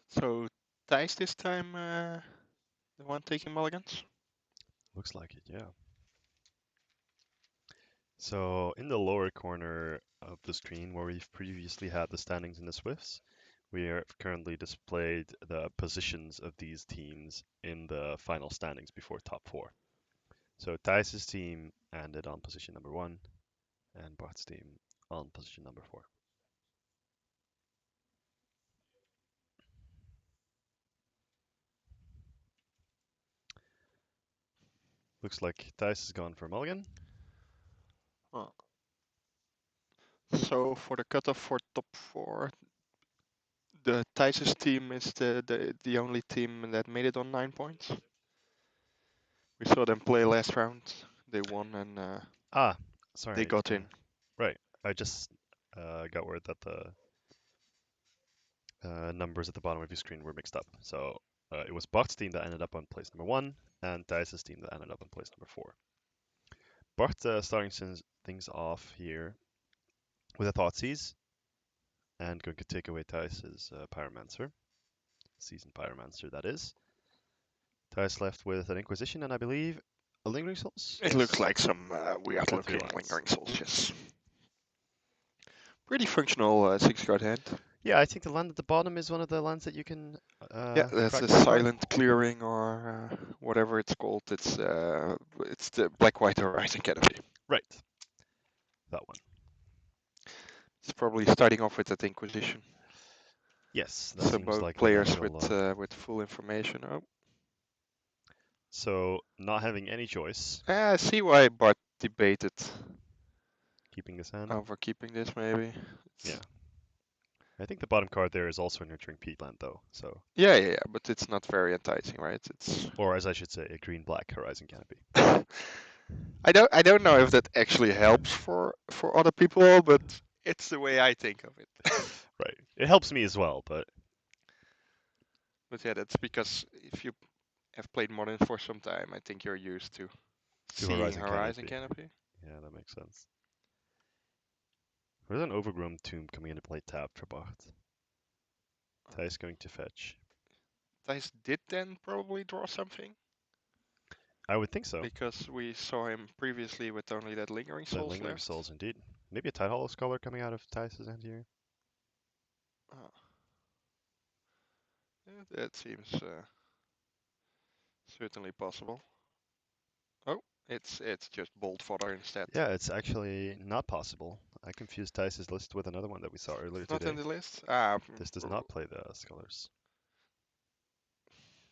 Speaker 1: So Thijs this time, the one taking mulligans.
Speaker 2: Looks like it, yeah. So in the lower corner of the screen where we've previously had the standings in the Swifts, we are currently displayed the positions of these teams in the final standings before top four. So Thijs' team ended on position number 1 and Bart's team on position number 4. Looks like Thijs has gone for a mulligan.
Speaker 1: Oh. So for the cutoff for top four, the Thijs' team is the only team that made it on 9 points. We saw them play last round. They won and
Speaker 2: Ah,
Speaker 1: they
Speaker 2: sorry.
Speaker 1: got in.
Speaker 2: Right. I just got word that the numbers at the bottom of your screen were mixed up. So it was Bart's team that ended up on place number 1 and Thijs' team that ended up on place number 4. Bart starting things off here with a Thoughtseize and going to take away Thijs' Pyromancer. Seasoned Pyromancer, that is. Thijs left with an Inquisition and I believe a Lingering Souls?
Speaker 1: It looks
Speaker 2: Yes.
Speaker 1: like some weird
Speaker 2: And 3
Speaker 1: looking
Speaker 2: lands.
Speaker 1: lingering souls, yes. Pretty functional 6 card hand.
Speaker 2: Yeah, I think the land at the bottom is one of the lands that you can
Speaker 1: Yeah, that's
Speaker 2: crack
Speaker 1: a
Speaker 2: for a card.
Speaker 1: silent clearing or whatever it's called. It's the Black White Horizon Canopy.
Speaker 2: Right. That one.
Speaker 1: It's probably starting off with that Inquisition.
Speaker 2: Yes, that
Speaker 1: So
Speaker 2: seems
Speaker 1: both
Speaker 2: like the
Speaker 1: players
Speaker 2: natural.
Speaker 1: with full information. Oh,
Speaker 2: So not having any choice,
Speaker 1: I see why Bart debated
Speaker 2: keeping this hand.
Speaker 1: over keeping this. Maybe.
Speaker 2: Yeah. I think the bottom card there is also a nurturing peatland though. So,
Speaker 1: Yeah, but it's not very enticing, right? It's.
Speaker 2: or as I should say, a green-black horizon canopy.
Speaker 1: I don't know if that actually helps for other people, but it's the way I think of it.
Speaker 2: Right. It helps me as well, but
Speaker 1: But yeah, that's because if you have played Modern for some time, I think you're used to
Speaker 2: to
Speaker 1: seeing
Speaker 2: horizon
Speaker 1: Horizon
Speaker 2: canopy.
Speaker 1: Canopy.
Speaker 2: Yeah, that makes sense. There's an overgrown tomb coming into play tapped for Bart. Thijs going to fetch.
Speaker 1: Thijs did then probably draw something
Speaker 2: I would think so.
Speaker 1: because we saw him previously with only that Lingering
Speaker 2: The
Speaker 1: Souls
Speaker 2: lingering
Speaker 1: left.
Speaker 2: souls, indeed. Maybe a Tidehollow Scholar coming out of Thijs' hand here.
Speaker 1: Oh, yeah, that seems certainly possible. Oh, it's just Bolt Fodder instead.
Speaker 2: Yeah, it's actually not possible. I confused Thijs' list with another one that we saw earlier
Speaker 1: It's not in
Speaker 2: today.
Speaker 1: the list.
Speaker 2: This does not play the scholars.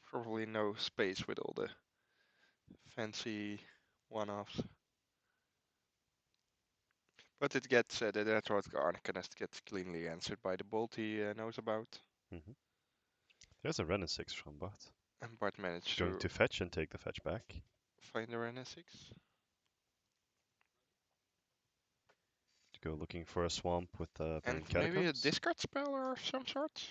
Speaker 1: Probably no space with all the fancy one-offs. But it gets the Retroid Arcanist gets cleanly answered by the bolt he knows about,
Speaker 2: Hmm. There's a Renin 6 from Bart.
Speaker 1: and Bart managed
Speaker 2: Going
Speaker 1: to
Speaker 2: to fetch and take the fetch back.
Speaker 1: find the NS6.
Speaker 2: To go looking for a swamp with the
Speaker 1: And
Speaker 2: Burning
Speaker 1: maybe a
Speaker 2: Catacombs.
Speaker 1: discard spell or some sort?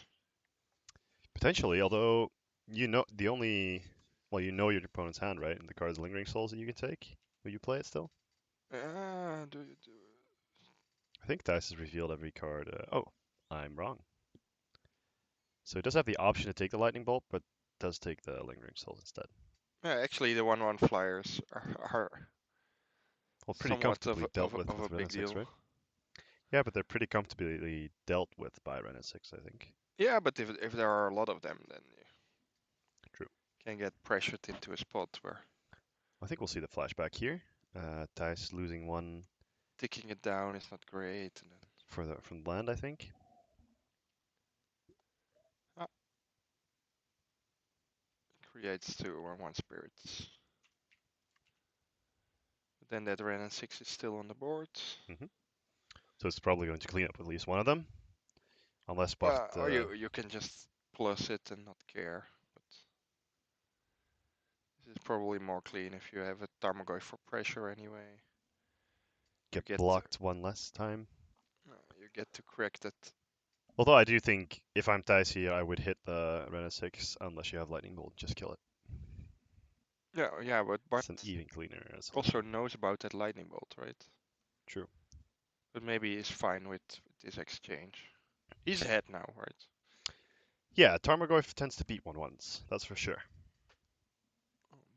Speaker 2: Potentially, although you know the only well, you know your opponent's hand, right? And the card's Lingering Souls that you can take. Will you play it still?
Speaker 1: Do you do?
Speaker 2: I think Dice has revealed every card. Oh, I'm wrong. So it does have the option to take the Lightning Bolt, but does take the Lingering Souls instead.
Speaker 1: Yeah, actually, the 1/1 flyers are
Speaker 2: Well, pretty
Speaker 1: somewhat
Speaker 2: comfortably dealt
Speaker 1: of a
Speaker 2: with Ren
Speaker 1: big
Speaker 2: and 6,
Speaker 1: deal.
Speaker 2: right? Yeah, but they're pretty comfortably dealt with by Ren and 6, I think.
Speaker 1: Yeah, but if there are a lot of them, then you
Speaker 2: True.
Speaker 1: can get pressured into a spot where
Speaker 2: I think we'll see the flashback here. Dice losing one
Speaker 1: ticking it down is not great, and then
Speaker 2: from land, I think.
Speaker 1: ah, creates 2 1/1 spirits. But then that Ren and 6 is still on the board.
Speaker 2: Hmm. So it's probably going to clean up at least one of them, unless Bacht.
Speaker 1: Or you can just plus it and not care. But this is probably more clean if you have a Tarmogoyf for pressure anyway. You
Speaker 2: Get
Speaker 1: get
Speaker 2: blocked one less time.
Speaker 1: you get to correct that.
Speaker 2: Although I do think if I'm Dice here, I would hit the Ren and 6 unless you have Lightning Bolt. Just kill it.
Speaker 1: Yeah, but Bart
Speaker 2: It's an even cleaner
Speaker 1: also
Speaker 2: solution.
Speaker 1: knows about that lightning bolt, right?
Speaker 2: True.
Speaker 1: But maybe he's fine with this exchange. He's ahead now, right?
Speaker 2: Yeah, Tarmogoyf tends to beat 1/1s. That's for sure.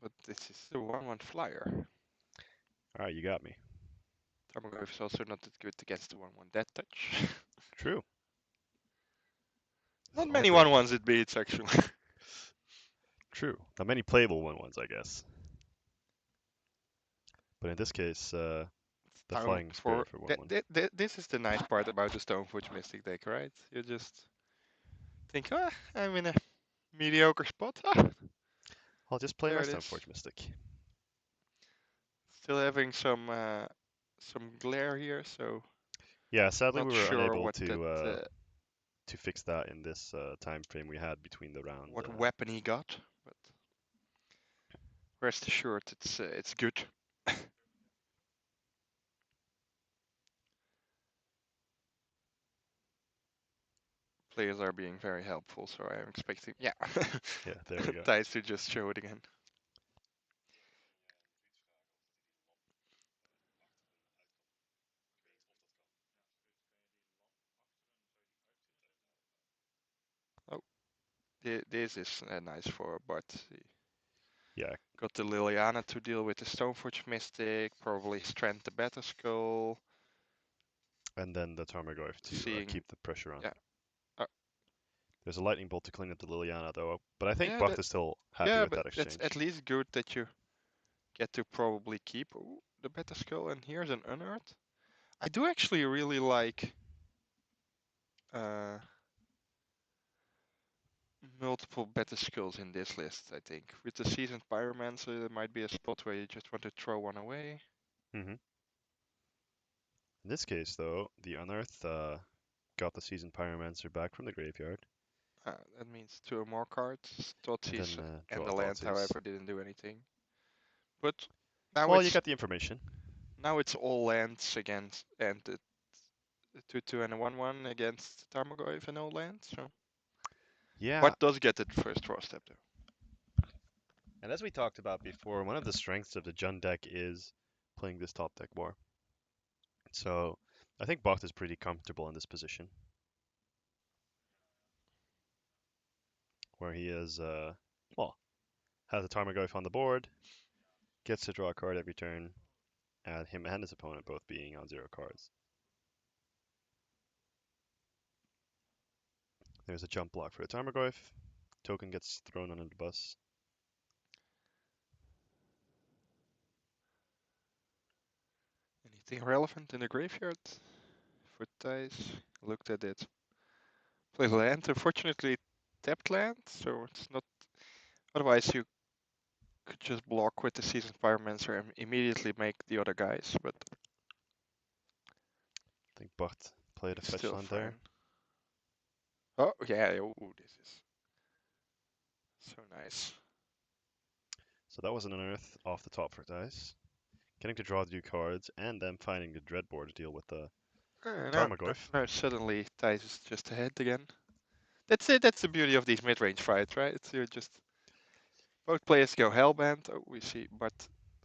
Speaker 1: But this is the 1/1 flyer.
Speaker 2: All right, you got me.
Speaker 1: Tarmogoyf is also not that good against the 1/1 death touch.
Speaker 2: True.
Speaker 1: Not
Speaker 2: All
Speaker 1: many
Speaker 2: good.
Speaker 1: 1/1s it beats, actually.
Speaker 2: True. Not many playable 1/1s, I guess. But in this case, the
Speaker 1: Time
Speaker 2: Flying
Speaker 1: for
Speaker 2: Spirit for 1/1.
Speaker 1: this is the nice part about the Stoneforge Mystic deck, right? You just think, I'm in a mediocre spot.
Speaker 2: I'll just play my
Speaker 1: There it is.
Speaker 2: Stoneforge Mystic.
Speaker 1: Still having some glare here, so
Speaker 2: Yeah, sadly
Speaker 1: not
Speaker 2: we were
Speaker 1: sure
Speaker 2: unable
Speaker 1: what that
Speaker 2: to fix that in this time frame we had between the round.
Speaker 1: what weapon he got, but rest assured it's good. Players are being very helpful, so I'm expecting
Speaker 2: Yeah, there we go.
Speaker 1: Dice to just show it again. Oh, this is nice for Bart. He
Speaker 2: Yeah,
Speaker 1: got the Liliana to deal with the Stoneforge Mystic, probably strength the Better Skull.
Speaker 2: and then the Tarmogoyf to
Speaker 1: Seeing,
Speaker 2: keep the pressure on.
Speaker 1: yeah, uh,
Speaker 2: There's a Lightning Bolt to clean up the Liliana though, but I think
Speaker 1: yeah,
Speaker 2: Bacht is still happy
Speaker 1: yeah,
Speaker 2: with
Speaker 1: but
Speaker 2: that
Speaker 1: that's at
Speaker 2: exchange.
Speaker 1: least good that you get to probably keep the Better Skull. And here's an Unearth. I do actually really like uh, multiple Better Skulls in this list. I think with the Seasoned Pyromancer, there might be a spot where you just want to throw one away.
Speaker 2: Hmm. In this case though, the Unearth got the Seasoned Pyromancer back from the graveyard,
Speaker 1: That means 2 more cards.
Speaker 2: and
Speaker 1: Thoughtseize
Speaker 2: then
Speaker 1: and
Speaker 2: draw
Speaker 1: the land,
Speaker 2: Thoughtseize.
Speaker 1: however, didn't do anything. But now
Speaker 2: Well, you
Speaker 1: it's
Speaker 2: got the information.
Speaker 1: all lands against and the 2/2 and a 1/1 against Tarmogoyf and all lands. So
Speaker 2: Yeah,
Speaker 1: Bart does get the first draw step though.
Speaker 2: and as we talked about before, one of the strengths of the Jund deck is playing this top deck war. So I think Bacht is pretty comfortable in this position, where he is, well, has a Tarmogoyf on the board, gets to draw a card every turn, and him and his opponent both being on 0 cards. There's a jump block for the Tarmogoyf. Token gets thrown under the bus.
Speaker 1: Anything relevant in the graveyard for dice? Looked at it. Plays land. Unfortunately, tapped land, so it's not. Otherwise, you could just block with the Seasoned Pyromancer and immediately make the other guys, but
Speaker 2: I think Bacht played a
Speaker 1: it's
Speaker 2: fetch
Speaker 1: still
Speaker 2: land there.
Speaker 1: fine. Oh yeah, oh this is so nice.
Speaker 2: So that was an unearth off the top for dice. Getting to draw 2 cards and then finding the Dreadboard to deal with the Tarmogoyf.
Speaker 1: Now suddenly Thijs is just ahead again. That's it. That's the beauty of these mid-range fights, right? You're just both players go hellbent. Oh, we see, but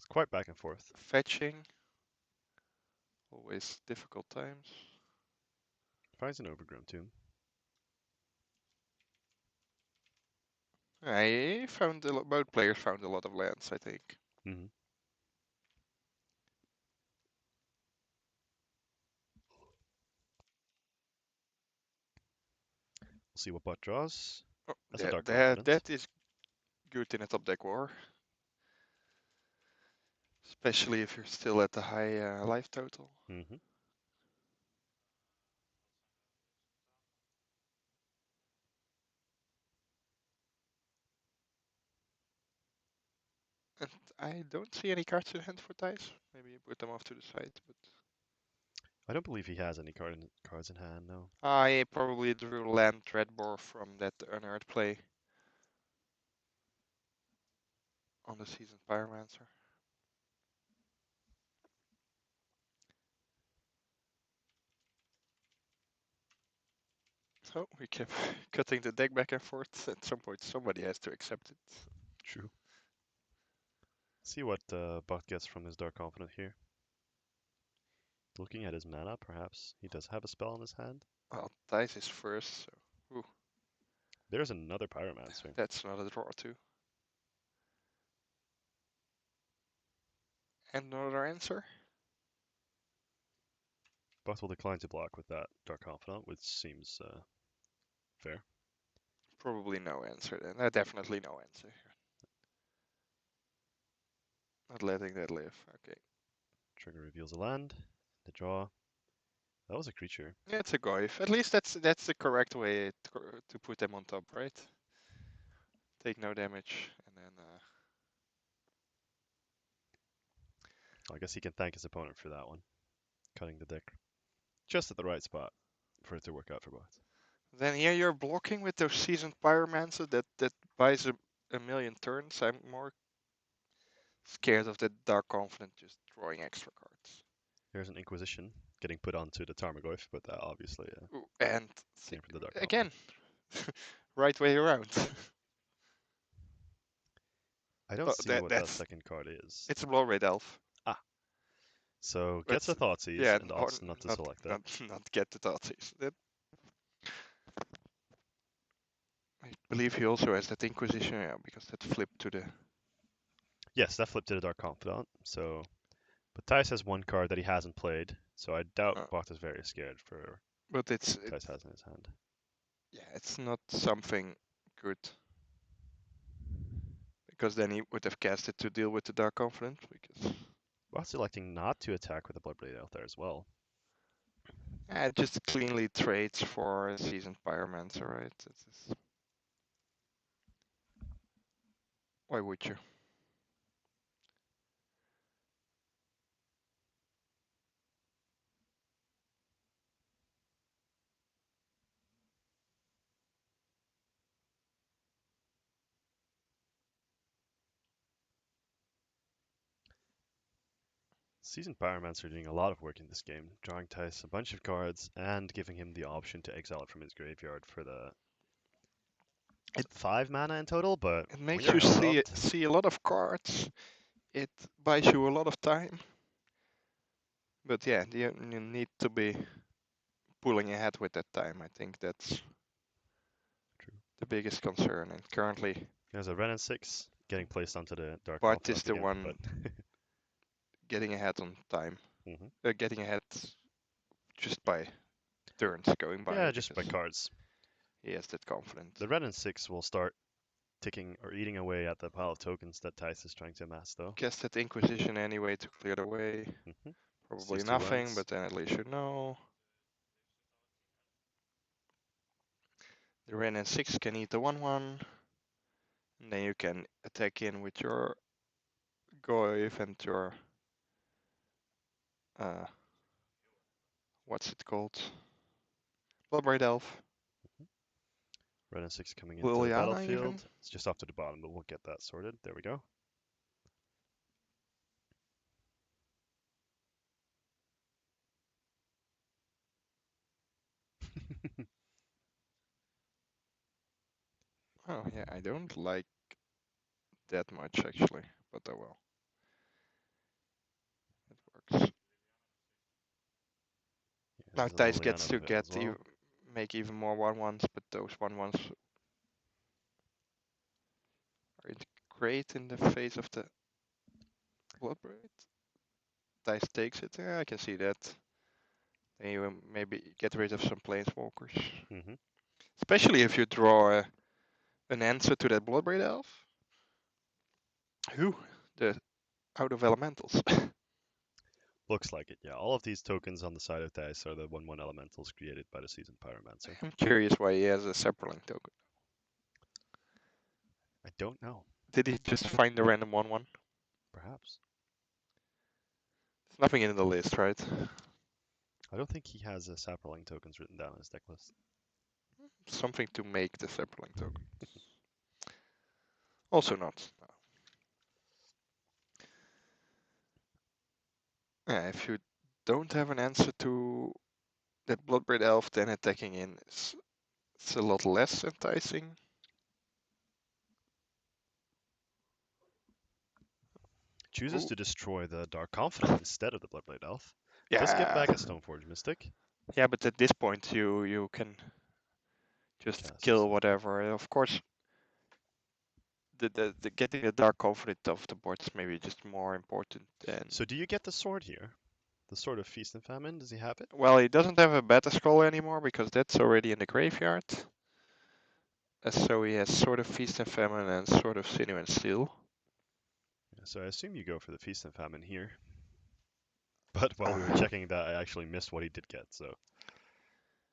Speaker 2: It's quite back and forth.
Speaker 1: Fetching, always difficult times.
Speaker 2: Finds an overgrown tomb.
Speaker 1: I found both players found a lot of lands, I think.
Speaker 2: Mm-hmm. We'll see what bot draws.
Speaker 1: Oh,
Speaker 2: That's a Dark Confidant.
Speaker 1: that is good in a top deck war, especially if you're still at the high life total.
Speaker 2: Mm-hmm.
Speaker 1: And I don't see any cards in hand for Dice. Maybe you put them off to the side, but
Speaker 2: I don't believe he has any cards in hand, no.
Speaker 1: I probably drew land Dreadbore from that unearthed play on the Seasoned Pyromancer. So we kept cutting the deck back and forth. At some point, somebody has to accept it.
Speaker 2: True. See what bot gets from his Dark Confidant here. Looking at his mana, perhaps he does have a spell in his hand.
Speaker 1: Well, Dice is first, so ooh,
Speaker 2: There's another Pyromancer.
Speaker 1: that's not a draw too. And another answer?
Speaker 2: Bot will decline to block with that Dark Confidant, which seems fair.
Speaker 1: Probably no answer then. Definitely no answer here. Not letting that live. Okay.
Speaker 2: Trigger reveals a land. The draw. That was a creature.
Speaker 1: Yeah, it's a Goyf. At least that's the correct way to put them on top, right? Take no damage, and then
Speaker 2: I guess he can thank his opponent for that one. Cutting the deck just at the right spot for it to work out for both.
Speaker 1: then here you're blocking with those Seasoned Pyromancer that buys a million turns. I'm more scared of the Dark Confidant just drawing extra cards.
Speaker 2: There's an Inquisition getting put onto the Tarmogoyf, but that obviously
Speaker 1: Ooh, and
Speaker 2: came from the Dark
Speaker 1: again,
Speaker 2: Confidant.
Speaker 1: right way around.
Speaker 2: I don't see what that
Speaker 1: That's
Speaker 2: second card is.
Speaker 1: it's a Blow Red Elf.
Speaker 2: Ah, so
Speaker 1: But
Speaker 2: gets a Thoughtseize
Speaker 1: yeah,
Speaker 2: and
Speaker 1: or
Speaker 2: opts not to
Speaker 1: not
Speaker 2: select that.
Speaker 1: not get the Nazis. That I believe he also has that Inquisition, yeah, because that flipped to the.
Speaker 2: Yes, that flipped to the Dark Confidant. So, but Tice has one card that he hasn't played, so I doubt
Speaker 1: Uh,
Speaker 2: Bot is very scared for
Speaker 1: but
Speaker 2: what Tice has in his hand.
Speaker 1: yeah, it's not something good because then he would have cast it to deal with the Dark Confidant. Because
Speaker 2: Bot's electing not to attack with the Bloodblade out there as well.
Speaker 1: it just cleanly trades for a Seasoned Pyromancer, right? Why would you?
Speaker 2: Seasoned Pyromancer doing a lot of work in this game, drawing Tice a bunch of cards and giving him the option to exile it from his graveyard for the
Speaker 1: It
Speaker 2: 5 mana in total, but
Speaker 1: it
Speaker 2: when
Speaker 1: makes
Speaker 2: you're
Speaker 1: you
Speaker 2: hell topped,
Speaker 1: see a lot of cards. It buys you a lot of time. But yeah, you need to be pulling ahead with that time. I think that's
Speaker 2: true.
Speaker 1: the biggest concern. And currently,
Speaker 2: There's a Ren and 6 getting placed onto the Dark
Speaker 1: Bart is
Speaker 2: Confidant
Speaker 1: the
Speaker 2: again,
Speaker 1: one
Speaker 2: but
Speaker 1: getting ahead on time.
Speaker 2: hmm
Speaker 1: Getting ahead just by turns going by
Speaker 2: yeah, just by
Speaker 1: because
Speaker 2: cards.
Speaker 1: he has that confidence.
Speaker 2: The Ren and 6 will start ticking or eating away at the pile of tokens that Tice is trying to amass, though.
Speaker 1: Cast that Inquisition anyway to clear the way.
Speaker 2: hmm
Speaker 1: Probably
Speaker 2: Sees 2
Speaker 1: nothing,
Speaker 2: lands.
Speaker 1: but then at least you know. The Ren and 6 can eat the 1/1. And then you can attack in with your Goyf and your. Uh, what's it called? Bloodbraid Elf.
Speaker 2: Ren and 6 coming into the
Speaker 1: Liliana, even?
Speaker 2: battlefield. It's just off to the bottom, but we'll get that sorted. There we go.
Speaker 1: Oh, yeah, I don't like that much actually, but oh well.
Speaker 2: This
Speaker 1: Now
Speaker 2: is a
Speaker 1: Thijs gets
Speaker 2: Liliana
Speaker 1: to
Speaker 2: as
Speaker 1: get
Speaker 2: well.
Speaker 1: make even more 1-1s, but those 1-1s are great in the face of the Bloodbraid. Thijs takes it. Yeah, I can see that. Then you maybe get rid of some planeswalkers.
Speaker 2: Hmm.
Speaker 1: Especially if you draw an answer to that Bloodbraid Elf. Who? The out of elementals.
Speaker 2: Looks like it, yeah. All of these tokens on the side of Dice are the 1/1 elementals created by the Seasoned Pyromancer.
Speaker 1: I'm curious why he has a Sepperling token.
Speaker 2: I don't know.
Speaker 1: Did he just find a random 1-1?
Speaker 2: Perhaps.
Speaker 1: There's nothing in the list, right?
Speaker 2: I don't think he has Saproling tokens written down in his deck list.
Speaker 1: Something to make the Sepperling token. Also not. Yeah, if you don't have an answer to that Bloodbraid Elf, then attacking in is it's a lot less enticing.
Speaker 2: Chooses
Speaker 1: Ooh.
Speaker 2: to destroy the Dark Confidant instead of the Bloodblade Elf. Does get
Speaker 1: Yeah.
Speaker 2: back a Stoneforge Mystic.
Speaker 1: Yeah, but at this point you can just
Speaker 2: Cast this
Speaker 1: kill
Speaker 2: up.
Speaker 1: whatever. Of course, the getting the Dark Confidant off the board is maybe just more important than.
Speaker 2: So do you get the sword here? The Sword of Feast and Famine? Does he have it?
Speaker 1: Well, he doesn't have a Beta Skull anymore because that's already in the graveyard. So he has Sword of Feast and Famine and Sword of Sinew and Steel.
Speaker 2: Yeah, so I assume you go for the Feast and Famine here. But while we were
Speaker 1: Uh,
Speaker 2: checking that, I actually missed what he did get, so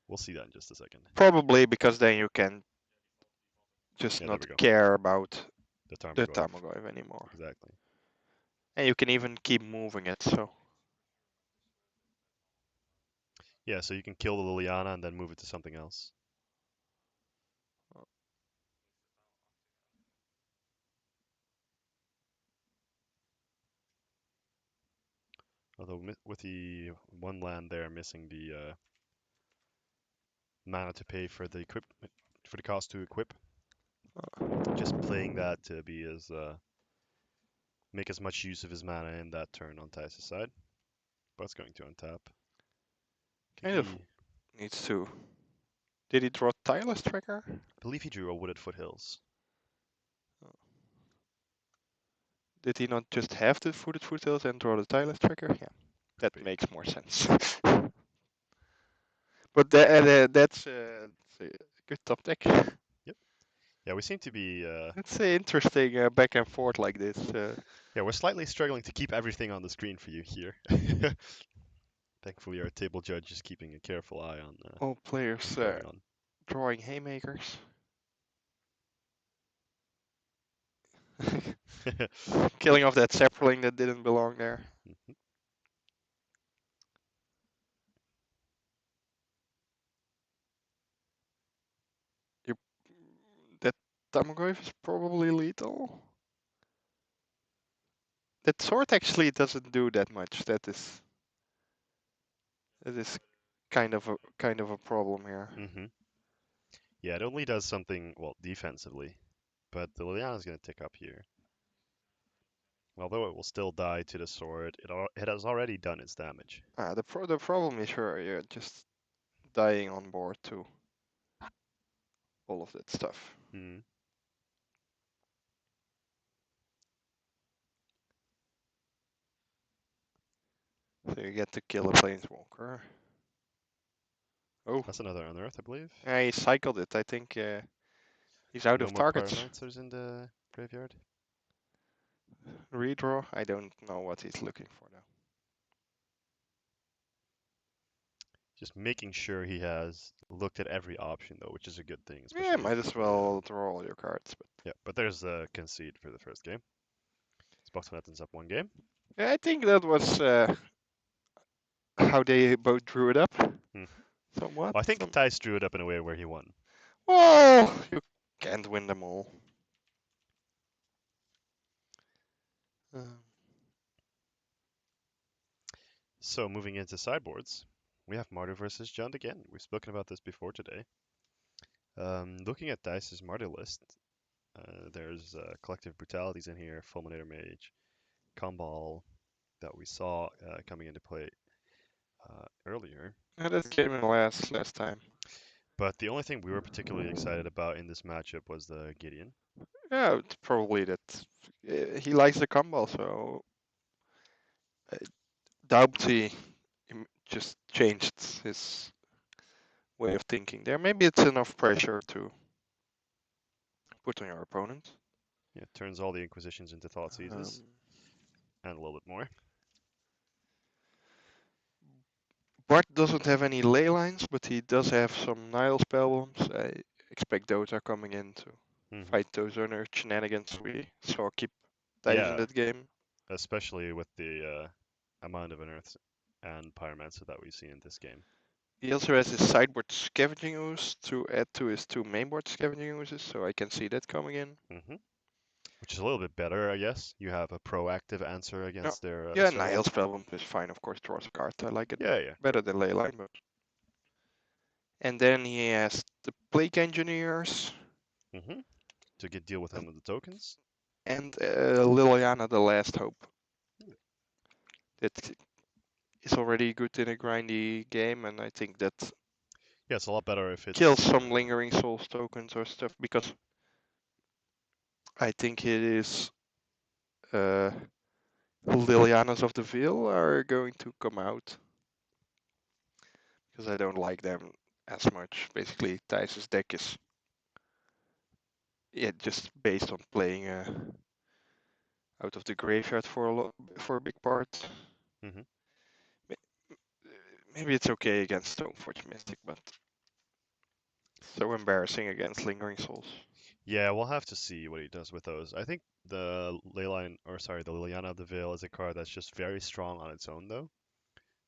Speaker 2: we'll see that in just a second.
Speaker 1: Probably because then you can just
Speaker 2: Yeah, there
Speaker 1: not
Speaker 2: we go.
Speaker 1: care about
Speaker 2: The
Speaker 1: the
Speaker 2: Tarmogoyf.
Speaker 1: Tarmogoyf anymore.
Speaker 2: Exactly.
Speaker 1: And you can even keep moving it, so.
Speaker 2: Yeah, so you can kill the Liliana and then move it to something else. Although with the one land there missing the mana to pay for the cost to equip, just playing that to be as make as much use of his mana in that turn on Ty's side. But it's going to untap. I think
Speaker 1: Kind of
Speaker 2: he
Speaker 1: needs to. Did he draw Tireless Tracker?
Speaker 2: believe he drew a Wooded Foothills.
Speaker 1: Did he not just have the Footed Foothills and draw the Tireless Tracker? Yeah,
Speaker 2: Could
Speaker 1: that
Speaker 2: be.
Speaker 1: makes more sense. But that's a good top deck.
Speaker 2: Yep. Yeah, we seem to be
Speaker 1: It's interesting back and forth like this.
Speaker 2: yeah, we're slightly struggling to keep everything on the screen for you here. Thankfully, our table judge is keeping a careful eye on
Speaker 1: All players
Speaker 2: what's going on.
Speaker 1: drawing haymakers. Killing off that Zeppelin that didn't belong there.
Speaker 2: Mhm.
Speaker 1: You, that Tamagotchi is probably lethal. That sword actually doesn't do that much. That is kind of a problem here.
Speaker 2: Mhm. Yeah, it only does something well defensively, but the Liliana's going to tick up here. Although it will still die to the sword, it has already done its damage.
Speaker 1: The problem is you're just dying on board to all of that stuff.
Speaker 2: Hmm.
Speaker 1: So you get to kill a planeswalker. Oh,
Speaker 2: That's another unearth, I believe.
Speaker 1: yeah, he cycled it. I think he's out
Speaker 2: No
Speaker 1: of
Speaker 2: more
Speaker 1: targets.
Speaker 2: Pyromancers in the graveyard.
Speaker 1: Redraw. I don't know what he's looking for now.
Speaker 2: Just making sure he has looked at every option though, which is a good thing,
Speaker 1: Yeah,
Speaker 2: especially
Speaker 1: might
Speaker 2: if
Speaker 1: as
Speaker 2: the
Speaker 1: well draw all your cards. But
Speaker 2: yeah. But there's a concede for the first game. Spoxman's up one game.
Speaker 1: yeah, I think that was how they both drew it up.
Speaker 2: Hmm.
Speaker 1: Somewhat.
Speaker 2: Well, I think Tice drew it up in a way where he won.
Speaker 1: Well, you can't win them all. Um,
Speaker 2: So moving into sideboards, we have Mardu versus Jund again. We've spoken about this before today. Looking at Dice's Mardu list, there's Collective Brutalities in here, Fulminator Mage, Comball that we saw coming into play earlier.
Speaker 1: That game in last time.
Speaker 2: But the only thing we were particularly excited about in this matchup was the Gideon.
Speaker 1: Yeah, it's probably that he likes the combo, so I doubt he just changed his way of thinking there. Maybe it's enough pressure to put on your opponent.
Speaker 2: Yeah, turns all the Inquisitions into Thought
Speaker 1: Um,
Speaker 2: Seizes, and a little bit more.
Speaker 1: Bart doesn't have any ley lines, but he does have some Nile spell bombs. I expect those are coming in to
Speaker 2: Hmm.
Speaker 1: fight those other shenanigans we saw keep dice in
Speaker 2: Yeah,
Speaker 1: that game.
Speaker 2: especially with the amount of unearths and pyromancer that we've seen in this game.
Speaker 1: He also has his sideboard scavenging ooze to add to his two mainboard scavenging oozes, so I can see that coming in.
Speaker 2: Hmm. Which is a little bit better, I guess. You have a proactive answer
Speaker 1: No,
Speaker 2: against their
Speaker 1: yeah, Nile
Speaker 2: assertion.
Speaker 1: spellbomb is fine, of course, draws a card. I like it
Speaker 2: Yeah, yeah.
Speaker 1: better than Leyline, but. And then he has the Plague Engineers
Speaker 2: Hmm. To get deal with
Speaker 1: uh,
Speaker 2: him with the tokens.
Speaker 1: and Liliana the Last Hope. That is already good in a grindy game, and I think that
Speaker 2: Yeah, it's a lot better if
Speaker 1: kills
Speaker 2: it's.
Speaker 1: some Lingering Souls tokens or stuff, because I think it is Lilianas of the Veil are going to come out, because I don't like them as much. Basically, Thijs' deck is just based on playing out of the graveyard for a big part.
Speaker 2: Hmm.
Speaker 1: Maybe it's okay against Stoneforge Mystic, but so embarrassing against Lingering Souls.
Speaker 2: Yeah, we'll have to see what he does with those. I think the Leyline, or sorry, the Liliana of the Veil is a card that's just very strong on its own, though.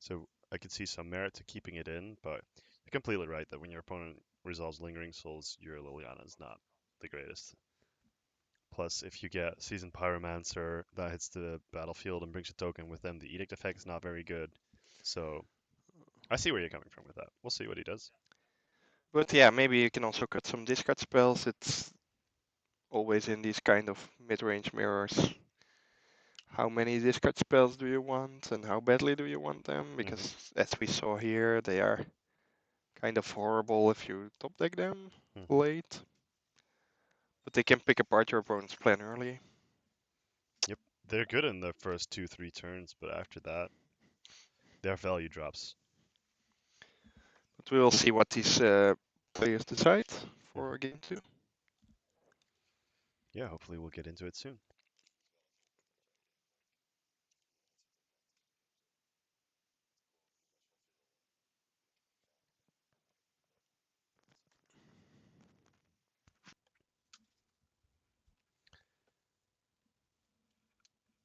Speaker 2: So I could see some merit to keeping it in, but you're completely right that when your opponent resolves Lingering Souls, your Liliana is not the greatest. Plus, if you get Seasoned Pyromancer that hits the battlefield and brings a token with them, the Edict effect is not very good. So I see where you're coming from with that. We'll see what he does.
Speaker 1: But yeah, maybe you can also cut some discard spells. It's always in these kind of mid-range mirrors. How many discard spells do you want and how badly do you want them?
Speaker 2: Hmm.
Speaker 1: Because as we saw here, they are kind of horrible if you top deck them
Speaker 2: Hmm.
Speaker 1: late. But they can pick apart your opponent's plan early.
Speaker 2: Yep, they're good in the first 2, 3 turns, but after that, their value drops.
Speaker 1: But we will see what these players decide
Speaker 2: Hmm.
Speaker 1: for game two.
Speaker 2: Yeah, hopefully we'll get into it soon.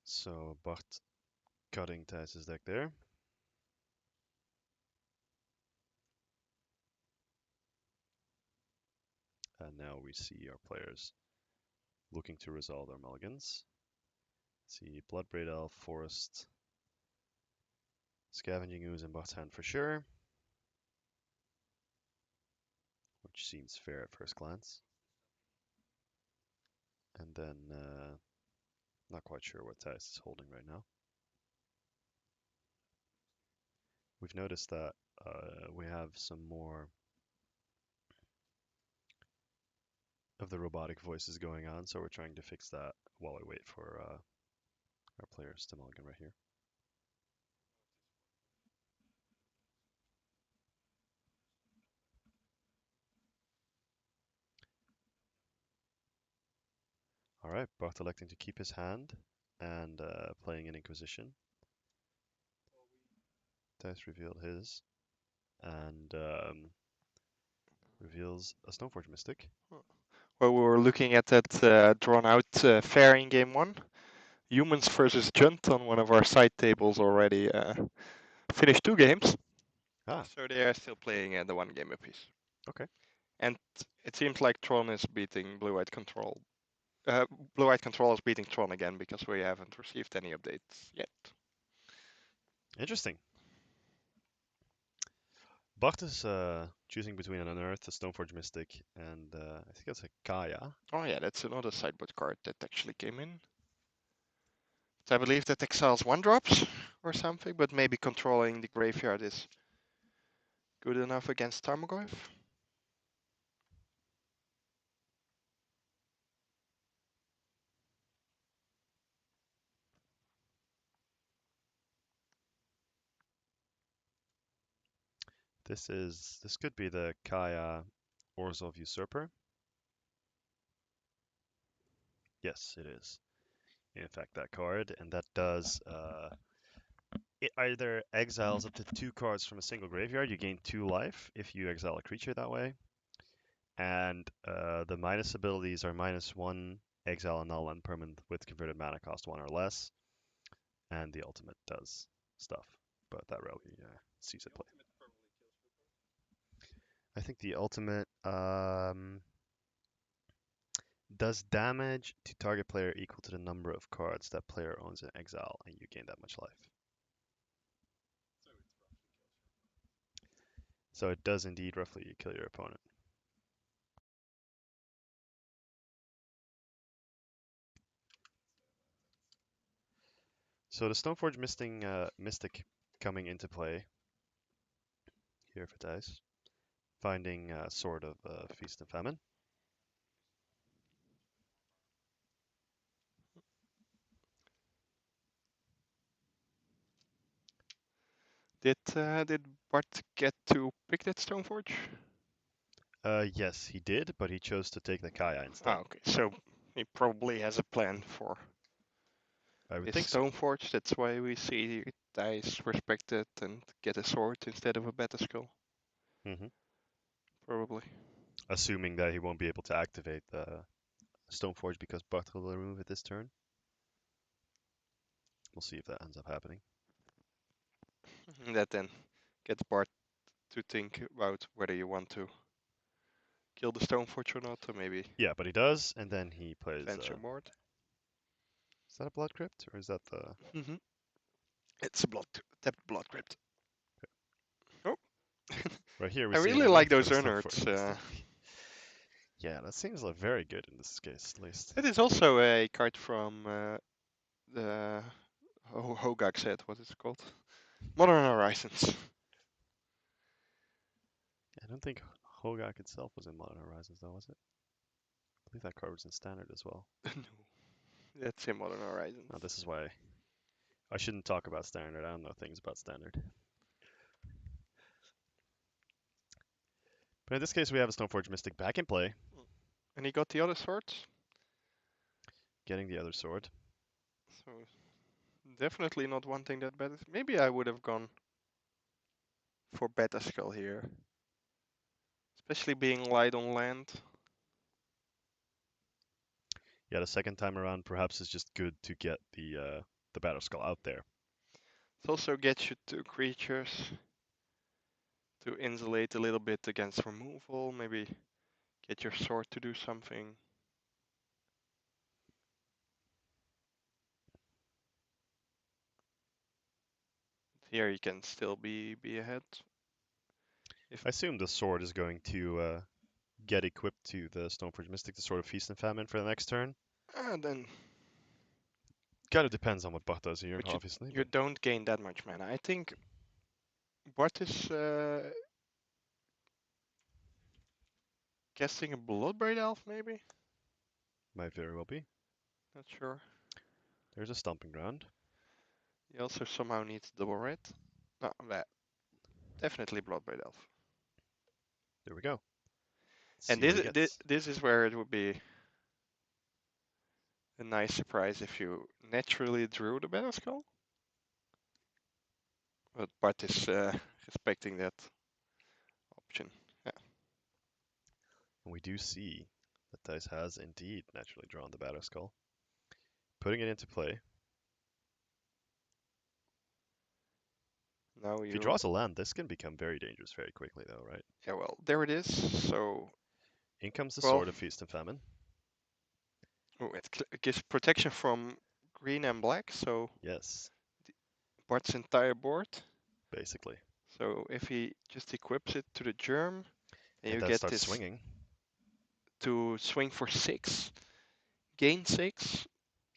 Speaker 2: So Bart cutting Thijs' deck there. And now we see our players looking to resolve their mulligans. See Bloodbraid Elf, Forest, Scavenging Ooze in Bart's hand for sure, which seems fair at first glance. And then, not quite sure what Thijs is holding right now. We've noticed that we have some more of the robotic voices going on, so we're trying to fix that while we wait for our players to mulligan right here. All right, Bart electing to keep his hand and playing an Inquisition. Thijs revealed his and reveals a Stoneforge Mystic.
Speaker 1: Well, we were looking at that drawn out fair in game one. Humans versus Junt on one of our side tables already finished 2 games.
Speaker 2: Ah,
Speaker 1: So they are still playing the 1 game apiece.
Speaker 2: okay.
Speaker 1: And it seems like Tron is beating Blue White Control. Blue White Control is beating Tron again because we haven't received any updates yet.
Speaker 2: Interesting. Bart is choosing between an Unearth, a Stoneforge Mystic, and I think it's a Kaya.
Speaker 1: Oh yeah, that's another sideboard card that actually came in. So I believe that exiles 1 drops or something, but maybe controlling the graveyard is Good enough against Tarmogoyf?
Speaker 2: This could be the Kaya Orzhov Usurper. Yes, it is. In fact, that card, and that does it either exiles up to 2 cards from a single graveyard. You gain 2 life if you exile a creature that way, and the minus abilities are -1, exile a null and permanent with converted mana cost 1 or less, and the ultimate does stuff, but that rarely sees it play. I think the ultimate does damage to target player equal to the number of cards that player owns in exile, and you gain that much life. So it does indeed roughly kill your opponent. So the Stoneforge Mystic coming into play here for dice, finding Sword of Feast and Famine.
Speaker 1: Did Bart get to pick that Stoneforge?
Speaker 2: Yes, he did, but he chose to take the Kaya instead.
Speaker 1: Ah, okay. So he probably has a plan for
Speaker 2: I would
Speaker 1: his
Speaker 2: think so.
Speaker 1: Stoneforge. That's why we see dice respected and get a sword instead of a Beta Skull.
Speaker 2: hmm
Speaker 1: Probably.
Speaker 2: Assuming that he won't be able to activate the Stoneforge because Bart will remove it this turn. We'll see if that ends up happening.
Speaker 1: That then gets Bart to think about whether you want to kill the Stoneforge or not, or maybe
Speaker 2: Yeah, but he does, and then he plays.
Speaker 1: advance your board.
Speaker 2: Is that a Blood Crypt or is that the?
Speaker 1: Mm-hmm. It's a tapped blood crypt. Oh,
Speaker 2: Right here we
Speaker 1: I
Speaker 2: see an
Speaker 1: really like
Speaker 2: unearthed for
Speaker 1: those
Speaker 2: the Stoneforge
Speaker 1: unearths.
Speaker 2: Mystic. Yeah, that seems like very good in this case, at least.
Speaker 1: It is also a card from the Hogak set. What is it called? Modern Horizons.
Speaker 2: I don't think Hogak itself was in Modern Horizons, though, was it? I believe that card was in Standard as well.
Speaker 1: No, that's in Modern Horizons.
Speaker 2: Now, this is why I shouldn't talk about Standard. I don't know things about Standard. But in this case, we have a Stoneforge Mystic back in play,
Speaker 1: And he got the other swords.
Speaker 2: getting the other sword.
Speaker 1: So definitely not wanting that better. Maybe I would have gone for Beta Skull here. Especially being light on land.
Speaker 2: Yeah, the second time around, perhaps it's just good to get the Battle Skull out there.
Speaker 1: It also gets you 2 creatures to insulate a little bit against removal. Maybe get your sword to do something. Here you can still be ahead. If
Speaker 2: I assume the sword is going to get equipped to the Stoneforge Mystic, the Sword of Feast and Famine for the next turn.
Speaker 1: then,
Speaker 2: Kind of depends on what Bart does here,
Speaker 1: but
Speaker 2: obviously.
Speaker 1: you
Speaker 2: But
Speaker 1: don't gain that much mana. I think Bart is casting a Bloodbraid Elf, maybe.
Speaker 2: might very well be.
Speaker 1: Not sure.
Speaker 2: There's a Stomping Ground.
Speaker 1: He also somehow needs double red. No, that definitely Bloodbraid Elf.
Speaker 2: There we go.
Speaker 1: And
Speaker 2: See what he gets.
Speaker 1: this is where it would be a nice surprise if you naturally drew the Battle Skull. But Bart is respecting that option. Yeah.
Speaker 2: And we do see that Dice has indeed naturally drawn the Battle Skull. Putting it into play.
Speaker 1: Now
Speaker 2: If he
Speaker 1: you,
Speaker 2: draws a land, this can become very dangerous very quickly, though, right?
Speaker 1: yeah, well, there it is. So,
Speaker 2: In comes the
Speaker 1: well,
Speaker 2: Sword of Feast and Famine.
Speaker 1: oh, it gives protection from green and black. So
Speaker 2: Yes,
Speaker 1: Bart's entire board.
Speaker 2: basically.
Speaker 1: So if he just equips it to the germ, then
Speaker 2: And
Speaker 1: you
Speaker 2: then
Speaker 1: get
Speaker 2: starts
Speaker 1: this
Speaker 2: swinging.
Speaker 1: to swing for 6, gain 6,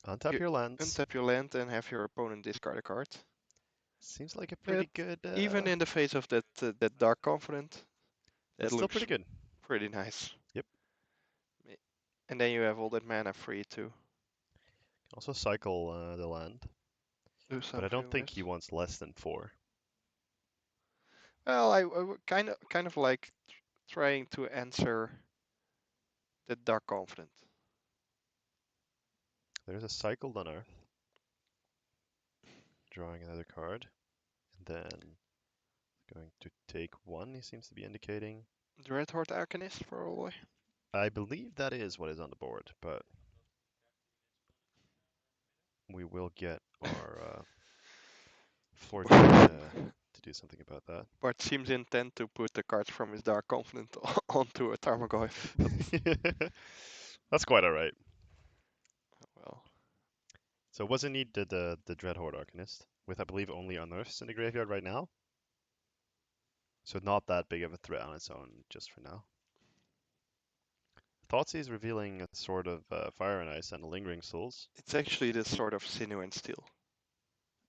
Speaker 2: Untap
Speaker 1: you
Speaker 2: your lands.
Speaker 1: untap your land and have your opponent discard a card.
Speaker 2: Seems like a
Speaker 1: But
Speaker 2: pretty good.
Speaker 1: even in the face of that Dark Confident, that
Speaker 2: That's still
Speaker 1: looks
Speaker 2: pretty good.
Speaker 1: pretty nice.
Speaker 2: Yep.
Speaker 1: And then you have all that mana free to
Speaker 2: Also cycle the land,
Speaker 1: do
Speaker 2: but I don't
Speaker 1: something
Speaker 2: think
Speaker 1: with.
Speaker 2: he wants less than 4.
Speaker 1: Well, I would kind of like trying to answer the Dark Confident.
Speaker 2: There's a cycled unearth, drawing another card, and then going to take 1. He seems to be indicating.
Speaker 1: Dreadhorde Arcanist, probably.
Speaker 2: I believe that is what is on the board, but we will get our fortune to do something about that.
Speaker 1: Bart seems intent to put the cards from his Dark Confident onto a Tarmogoyf.
Speaker 2: That's quite alright.
Speaker 1: Well,
Speaker 2: So wasn't need the Dreadhorde Arcanist, with I believe only unearths in the graveyard right now. So not that big of a threat on its own, just for now. Thoughtseize is revealing a sort of Fire and Ice and Lingering Souls.
Speaker 1: it's actually this sort of Sinew and Steel,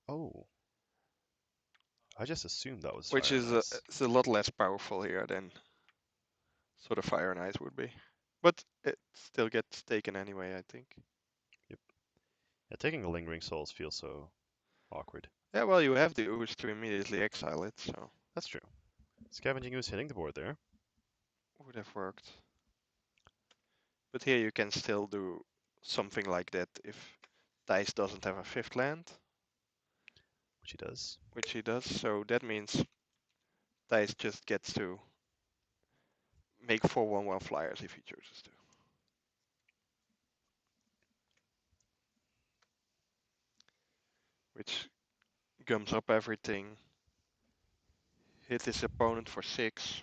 Speaker 2: Oh, I just assumed that was
Speaker 1: which
Speaker 2: Fire and
Speaker 1: is
Speaker 2: Ice.
Speaker 1: it's a lot less powerful here than sort of Fire and Ice would be. But it still gets taken anyway, I think.
Speaker 2: Yep. Yeah, taking a Lingering Souls feels so awkward.
Speaker 1: Yeah, well, you have the Ooze to immediately exile it, so
Speaker 2: That's true. Scavenging Ooze hitting the board there.
Speaker 1: would have worked. But here you can still do something like that if Dice doesn't have a fifth land,
Speaker 2: Which he does.
Speaker 1: which he does. So that means Dice just gets to make 4/1/1 flyers if he chooses to. Which gums up everything. Hit his opponent for 6.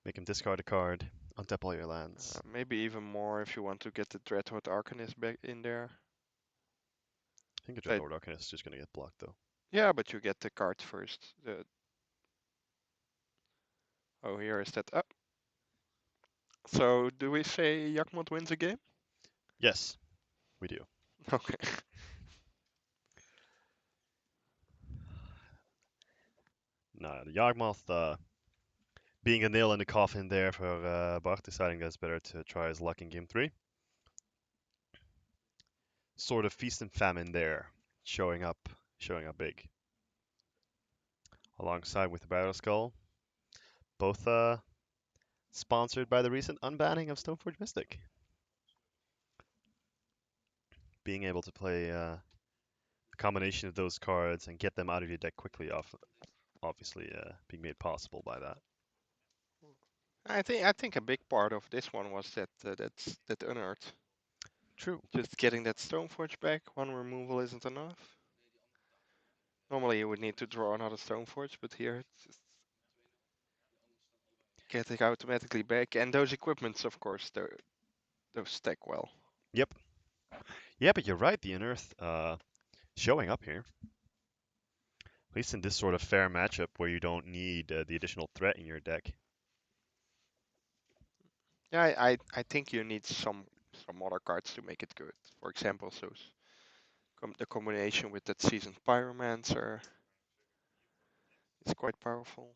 Speaker 2: Make him discard a card, untap all your lands.
Speaker 1: Maybe even more if you want to get the Dreadhorde Arcanist back in there.
Speaker 2: I think the
Speaker 1: But,
Speaker 2: Dreadhorde Arcanist is just going to get blocked though.
Speaker 1: yeah, but you get the card first. Oh, here is that. So do we say Yakmot wins a game?
Speaker 2: Yes, we do.
Speaker 1: Okay.
Speaker 2: No, the Yawgmoth being a nail in the coffin there for Bach, deciding that it's better to try his luck in game 3. Sort of feast and famine there, showing up big. Alongside with the Battle Skull, both sponsored by the recent unbanning of Stoneforge Mystic. Being able to play a combination of those cards and get them out of your deck quickly, obviously being made possible by that.
Speaker 1: I think a big part of this one was that unearthed.
Speaker 2: True.
Speaker 1: Just getting that Stoneforge back. One removal isn't enough. Normally you would need to draw another Stoneforge, but here it's just getting automatically back. And those equipments, of course, those stack well.
Speaker 2: Yep. Yeah, but you're right. The Unearth showing up here. At least in this sort of fair matchup where you don't need the additional threat in your deck.
Speaker 1: Yeah, I think you need some other cards to make it good. For example, the combination with that Seasoned Pyromancer is quite powerful.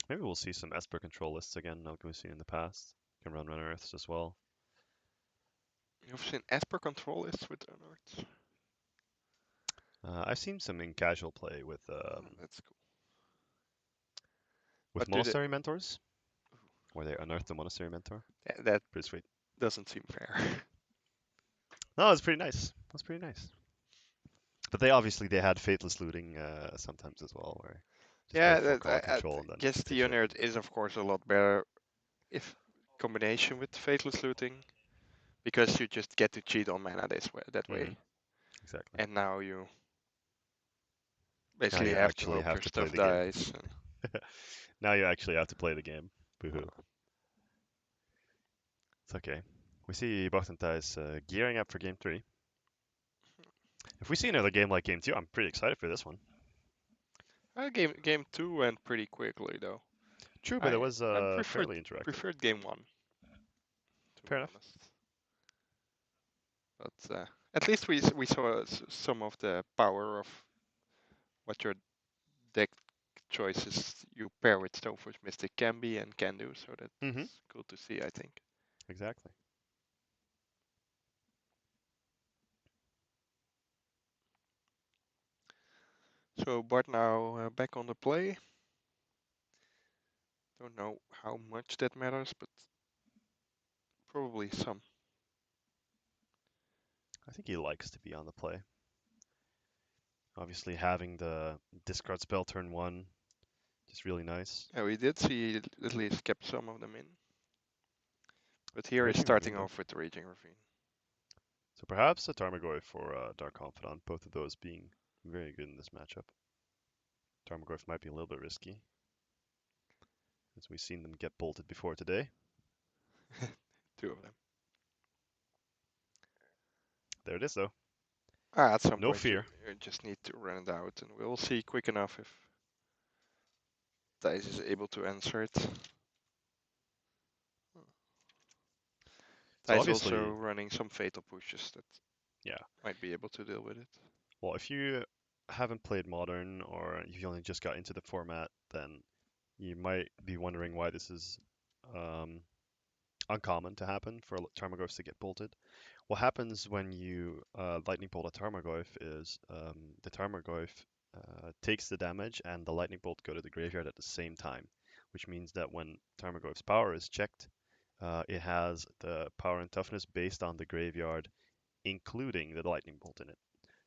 Speaker 2: Maybe we'll see some Esper control lists again, like we've seen in the past. Can run Unearths as well.
Speaker 1: You've seen Esper control lists with unearths?
Speaker 2: I've seen some in casual play with
Speaker 1: That's cool.
Speaker 2: with
Speaker 1: But
Speaker 2: Monastery Mentors, where they unearth the Monastery Mentor.
Speaker 1: that
Speaker 2: Pretty sweet.
Speaker 1: doesn't seem fair.
Speaker 2: No, it's pretty nice. That's pretty nice. But they had Faithless Looting sometimes as well, where just play
Speaker 1: Yeah,
Speaker 2: 4 color
Speaker 1: I
Speaker 2: control and then
Speaker 1: guess
Speaker 2: pay
Speaker 1: the
Speaker 2: shit.
Speaker 1: unearth is of course a lot better if combination with Faithless Looting, because you just get to cheat on mana that way.
Speaker 2: Exactly.
Speaker 1: And now you
Speaker 2: Now
Speaker 1: basically
Speaker 2: you
Speaker 1: have to
Speaker 2: actually
Speaker 1: hope
Speaker 2: have
Speaker 1: your
Speaker 2: to play
Speaker 1: stuff
Speaker 2: the game.
Speaker 1: dies.
Speaker 2: Now you actually have to play the game. Boo-hoo. It's okay. We see Bottentais gearing up for game 3. If we see another game like game 2, I'm pretty excited for this one.
Speaker 1: Game 2 went pretty quickly though.
Speaker 2: True, but it
Speaker 1: I
Speaker 2: was
Speaker 1: I preferred
Speaker 2: fairly interactive.
Speaker 1: preferred game 1, to
Speaker 2: Fair
Speaker 1: be
Speaker 2: enough.
Speaker 1: honest. But At least we saw some of the power of what your deck choices you pair with Stoneforge Mystic can be and can do. So
Speaker 2: Mm-hmm.
Speaker 1: that's cool to see, I think.
Speaker 2: Exactly.
Speaker 1: So Bart now back on the play. Don't know how much that matters, but probably some.
Speaker 2: I think he likes to be on the play. Obviously, having the discard spell turn one is really nice.
Speaker 1: Yeah, we did see at least kept some of them in. But here he's
Speaker 2: Raging Ravine,
Speaker 1: starting
Speaker 2: though.
Speaker 1: off with Raging Ravine.
Speaker 2: So perhaps a Tarmogoyf or a Dark Confidant, both of those being very good in this matchup. Tarmogoyf might be a little bit risky, as we've seen them get bolted before today.
Speaker 1: Two of them.
Speaker 2: There it is, though.
Speaker 1: At some
Speaker 2: No
Speaker 1: point
Speaker 2: fear.
Speaker 1: you just need to run it out, and we'll see quick enough if Thijs is able to answer it.
Speaker 2: So
Speaker 1: Thijs also
Speaker 2: obviously,
Speaker 1: running some fatal pushes that
Speaker 2: yeah.
Speaker 1: might be able to deal with it.
Speaker 2: Well, if you haven't played Modern or you only just got into the format, then you might be wondering why this is um, uncommon to happen for Tarmogoyfs to get bolted. What happens when you lightning bolt a Tarmogoyf is the Tarmogoyf takes the damage and the lightning bolt go to the graveyard at the same time, which means that when Tarmogoyf's power is checked, it has the power and toughness based on the graveyard, including the lightning bolt in it.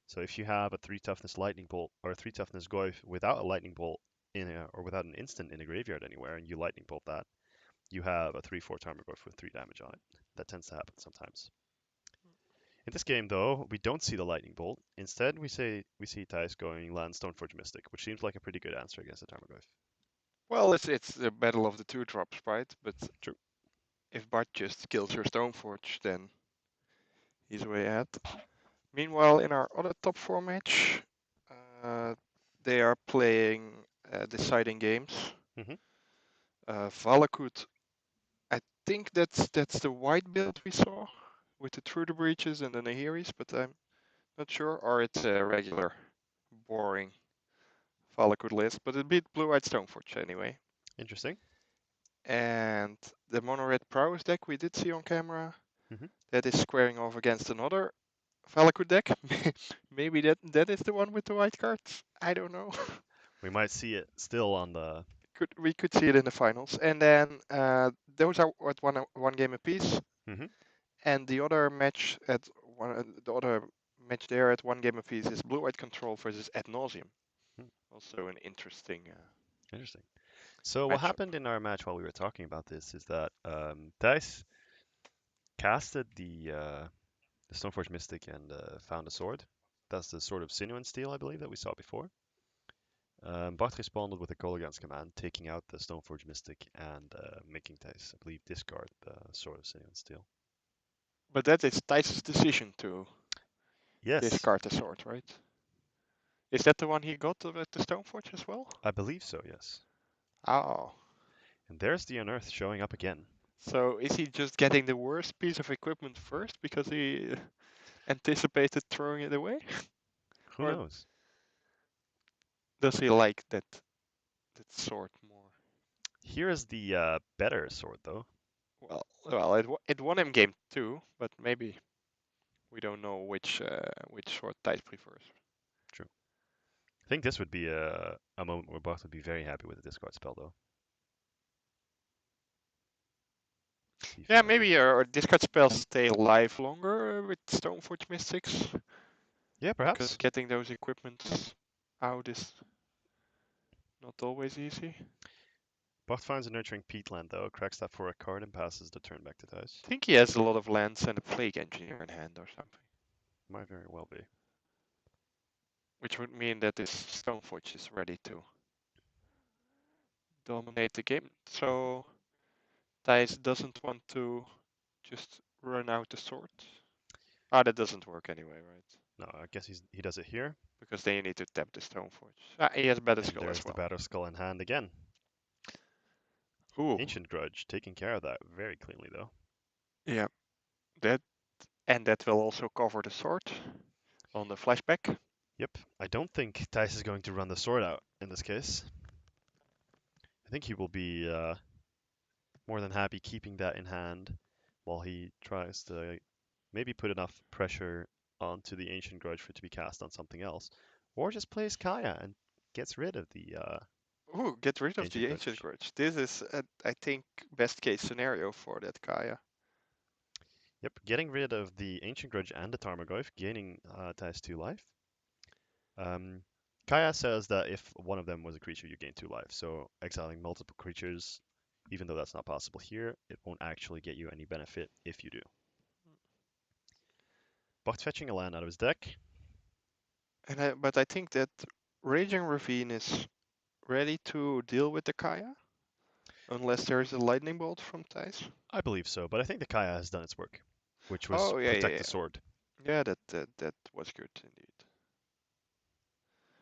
Speaker 2: So if you have a 3 toughness lightning bolt or a 3 toughness Goyf without a lightning bolt or without an instant in a graveyard anywhere, and you lightning bolt that, you have a 3/4 Tarmogoyf with 3 damage on it. That tends to happen sometimes. In this game, though, we don't see the lightning bolt. Instead, we see Thijs going land Stoneforge Mystic, which seems like a pretty good answer against the Tarmogoyf.
Speaker 1: Well, it's the battle of the two drops, right? But
Speaker 2: True.
Speaker 1: if Bart just kills your Stoneforge, then he's way ahead. Meanwhile, in our other top four match, uh, they are playing deciding games.
Speaker 2: Hmm.
Speaker 1: Valakut, I think that's the white build we saw with the Through the Breaches and the Nahiris, but I'm not sure. Or it's a regular, boring Valakut list, but it beat Blue White Stoneforge anyway.
Speaker 2: Interesting.
Speaker 1: And the Mono Red Prowess deck we did see on camera,
Speaker 2: Hmm.
Speaker 1: that is squaring off against another Valakut deck. Maybe that is the one with the white cards. I don't know.
Speaker 2: We might see it still on the.
Speaker 1: We could see it in the finals. And then those are at one game apiece.
Speaker 2: Hmm.
Speaker 1: And the other match at the other match there at one game apiece is Blue White Control versus Ad Nauseam. Also an interesting
Speaker 2: Interesting. So what
Speaker 1: matchup.
Speaker 2: happened in our match while we were talking about this is that Thijs casted the Stoneforge Mystic and found a sword. That's the Sword of Sinew and Steel, I believe, that we saw before. Bart responded with a Kolaghan's command, taking out the Stoneforge Mystic and making Thijs, I believe, discard the Sword of Sinew and Steel.
Speaker 1: But that is Thijs' decision to
Speaker 2: Yes,
Speaker 1: discard the sword, right? Is that the one he got at the Stoneforge as well?
Speaker 2: I believe so, yes.
Speaker 1: Oh.
Speaker 2: And there's the Unearth showing up again.
Speaker 1: So is he just getting the worst piece of equipment first because he anticipated throwing it away?
Speaker 2: Who
Speaker 1: Or
Speaker 2: knows?
Speaker 1: does he like that sword more?
Speaker 2: Here is the better sword, though.
Speaker 1: Well, it won him game two, but maybe we don't know which sword Thijs prefers.
Speaker 2: True. I think this would be a moment where Bart would be very happy with the discard spell, though. See if
Speaker 1: Yeah,
Speaker 2: he ever.
Speaker 1: maybe our discard spells stay alive longer with Stoneforge Mystics
Speaker 2: Yeah,
Speaker 1: because
Speaker 2: perhaps.
Speaker 1: getting those equipments out is not always easy.
Speaker 2: Bart finds a Nurturing Peatland, though, cracks that for a card and passes the turn back to Thijs.
Speaker 1: I think he has a lot of lands and a Plague Engineer in hand or something,
Speaker 2: Might very well be.
Speaker 1: which would mean that this Stoneforge is ready to dominate the game. So Thijs doesn't want to just run out the sword. Ah, that doesn't work anyway, right?
Speaker 2: No, I guess he does it here.
Speaker 1: Because then you need to tap the Stoneforge. Ah, he has Better
Speaker 2: And
Speaker 1: Skull
Speaker 2: there's
Speaker 1: as
Speaker 2: the
Speaker 1: well.
Speaker 2: Battle Skull in hand again.
Speaker 1: Ooh,
Speaker 2: Ancient Grudge, taking care of that very cleanly, though.
Speaker 1: yeah, that And that will also cover the sword on the flashback.
Speaker 2: Yep. I don't think Thijs is going to run the sword out in this case. I think he will be more than happy keeping that in hand while he tries to maybe put enough pressure onto the Ancient Grudge for it to be cast on something else, or just plays Kaya and gets rid of the
Speaker 1: Ooh, get rid of
Speaker 2: Ancient
Speaker 1: the Ancient
Speaker 2: Grudge.
Speaker 1: Grudge. This is, I think, best case scenario for that Kaya.
Speaker 2: Yep, getting rid of the Ancient Grudge and the Tarmogoyf, gaining Thijs 2 life. Um, Kaya says that if one of them was a creature, you gain 2 life. So exiling multiple creatures, even though that's not possible here, it won't actually get you any benefit if you do. But fetching a land out of his deck.
Speaker 1: But I think that Raging Ravine is ready to deal with the Kaya, unless there is a lightning bolt from Thijs.
Speaker 2: I believe so, but I think the Kaya has done its work, which was
Speaker 1: Oh yeah, yeah,
Speaker 2: protect the
Speaker 1: yeah.
Speaker 2: sword.
Speaker 1: Yeah, that was good indeed.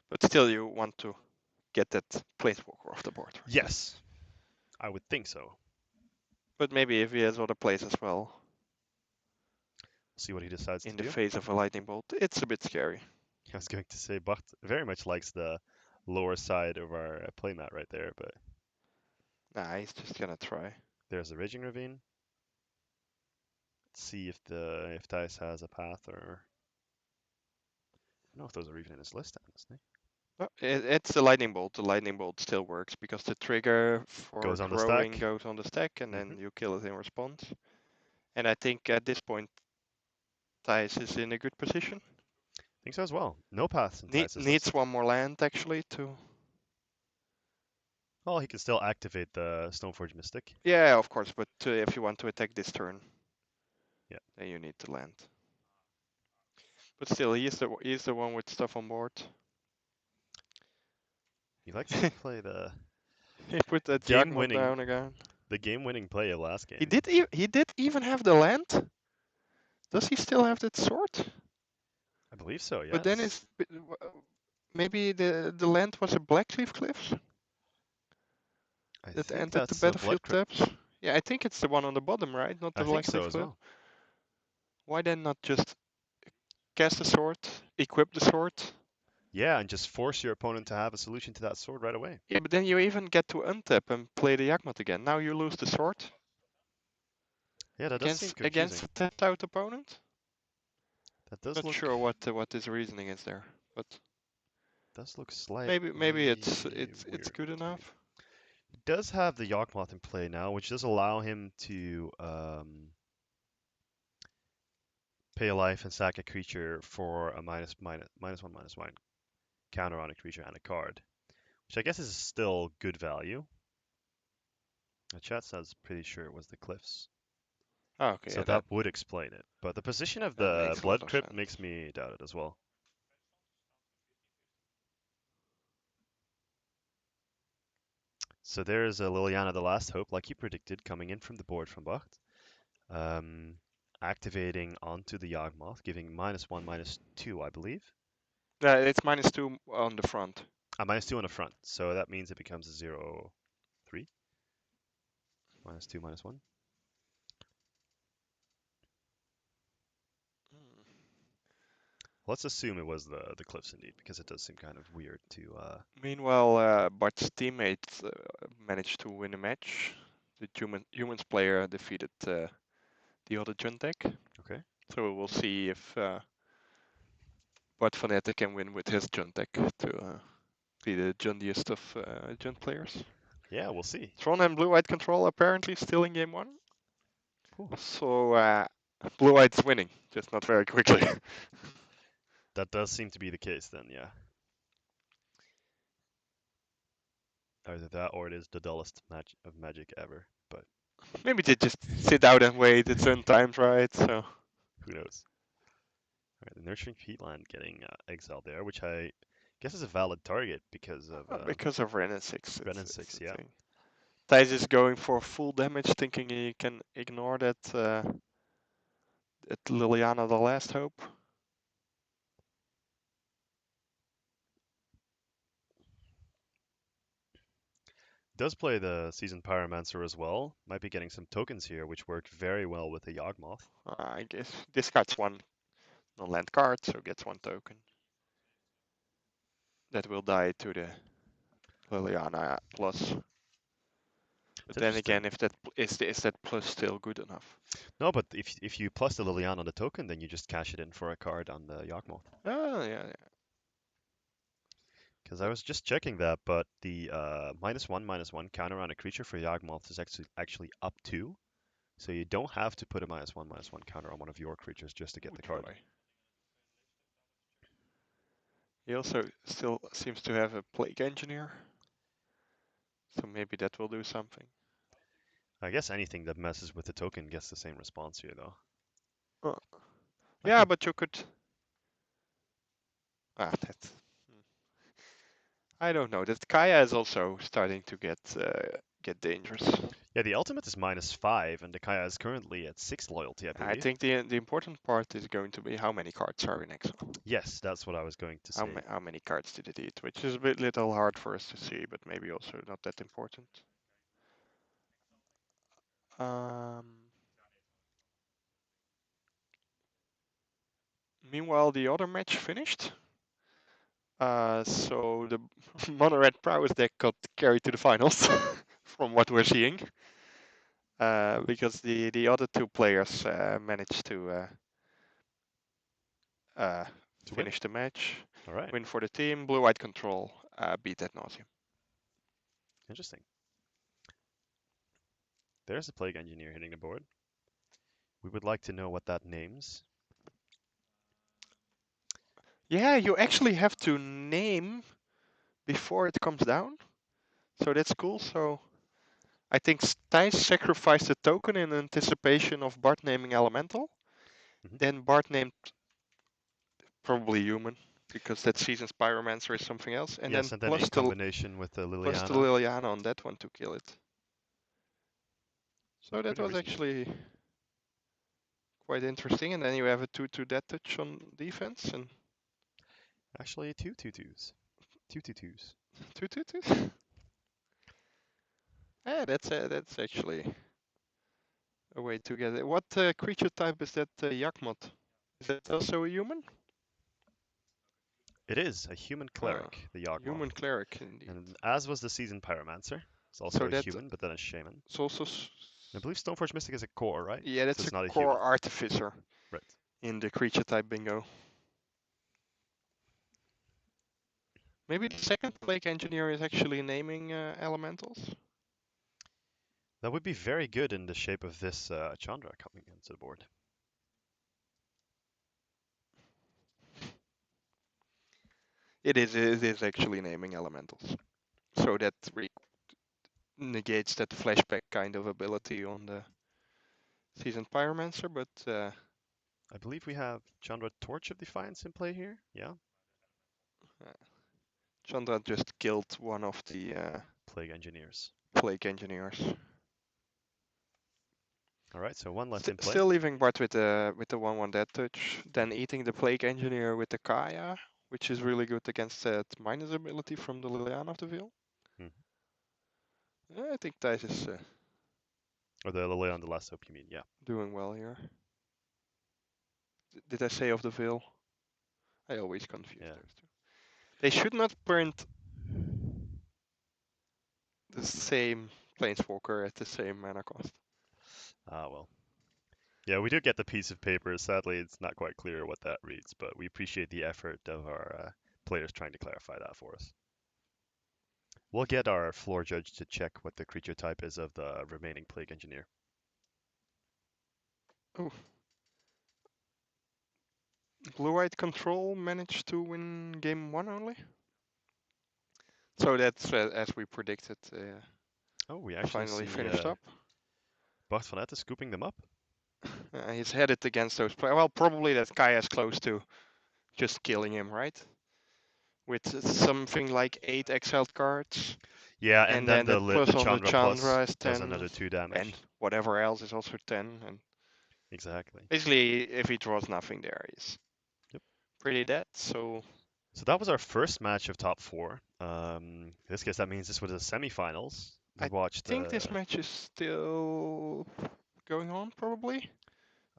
Speaker 1: But still, you want to get that Planeswalker off the board, right?
Speaker 2: Yes, I would think so.
Speaker 1: But maybe if he has other plays as well,
Speaker 2: See what he decides to
Speaker 1: in the
Speaker 2: do.
Speaker 1: face of a lightning bolt, it's a bit scary.
Speaker 2: I was going to say Bucht very much likes the lower side of our playmat right there, but
Speaker 1: Nah, he's just gonna try.
Speaker 2: there's the Raging Ravine. Let's see if Dice has a path or I don't know if those are even in his list, honestly.
Speaker 1: It's the lightning bolt. The lightning bolt still works because the trigger for
Speaker 2: Goes on the
Speaker 1: growing
Speaker 2: stack.
Speaker 1: goes on the stack, and
Speaker 2: Hmm.
Speaker 1: then you kill it in response. And I think at this point, Thijs is in a good position.
Speaker 2: Think so as well. No paths in Dice's
Speaker 1: Needs
Speaker 2: list.
Speaker 1: one more land actually to.
Speaker 2: Well, he can still activate the Stoneforge Mystic.
Speaker 1: Yeah, of course, but if you want to attack this turn,
Speaker 2: Yeah,
Speaker 1: then you need to land. But still, he's the one with stuff on board.
Speaker 2: he likes to play
Speaker 1: He put that Jagmot
Speaker 2: game-winning,
Speaker 1: down again.
Speaker 2: the game-winning play of last
Speaker 1: He
Speaker 2: game.
Speaker 1: did. He did even have the land. Does he still have that sword?
Speaker 2: I believe so.
Speaker 1: But then
Speaker 2: Yes.
Speaker 1: it's maybe the land was a Blackcleave Cliffs
Speaker 2: I
Speaker 1: that
Speaker 2: think
Speaker 1: entered the
Speaker 2: that's a
Speaker 1: battlefield
Speaker 2: Blood Crypt.
Speaker 1: taps. Yeah, I think it's the one on the bottom, right? Not the
Speaker 2: I think so
Speaker 1: Blackcleave
Speaker 2: as
Speaker 1: Cliff.
Speaker 2: well.
Speaker 1: Why then not just cast the sword, equip the sword?
Speaker 2: Yeah, and just force your opponent to have a solution to that sword right away.
Speaker 1: Yeah, but then you even get to untap and play the Jagmot again. Now you lose the sword
Speaker 2: Yeah, that does seem
Speaker 1: against
Speaker 2: confusing.
Speaker 1: a tapped out opponent.
Speaker 2: That does
Speaker 1: Not
Speaker 2: look
Speaker 1: sure what his reasoning is there, but maybe
Speaker 2: slightly
Speaker 1: it's
Speaker 2: weird
Speaker 1: good
Speaker 2: to me.
Speaker 1: enough.
Speaker 2: He does have the Yawgmoth in play now, which does allow him to pay a life and sack a creature for a minus one counter on a creature and a card, which I guess is still good value. The chat says pretty sure it was the Cliffs,
Speaker 1: Oh, okay,
Speaker 2: so
Speaker 1: yeah,
Speaker 2: that would explain it. But the position of
Speaker 1: that
Speaker 2: the
Speaker 1: makes a lot
Speaker 2: Blood
Speaker 1: of
Speaker 2: Crypt
Speaker 1: sense.
Speaker 2: makes me doubt it as well. So there's a Liliana the Last Hope, like he predicted, coming in from the board from Bacht. Um, Activating onto the Yawgmoth, giving -1, -2, I believe.
Speaker 1: Yeah, it's -2 on the front.
Speaker 2: -2 on the front, so that means it becomes a 0/3. -2, -1. Let's assume it was the Cliffs indeed, because it does seem kind of weird to.
Speaker 1: Meanwhile, Bart's teammates managed to win a match. The humans player defeated the other Jund deck.
Speaker 2: Okay.
Speaker 1: So we'll see if Bart Fanatic can win with his Jund deck to be the Jundiest of Jund players.
Speaker 2: Yeah, we'll see.
Speaker 1: Tron and Blue White Control apparently still in game one.
Speaker 2: Cool.
Speaker 1: So Blue White's winning, just not very quickly.
Speaker 2: That does seem to be the case then, yeah. Either that or it is the dullest match of Magic ever, but
Speaker 1: Maybe they just sit out and wait. It's untimed, right? So
Speaker 2: who knows? Alright, the Nurturing Peatland getting exiled there, which I guess is a valid target because of
Speaker 1: because of Renin 6,
Speaker 2: Brennan
Speaker 1: it's
Speaker 2: 6,
Speaker 1: the
Speaker 2: yeah.
Speaker 1: thing. Thijs is going for full damage, thinking he can ignore that Liliana the Last Hope.
Speaker 2: does play the Seasoned Pyromancer as well. Might be getting some tokens here, which worked very well with the Yawgmoth.
Speaker 1: I guess discards one non-land card, so gets one token. That will die to the Liliana plus. But
Speaker 2: It's
Speaker 1: then again,
Speaker 2: interesting.
Speaker 1: if that is that plus still good enough?
Speaker 2: No, but if you plus the Liliana on the token, then you just cash it in for a card on the Yawgmoth.
Speaker 1: Oh yeah, yeah.
Speaker 2: Because I was just checking that, but the -1/-1 counter on a creature for Yawgmoth is actually up to. So you don't have to put a -1/-1 counter on one of your creatures just to get the
Speaker 1: Good
Speaker 2: card.
Speaker 1: boy. He also still seems to have a Plague Engineer, so maybe that will do something.
Speaker 2: I guess anything that messes with the token gets the same response here, though.
Speaker 1: Oh.
Speaker 2: Might
Speaker 1: Yeah,
Speaker 2: be.
Speaker 1: but you could. That. I don't know. That Kaya is also starting to get dangerous.
Speaker 2: Yeah, the ultimate is -5, and the Kaya is currently at 6 loyalty, I
Speaker 1: I
Speaker 2: believe.
Speaker 1: think the important part is going to be how many cards are in exile.
Speaker 2: Yes, that's what I was going to say.
Speaker 1: How many cards did it eat? Which is a bit little hard for us to see, but maybe also not that important. Um, Meanwhile, the other match finished. So the Mono Red Prowess deck got carried to the finals, from what we're seeing. Because the other two players managed uh,
Speaker 2: To win.
Speaker 1: finish the match,
Speaker 2: All right.
Speaker 1: win for the team. Blue White Control beat ad nauseam.
Speaker 2: Interesting. There's a Plague Engineer hitting the board. We would like to know what that names.
Speaker 1: Yeah, you actually have to name before it comes down, so that's cool. So I think Thijs sacrificed a token in anticipation of Bart naming Elemental.
Speaker 2: Mhm.
Speaker 1: Then Bart named probably Human, because that season's Pyromancer is something else. And then
Speaker 2: Yes, and then in combination with the
Speaker 1: plus the
Speaker 2: Liliana.
Speaker 1: Liliana on that one to kill it.
Speaker 2: So
Speaker 1: So that
Speaker 2: pretty
Speaker 1: was
Speaker 2: reasonable.
Speaker 1: actually quite interesting. And then you have a 2/2 death touch on defense and
Speaker 2: Actually, two 2/2s. Two 2/2s.
Speaker 1: 2/2. Yeah, that's actually a way to get it. What creature type is that Yakmot? Is that also a human?
Speaker 2: It is a human
Speaker 1: Uh,
Speaker 2: cleric, the Yawgmoth.
Speaker 1: Human cleric indeed.
Speaker 2: And as was the Seasoned Pyromancer. It's also
Speaker 1: So
Speaker 2: a
Speaker 1: that
Speaker 2: human, but then a shaman.
Speaker 1: it's also
Speaker 2: I believe Stoneforge Mystic is a core, right?
Speaker 1: yeah,
Speaker 2: So
Speaker 1: that's a
Speaker 2: it's not a
Speaker 1: core
Speaker 2: human.
Speaker 1: artificer
Speaker 2: Right.
Speaker 1: in the creature type bingo. Maybe the second plague engineer is actually naming elementals.
Speaker 2: That would be very good in the shape of this Chandra coming into the board.
Speaker 1: It is actually naming elementals. So that negates that flashback kind of ability on the seasoned pyromancer, but
Speaker 2: I believe we have Chandra Torch of Defiance in play here. Yeah.
Speaker 1: uh, Chandra just killed one of the
Speaker 2: Plague Engineers.
Speaker 1: plague engineers.
Speaker 2: All right, so one less in play.
Speaker 1: Still leaving Bart with the 1/1 dead touch, then eating the plague engineer with the Kaya, which is really good against that minus ability from the Liliana of the Veil.
Speaker 2: Hmm.
Speaker 1: I think Thijs is
Speaker 2: Or the Lily on the Last Hope, you mean? Yeah.
Speaker 1: doing well here. Did I say of the Veil? I always confuse
Speaker 2: Yeah.
Speaker 1: those two. They should not print the same Planeswalker at the same mana cost.
Speaker 2: Ah, well. Yeah, we do get the piece of paper. Sadly, it's not quite clear what that reads, but we appreciate the effort of our players trying to clarify that for us. We'll get our floor judge to check what the creature type is of the remaining Plague Engineer.
Speaker 1: Oh, Blue-White Control managed to win game 1 only. So that's as we predicted,
Speaker 2: Oh, we actually
Speaker 1: finally
Speaker 2: see
Speaker 1: finished up.
Speaker 2: Bart van Etten scooping them up.
Speaker 1: He's headed against those players. Well, probably that Kaya's close to just killing him, right? With something like 8 exiled cards.
Speaker 2: Yeah, and
Speaker 1: And
Speaker 2: then
Speaker 1: then that
Speaker 2: the
Speaker 1: plus on the
Speaker 2: Chandra Plus
Speaker 1: Chandra is
Speaker 2: does
Speaker 1: 10.
Speaker 2: another 2
Speaker 1: And
Speaker 2: damage.
Speaker 1: whatever else is also 10. And
Speaker 2: Exactly.
Speaker 1: basically, if he draws nothing there, he's
Speaker 2: Yep.
Speaker 1: pretty dead. So
Speaker 2: So that was our first match of top four. In this case, that means this was the semifinals. We
Speaker 1: I
Speaker 2: watched.
Speaker 1: think this match is still going on, probably.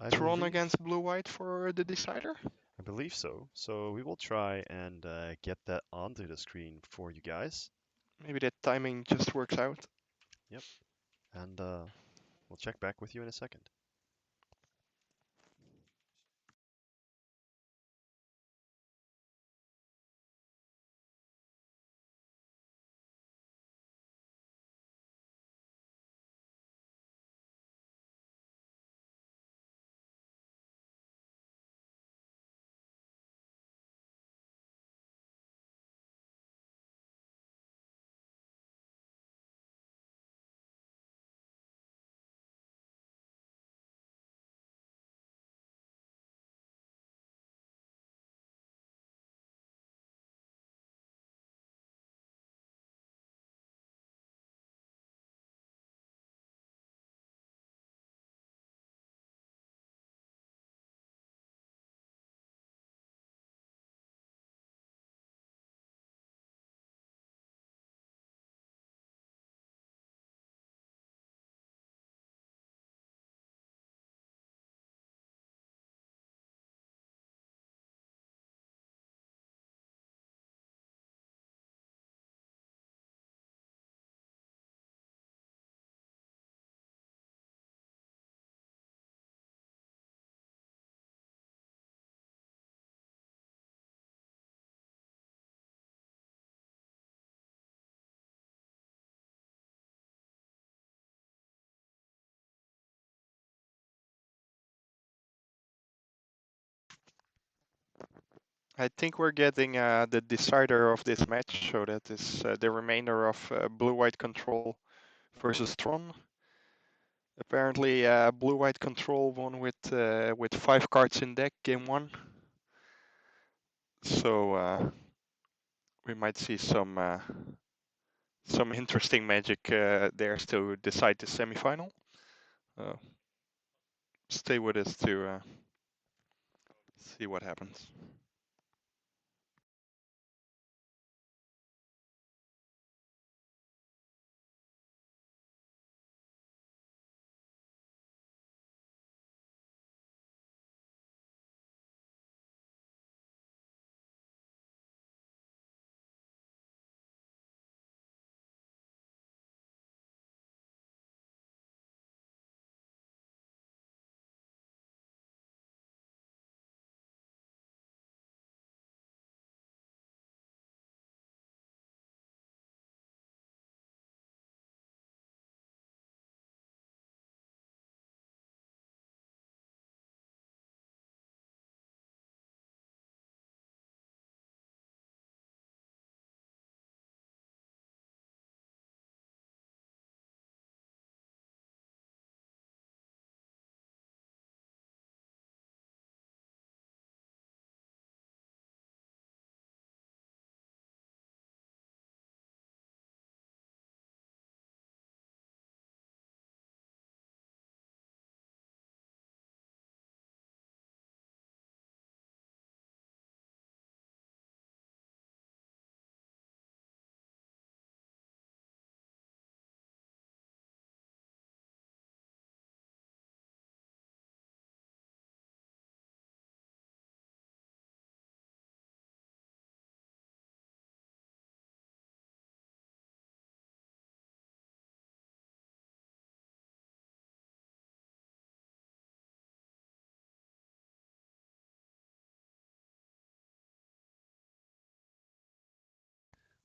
Speaker 2: I
Speaker 1: Tron
Speaker 2: believe.
Speaker 1: against Blue White for the decider.
Speaker 2: I believe so. So we will try and get that onto the screen for you guys.
Speaker 1: Maybe that timing just works out.
Speaker 2: Yep. And we'll check back with you in a second.
Speaker 1: I think we're getting the decider of this match, so that is the remainder of Blue White Control versus Tron. Apparently, Blue White Control won with 5 cards in deck game one, so we might see some interesting magic there to decide the semifinal. Uh, Stay with us to see what happens.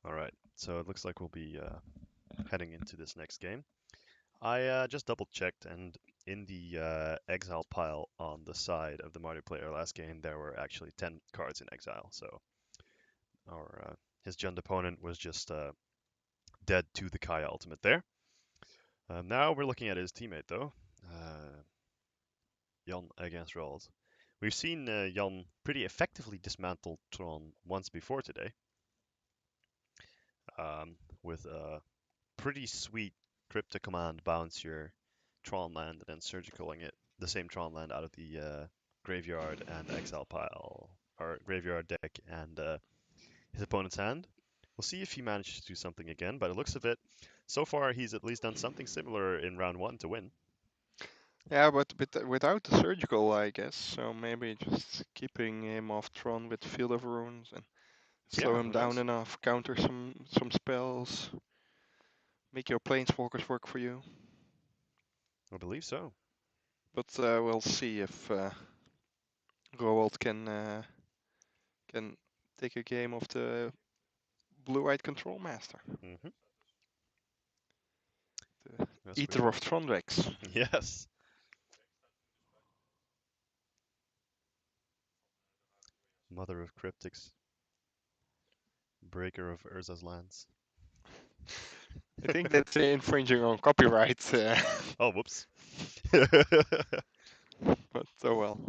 Speaker 2: All right. So it looks like we'll be heading into this next game. I just double checked, and in the exile pile on the side of the Mario player last game, there were actually 10 cards in exile. So our his Jund opponent was just dead to the Kaya ultimate there. Now we're looking at his teammate though, Jan against Roald. We've seen Jan pretty effectively dismantle Tron once before today, with a pretty sweet crypto command bounce your Tron land and then surgicaling it, the same Tron land out of the graveyard and exile pile, or graveyard deck and his opponent's hand. We'll see if he manages to do something again. By the looks of it, So far, he's at least done something similar in round one to win.
Speaker 1: Yeah, but without the surgical, I guess. So maybe just keeping him off Tron with Field of Runes and slow
Speaker 2: Yeah,
Speaker 1: him
Speaker 2: who
Speaker 1: down
Speaker 2: knows?
Speaker 1: enough, counter some spells, make your planeswalkers work for you.
Speaker 2: I believe so.
Speaker 1: But we'll see if Roald can take a game of the Blue-Eyed Control Master,
Speaker 2: Hmm.
Speaker 1: the
Speaker 2: Yes, we
Speaker 1: Eater
Speaker 2: will.
Speaker 1: of Tronrex.
Speaker 2: Yes. Mother of Cryptics. Breaker of Urza's lands.
Speaker 1: I think that's infringing on copyright,
Speaker 2: Oh, whoops.
Speaker 1: but oh well.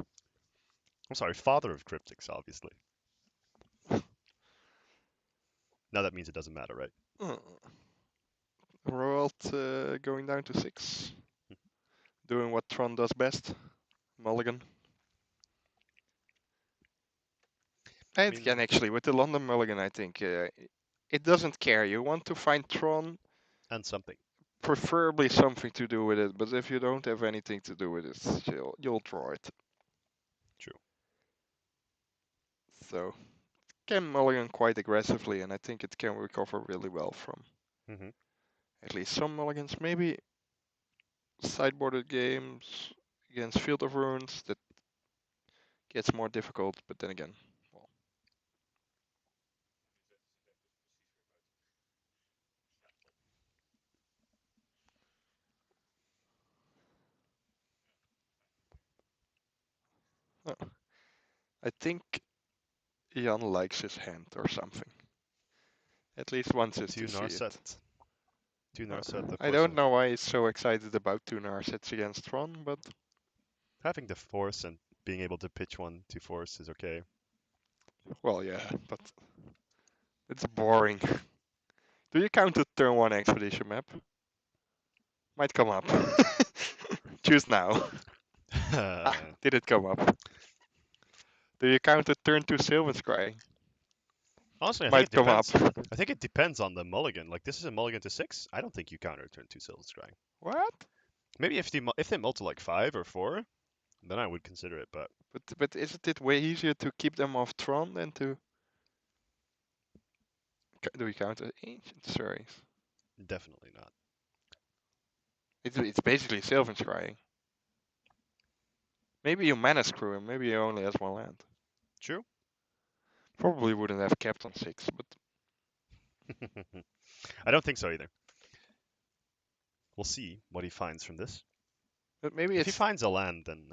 Speaker 2: I'm sorry, Father of Cryptics, obviously. Now that means it doesn't matter, right?
Speaker 1: Uh, Roald going down to 6, doing what Tron does best, Mulligan.
Speaker 2: I
Speaker 1: And
Speaker 2: mean,
Speaker 1: can actually, with the London Mulligan, I think it doesn't care. You want to find Tron,
Speaker 2: and something.
Speaker 1: preferably something to do with it. But if you don't have anything to do with it, you'll draw it.
Speaker 2: True.
Speaker 1: So can mulligan quite aggressively, and I think it can recover really well from
Speaker 2: Hmm.
Speaker 1: at least some mulligans. Maybe sideboarded games against Field of Runes that gets more difficult, but then again, well, no. I think Jan likes his hand or something. At least wants us to
Speaker 2: Two
Speaker 1: see it.
Speaker 2: Narset. Two
Speaker 1: Uh,
Speaker 2: Narset, of
Speaker 1: I
Speaker 2: course.
Speaker 1: don't know why he's so excited about two Narsets against Tron, but
Speaker 2: Having the force and being able to pitch one to force is okay.
Speaker 1: well, yeah, but it's boring. Do you count the turn 1 expedition map? Might come up. Choose now. Ah, did it come up? Do you count the turn 2 Sylvan Scrying?
Speaker 2: Honestly, I think it
Speaker 1: Might come up.
Speaker 2: depends. I think it depends on the mulligan. Like this is a mulligan to 6. I don't think you counter turn 2 Silver Scrying.
Speaker 1: What?
Speaker 2: Maybe if they multi like 5 or 4, then I would consider it. But
Speaker 1: But isn't it way easier to keep them off Tron than to do we count as ancient stories?
Speaker 2: definitely not.
Speaker 1: It's basically Sylvan Scrying. Maybe you mana screw him. Maybe he only has one land.
Speaker 2: True.
Speaker 1: Probably wouldn't have kept on 6,
Speaker 2: I don't think so either. We'll see what he finds from this.
Speaker 1: but maybe
Speaker 2: If he
Speaker 1: it's
Speaker 2: finds a land, then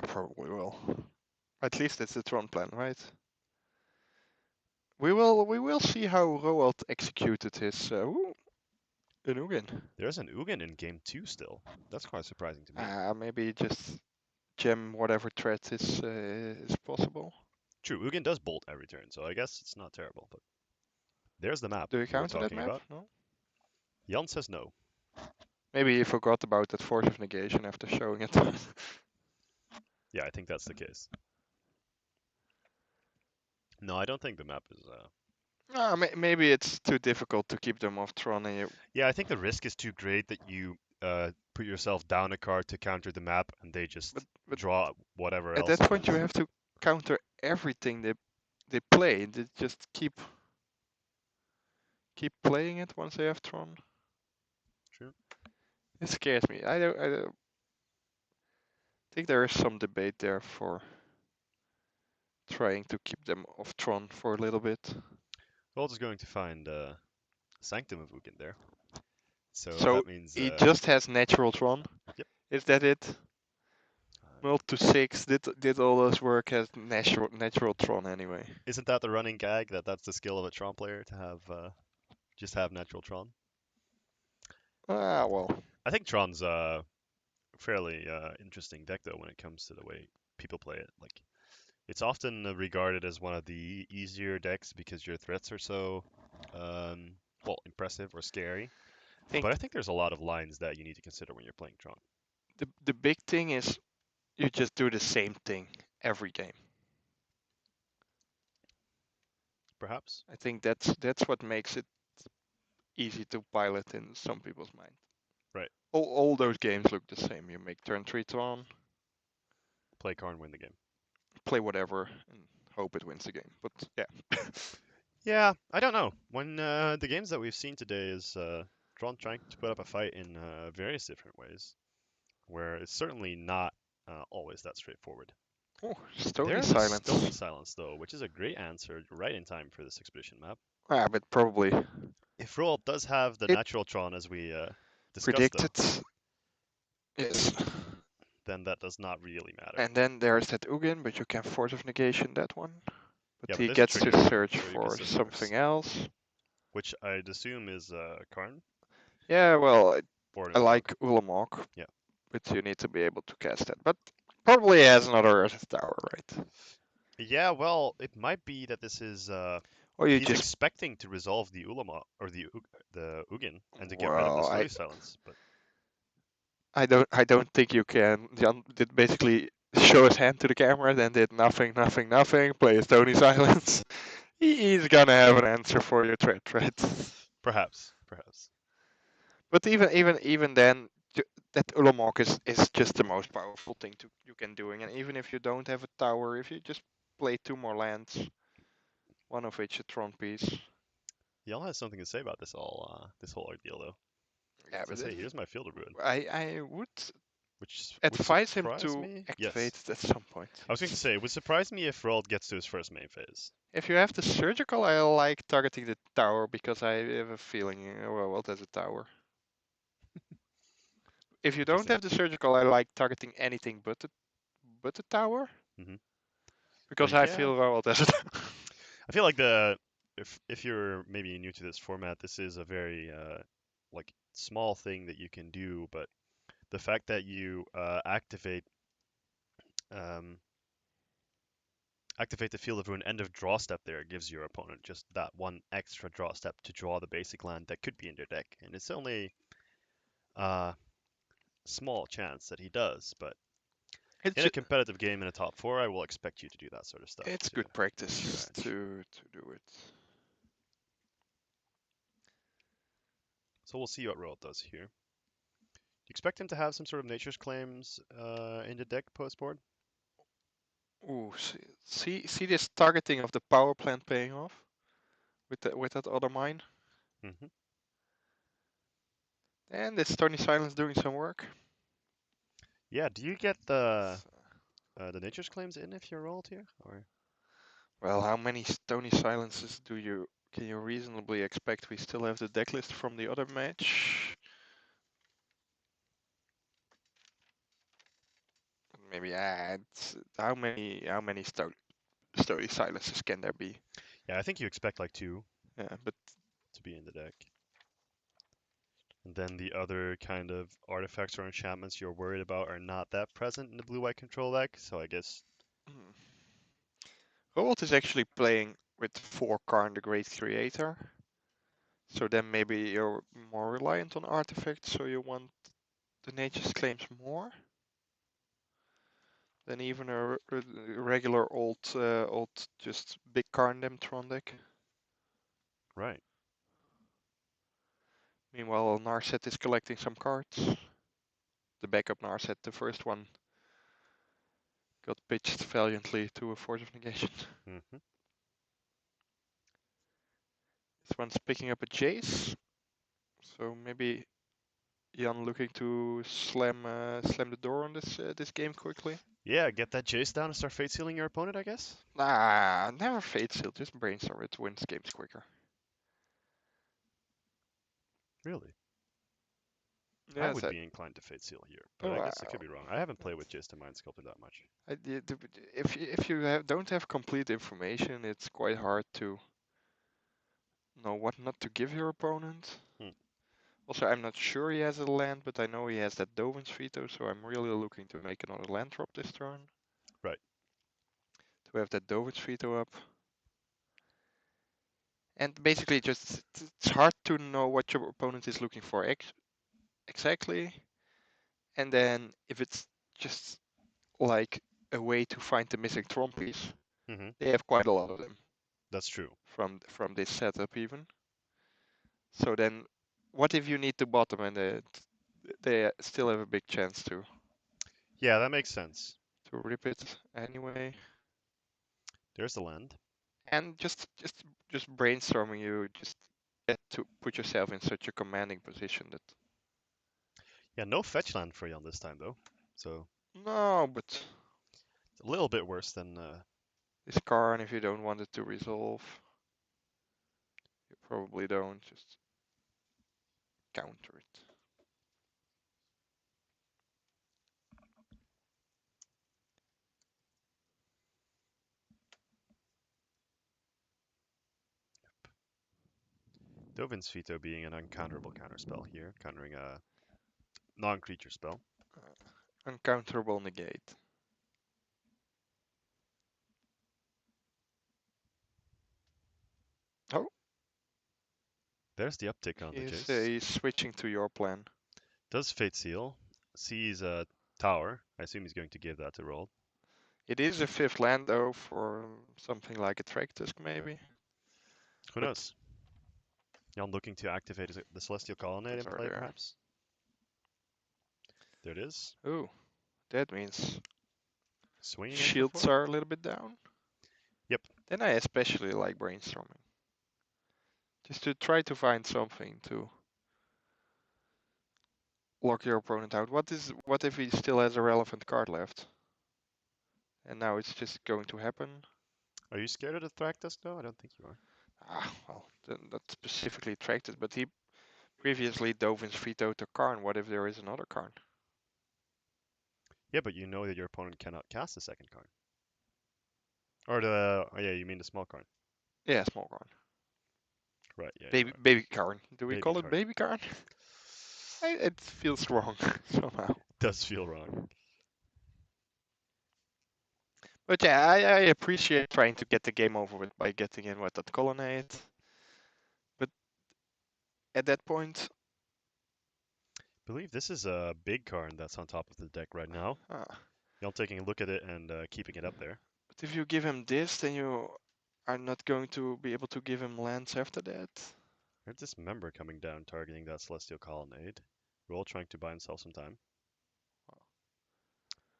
Speaker 1: probably will. At least it's the Tron plan, right? We will see how Roald executed his Ugin.
Speaker 2: there's an Ugin in game 2 still. That's quite surprising to me.
Speaker 1: Maybe just gem whatever threat is possible.
Speaker 2: True, Ugin does bolt every turn, so I guess it's not terrible. But there's the map
Speaker 1: Do you
Speaker 2: we were
Speaker 1: counter that
Speaker 2: talking
Speaker 1: map?
Speaker 2: about.
Speaker 1: No.
Speaker 2: Jan says no.
Speaker 1: Maybe he forgot about that force of negation after showing it.
Speaker 2: Yeah, I think that's the case. No, I don't think the map is.
Speaker 1: Maybe it's too difficult to keep them off Tron, and you.
Speaker 2: Yeah, I think the risk is too great that you put yourself down a card to counter the map, and they
Speaker 1: But
Speaker 2: just
Speaker 1: but
Speaker 2: draw whatever
Speaker 1: at
Speaker 2: else
Speaker 1: that point you
Speaker 2: happens.
Speaker 1: have to counter everything they play. They just keep playing it once they have Tron.
Speaker 2: True.
Speaker 1: It scares me. I don't think there is some debate there for trying to keep them off Tron for a little bit.
Speaker 2: Gold is going to find Sanctum of Ugin there, so
Speaker 1: So
Speaker 2: that means
Speaker 1: he just has natural Tron.
Speaker 2: yep.
Speaker 1: Is that it?
Speaker 2: Um,
Speaker 1: Mult to 6 did all those work as natural Tron anyway.
Speaker 2: isn't that the running gag that that's the skill of a Tron player to have just have natural Tron?
Speaker 1: Well,
Speaker 2: I think Tron's a fairly interesting deck though when it comes to the way people play it. Like it's often regarded as one of the easier decks because your threats are so impressive or scary.
Speaker 1: I think
Speaker 2: But I think there's a lot of lines that you need to consider when you're playing Tron.
Speaker 1: the big thing is you just do the same thing every game.
Speaker 2: Perhaps.
Speaker 1: I think that's what makes it easy to pilot in some people's mind.
Speaker 2: Right.
Speaker 1: All those games look the same. You make turn 3 Tron,
Speaker 2: Play Karn, win the game.
Speaker 1: play whatever, and hope it wins the game. But yeah.
Speaker 2: Yeah, I don't know. When the games that we've seen today is Tron trying to put up a fight in various different ways, where it's certainly not always that straightforward.
Speaker 1: Oh, Stony
Speaker 2: There's a Stony
Speaker 1: Silence.
Speaker 2: Silence though, which is a great answer right in time for this expedition map.
Speaker 1: Ah, but probably
Speaker 2: If Roald does have the
Speaker 1: it
Speaker 2: natural Tron as we discussed though,
Speaker 1: predicted. Yes.
Speaker 2: then that does not really matter.
Speaker 1: And then there's that Ugin, but you can force of negation that one.
Speaker 2: Yeah,
Speaker 1: But
Speaker 2: but
Speaker 1: he
Speaker 2: there's a
Speaker 1: gets to
Speaker 2: trigger,
Speaker 1: search
Speaker 2: so you can
Speaker 1: for
Speaker 2: still force,
Speaker 1: something else.
Speaker 2: which I'd assume is Karn
Speaker 1: Yeah, well,
Speaker 2: or an
Speaker 1: I like
Speaker 2: Ulamog.
Speaker 1: Ulamog,
Speaker 2: Yeah.
Speaker 1: but you need to be able to cast that. But probably has another Earth Tower, right?
Speaker 2: Yeah, well, it might be that this is
Speaker 1: Or you
Speaker 2: he's
Speaker 1: just,
Speaker 2: expecting to resolve the Ulamog or the Ugin and to get rid of the
Speaker 1: well,
Speaker 2: Stony Silence, but
Speaker 1: I don't think you can. Jan did basically show his hand to the camera, then did nothing, nothing, nothing. Play a Stony Silence. He's gonna have an answer for your threat, right?
Speaker 2: perhaps.
Speaker 1: But even then, that Ulamog is just the most powerful thing you can doing. And even if you don't have a tower, if you just play 2 more lands, one of which a Tron piece.
Speaker 2: Jan has something to say about this whole ordeal though.
Speaker 1: Yeah,
Speaker 2: Says, hey, here's my field of ruin,
Speaker 1: I would
Speaker 2: which would
Speaker 1: advise him
Speaker 2: surprise
Speaker 1: to
Speaker 2: me.
Speaker 1: activate
Speaker 2: Yes,
Speaker 1: it at some point.
Speaker 2: I was going to say it would surprise me if Roald gets to his first main phase.
Speaker 1: If you have the surgical, I like targeting the tower because I have a feeling, well, there's a tower. If you don't
Speaker 2: Interesting.
Speaker 1: have the surgical, I like targeting anything but the tower
Speaker 2: Hmm.
Speaker 1: because I
Speaker 2: Yeah,
Speaker 1: feel well, there's a tower.
Speaker 2: I feel like the if you're maybe new to this format, this is a very like small thing that you can do, but the fact that you um, activate the field of ruin end of draw step there gives your opponent just that one extra draw step to draw the basic land that could be in their deck, and it's only a small chance that he does, but
Speaker 1: It's
Speaker 2: in a competitive game in a top four, I will expect you to do that sort of stuff
Speaker 1: it's
Speaker 2: to
Speaker 1: good
Speaker 2: push your
Speaker 1: practice
Speaker 2: edge.
Speaker 1: to do it.
Speaker 2: So we'll see what Royal does here. Do you expect him to have some sort of nature's claims in the deck post board?
Speaker 1: Ooh, see this targeting of the power plant paying off with that other mine,
Speaker 2: Hmm.
Speaker 1: and this Stony Silence doing some work.
Speaker 2: Yeah. Do you get the nature's claims in if you're rolled here, or
Speaker 1: Well, how many Stony Silences can you reasonably expect? We still have the deck list from the other match. Maybe how many Stony Silences can there be?
Speaker 2: yeah, I think you expect like two
Speaker 1: Yeah, but
Speaker 2: to be in the deck. And then the other kind of artifacts or enchantments you're worried about are not that present in the blue-white control deck, so I guess.
Speaker 1: hmm. Robolt is actually playing with 4 Karn the Great Creator. So then maybe you're more reliant on artifacts, so you want the nature's claims more than even a regular old just big Karn Tron deck.
Speaker 2: Right.
Speaker 1: Meanwhile, Narset is collecting some cards. The backup Narset, the first one, got pitched valiantly to a Force of Negation.
Speaker 2: Hmm.
Speaker 1: This one's picking up a Jace, so maybe Jan looking to slam the door on this game quickly.
Speaker 2: Yeah, get that Jace down and start fate sealing your opponent, I guess.
Speaker 1: Nah, never Fate Seal, just Brainstorm, it wins games quicker.
Speaker 2: Really? I
Speaker 1: Yes,
Speaker 2: would be inclined to fate seal here, but I
Speaker 1: oh,
Speaker 2: guess I could be wrong. I haven't played with Jace the Mind Sculptor that much.
Speaker 1: if you don't have complete information, it's quite hard to know what not to give your opponent.
Speaker 2: Hmm.
Speaker 1: Also, I'm not sure he has a land, but I know he has that Dovin's Veto, so I'm really looking to make another land drop this turn.
Speaker 2: Right.
Speaker 1: To have that Dovin's Veto up. And basically, just it's hard to know what your opponent is looking for exactly. And then if it's just like a way to find the missing Tron piece,
Speaker 2: Hmm.
Speaker 1: they have quite a lot of them
Speaker 2: That's true.
Speaker 1: from this setup even. So then, what if you need to bottom and they still have a big chance
Speaker 2: Yeah, that makes sense.
Speaker 1: to rip it anyway?
Speaker 2: There's the land.
Speaker 1: And just brainstorming, you just get to put yourself in such a commanding position that
Speaker 2: Yeah, no fetch land for Jan this time though. So
Speaker 1: no, but
Speaker 2: it's a little bit worse than
Speaker 1: this card, if you don't want it to resolve, you probably don't just counter it.
Speaker 2: Dovin's Veto being an uncounterable counterspell here, countering a non-creature spell.
Speaker 1: Uncounterable negate. Oh,
Speaker 2: There's the uptick on the
Speaker 1: he's
Speaker 2: Jace.
Speaker 1: he's switching to your plan.
Speaker 2: Does Fate Seal. Sees a tower. I assume he's going to give that to roll.
Speaker 1: It is a fifth land though for something like a Traktusk maybe.
Speaker 2: Who
Speaker 1: But
Speaker 2: knows? Jan looking to activate the Celestial Colonnade
Speaker 1: these
Speaker 2: in
Speaker 1: are
Speaker 2: play,
Speaker 1: there.
Speaker 2: perhaps? There it is.
Speaker 1: Ooh, that means
Speaker 2: Swinging in for
Speaker 1: shields
Speaker 2: 4.
Speaker 1: are a little bit down.
Speaker 2: Yep.
Speaker 1: Then I especially like brainstorming. Just to try to find something to lock your opponent out. What if he still has a relevant card left? And now it's just going to happen.
Speaker 2: Are you scared of the Thractus though? I don't think you are.
Speaker 1: Well, not specifically attracted, but he previously dove in vetoed a Karn. What if there is another Karn?
Speaker 2: Yeah, but you know that your opponent cannot cast the second card. Or the oh yeah, you mean the small card.
Speaker 1: Yeah, small Karn.
Speaker 2: Right, yeah, you're
Speaker 1: Baby
Speaker 2: right.
Speaker 1: baby Karn. Do we
Speaker 2: Baby
Speaker 1: call it
Speaker 2: card.
Speaker 1: baby Karn? It feels wrong somehow.
Speaker 2: Does feel wrong.
Speaker 1: But yeah, I appreciate trying to get the game over with by getting in with that colonnade. But at that point,
Speaker 2: I believe this is a big card that's on top of the deck right now.
Speaker 1: ah,
Speaker 2: Y'all taking a look at it and keeping it up there.
Speaker 1: but if you give him this, then you are not going to be able to give him lands after that.
Speaker 2: There's this member coming down targeting that Celestial Colonnade. Roll trying to buy himself some time.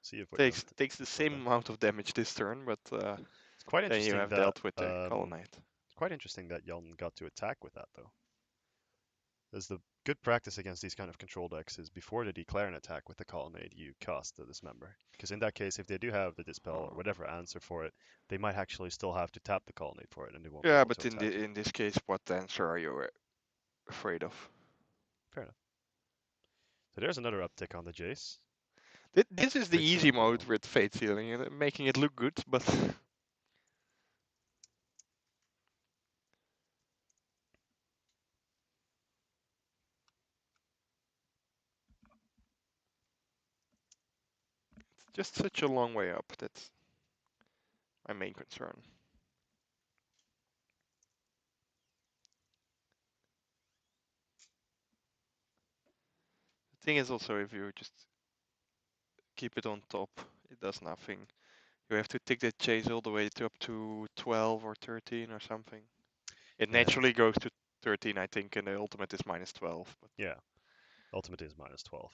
Speaker 2: See if what Jan
Speaker 1: Takes the
Speaker 2: thinks about
Speaker 1: same
Speaker 2: that.
Speaker 1: amount of damage this turn, but
Speaker 2: It's quite
Speaker 1: then you
Speaker 2: interesting
Speaker 1: have
Speaker 2: that
Speaker 1: dealt with the colonnade.
Speaker 2: it's quite interesting that Jan got to attack with that though. As the good practice against these kind of control decks is before they declare an attack with the colonnade, you cast the dismember. Because in that case, if they do have the dispel or
Speaker 1: Oh.
Speaker 2: whatever answer for it, they might actually still have to tap the colonnade for it, and they won't be
Speaker 1: Yeah,
Speaker 2: able to
Speaker 1: but
Speaker 2: attack you.
Speaker 1: in this case, what answer are you afraid of?
Speaker 2: Fair enough. So there's another uptick on the Jace.
Speaker 1: This is the
Speaker 2: Fate
Speaker 1: easy
Speaker 2: sealing pretty
Speaker 1: mode
Speaker 2: well.
Speaker 1: with Fate Sealing, making it look good, but it's just such a long way up. That's my main concern. The thing is also, if you just keep it on top, it does nothing. You have to take the chase all the way to up to 12 or 13 or something. It
Speaker 2: Yeah,
Speaker 1: naturally goes to 13, I think, and the ultimate is minus 12. But
Speaker 2: yeah. Ultimate is minus 12.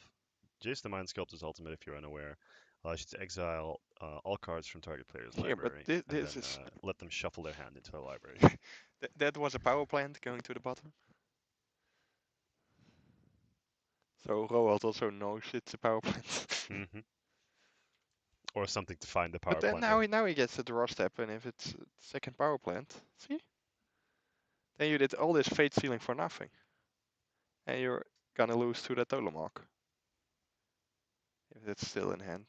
Speaker 2: Jace the Mind Sculptor's ultimate, if you're unaware, allows you to exile all cards from target player's
Speaker 1: yeah, but
Speaker 2: library and
Speaker 1: this
Speaker 2: then
Speaker 1: is
Speaker 2: let them shuffle their hand into the library.
Speaker 1: that was a power plant going to the bottom. So Roald also knows it's a power plant.
Speaker 2: Hmm. Or something to find the
Speaker 1: But
Speaker 2: power
Speaker 1: then
Speaker 2: plant with.
Speaker 1: now he gets a draw step, and if it's second power plant, see, then you did all this Fate Sealing for nothing, and you're gonna lose to the Tolemok if it's still in hand.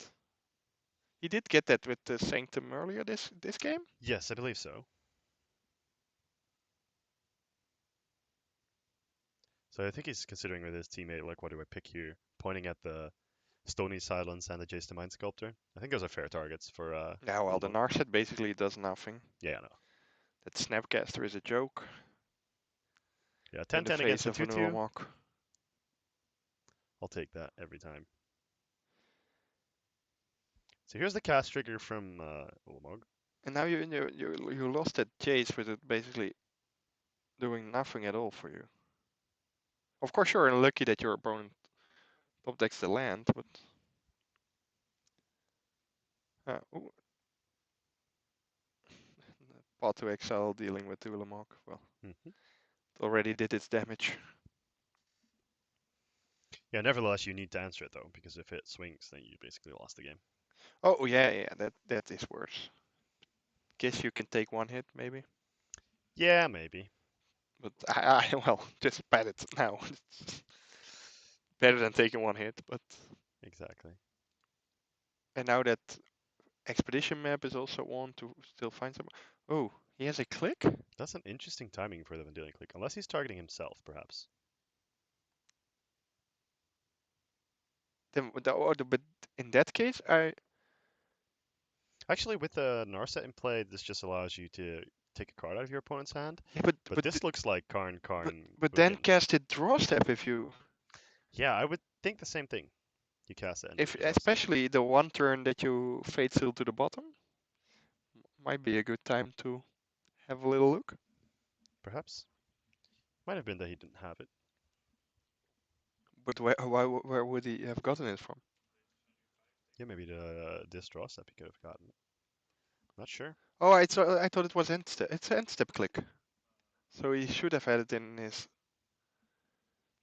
Speaker 1: He did get that with the Sanctum earlier this game.
Speaker 2: Yes, I believe so. So I think he's considering with his teammate, like, what do I pick here? Pointing at the Stony Silence and the Jace the Mind Sculptor. I think those are fair targets for
Speaker 1: Yeah, well, the
Speaker 2: Ulmo.
Speaker 1: Narset basically does nothing.
Speaker 2: Yeah, no.
Speaker 1: That Snapcaster is a joke
Speaker 2: Yeah,
Speaker 1: in the
Speaker 2: 10-10 against
Speaker 1: face
Speaker 2: a
Speaker 1: of an
Speaker 2: 2-2.
Speaker 1: Ulamog.
Speaker 2: I'll take that every time. So here's the cast trigger from Ulamog.
Speaker 1: And now you lost that chase with it basically doing nothing at all for you. Of course, you're unlucky that your opponent top decks the land, but ooh, Path to Exile dealing with Ulamog. Well,
Speaker 2: Hmm.
Speaker 1: it already did its damage.
Speaker 2: Yeah, nevertheless, you need to answer it though, because if it swings, then you basically lost the game.
Speaker 1: Oh yeah, that is worse. Guess you can take one hit maybe,
Speaker 2: Yeah, maybe.
Speaker 1: but well, just bet it now. It's better than taking one hit, but
Speaker 2: Exactly.
Speaker 1: and now that expedition map is also on to still find some. Oh, he has a click.
Speaker 2: That's an interesting timing for the Vendilion click, unless he's targeting himself, perhaps.
Speaker 1: Then but in that case, I
Speaker 2: Actually, with the Narset in play, this just allows you to take a card out of your opponent's hand.
Speaker 1: yeah,
Speaker 2: But this looks like
Speaker 1: but
Speaker 2: Karn
Speaker 1: but then
Speaker 2: Ugin.
Speaker 1: cast it draw step if you
Speaker 2: Yeah, I would think the same thing. You cast it and
Speaker 1: if
Speaker 2: you draw a step.
Speaker 1: especially the one turn that you fade seal to the bottom might be a good time to have a little look.
Speaker 2: Perhaps. Might have been that he didn't have it.
Speaker 1: But where would he have gotten it from?
Speaker 2: Yeah, maybe the this draw step he could have gotten. Not sure.
Speaker 1: Oh, I thought it was end step. It's end step click. So he should have had it in his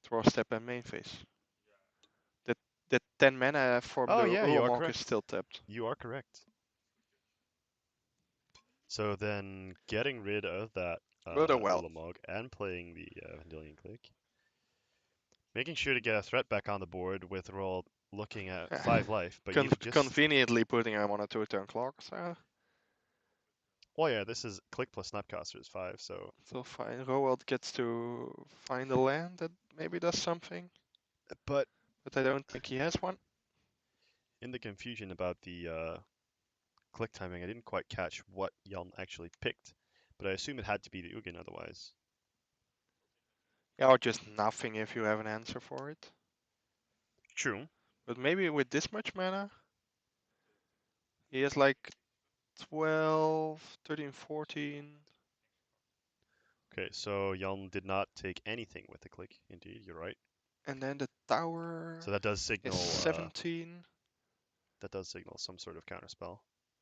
Speaker 1: draw step and main phase. That that 10 mana from
Speaker 2: Oh
Speaker 1: the
Speaker 2: yeah, you are
Speaker 1: Ulamog is
Speaker 2: correct.
Speaker 1: still tapped.
Speaker 2: You are correct. So then getting rid of that
Speaker 1: But oh well.
Speaker 2: Ulamog and playing the Vendilion click, making sure to get a threat back on the board with roll looking at 5 life, but you've just...
Speaker 1: Conveniently putting him on a 2-turn clock, so
Speaker 2: Oh yeah, this is click plus Snapcaster is 5, so...
Speaker 1: still fine. Roald gets to find a land that maybe does something,
Speaker 2: But
Speaker 1: but I don't think he has one.
Speaker 2: in the confusion about the click timing, I didn't quite catch what Jan actually picked, but I assume it had to be the Ugin otherwise.
Speaker 1: Yeah, or just nothing if you have an answer for it.
Speaker 2: True.
Speaker 1: But maybe with this much mana, he has like 12, 13, 14.
Speaker 2: Okay, so Jan did not take anything with the click. Indeed, you're right.
Speaker 1: And then the tower
Speaker 2: So that does
Speaker 1: is
Speaker 2: signal
Speaker 1: 17.
Speaker 2: some sort of counterspell.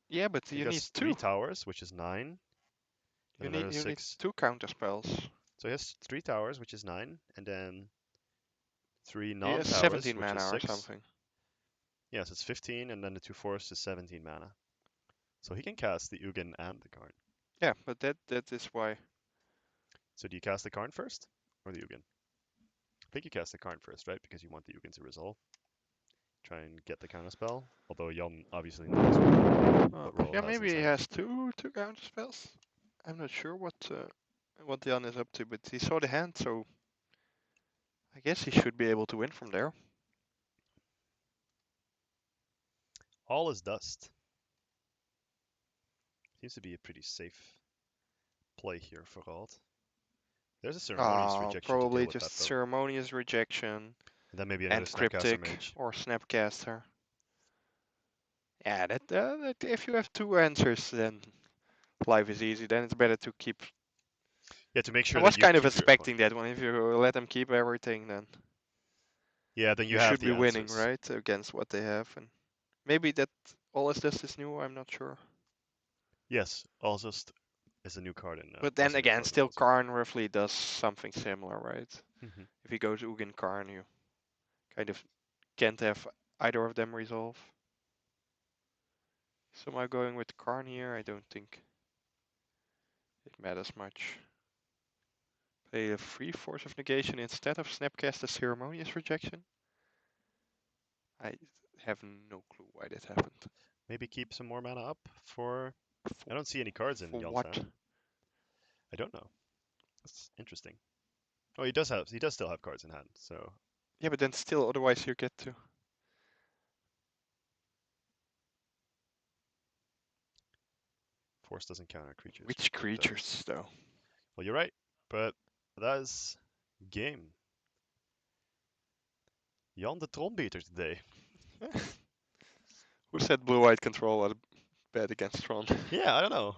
Speaker 1: Yeah, but
Speaker 2: He
Speaker 1: you need
Speaker 2: has three
Speaker 1: two.
Speaker 2: towers, which is 9, and another
Speaker 1: You need
Speaker 2: 6.
Speaker 1: two counter spells.
Speaker 2: So he has 3 towers, which is 9, and then 3
Speaker 1: He has
Speaker 2: non-towers,
Speaker 1: 17
Speaker 2: which is
Speaker 1: mana or
Speaker 2: 6.
Speaker 1: something.
Speaker 2: Yes, it's 15, and then the 2 forests is 17 mana. So he can cast the Ugin and the Karn.
Speaker 1: Yeah, but that is why.
Speaker 2: So do you cast the Karn first, or the Ugin? I think you cast the Karn first, right? Because you want the Ugin to resolve. Try and get the counterspell. Although Jan obviously knows what Roll
Speaker 1: Yeah,
Speaker 2: has in
Speaker 1: maybe
Speaker 2: his
Speaker 1: he
Speaker 2: hand.
Speaker 1: has two counter spells. I'm not sure what Jan is up to, but he saw the hand, so I guess he should be able to win from there.
Speaker 2: All is dust. Seems to be a pretty safe play here for Alt. There's a ceremonious rejection to deal
Speaker 1: Probably
Speaker 2: with
Speaker 1: just
Speaker 2: that though.
Speaker 1: ceremonious rejection
Speaker 2: And then maybe another
Speaker 1: and
Speaker 2: Snapcaster
Speaker 1: cryptic
Speaker 2: Mage.
Speaker 1: or snapcaster. Yeah, that if you have two answers, then life is easy. Then it's better to keep.
Speaker 2: Yeah, to make
Speaker 1: I
Speaker 2: sure that
Speaker 1: was
Speaker 2: you
Speaker 1: kind of
Speaker 2: keep your opponent.
Speaker 1: expecting that one. If you let them keep everything, then
Speaker 2: Yeah, then
Speaker 1: you
Speaker 2: you have
Speaker 1: should
Speaker 2: the
Speaker 1: be winning,
Speaker 2: answers.
Speaker 1: right? Against what they have, and maybe that all is dust is new. I'm not sure.
Speaker 2: Yes, Alzust is a new card in
Speaker 1: But
Speaker 2: was
Speaker 1: then
Speaker 2: a new
Speaker 1: again,
Speaker 2: card in
Speaker 1: still
Speaker 2: Alzust.
Speaker 1: Karn roughly does something similar, right?
Speaker 2: Mhm.
Speaker 1: If you go to Ugin Karn, you kind of can't have either of them resolve. So am I going with Karn here? I don't think it matters much. Play a free Force of Negation instead of Snapcast a Ceremonious Rejection? I have no clue why that happened.
Speaker 2: Maybe keep some more mana up for...
Speaker 1: For,
Speaker 2: I don't see any cards in
Speaker 1: for
Speaker 2: Jan's
Speaker 1: what?
Speaker 2: hand. I don't know. That's interesting. Oh, he does still have cards in hand, so...
Speaker 1: Yeah, but then still, otherwise you get to.
Speaker 2: Force doesn't counter creatures,
Speaker 1: Which
Speaker 2: but it does.
Speaker 1: creatures, though?
Speaker 2: Well, you're right, but that is game. Jan the Tronbeater today.
Speaker 1: Who said blue-white control was bad against Tron?
Speaker 2: Yeah, I don't know.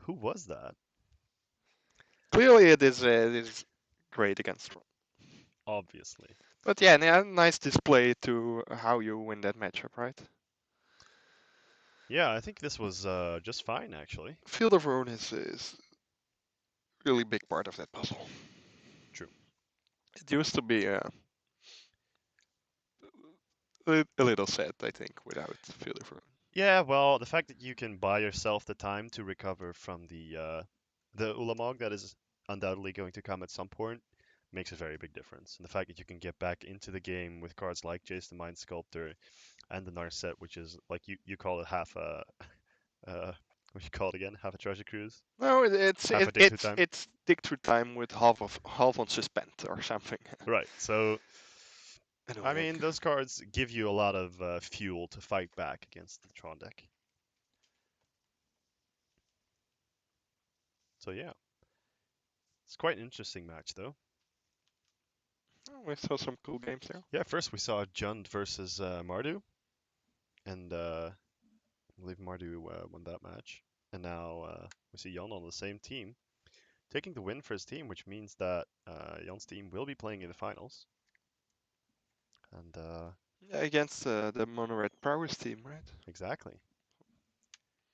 Speaker 2: Who was that?
Speaker 1: Clearly, it is great against Tron.
Speaker 2: obviously.
Speaker 1: But yeah, nice display to how you win that matchup, right?
Speaker 2: Yeah, I think this was just fine actually.
Speaker 1: Field of Ruin is really big part of that puzzle.
Speaker 2: True.
Speaker 1: It used to be a little sad, I think, without Field of Ruin.
Speaker 2: Yeah, well, the fact that you can buy yourself the time to recover from the Ulamog that is undoubtedly going to come at some point makes a very big difference. And the fact that you can get back into the game with cards like Jace the Mind Sculptor and the Narset, which is like you call it half a what you call it again? Half a treasure cruise,
Speaker 1: No, it's
Speaker 2: half
Speaker 1: it,
Speaker 2: a dig through
Speaker 1: it's
Speaker 2: time.
Speaker 1: it's dig through time with half on suspend or something.
Speaker 2: Right. So I
Speaker 1: Annoying.
Speaker 2: mean, those cards give you a lot of fuel to fight back against the Tron deck. So yeah, it's quite an interesting match though.
Speaker 1: Oh, we saw some cool games there.
Speaker 2: Yeah, first we saw Jund versus Mardu, and I believe Mardu won that match. And now we see Jon on the same team, taking the win for his team, which means that Jon's team will be playing in the finals. And
Speaker 1: Yeah, against the Monored Prowess team, right?
Speaker 2: exactly,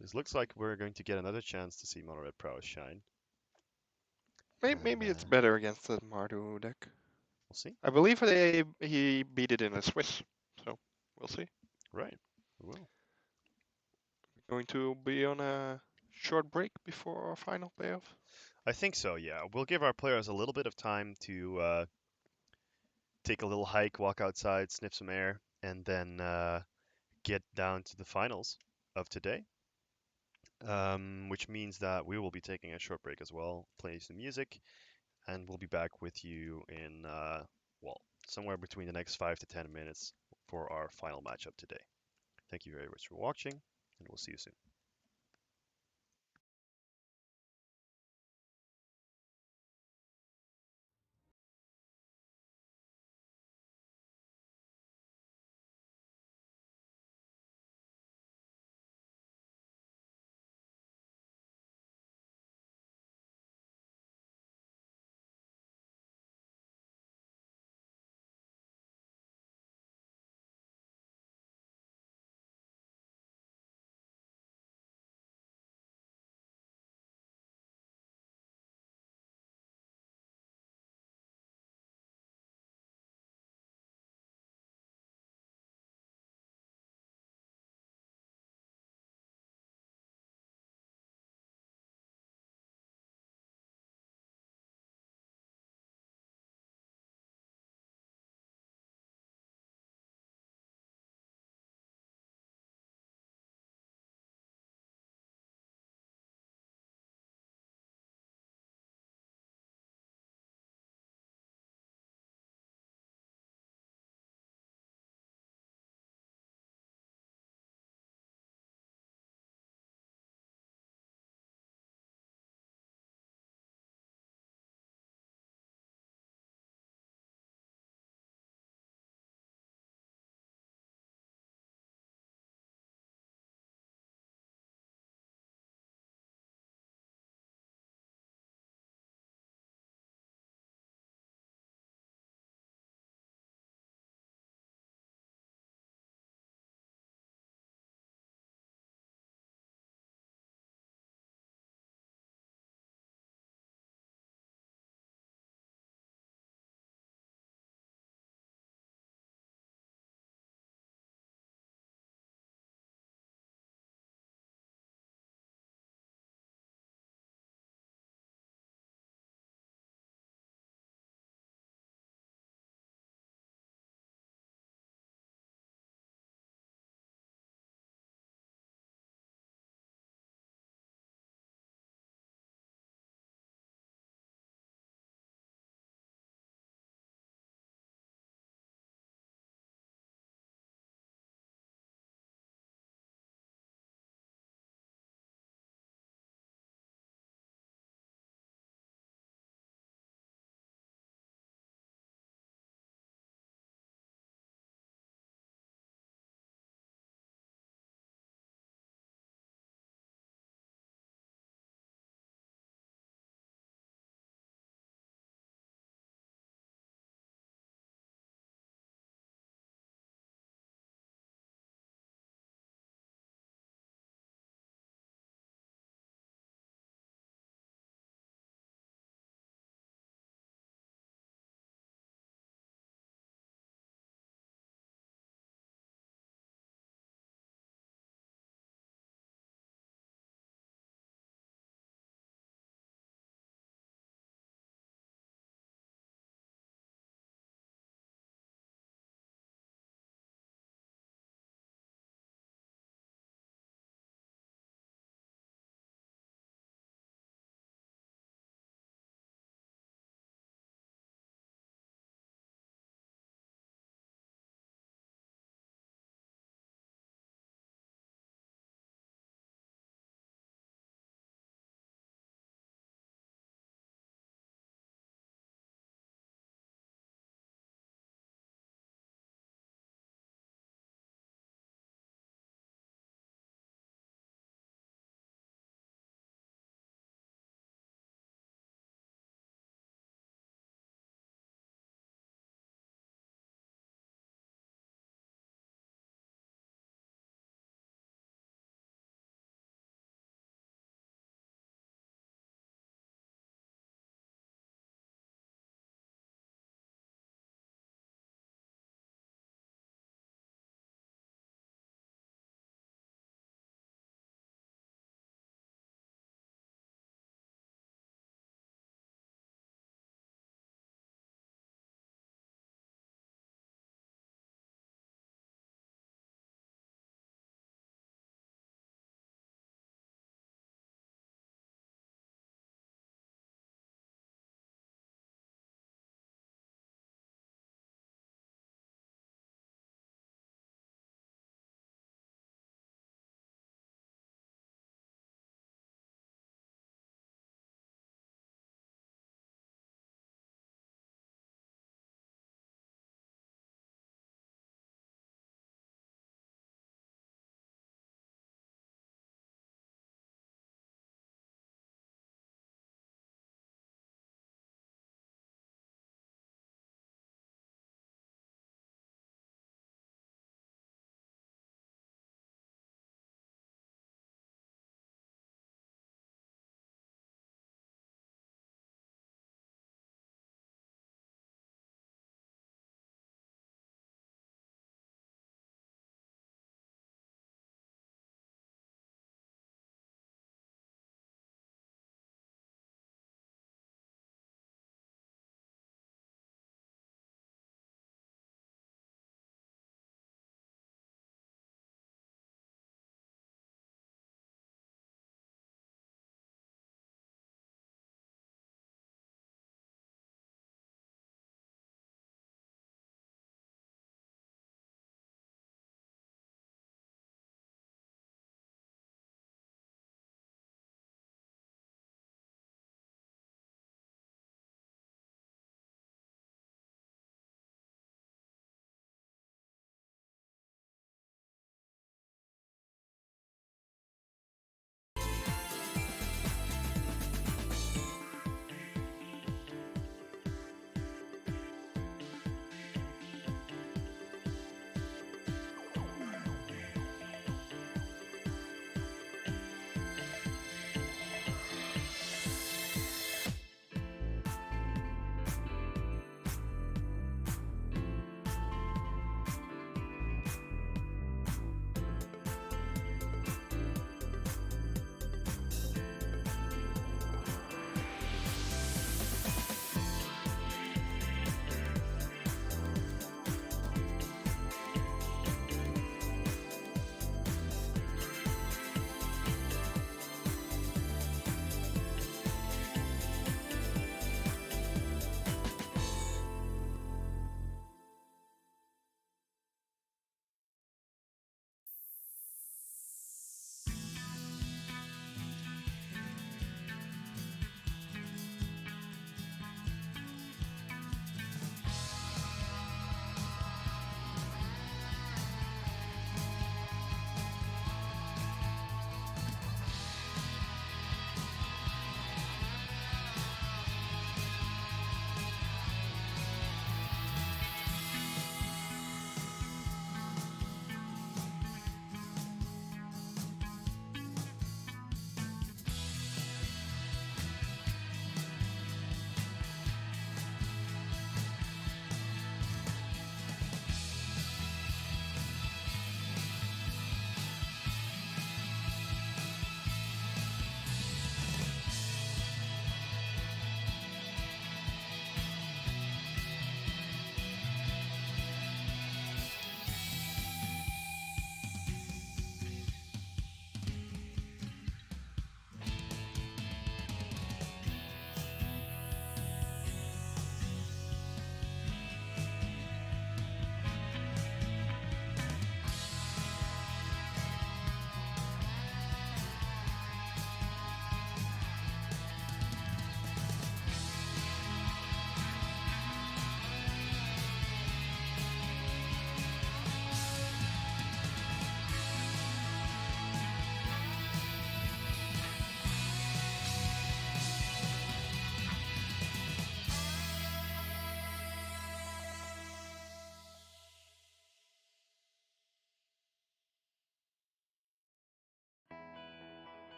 Speaker 2: this looks like we're going to get another chance to see Mono Red Prowess shine. And
Speaker 1: Maybe it's better against the Mardu deck.
Speaker 2: we'll see.
Speaker 1: I believe he beat it in a Swiss, so we'll see.
Speaker 2: Right, we will.
Speaker 1: Going to be on a short break before our final playoff.
Speaker 2: I think so. Yeah, we'll give our players a little bit of time to take a little hike, walk outside, sniff some air, and then get down to the finals of today. Which means that we will be taking a short break as well, play some music, and we'll be back with you in, well, somewhere between the next 5 to 10 minutes for our final matchup today. Thank you very much for watching, and we'll see you soon.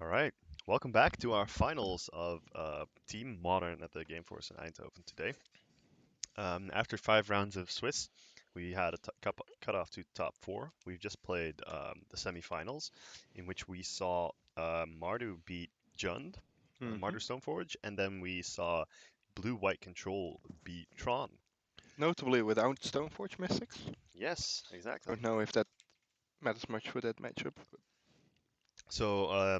Speaker 2: All right. Welcome back to our finals of Team Modern at the Gameforce in Eindhoven today. After 5 rounds of Swiss, we had a cut off to top four. We've just played the semifinals, in which we saw Mardu beat Jund,
Speaker 1: Hmm.
Speaker 2: Mardu Stoneforge, and then we saw Blue White Control beat Tron.
Speaker 1: Notably without Stoneforge Mystics.
Speaker 2: Yes, exactly.
Speaker 1: Don't know if that matters much for that matchup.
Speaker 2: So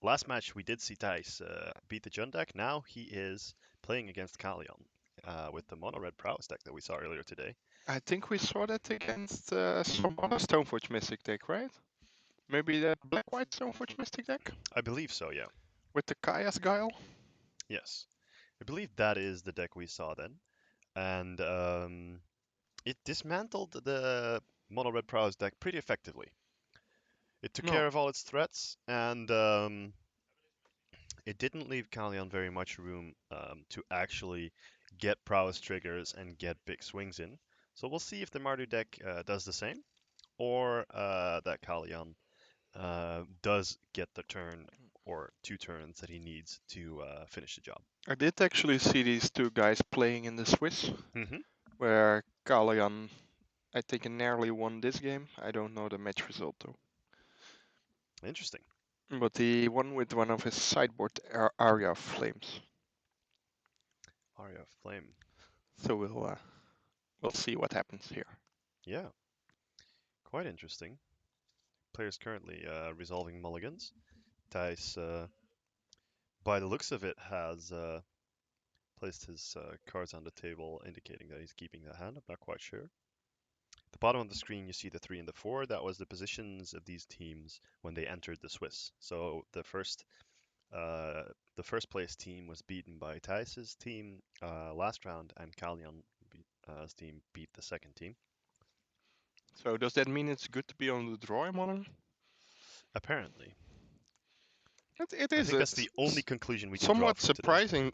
Speaker 2: last match we did see Thijs beat the Jund deck. Now he is playing against Kalion with the mono red prowess deck that we saw earlier today.
Speaker 1: I think we saw that against some other Stoneforge Mystic deck, right? Maybe that black-white Stoneforge Mystic deck
Speaker 2: I believe so, yeah.
Speaker 1: with the Kaya's Guile.
Speaker 2: Yes. I believe that is the deck we saw then. And it dismantled the mono red prowess deck pretty effectively. It took
Speaker 1: No,
Speaker 2: care of all its threats, and it didn't leave Kalion very much room to actually get prowess triggers and get big swings in. So we'll see if the Mardu deck does the same, or that Kalion does get the turn or 2 turns that he needs to finish the job.
Speaker 1: I did actually see these two guys playing in the Swiss,
Speaker 2: Hmm.
Speaker 1: where Kalayan, I think, narrowly won this game. I don't know the match result though.
Speaker 2: Interesting.
Speaker 1: But he won with one of his sideboard Aria Flames.
Speaker 2: Aria of Flame.
Speaker 1: So we'll see what happens here.
Speaker 2: Yeah, quite interesting. Players currently resolving mulligans. Dice, by the looks of it, has placed his cards on the table, indicating that he's keeping that hand. I'm not quite sure. The bottom of the screen, you see the 3 and the 4. That was the positions of these teams when they entered the Swiss. So uh, the first place team was beaten by Thijs's team last round, and Kalyan's team beat the second team.
Speaker 1: So does that mean it's good to be on the draw in Modern?
Speaker 2: Apparently,
Speaker 1: It
Speaker 2: I
Speaker 1: is
Speaker 2: think that's the only conclusion we can draw
Speaker 1: somewhat
Speaker 2: from today.
Speaker 1: surprising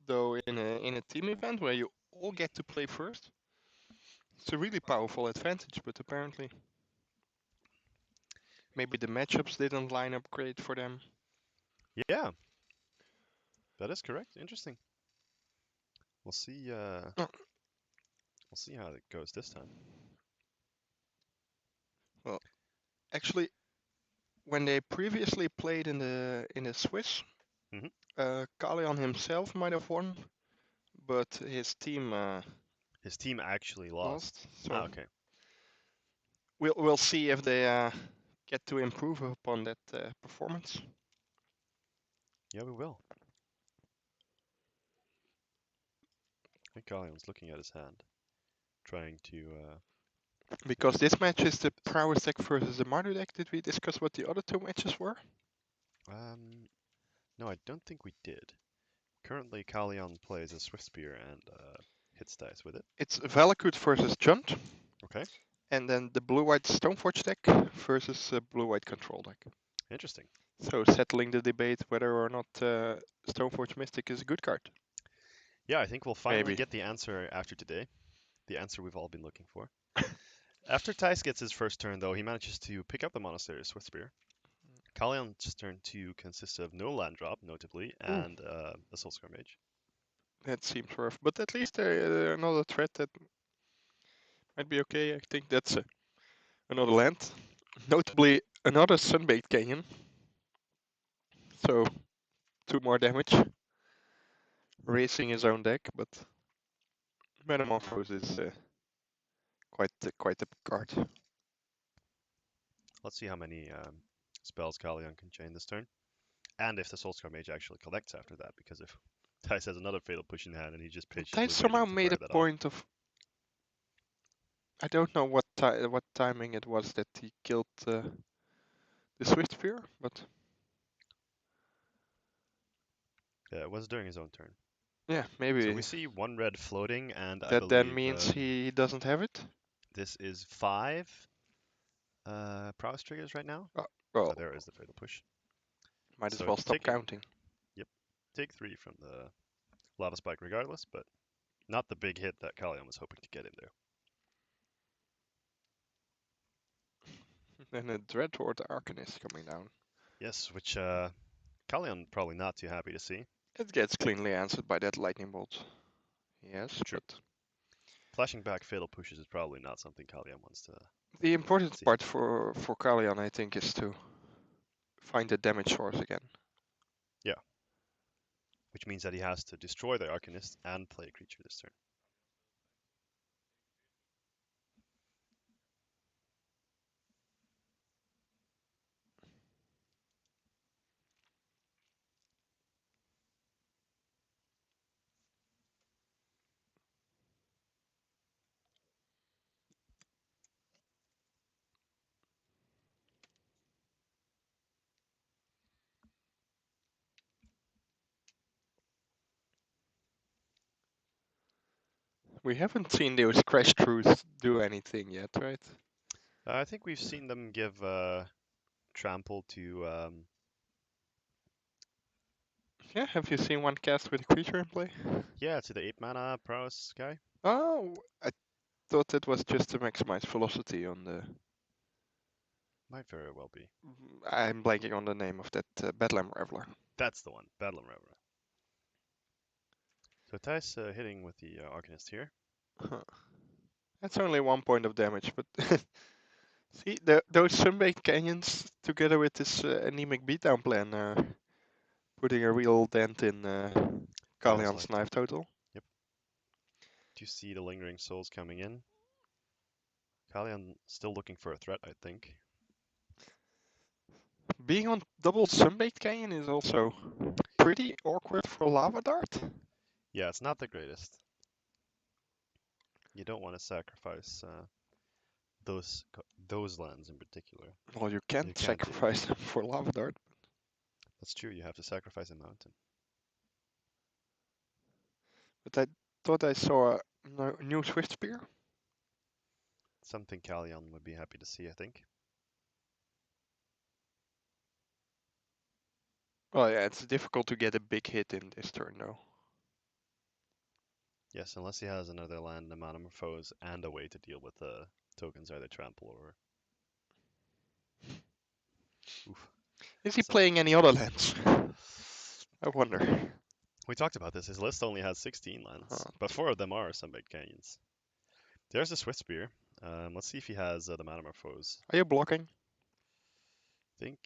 Speaker 1: though in a team event where you all get to play first. It's a really powerful advantage, but apparently maybe the matchups didn't line up great for them.
Speaker 2: Yeah, that is correct. Interesting. We'll see.
Speaker 1: Oh,
Speaker 2: We'll see how it goes this time.
Speaker 1: well, actually, when they previously played in the Swiss,
Speaker 2: Hmm.
Speaker 1: Kalian himself might have won, but his team
Speaker 2: His team actually lost.
Speaker 1: lost.
Speaker 2: Ah,
Speaker 1: So
Speaker 2: okay.
Speaker 1: we'll see if they get to improve upon that performance.
Speaker 2: Yeah, we will. I think Galleon's looking at his hand, trying to.
Speaker 1: Because this match is the
Speaker 2: This.
Speaker 1: Prowess deck versus the Mardu deck. Did we discuss what the other two matches were?
Speaker 2: No, I don't think we did. Currently, Kalyan plays a Swift Spear and hits dice with it.
Speaker 1: It's Valakut versus Junt,
Speaker 2: Okay,
Speaker 1: and then the blue-white Stoneforge deck versus blue-white Control deck.
Speaker 2: interesting.
Speaker 1: So settling the debate whether or not Stoneforge Mystic is a good card.
Speaker 2: Yeah, I think we'll finally
Speaker 1: Maybe.
Speaker 2: get the answer after today. The answer we've all been looking for. After Tice gets his first turn, though, he manages to pick up the Monastery Swift Spear. Kalyan's turn 2 consists of no land drop, notably,
Speaker 1: Ooh,
Speaker 2: and a Soulscar Mage.
Speaker 1: that seems rough, but at least another threat that might be okay. I think that's another land. Notably, another Sunbaked Canyon. So, 2 more damage. Racing his own deck, but Metamorphose is quite a card.
Speaker 2: Let's see how many spells Kalyan can chain this turn. And if the Soulscar Mage actually collects after that, because if Tice has another Fatal Push in hand and he's just
Speaker 1: They
Speaker 2: patiently
Speaker 1: somehow
Speaker 2: waiting to
Speaker 1: made
Speaker 2: fire
Speaker 1: a
Speaker 2: that off.
Speaker 1: point of. I don't know what timing it was that he killed the Swift Spear, but
Speaker 2: Yeah, it was during his own turn.
Speaker 1: yeah,
Speaker 2: So we
Speaker 1: maybe
Speaker 2: see 1 red floating, and I
Speaker 1: that then
Speaker 2: believe
Speaker 1: means he doesn't have it.
Speaker 2: this is 5 prowess triggers right now.
Speaker 1: Oh, well,
Speaker 2: Oh, there is the Fatal Push.
Speaker 1: might as
Speaker 2: So
Speaker 1: well stop
Speaker 2: taking,
Speaker 1: counting.
Speaker 2: yep, take 3 from the Lava Spike regardless, but not the big hit that Kalyan was hoping to get in there.
Speaker 1: And a Dreadhorde Arcanist coming down.
Speaker 2: Yes, which Kalyan probably not too happy to see.
Speaker 1: It gets cleanly answered by that lightning bolt. Yes,
Speaker 2: True.
Speaker 1: but
Speaker 2: Flashing back fatal pushes is probably not something Kalyan wants to
Speaker 1: the important
Speaker 2: see.
Speaker 1: part for Kalian, I think, is to find the damage source again.
Speaker 2: Yeah. Which means that he has to destroy the Arcanist and play a creature this turn.
Speaker 1: We haven't seen those crash throughs do anything yet, right?
Speaker 2: I think we've seen them give trample to
Speaker 1: Yeah, have you seen one cast with a creature in play?
Speaker 2: yeah, to the 8 mana prowess guy.
Speaker 1: Oh, I thought it was just to maximize velocity on the.
Speaker 2: Might very well be.
Speaker 1: I'm blanking on the name of that Bedlam Reveler.
Speaker 2: That's the one, Bedlam Reverie. So Thijs hitting with the Arcanist here.
Speaker 1: Huh. That's only 1 point of damage, but see, those Sunbaked Canyons together with this anemic beatdown plan putting a real dent in
Speaker 2: Feels
Speaker 1: Kalian's
Speaker 2: like it.
Speaker 1: knife total.
Speaker 2: Yep. Do you see the Lingering Souls coming in? Kalyan still looking for a threat, I think.
Speaker 1: Being on double Sunbaked Canyon is also pretty awkward for Lava Dart.
Speaker 2: Yeah, it's not the greatest. You don't want to sacrifice those lands in particular.
Speaker 1: Well, you
Speaker 2: You
Speaker 1: can't
Speaker 2: can't do.
Speaker 1: sacrifice them for Lava Dart.
Speaker 2: That's true. You have to sacrifice a mountain.
Speaker 1: But I thought I saw a new Swift Spear.
Speaker 2: Something Kalyan would be happy to see, I think.
Speaker 1: Well, yeah, it's difficult to get a big hit in this turn, though.
Speaker 2: Yes, unless he has another land, amount of foes, and a way to deal with the tokens, either trample or. Oof.
Speaker 1: Is he
Speaker 2: So
Speaker 1: playing any other lands? I wonder.
Speaker 2: we talked about this. His list only has 16 lands,
Speaker 1: Huh.
Speaker 2: but 4 of them are Sunbaked Canyons. There's the Swift Spear. Let's see if he has the Metamorphose.
Speaker 1: Are you blocking?
Speaker 2: Think.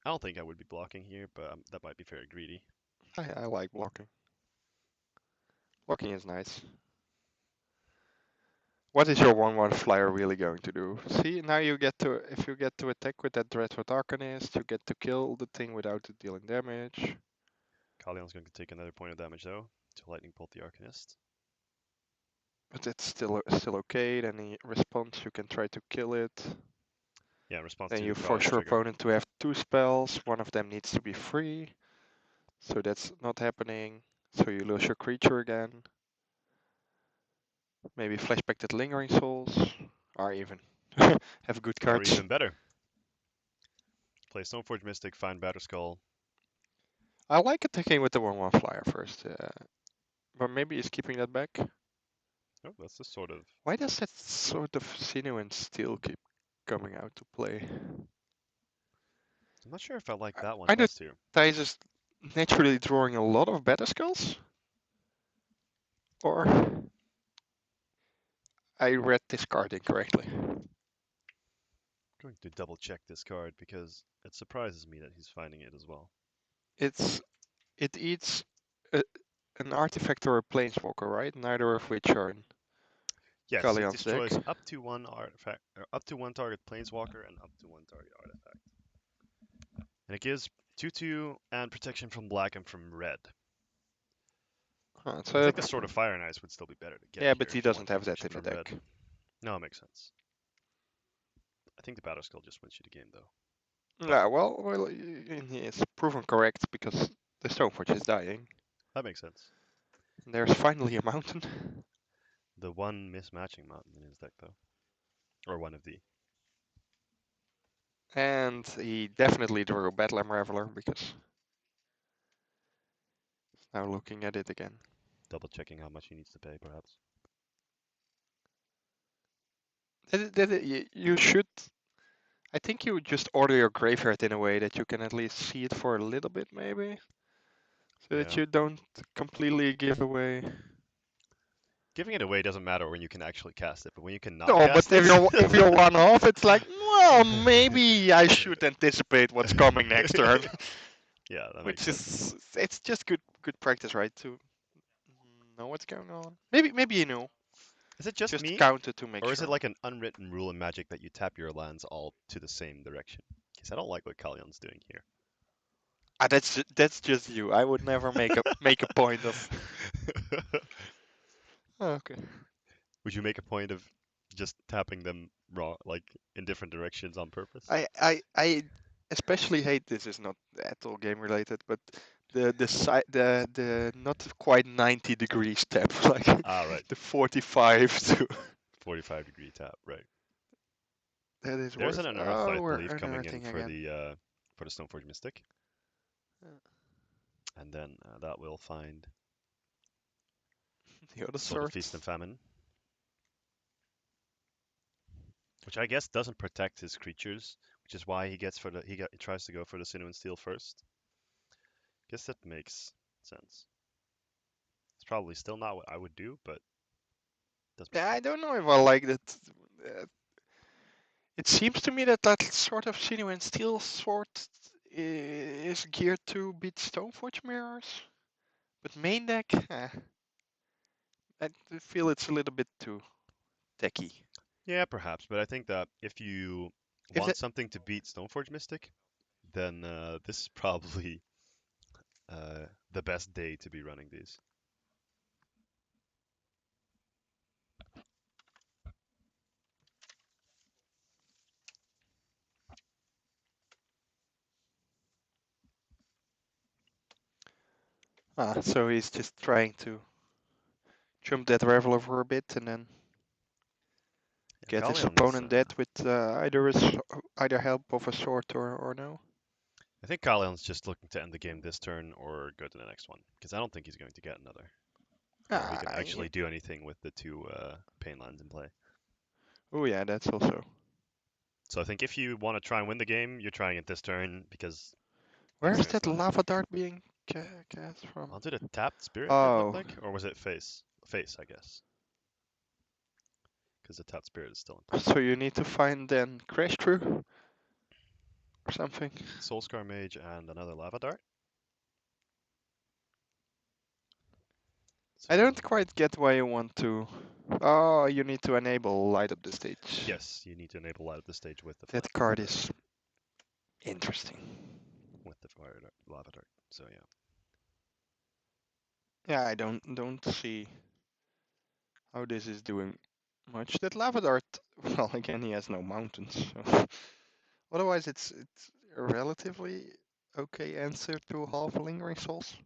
Speaker 2: I don't think I would be blocking here, but that might be very greedy.
Speaker 1: I like blocking. Blocking is nice. What is your 1/1 flyer really going to do? See, now you get to, if you get to attack with that Dreadwood Arcanist, you get to kill the thing without it dealing damage.
Speaker 2: Kalyan's going to take another point of damage though to Lightning Bolt the Arcanist.
Speaker 1: But it's still okay. Then he responds, you can try to kill it.
Speaker 2: Yeah, in response
Speaker 1: Then
Speaker 2: to
Speaker 1: you
Speaker 2: the prowess
Speaker 1: force your
Speaker 2: trigger.
Speaker 1: opponent to have 2 spells. One of them needs to be free. So that's not happening. So you lose your creature again. Maybe flashback that Lingering Souls. Or even have good
Speaker 2: Or
Speaker 1: cards.
Speaker 2: even better, play Stoneforge Mystic, find Batterskull.
Speaker 1: I like attacking with the 1/1 flyer first. But maybe he's keeping that back.
Speaker 2: Oh, that's the sort of.
Speaker 1: Why does that sort of Sinew and Steel keep coming out to play?
Speaker 2: I'm not sure if I like that one
Speaker 1: I know
Speaker 2: best here.
Speaker 1: Thijs is naturally drawing a lot of better skulls. Or I read this card incorrectly.
Speaker 2: I'm going to double check this card because it surprises me that he's finding it as well.
Speaker 1: It eats a, an artifact or a planeswalker, right? Neither of which are in
Speaker 2: Yes, it
Speaker 1: Kalian's deck.
Speaker 2: destroys up to one artifact, or up to one target planeswalker, and up to one target artifact. And it gives 2/2 and protection from black and from red. I
Speaker 1: So
Speaker 2: think the Sword of Fire and Ice would still be better to get
Speaker 1: yeah,
Speaker 2: here
Speaker 1: but he
Speaker 2: if you want
Speaker 1: doesn't have that
Speaker 2: protection
Speaker 1: in the
Speaker 2: from red.
Speaker 1: deck.
Speaker 2: No, it makes sense. I think the Batterskull just wins you the game though.
Speaker 1: Yeah, well, it's proven correct because the Stoneforge is dying.
Speaker 2: That makes sense.
Speaker 1: And there's finally a mountain.
Speaker 2: The one mismatching mountain in his deck though. Or one of the.
Speaker 1: And he definitely drew a Bedlam Reveler because he's now looking at it again.
Speaker 2: Double checking how much he needs to pay perhaps.
Speaker 1: You should. I think you just order your graveyard in a way that you can at least see it for a little bit, maybe, so that
Speaker 2: Yeah.
Speaker 1: you don't completely give away.
Speaker 2: Giving it away doesn't matter when you can actually cast it, but when you cannot
Speaker 1: No, but
Speaker 2: cast it.
Speaker 1: if you're one off, it's like, well, maybe I should anticipate what's coming next turn,
Speaker 2: Yeah, that makes
Speaker 1: which
Speaker 2: sense.
Speaker 1: is it's just good practice, right? To know what's going on. Maybe you know,
Speaker 2: Is it just
Speaker 1: just
Speaker 2: me,
Speaker 1: count it to make
Speaker 2: or is it
Speaker 1: sure.
Speaker 2: like an unwritten rule in Magic that you tap your lands all to the same direction? Because I don't like what Kalyan's doing here.
Speaker 1: Ah, that's just you. I would never make a point of. Oh, okay.
Speaker 2: Would you make a point of just tapping them wrong, like in different directions on purpose?
Speaker 1: I especially hate this is not at all game related, but the not quite 90 degrees step, like
Speaker 2: Ah, right.
Speaker 1: the 45 to
Speaker 2: 45-degree tap, right.
Speaker 1: that is
Speaker 2: There's
Speaker 1: worse.
Speaker 2: an unearth,
Speaker 1: Oh,
Speaker 2: I
Speaker 1: we're
Speaker 2: believe, coming in
Speaker 1: unearthing again.
Speaker 2: for the Stoneforge Mystic, and then that will find
Speaker 1: The other
Speaker 2: Sword of
Speaker 1: sword.
Speaker 2: Feast and Famine, which I guess doesn't protect his creatures, which is why he tries to go for the Sinew Steel first. Guess that makes sense. It's probably still not what I would do, but does make
Speaker 1: Yeah, I
Speaker 2: sense.
Speaker 1: don't know if I like that. Uh, it seems to me that that sort of sinew and steel sword is geared to beat Stoneforge mirrors, but main deck, I feel it's a little bit too techy.
Speaker 2: Yeah, perhaps, but I think that if you
Speaker 1: If
Speaker 2: want
Speaker 1: that
Speaker 2: something to beat Stoneforge Mystic, then this is probably the best day to be running these.
Speaker 1: so he's just trying to jump that Reveler for a bit and then
Speaker 2: Yeah,
Speaker 1: get his
Speaker 2: Kalian's.
Speaker 1: opponent dead with either help of a sword or no.
Speaker 2: I think Kalian's just looking to end the game this turn or go to the next one, because I don't think he's going to get another, or he can
Speaker 1: Yeah.
Speaker 2: actually do anything with the two pain lands in play.
Speaker 1: Oh yeah, that's also.
Speaker 2: So I think if you want to try and win the game, you're trying it this turn because
Speaker 1: Where
Speaker 2: next
Speaker 1: is
Speaker 2: turn it's
Speaker 1: that
Speaker 2: not
Speaker 1: lava
Speaker 2: happening.
Speaker 1: dart being cast from?
Speaker 2: Onto the tapped spirit, it looked
Speaker 1: Oh,
Speaker 2: like, or was it face? Face, I guess, because the tapped spirit is still in play.
Speaker 1: so you need to find then Crash Through or something.
Speaker 2: Soulscar Mage and another lava dart. So
Speaker 1: I don't quite get why you want to. Oh, you need to enable light up the stage.
Speaker 2: yes, you need to enable light at the stage with the
Speaker 1: That card is interesting.
Speaker 2: fire dart, lava dart. So yeah,
Speaker 1: Yeah, I don't see how this is doing much. That lava dart, well, again, he has no mountains. So. Otherwise, it's a relatively okay answer to half a lingering souls.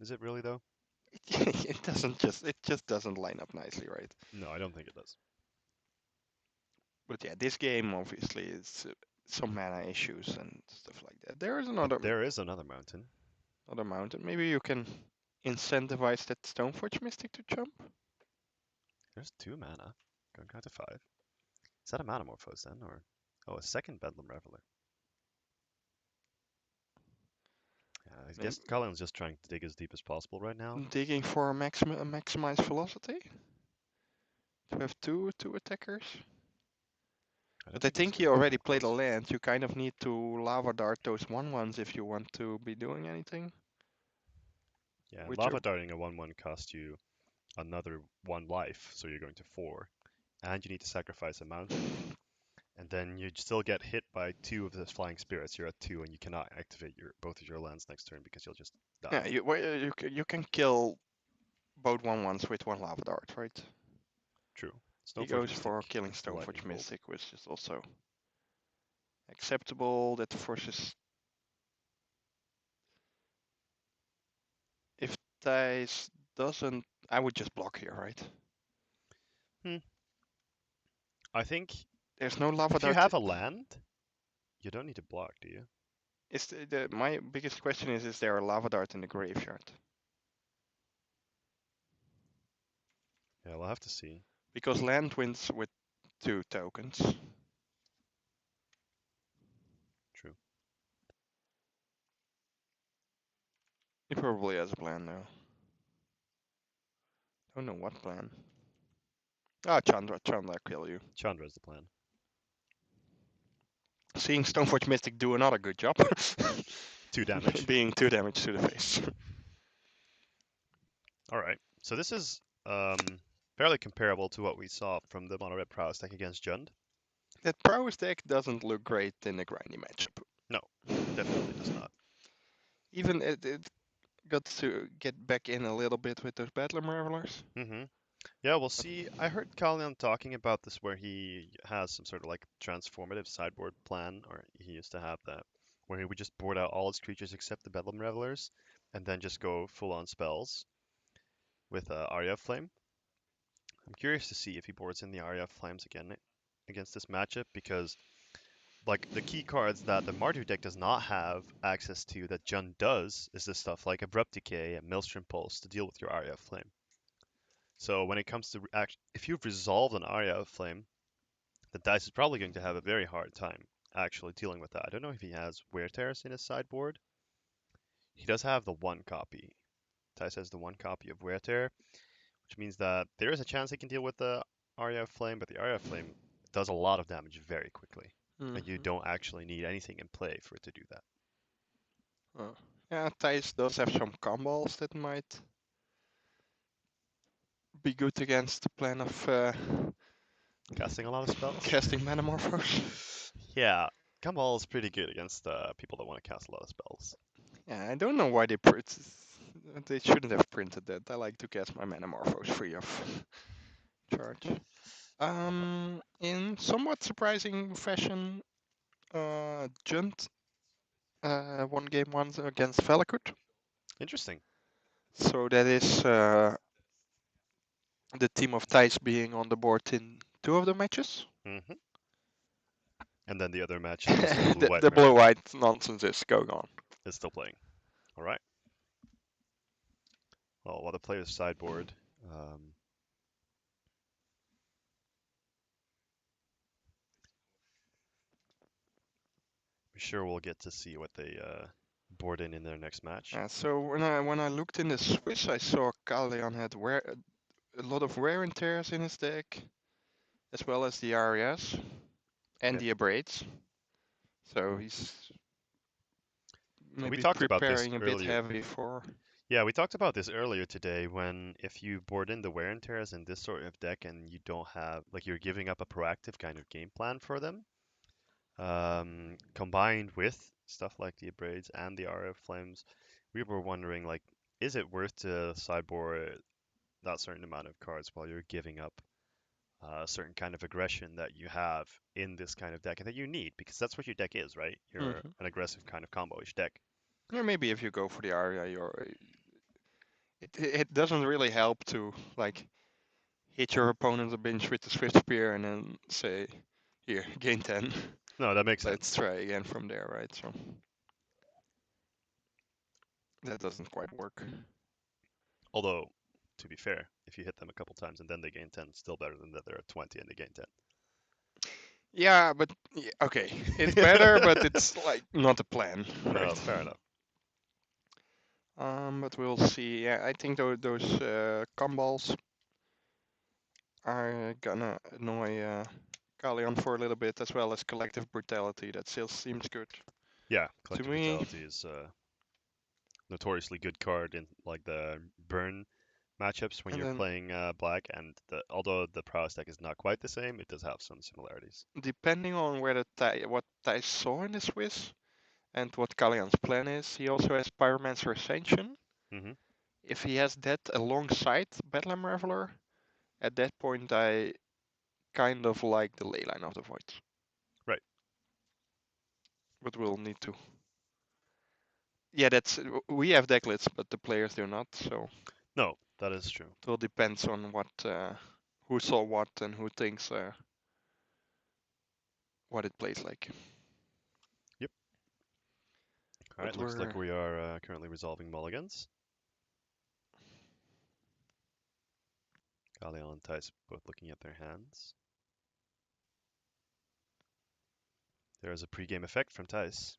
Speaker 2: is it really though?
Speaker 1: It just doesn't line up nicely, right?
Speaker 2: No, I don't think it does.
Speaker 1: But yeah, this game obviously is some mana issues and stuff like that. There is
Speaker 2: But there is another mountain.
Speaker 1: another mountain. Maybe you can incentivize that Stoneforge Mystic to jump.
Speaker 2: There's 2 mana. Going down to 5. Is that a Manamorphose then, or a second Bedlam Reveler? Yeah, I
Speaker 1: Maybe
Speaker 2: guess Colin's just trying to dig as deep as possible right now.
Speaker 1: digging for a maximized velocity to have two attackers.
Speaker 2: I don't
Speaker 1: But I
Speaker 2: think he's
Speaker 1: think he
Speaker 2: going to
Speaker 1: already
Speaker 2: come
Speaker 1: played a
Speaker 2: close.
Speaker 1: land. You kind of need to lava dart those 1/1s if you want to be doing anything
Speaker 2: Yeah, and
Speaker 1: with your.
Speaker 2: Lava Darting a 1/1 costs you another 1 life, so you're going to 4. And you need to sacrifice a mountain. And then you still get hit by 2 of the flying spirits. You're at 2, and you cannot activate both of your lands next turn because you'll just
Speaker 1: Yeah,
Speaker 2: die.
Speaker 1: you can kill both 1/1s with one lava dart, right?
Speaker 2: True.
Speaker 1: He
Speaker 2: Stoneforge
Speaker 1: goes
Speaker 2: Mystic
Speaker 1: for killing
Speaker 2: is the lightning
Speaker 1: Stoneforge
Speaker 2: bolt.
Speaker 1: Mystic, which is also acceptable. That forces. If Thijs doesn't, I would just block here, right?
Speaker 2: Hmm. I think
Speaker 1: There's no lava
Speaker 2: if you
Speaker 1: dart.
Speaker 2: have a land, you don't need to block, do you?
Speaker 1: My biggest question is there a lava dart in the graveyard?
Speaker 2: Yeah, we'll have to see.
Speaker 1: Because land wins with 2 tokens.
Speaker 2: True.
Speaker 1: He probably has a plan though. Don't know what plan. Ah, Chandra kill you.
Speaker 2: Chandra's the plan.
Speaker 1: Seeing Stoneforge Mystic do another good job.
Speaker 2: 2 damage.
Speaker 1: Being 2 damage to the face.
Speaker 2: All right. So this is fairly comparable to what we saw from the mono red prowess deck against Jund.
Speaker 1: That prowess deck doesn't look great in a grindy matchup.
Speaker 2: No, definitely does not.
Speaker 1: Even it got to get back in a little bit with those Battler Marvelers.
Speaker 2: Mm-hmm. Yeah, we'll
Speaker 1: But
Speaker 2: see. I heard Kalian talking about this where he has some sort of like transformative sideboard plan, or he used to have that, where he would just board out all his creatures except the Bedlam Revelers, and then just go full on spells with Arya of Flame. I'm curious to see if he boards in the Arya of Flames again against this matchup because like the key cards that the Mardu deck does not have access to that Jund does is this stuff like Abrupt Decay and Maelstrom Pulse to deal with your Arya of Flame. So when it comes to if you've resolved an Arya of Flame, the dice is probably going to have a very hard time actually dealing with that. I don't know if he has Wear Tears in his sideboard. He does have the one copy. Dice has the one copy of Wear Tear, which means that there is a chance he can deal with the Arya of Flame, but the Arya of Flame does a lot of damage very quickly, and you
Speaker 1: mm-hmm.
Speaker 2: don't actually need anything in play for it to do that.
Speaker 1: Yeah, Thijs does have some combos that might be good against the plan of
Speaker 2: Casting a lot of spells?
Speaker 1: casting Metamorphose.
Speaker 2: Yeah, Gumball is pretty good against people that want to cast a lot of spells.
Speaker 1: Yeah, I don't know why they shouldn't have printed that. I like to cast my Metamorphose free of charge. In somewhat surprising fashion, Junt won game one against Valakut.
Speaker 2: Interesting.
Speaker 1: So that is the team of Thijs being on the board in two of the matches.
Speaker 2: Hmm. And then the other match was the blue-white
Speaker 1: The
Speaker 2: mirror.
Speaker 1: blue-white nonsense is going on.
Speaker 2: Is still playing. All right. Well, while the player's sideboard, um, I'm sure we'll get to see what they board in their next match.
Speaker 1: So when I looked in the Swiss, I saw Kalian had a lot of wear and tears in his deck, as well as the RES and
Speaker 2: Yeah.
Speaker 1: the Abrades. So he's
Speaker 2: And we
Speaker 1: maybe
Speaker 2: talked about this
Speaker 1: preparing a bit
Speaker 2: earlier.
Speaker 1: heavy for.
Speaker 2: Yeah, we talked about this earlier today when if you board in the wear and tears in this sort of deck and you don't have, like you're giving up a proactive kind of game plan for them, combined with stuff like the Abrades and the RF Flames, we were wondering like, is it worth to sideboard that certain amount of cards while you're giving up a certain kind of aggression that you have in this kind of deck and that you need because that's what your deck is, right? You're
Speaker 1: Hmm.
Speaker 2: an aggressive kind of combo-ish deck.
Speaker 1: Yeah, maybe if you go for the Aria, it doesn't really help to like hit your opponent a bunch with the Swift Spear and then say, here, gain 10.
Speaker 2: No, that makes
Speaker 1: Let's
Speaker 2: sense.
Speaker 1: try again from there, right? So that doesn't quite work.
Speaker 2: Although, to be fair, if you hit them a couple times and then they gain 10, still better than that they're at 20 and they gain
Speaker 1: Yeah, but yeah, okay, it's
Speaker 2: 10.
Speaker 1: better, but it's like not a plan,
Speaker 2: No,
Speaker 1: right?
Speaker 2: fair enough.
Speaker 1: But we'll see. Yeah, I think those combos are gonna annoy Kalion for a little bit, as well as collective brutality. That still seems good
Speaker 2: Yeah,
Speaker 1: to
Speaker 2: Collective
Speaker 1: me.
Speaker 2: Brutality is a notoriously good card in like the burn matchups when
Speaker 1: And
Speaker 2: you're
Speaker 1: then
Speaker 2: playing black, and although the prowess deck is not quite the same, it does have some similarities.
Speaker 1: depending on what Thijs saw in the Swiss and what Kalyan's plan is, he also has Pyromancer Ascension.
Speaker 2: Hmm.
Speaker 1: If he has that alongside Bedlam Reveler, at that point I kind of like the Leyline of the Voids.
Speaker 2: Right.
Speaker 1: But we'll need to. Yeah, we have decklets, but the players do not. So
Speaker 2: No, that is true.
Speaker 1: it all depends on what who saw what and who thinks what it plays like.
Speaker 2: Yep. All right,
Speaker 1: But
Speaker 2: looks
Speaker 1: we're
Speaker 2: like we are currently resolving mulligans. Galil and Tice both looking at their hands. There is a pre-game effect from Thijs,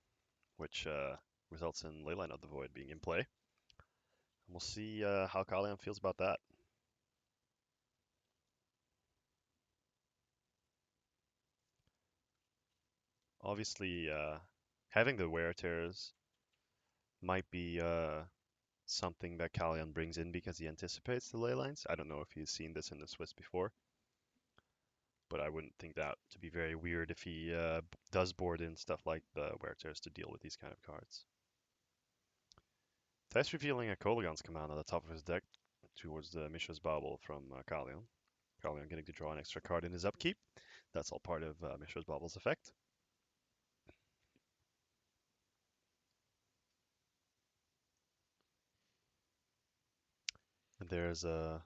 Speaker 2: which results in Leyline of the Void being in play. We'll see how Kalian feels about that. Obviously, having the wear tears might be something that Kalian brings in because he anticipates the ley lines. I don't know if he's seen this in the Swiss before, but I wouldn't think that to be very weird if he does board in stuff like the wear tears to deal with these kind of cards. Thijs revealing a Kolaghan's command on the top of his deck towards the Mishra's Bauble from Kalian. Kalian getting to draw an extra card in his upkeep. That's all part of Mishra's Bauble's effect. And there's a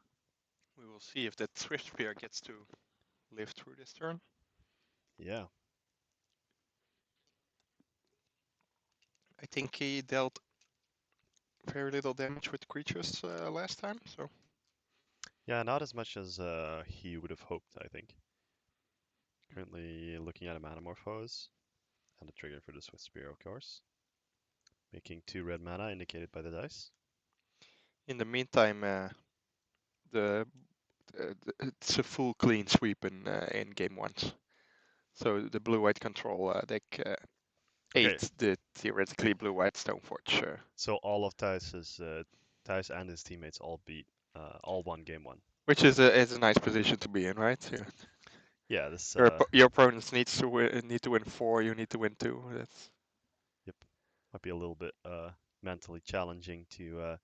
Speaker 1: We will see if that Swift Spear gets to live through this turn.
Speaker 2: yeah.
Speaker 1: I think he dealt very little damage with creatures last time, so
Speaker 2: Yeah, not as much as he would have hoped, I think. Currently looking at a Manamorphose and a trigger for the Swift Spear, of course. Making 2 red mana indicated by the dice.
Speaker 1: in the meantime, the it's a full clean sweep in game ones. So the blue-white control deck
Speaker 2: Okay,
Speaker 1: ate the theoretically blue-white Stoneforge,
Speaker 2: so all of Thijs and his teammates all beat, all won game 1.
Speaker 1: which is a nice position to be in, right?
Speaker 2: Yeah, this
Speaker 1: Your opponents need to win 4, you need to win 2. That's
Speaker 2: yep, might be a little bit mentally challenging to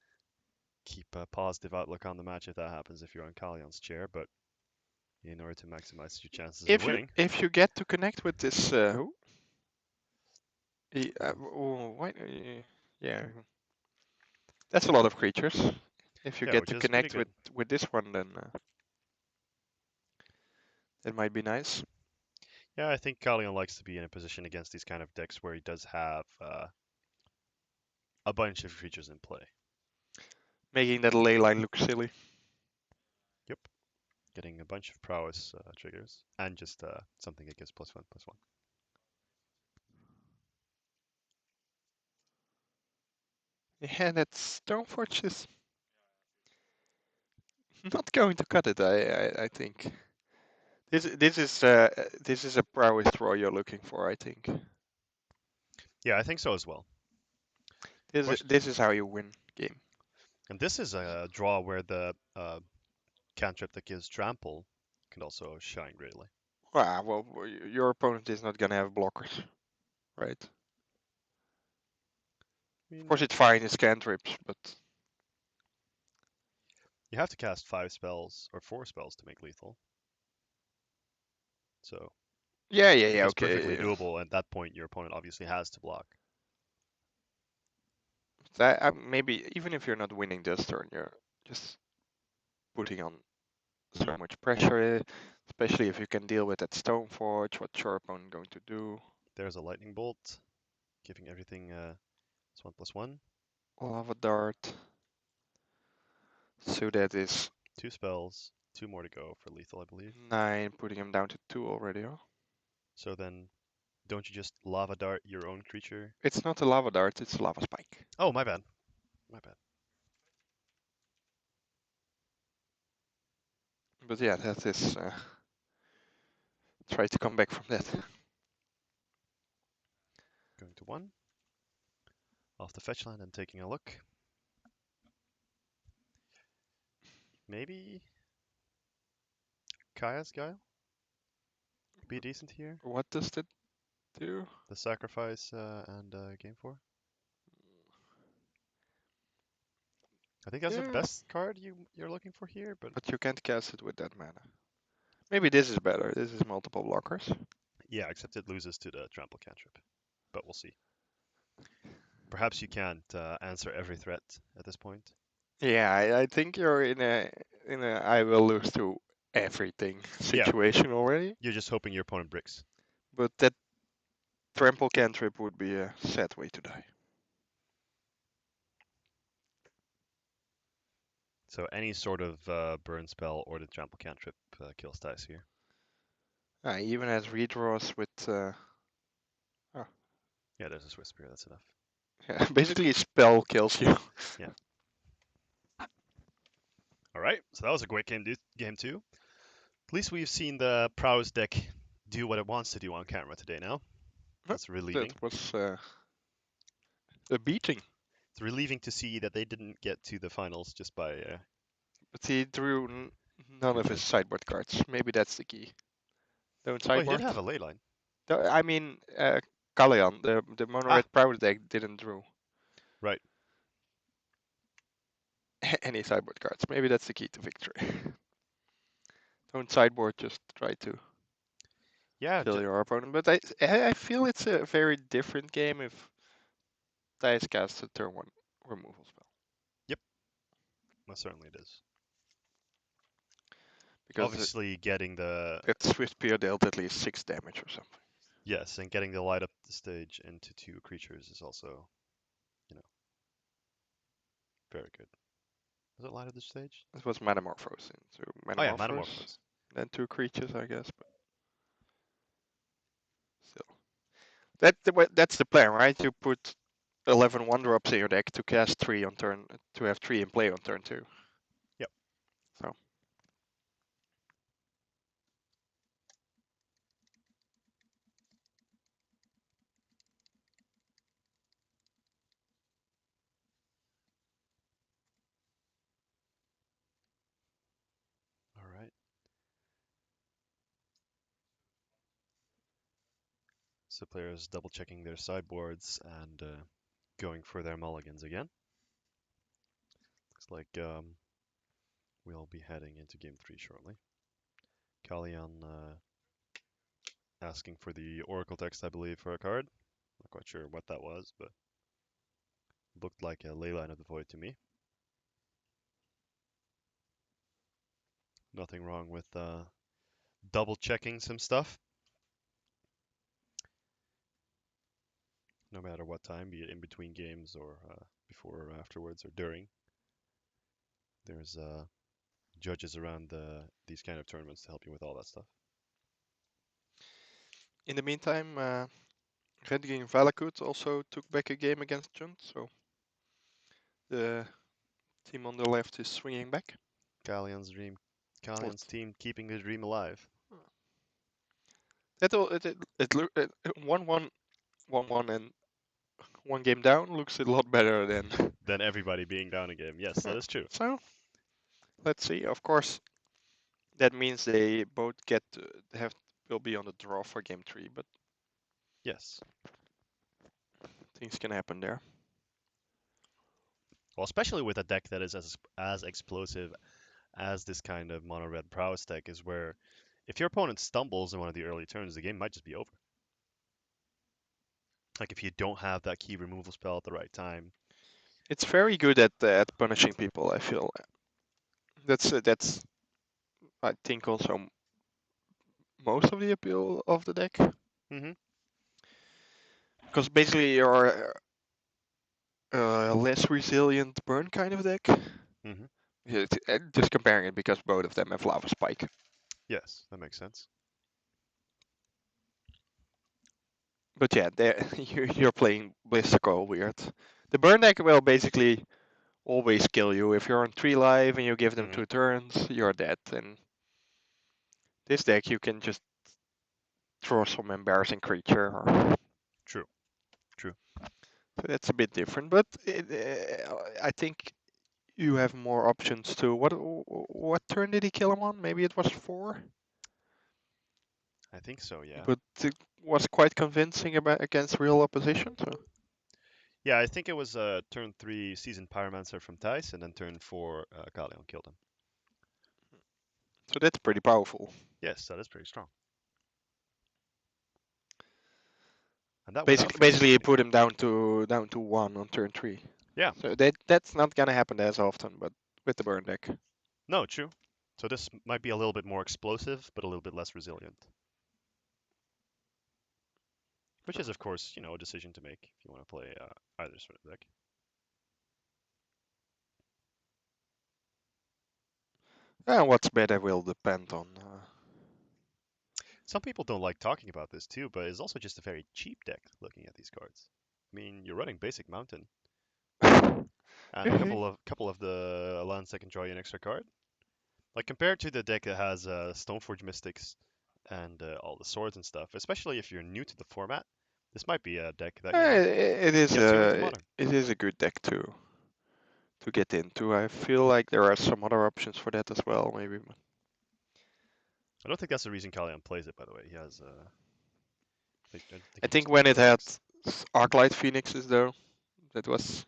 Speaker 2: keep a positive outlook on the match if that happens if you're on Kalyan's chair, but in order to maximize your chances of winning.
Speaker 1: if you get to connect with this, why, yeah, that's a lot of creatures. If you
Speaker 2: Yeah,
Speaker 1: get
Speaker 2: which
Speaker 1: to
Speaker 2: is pretty
Speaker 1: connect
Speaker 2: good.
Speaker 1: with this one, then that might be nice.
Speaker 2: Yeah, I think Kalyan likes to be in a position against these kind of decks where he does have a bunch of creatures in play.
Speaker 1: Making that ley line look silly.
Speaker 2: Yep, getting a bunch of prowess triggers and just something that gives +1/+1.
Speaker 1: Yeah, that Stoneforge is not going to cut it. I think this is a prowess draw you're looking for. I think
Speaker 2: Yeah, I think so as well. Question,
Speaker 1: this is how you win game.
Speaker 2: and this is a draw where the cantrip that gives trample can also shine greatly.
Speaker 1: Ah, well, your opponent is not gonna have blockers, right?
Speaker 2: I
Speaker 1: Of
Speaker 2: mean,
Speaker 1: course, it's fine. It's cantrips, but
Speaker 2: you have to cast 5 spells or 4 spells to make lethal. So it
Speaker 1: yeah,
Speaker 2: is perfectly
Speaker 1: okay.
Speaker 2: doable. At that point, your opponent obviously has to block.
Speaker 1: That maybe even if you're not winning this turn, you're just putting on so much pressure, especially if you can deal with that Stoneforge. What's your opponent going to do?
Speaker 2: There's a lightning bolt, giving everything +1/+1.
Speaker 1: Lava Dart. So that is
Speaker 2: 2 spells, 2 more to go for lethal, I believe.
Speaker 1: 9, putting him down to 2 already. Huh?
Speaker 2: So then, don't you just lava dart your own creature?
Speaker 1: It's not a Lava Dart, it's a Lava Spike.
Speaker 2: Oh, my bad. My bad.
Speaker 1: But yeah, that is. Try to come back from that.
Speaker 2: Going to 1. Off the fetch land and taking a look. Maybe Kaya's Guile could be decent here.
Speaker 1: What does that do?
Speaker 2: The sacrifice and game 4. I think that's the
Speaker 1: Yeah,
Speaker 2: best card you're looking for here, but
Speaker 1: but you can't cast it with that mana. Maybe this is better. This is multiple blockers.
Speaker 2: yeah, except it loses to the trample cantrip. But we'll see. Perhaps you can't answer every threat at this point.
Speaker 1: Yeah, I think you're in a I will lose to everything
Speaker 2: Yeah,
Speaker 1: situation already.
Speaker 2: you're just hoping your opponent bricks.
Speaker 1: But that trample cantrip would be a sad way to die.
Speaker 2: So any sort of burn spell or the trample cantrip kills dice here.
Speaker 1: Even has redraws with
Speaker 2: Yeah, there's a Swiss spear. That's enough.
Speaker 1: Yeah, basically, spell kills you.
Speaker 2: Yeah. All right. So that was a great game too. At least we've seen the Prowess deck do what it wants to do on camera today. Now that's
Speaker 1: That
Speaker 2: relieving.
Speaker 1: was a beating.
Speaker 2: It's relieving to see that they didn't get to the finals just by.
Speaker 1: But he drew none of his sideboard cards. Maybe that's the key. Don't
Speaker 2: Oh, he did
Speaker 1: sideboard.
Speaker 2: have a ley line.
Speaker 1: I mean, Kalian, the mono
Speaker 2: Ah,
Speaker 1: red power deck didn't draw
Speaker 2: right.
Speaker 1: any sideboard cards. Maybe that's the key to victory. Don't sideboard, just try to
Speaker 2: Yeah.
Speaker 1: kill your opponent. But I feel it's a very different game if Thijs casts a turn 1 removal spell.
Speaker 2: Yep. Most certainly it is.
Speaker 1: Because
Speaker 2: Obviously, getting the
Speaker 1: that Swift Spear dealt at least 6 damage or something.
Speaker 2: yes, and getting the light up the stage into 2 creatures is also, you know, very good. Was it light up the stage?
Speaker 1: This was Metamorphose. So
Speaker 2: Oh yeah,
Speaker 1: Metamorphose,
Speaker 2: Metamorphose.
Speaker 1: then 2 creatures, I guess. But still. That's the plan, right? You put 11 1-drops in your deck to cast 3 on turn, to have 3 in play on turn 2.
Speaker 2: Yep.
Speaker 1: So.
Speaker 2: All right. So players double checking their sideboards and going for their mulligans again. Looks like we'll be heading into game 3 shortly. Kalian asking for the Oracle text, I believe, for a card. Not quite sure what that was, but looked like a Leyline of the Void to me. Nothing wrong with double checking some stuff, no matter what time, be it in between games or before or afterwards or during. There's judges around these kind of tournaments to help you with all that stuff.
Speaker 1: In the meantime, Redging Valakut also took back a game against Junt, so the team on the left is swinging back.
Speaker 2: Kalian's dream,
Speaker 1: What?
Speaker 2: Kalian's team keeping the dream alive.
Speaker 1: It 1-1, and 1 game down looks a lot better than.
Speaker 2: Than everybody being down a game. Yes, that is true.
Speaker 1: So let's see. Of course, that means they both get have will be on the draw for game 3, but
Speaker 2: Yes.
Speaker 1: things can happen there.
Speaker 2: Well, especially with a deck that is as explosive as this kind of mono red prowess deck is where if your opponent stumbles in one of the early turns, the game might just be over. Like if you don't have that key removal spell at the right time.
Speaker 1: It's very good at punishing people. I feel that's I think also most of the appeal of the deck,
Speaker 2: Mm-hmm.
Speaker 1: because basically you're a less resilient burn kind of deck.
Speaker 2: Mm-hmm.
Speaker 1: Just comparing it because both of them have lava spike.
Speaker 2: Yes, that makes sense.
Speaker 1: But yeah, you're playing Blistical weird. The burn deck will basically always kill you. If you're on 3 life and you give them
Speaker 2: Mm-hmm.
Speaker 1: 2 turns, you're dead. And this deck you can just draw some embarrassing creature.
Speaker 2: True. True.
Speaker 1: So that's a bit different, but I think you have more options too. What turn did he kill him on? Maybe it was 4,
Speaker 2: I think so, yeah.
Speaker 1: but it was quite convincing against real opposition. So.
Speaker 2: Yeah, I think it was turn 3 Seasoned Pyromancer from Thijs, and then turn 4 Kalian killed him.
Speaker 1: So that's pretty powerful.
Speaker 2: Yes, that is pretty strong. And that without
Speaker 1: Basically, you
Speaker 2: frustrating.
Speaker 1: put him down to 1 on turn 3.
Speaker 2: Yeah,
Speaker 1: So that's not gonna happen as often, but with the burn deck.
Speaker 2: no, true. So this might be a little bit more explosive, but a little bit less resilient. Which is, of course, a decision to make if you want to play either sort of deck.
Speaker 1: And what's better will depend on.
Speaker 2: Some people don't like talking about this too, but it's also just a very cheap deck looking at these cards. I mean, you're running basic mountain and a
Speaker 1: Really?
Speaker 2: couple of the lands that can draw you an extra card. Like compared to the deck that has Stoneforge Mystics and all the swords and stuff, especially if you're new to the format, this might be a deck that,
Speaker 1: It is
Speaker 2: gets you into
Speaker 1: a
Speaker 2: modern.
Speaker 1: it is a good deck to get into. I feel like there are some other options for that as well, maybe.
Speaker 2: I don't think that's the reason Kalian plays it, by the way. I don't think
Speaker 1: I
Speaker 2: he just
Speaker 1: think when
Speaker 2: likes
Speaker 1: it
Speaker 2: those
Speaker 1: had
Speaker 2: decks.
Speaker 1: Arclight Phoenixes though, that was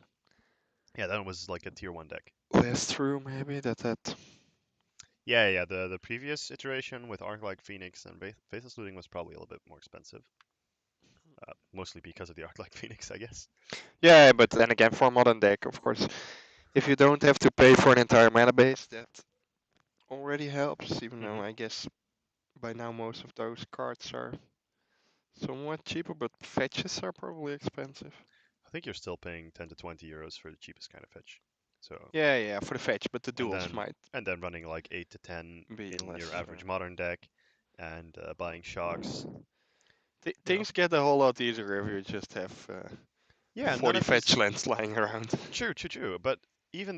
Speaker 2: Yeah, that was like a tier 1 deck.
Speaker 1: less true maybe that.
Speaker 2: Yeah. The previous iteration with Arclight Phoenix and Faithless Looting was probably a little bit more expensive. Mostly because of the Arclight Phoenix, I guess.
Speaker 1: Yeah, but then again, for a modern deck, of course, if you don't have to pay for an entire mana base, that already helps. Even though
Speaker 2: Hmm.
Speaker 1: I guess by now most of those cards are somewhat cheaper, but fetches are probably expensive.
Speaker 2: I think you're still paying 10 to 20 euros for the cheapest kind of fetch. So,
Speaker 1: Yeah, for the fetch, but the
Speaker 2: and
Speaker 1: duels
Speaker 2: then
Speaker 1: might
Speaker 2: and then running like 8 to 10
Speaker 1: be
Speaker 2: in
Speaker 1: less.
Speaker 2: your average modern deck and buying shocks, you know.
Speaker 1: Things get a whole lot easier if you just have
Speaker 2: Yeah, none
Speaker 1: 40
Speaker 2: of this.
Speaker 1: fetch lands lying around.
Speaker 2: True. But even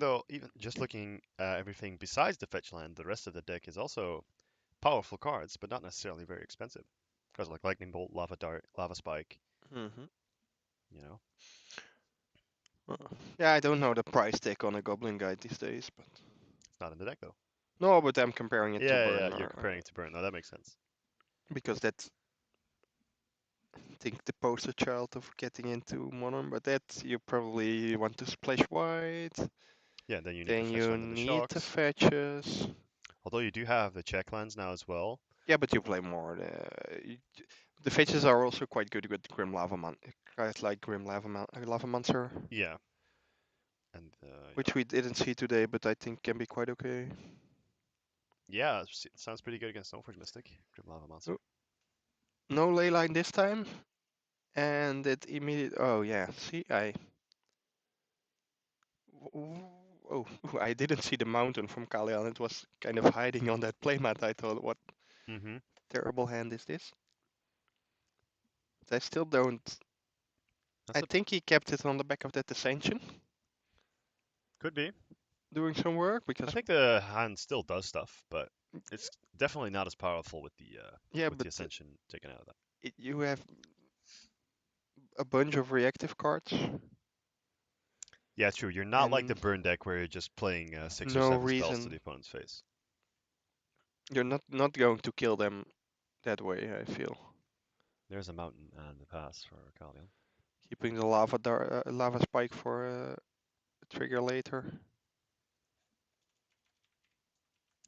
Speaker 2: just looking at everything besides the fetch land, the rest of the deck is also powerful cards, but not necessarily very expensive. Cards like Lightning Bolt, Lava Dart, Lava Spike,
Speaker 1: Hmm.
Speaker 2: you know.
Speaker 1: Yeah, I don't know the price tag on a Goblin Guide these days, but
Speaker 2: It's not in the deck though.
Speaker 1: no, but I'm comparing it to
Speaker 2: Yeah,
Speaker 1: Burn,
Speaker 2: you're comparing it to Burn. No, that makes sense.
Speaker 1: because that's I think the poster child of getting into Modern. But that you probably want to splash white,
Speaker 2: Yeah, then you need the
Speaker 1: then
Speaker 2: fetch
Speaker 1: you
Speaker 2: land and the
Speaker 1: need the
Speaker 2: shocks.
Speaker 1: fetches.
Speaker 2: Although you do have the check lands now as well.
Speaker 1: Yeah, but you play more. The fetches are also quite good with Grim Lava Mon. Guys like Grim Lava Monster,
Speaker 2: Yeah, and
Speaker 1: which we didn't see today, but I think can be quite okay.
Speaker 2: yeah, it sounds pretty good against Stoneforge Mystic, Grim Lava Monster.
Speaker 1: Oh, no ley line this time, and it immediate. Oh yeah, see oh, I didn't see the mountain from Kalian. It was kind of hiding on that playmat. I thought, what
Speaker 2: Mm-hmm.
Speaker 1: terrible hand is this? I still don't.
Speaker 2: That's
Speaker 1: I
Speaker 2: a
Speaker 1: think he kept it on the back of that Ascension,
Speaker 2: could be.
Speaker 1: doing some work
Speaker 2: I
Speaker 1: because
Speaker 2: think the hand still does stuff, but it's definitely not as powerful
Speaker 1: yeah,
Speaker 2: with
Speaker 1: but
Speaker 2: the Ascension taken out of that.
Speaker 1: you have a bunch of reactive cards
Speaker 2: Yeah, true. You're not like the
Speaker 1: and
Speaker 2: burn deck where you're just playing 6 or 7 spells to the
Speaker 1: no reason
Speaker 2: opponent's face.
Speaker 1: you're not going to kill them that way. I feel
Speaker 2: There's a mountain and the pass for Kalian.
Speaker 1: keeping the lava spike for a trigger later.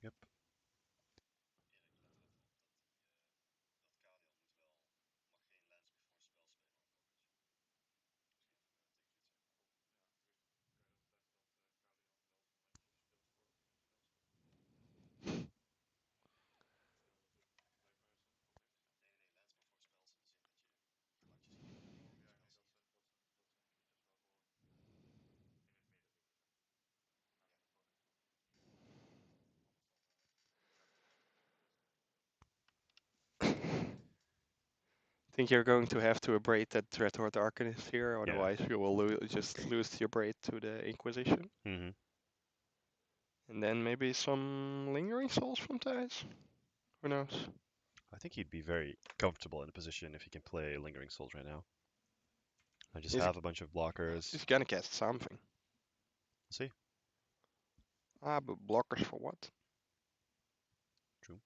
Speaker 2: Yep.
Speaker 1: Think you're going to have to abrade that Dreadhorde Arcanist here,
Speaker 2: Yeah.
Speaker 1: otherwise you will just lose your braid to the Inquisition.
Speaker 2: Mm-hmm.
Speaker 1: And then maybe some Lingering Souls from Thais? Who knows?
Speaker 2: I think he'd be very comfortable in a position if he can play Lingering Souls right now. I just
Speaker 1: He's,
Speaker 2: have a bunch of blockers.
Speaker 1: he's gonna cast something.
Speaker 2: See?
Speaker 1: Ah, but blockers for what?
Speaker 2: True.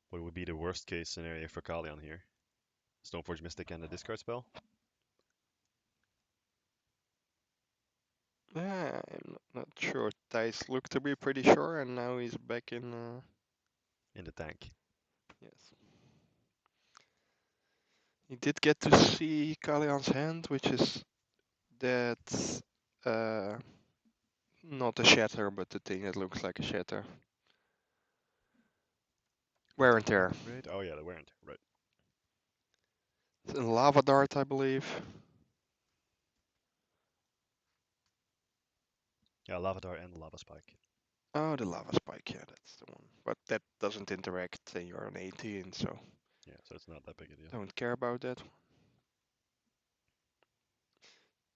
Speaker 2: What would be the worst case scenario for Kalian here? Stoneforge Mystic and a discard spell?
Speaker 1: Yeah, I'm not sure. Thais looked to be pretty sure, and now he's back in.
Speaker 2: In the tank.
Speaker 1: Yes. He did get to see Kalian's hand, which is that. Uh, Not a shatter, but the thing that looks like a shatter.
Speaker 2: What
Speaker 1: Wear
Speaker 2: did
Speaker 1: and
Speaker 2: he have
Speaker 1: tear.
Speaker 2: to raid? Oh yeah, the wear and tear. Right.
Speaker 1: It's a lava dart, I believe.
Speaker 2: Yeah, Lava Dart and Lava Spike.
Speaker 1: Oh, the lava spike, yeah, that's the one. But that doesn't interact, and you're on 18, so
Speaker 2: Yeah, so it's not that big a deal.
Speaker 1: don't care about that.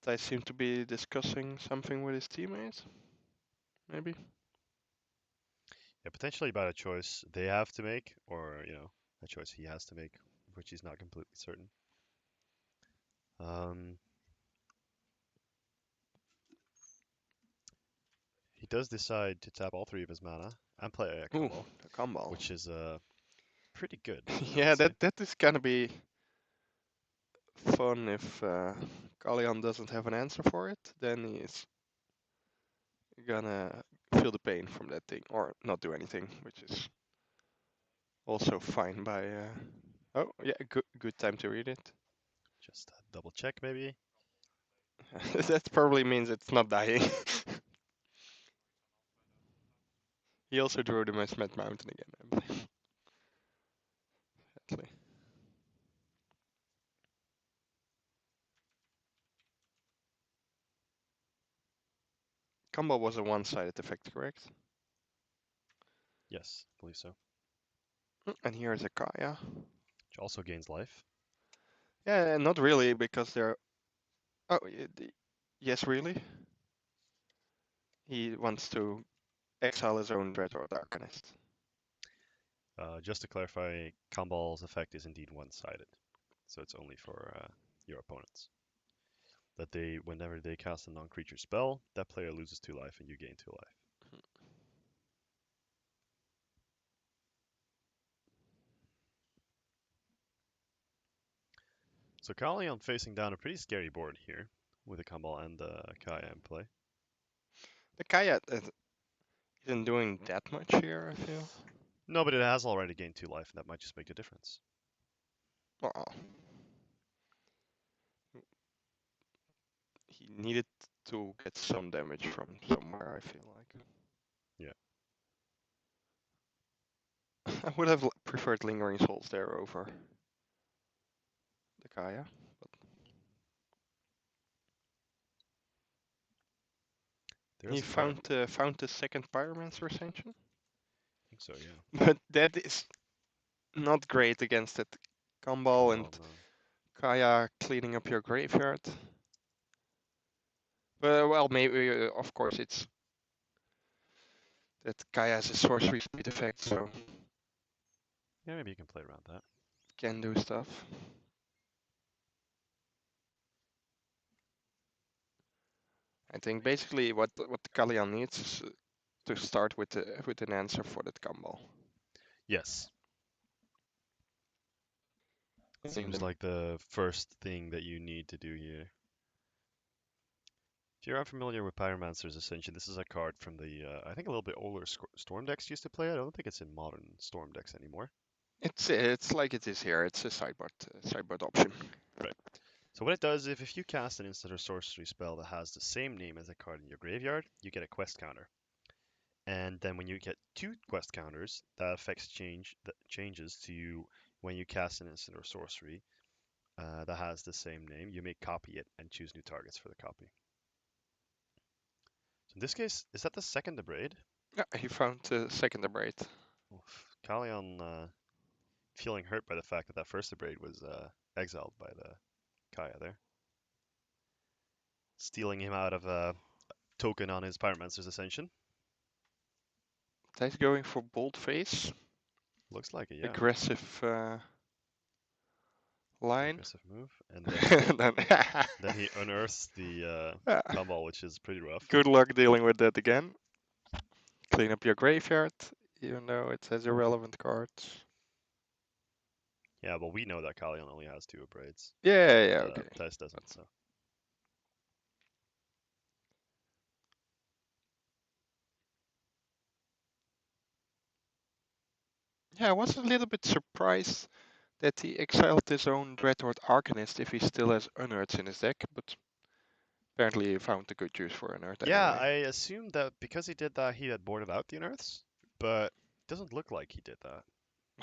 Speaker 1: They seem to be discussing something with his teammates, maybe.
Speaker 2: Yeah, potentially about a choice they have to make, or a choice he has to make, which he's not completely certain. Um, he does decide to tap all three of his mana and play a
Speaker 1: Ooh,
Speaker 2: combo,
Speaker 1: the combo.
Speaker 2: which is pretty good, I would
Speaker 1: Yeah,
Speaker 2: say.
Speaker 1: that is gonna be fun if Kalian doesn't have an answer for it. Then he's gonna feel the pain from that thing, or not do anything, which is also fine by. Oh, yeah, good time to read it.
Speaker 2: Just double check maybe.
Speaker 1: That probably means it's not dying. He also drew the Mesmet Mountain again, I believe. Sadly. Combo was a one-sided effect, correct?
Speaker 2: Yes, I believe so.
Speaker 1: And here's a Kaya.
Speaker 2: Which also gains life.
Speaker 1: Yeah, not really, because they're. Oh, yes, really? He wants to exile his own Dreadlord Arcanist.
Speaker 2: Just to clarify, Kambal's effect is indeed one-sided, so it's only for your opponents. That whenever they cast a non-creature spell, that player loses 2 life and you gain 2 life. So Kalion facing down a pretty scary board here with a Kambal and Kaya in play.
Speaker 1: The Kaya isn't doing that much here, I feel.
Speaker 2: No, but it has already gained 2 life, and that might just make a difference.
Speaker 1: Well, he needed to get some damage from somewhere, I feel like.
Speaker 2: Yeah.
Speaker 1: I would have preferred Lingering Souls there over the Kaya. But
Speaker 2: There
Speaker 1: he
Speaker 2: is a Pyro.
Speaker 1: found the second Pyromancer Ascension.
Speaker 2: I think so, yeah.
Speaker 1: But that is not great against that Kambal and
Speaker 2: Kambal, no.
Speaker 1: Kaya cleaning up your graveyard. Well, maybe, of course, it's that Kaya has a sorcery speed effect, so
Speaker 2: Yeah, maybe you can play around that.
Speaker 1: can do stuff. I think basically what Kalian needs is to start with an answer for that Kambal.
Speaker 2: Yes.
Speaker 1: And
Speaker 2: Seems like the first thing that you need to do here. If you're unfamiliar with Pyromancer's Ascension, this is a card from the, I think a little bit older Storm decks used to play it. I don't think it's in modern Storm decks anymore.
Speaker 1: it's like it is here. It's a sideboard option.
Speaker 2: Right. So what it does, if you cast an instant or sorcery spell that has the same name as a card in your graveyard, you get a quest counter. And then when you get 2 quest counters, that changes to you when you cast an instant or sorcery that has the same name. You may copy it and choose new targets for the copy. So in this case, is that the second Abrade?
Speaker 1: Yeah, he found the second abrade.
Speaker 2: Oof. Kalion feeling hurt by the fact that that first Abrade was exiled by the Kaya there, stealing him out of a token on his Pyromancer's Ascension.
Speaker 1: He's going for bold face,
Speaker 2: Looks like it, yeah.
Speaker 1: aggressive line.
Speaker 2: Aggressive move, and then
Speaker 1: Then,
Speaker 2: then he unearths the
Speaker 1: yeah,
Speaker 2: Tomball, which is pretty rough.
Speaker 1: good luck dealing with that again. Clean up your graveyard, even though it has irrelevant cards.
Speaker 2: Yeah, but we know that Kalion only has 2 Abrades.
Speaker 1: Yeah, okay.
Speaker 2: Dice doesn't, so.
Speaker 1: Yeah, I was a little bit surprised that he exiled his own Dreadhorde Arcanist if he still has Unearths in his deck, but apparently he found a good use for Unearth
Speaker 2: Yeah,
Speaker 1: anyway.
Speaker 2: I assumed that because he did that, he had boarded out the Unearths, but it doesn't look like he did that.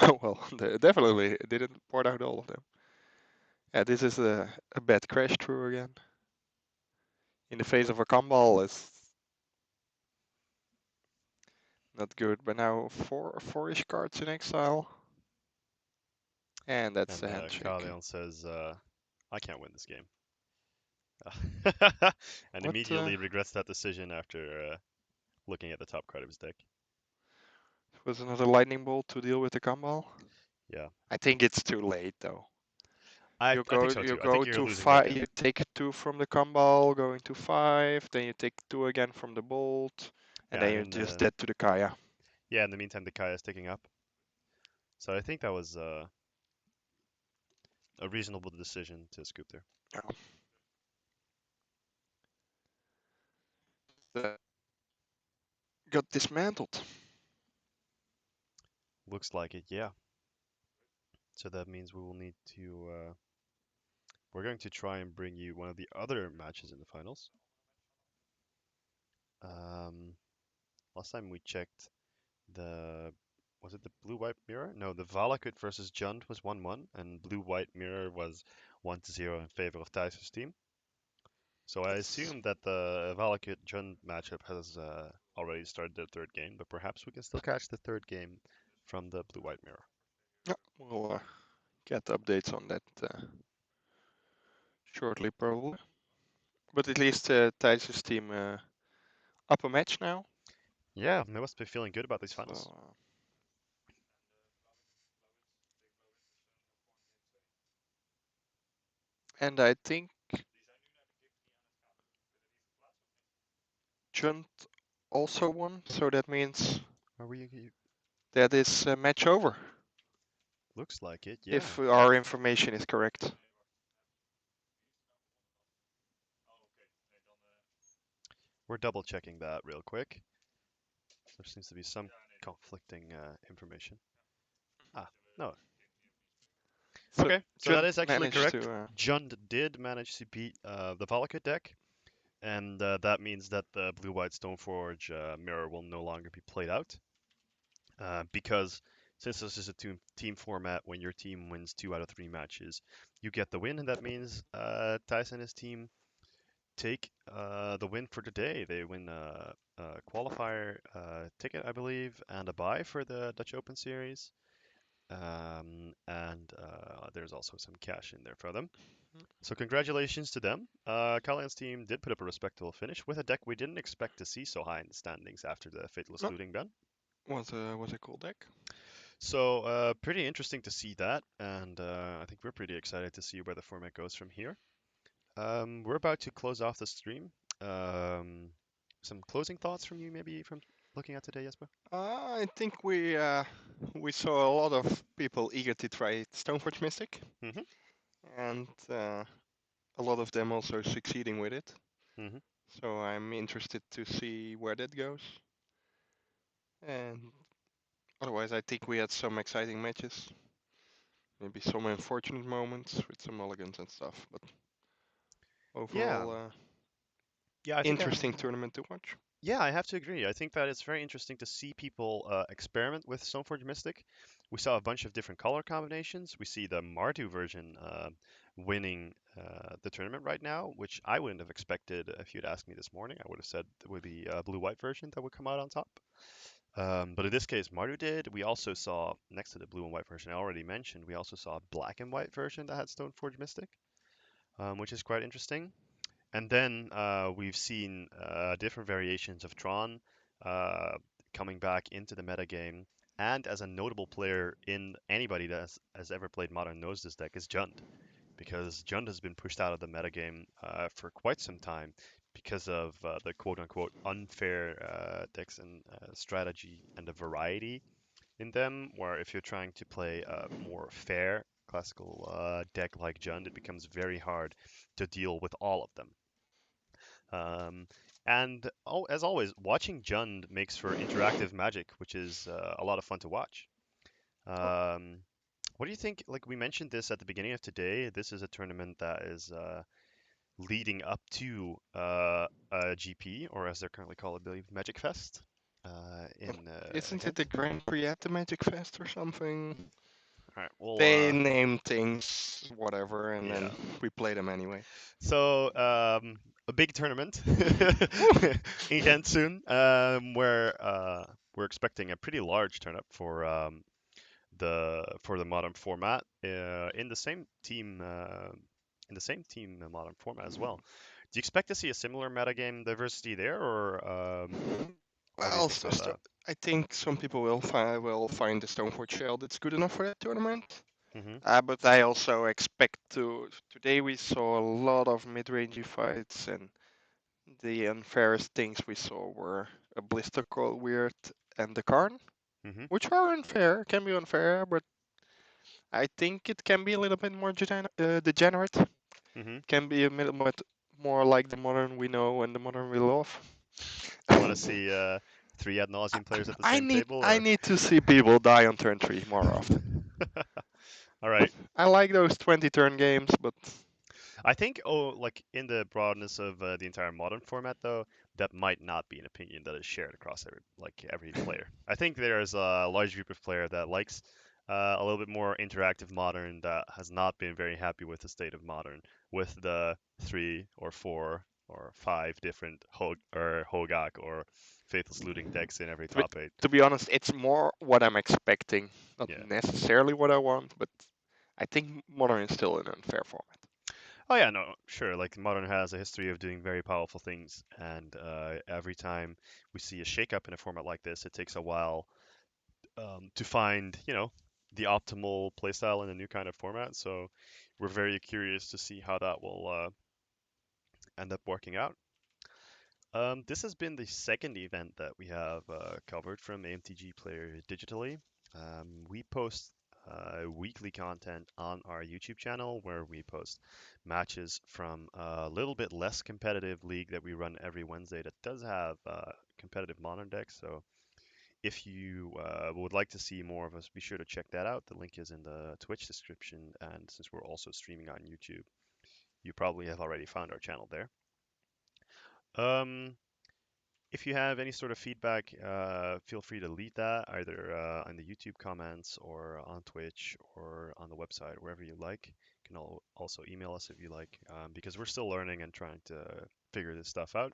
Speaker 1: Oh well, definitely didn't port out all of them. Yeah, this is a bad crash through again. In the face of a Kambal, is not good. But now four-ish cards in exile, and that's
Speaker 2: And
Speaker 1: the handshake.
Speaker 2: Kaleon says, I can't win this game. And
Speaker 1: What
Speaker 2: immediately regrets that decision after looking at the top card of his deck.
Speaker 1: was another lightning bolt to deal with the combo?
Speaker 2: Yeah,
Speaker 1: I think it's too late though.
Speaker 2: I think so
Speaker 1: You
Speaker 2: too. I think
Speaker 1: go
Speaker 2: you're
Speaker 1: to
Speaker 2: losing that
Speaker 1: five.
Speaker 2: game.
Speaker 1: You take two from the combo, going to five. Then you take two again from the bolt, and
Speaker 2: Yeah,
Speaker 1: then
Speaker 2: and
Speaker 1: you're
Speaker 2: in
Speaker 1: just dead to the Kaya.
Speaker 2: yeah, in the meantime, the Kaya is ticking up. So I think that was a reasonable decision to scoop there.
Speaker 1: Yeah. Got dismantled.
Speaker 2: Looks like it, yeah. So that means we will need to. We're going to try and bring you one of the other matches in the finals. Um, Last time we checked, the was it the blue white mirror? No, the Valakut versus Jund was 1-1, and blue white mirror was 1-0 in favor of Thijs' team. So I
Speaker 1: Yes.
Speaker 2: assume that the Valakut Jund matchup has already started the third game, but perhaps we can still catch the third game from the blue white mirror.
Speaker 1: Yeah, we'll get updates on that shortly, probably. But at least Thijs' team up a match now.
Speaker 2: Yeah, they must be feeling good about these
Speaker 1: So,
Speaker 2: finals.
Speaker 1: and I think Junt also won, so that means
Speaker 2: Are we?
Speaker 1: that is match over,
Speaker 2: Looks like it. Yeah.
Speaker 1: if our information is correct.
Speaker 2: We're double checking that real quick. There seems to be some conflicting information. Ah, no.
Speaker 1: So
Speaker 2: Okay, so that
Speaker 1: Junt
Speaker 2: is actually
Speaker 1: managed
Speaker 2: correct.
Speaker 1: to.
Speaker 2: Jund did manage to beat the Valakut deck, and that means that the blue-white Stoneforge mirror will no longer be played out. Because since this is a team format, when your team wins 2 out of 3 matches, you get the win, and that means Thijs and his team take the win for the day. They win a qualifier ticket, I believe, and a buy for the Dutch Open Series. And there's also some cash in there for them. So congratulations to them. Kalian's team did put up a respectable finish with a deck we didn't expect to see so high in the standings after the Fatalist
Speaker 1: No,
Speaker 2: looting ban.
Speaker 1: was a cool deck.
Speaker 2: So pretty interesting to see that, and I think we're pretty excited to see where the format goes from here. We're about to close off the stream. Um, some closing thoughts from you, maybe from looking at today, Jesper?
Speaker 1: I think we saw a lot of people eager to try Stoneforge Mystic,
Speaker 2: Mm-hmm.
Speaker 1: and a lot of them also succeeding with it.
Speaker 2: Mm-hmm.
Speaker 1: So I'm interested to see where that goes. And otherwise, I think we had some exciting matches. Maybe some unfortunate moments with some mulligans and stuff, but
Speaker 2: Yeah,
Speaker 1: overall,
Speaker 2: yeah, I think
Speaker 1: interesting tournament to watch.
Speaker 2: yeah, I have to agree. I think that it's very interesting to see people experiment with Stoneforge Mystic. We saw a bunch of different color combinations. We see the Mardu version winning the tournament right now, which I wouldn't have expected if you'd asked me this morning. I would have said it would be a blue-white version that would come out on top. But in this case, Mardu did. We also saw, next to the blue and white version I already mentioned, we also saw a black and white version that had Stoneforge Mystic, which is quite interesting. And then we've seen different variations of Tron uh, coming back into the metagame. And as a notable player in anybody that has ever played Modern knows this deck is Jund, because Jund has been pushed out of the metagame for quite some time because of the quote-unquote unfair decks and strategy and the variety in them, where if you're trying to play a more fair classical deck like Jund, it becomes very hard to deal with all of them. And as always, watching Jund makes for interactive magic, which is a lot of fun to watch.
Speaker 1: Oh,
Speaker 2: Um, what do you think? Like we mentioned this at the beginning of today, this is a tournament that is leading up to a GP, or as they're currently called, I believe, Magic Fest in
Speaker 1: isn't it
Speaker 2: Ghent.
Speaker 1: the Grand Prix at the Magic Fest or something?
Speaker 2: All right, well,
Speaker 1: They name things whatever, and then
Speaker 2: yeah.
Speaker 1: we play them anyway.
Speaker 2: So a big tournament
Speaker 1: Woo!
Speaker 2: in Ghent soon, where we're expecting a pretty large turnout for the modern format in the same team modern format as well. Do you expect to see a similar metagame diversity there, or what do you
Speaker 1: Well,
Speaker 2: think about that?
Speaker 1: I think some people will find the Stoneforge Shield it's good enough for that tournament.
Speaker 2: Hmm.
Speaker 1: But I also expect to. Today we saw a lot of mid-rangey fights, and the unfairest things we saw were a blister called weird and the Karn,
Speaker 2: Hmm.
Speaker 1: which are unfair, can be unfair, but I think it can be a little bit more degenerate.
Speaker 2: Hmm.
Speaker 1: Can be a little bit more like the modern we know and the modern we love.
Speaker 2: Do you want to see three ad nauseam players at the
Speaker 1: I
Speaker 2: same
Speaker 1: need
Speaker 2: table,
Speaker 1: I
Speaker 2: or?
Speaker 1: need to see people die on turn 3 more often.
Speaker 2: All right.
Speaker 1: I like those 20 turn games, but
Speaker 2: I think, like in the broadness of the entire modern format, though, that might not be an opinion that is shared across every player. I think there is a large group of player that likes a little bit more interactive modern that has not been very happy with the state of modern, with the three or four or five different Hogak or Faithless Looting decks in every
Speaker 1: to be,
Speaker 2: top eight.
Speaker 1: to be honest, it's more what I'm expecting, not
Speaker 2: Yeah.
Speaker 1: necessarily what I want, but I think modern is still an unfair format.
Speaker 2: Oh yeah, no, sure. Like modern has a history of doing very powerful things, and every time we see a shakeup in a format like this, it takes a while to find, the optimal playstyle in a new kind of format. So we're very curious to see how that will end up working out. This has been the second event that we have covered from AMTG Player digitally. We post weekly content on our YouTube channel where we post matches from a little bit less competitive league that we run every Wednesday that does have competitive modern decks. So if you would like to see more of us, be sure to check that out. The link is in the Twitch description, and since we're also streaming on YouTube, you probably have already found our channel there. Um, if you have any sort of feedback, feel free to leave that either on the YouTube comments or on Twitch or on the website, wherever you like. You can also email us if you like, because we're still learning and trying to figure this stuff out.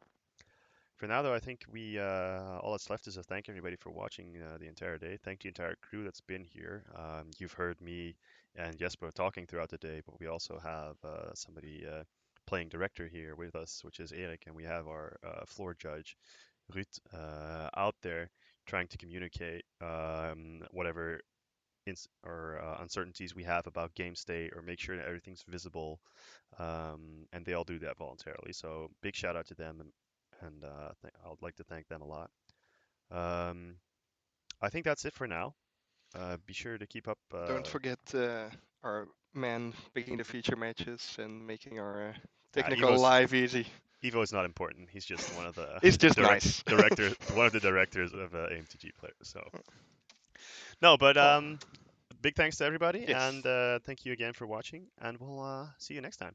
Speaker 2: For now, though, I think we all that's left is to thank everybody for watching the entire day. Thank the entire crew that's been here. You've heard me and Jesper talking throughout the day, but we also have somebody playing director here with us, which is Erik, and we have our floor judge Ruth out there trying to communicate whatever or uncertainties we have about game state or make sure that everything's visible, and they all do that voluntarily. So big shout out to them, and I would like to thank them a lot. Um, I think that's it for now. Be sure to keep up.
Speaker 1: Don't forget our man picking the feature matches and making our technical
Speaker 2: Evo's
Speaker 1: life easy.
Speaker 2: Evo is not important. He's just one of the
Speaker 1: It's just nice.
Speaker 2: one of the directors of AMTG players. So no, but
Speaker 1: Oh,
Speaker 2: big thanks to everybody,
Speaker 1: yes.
Speaker 2: and thank you again for watching. And we'll see you next time.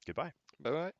Speaker 2: Goodbye.
Speaker 1: Bye bye.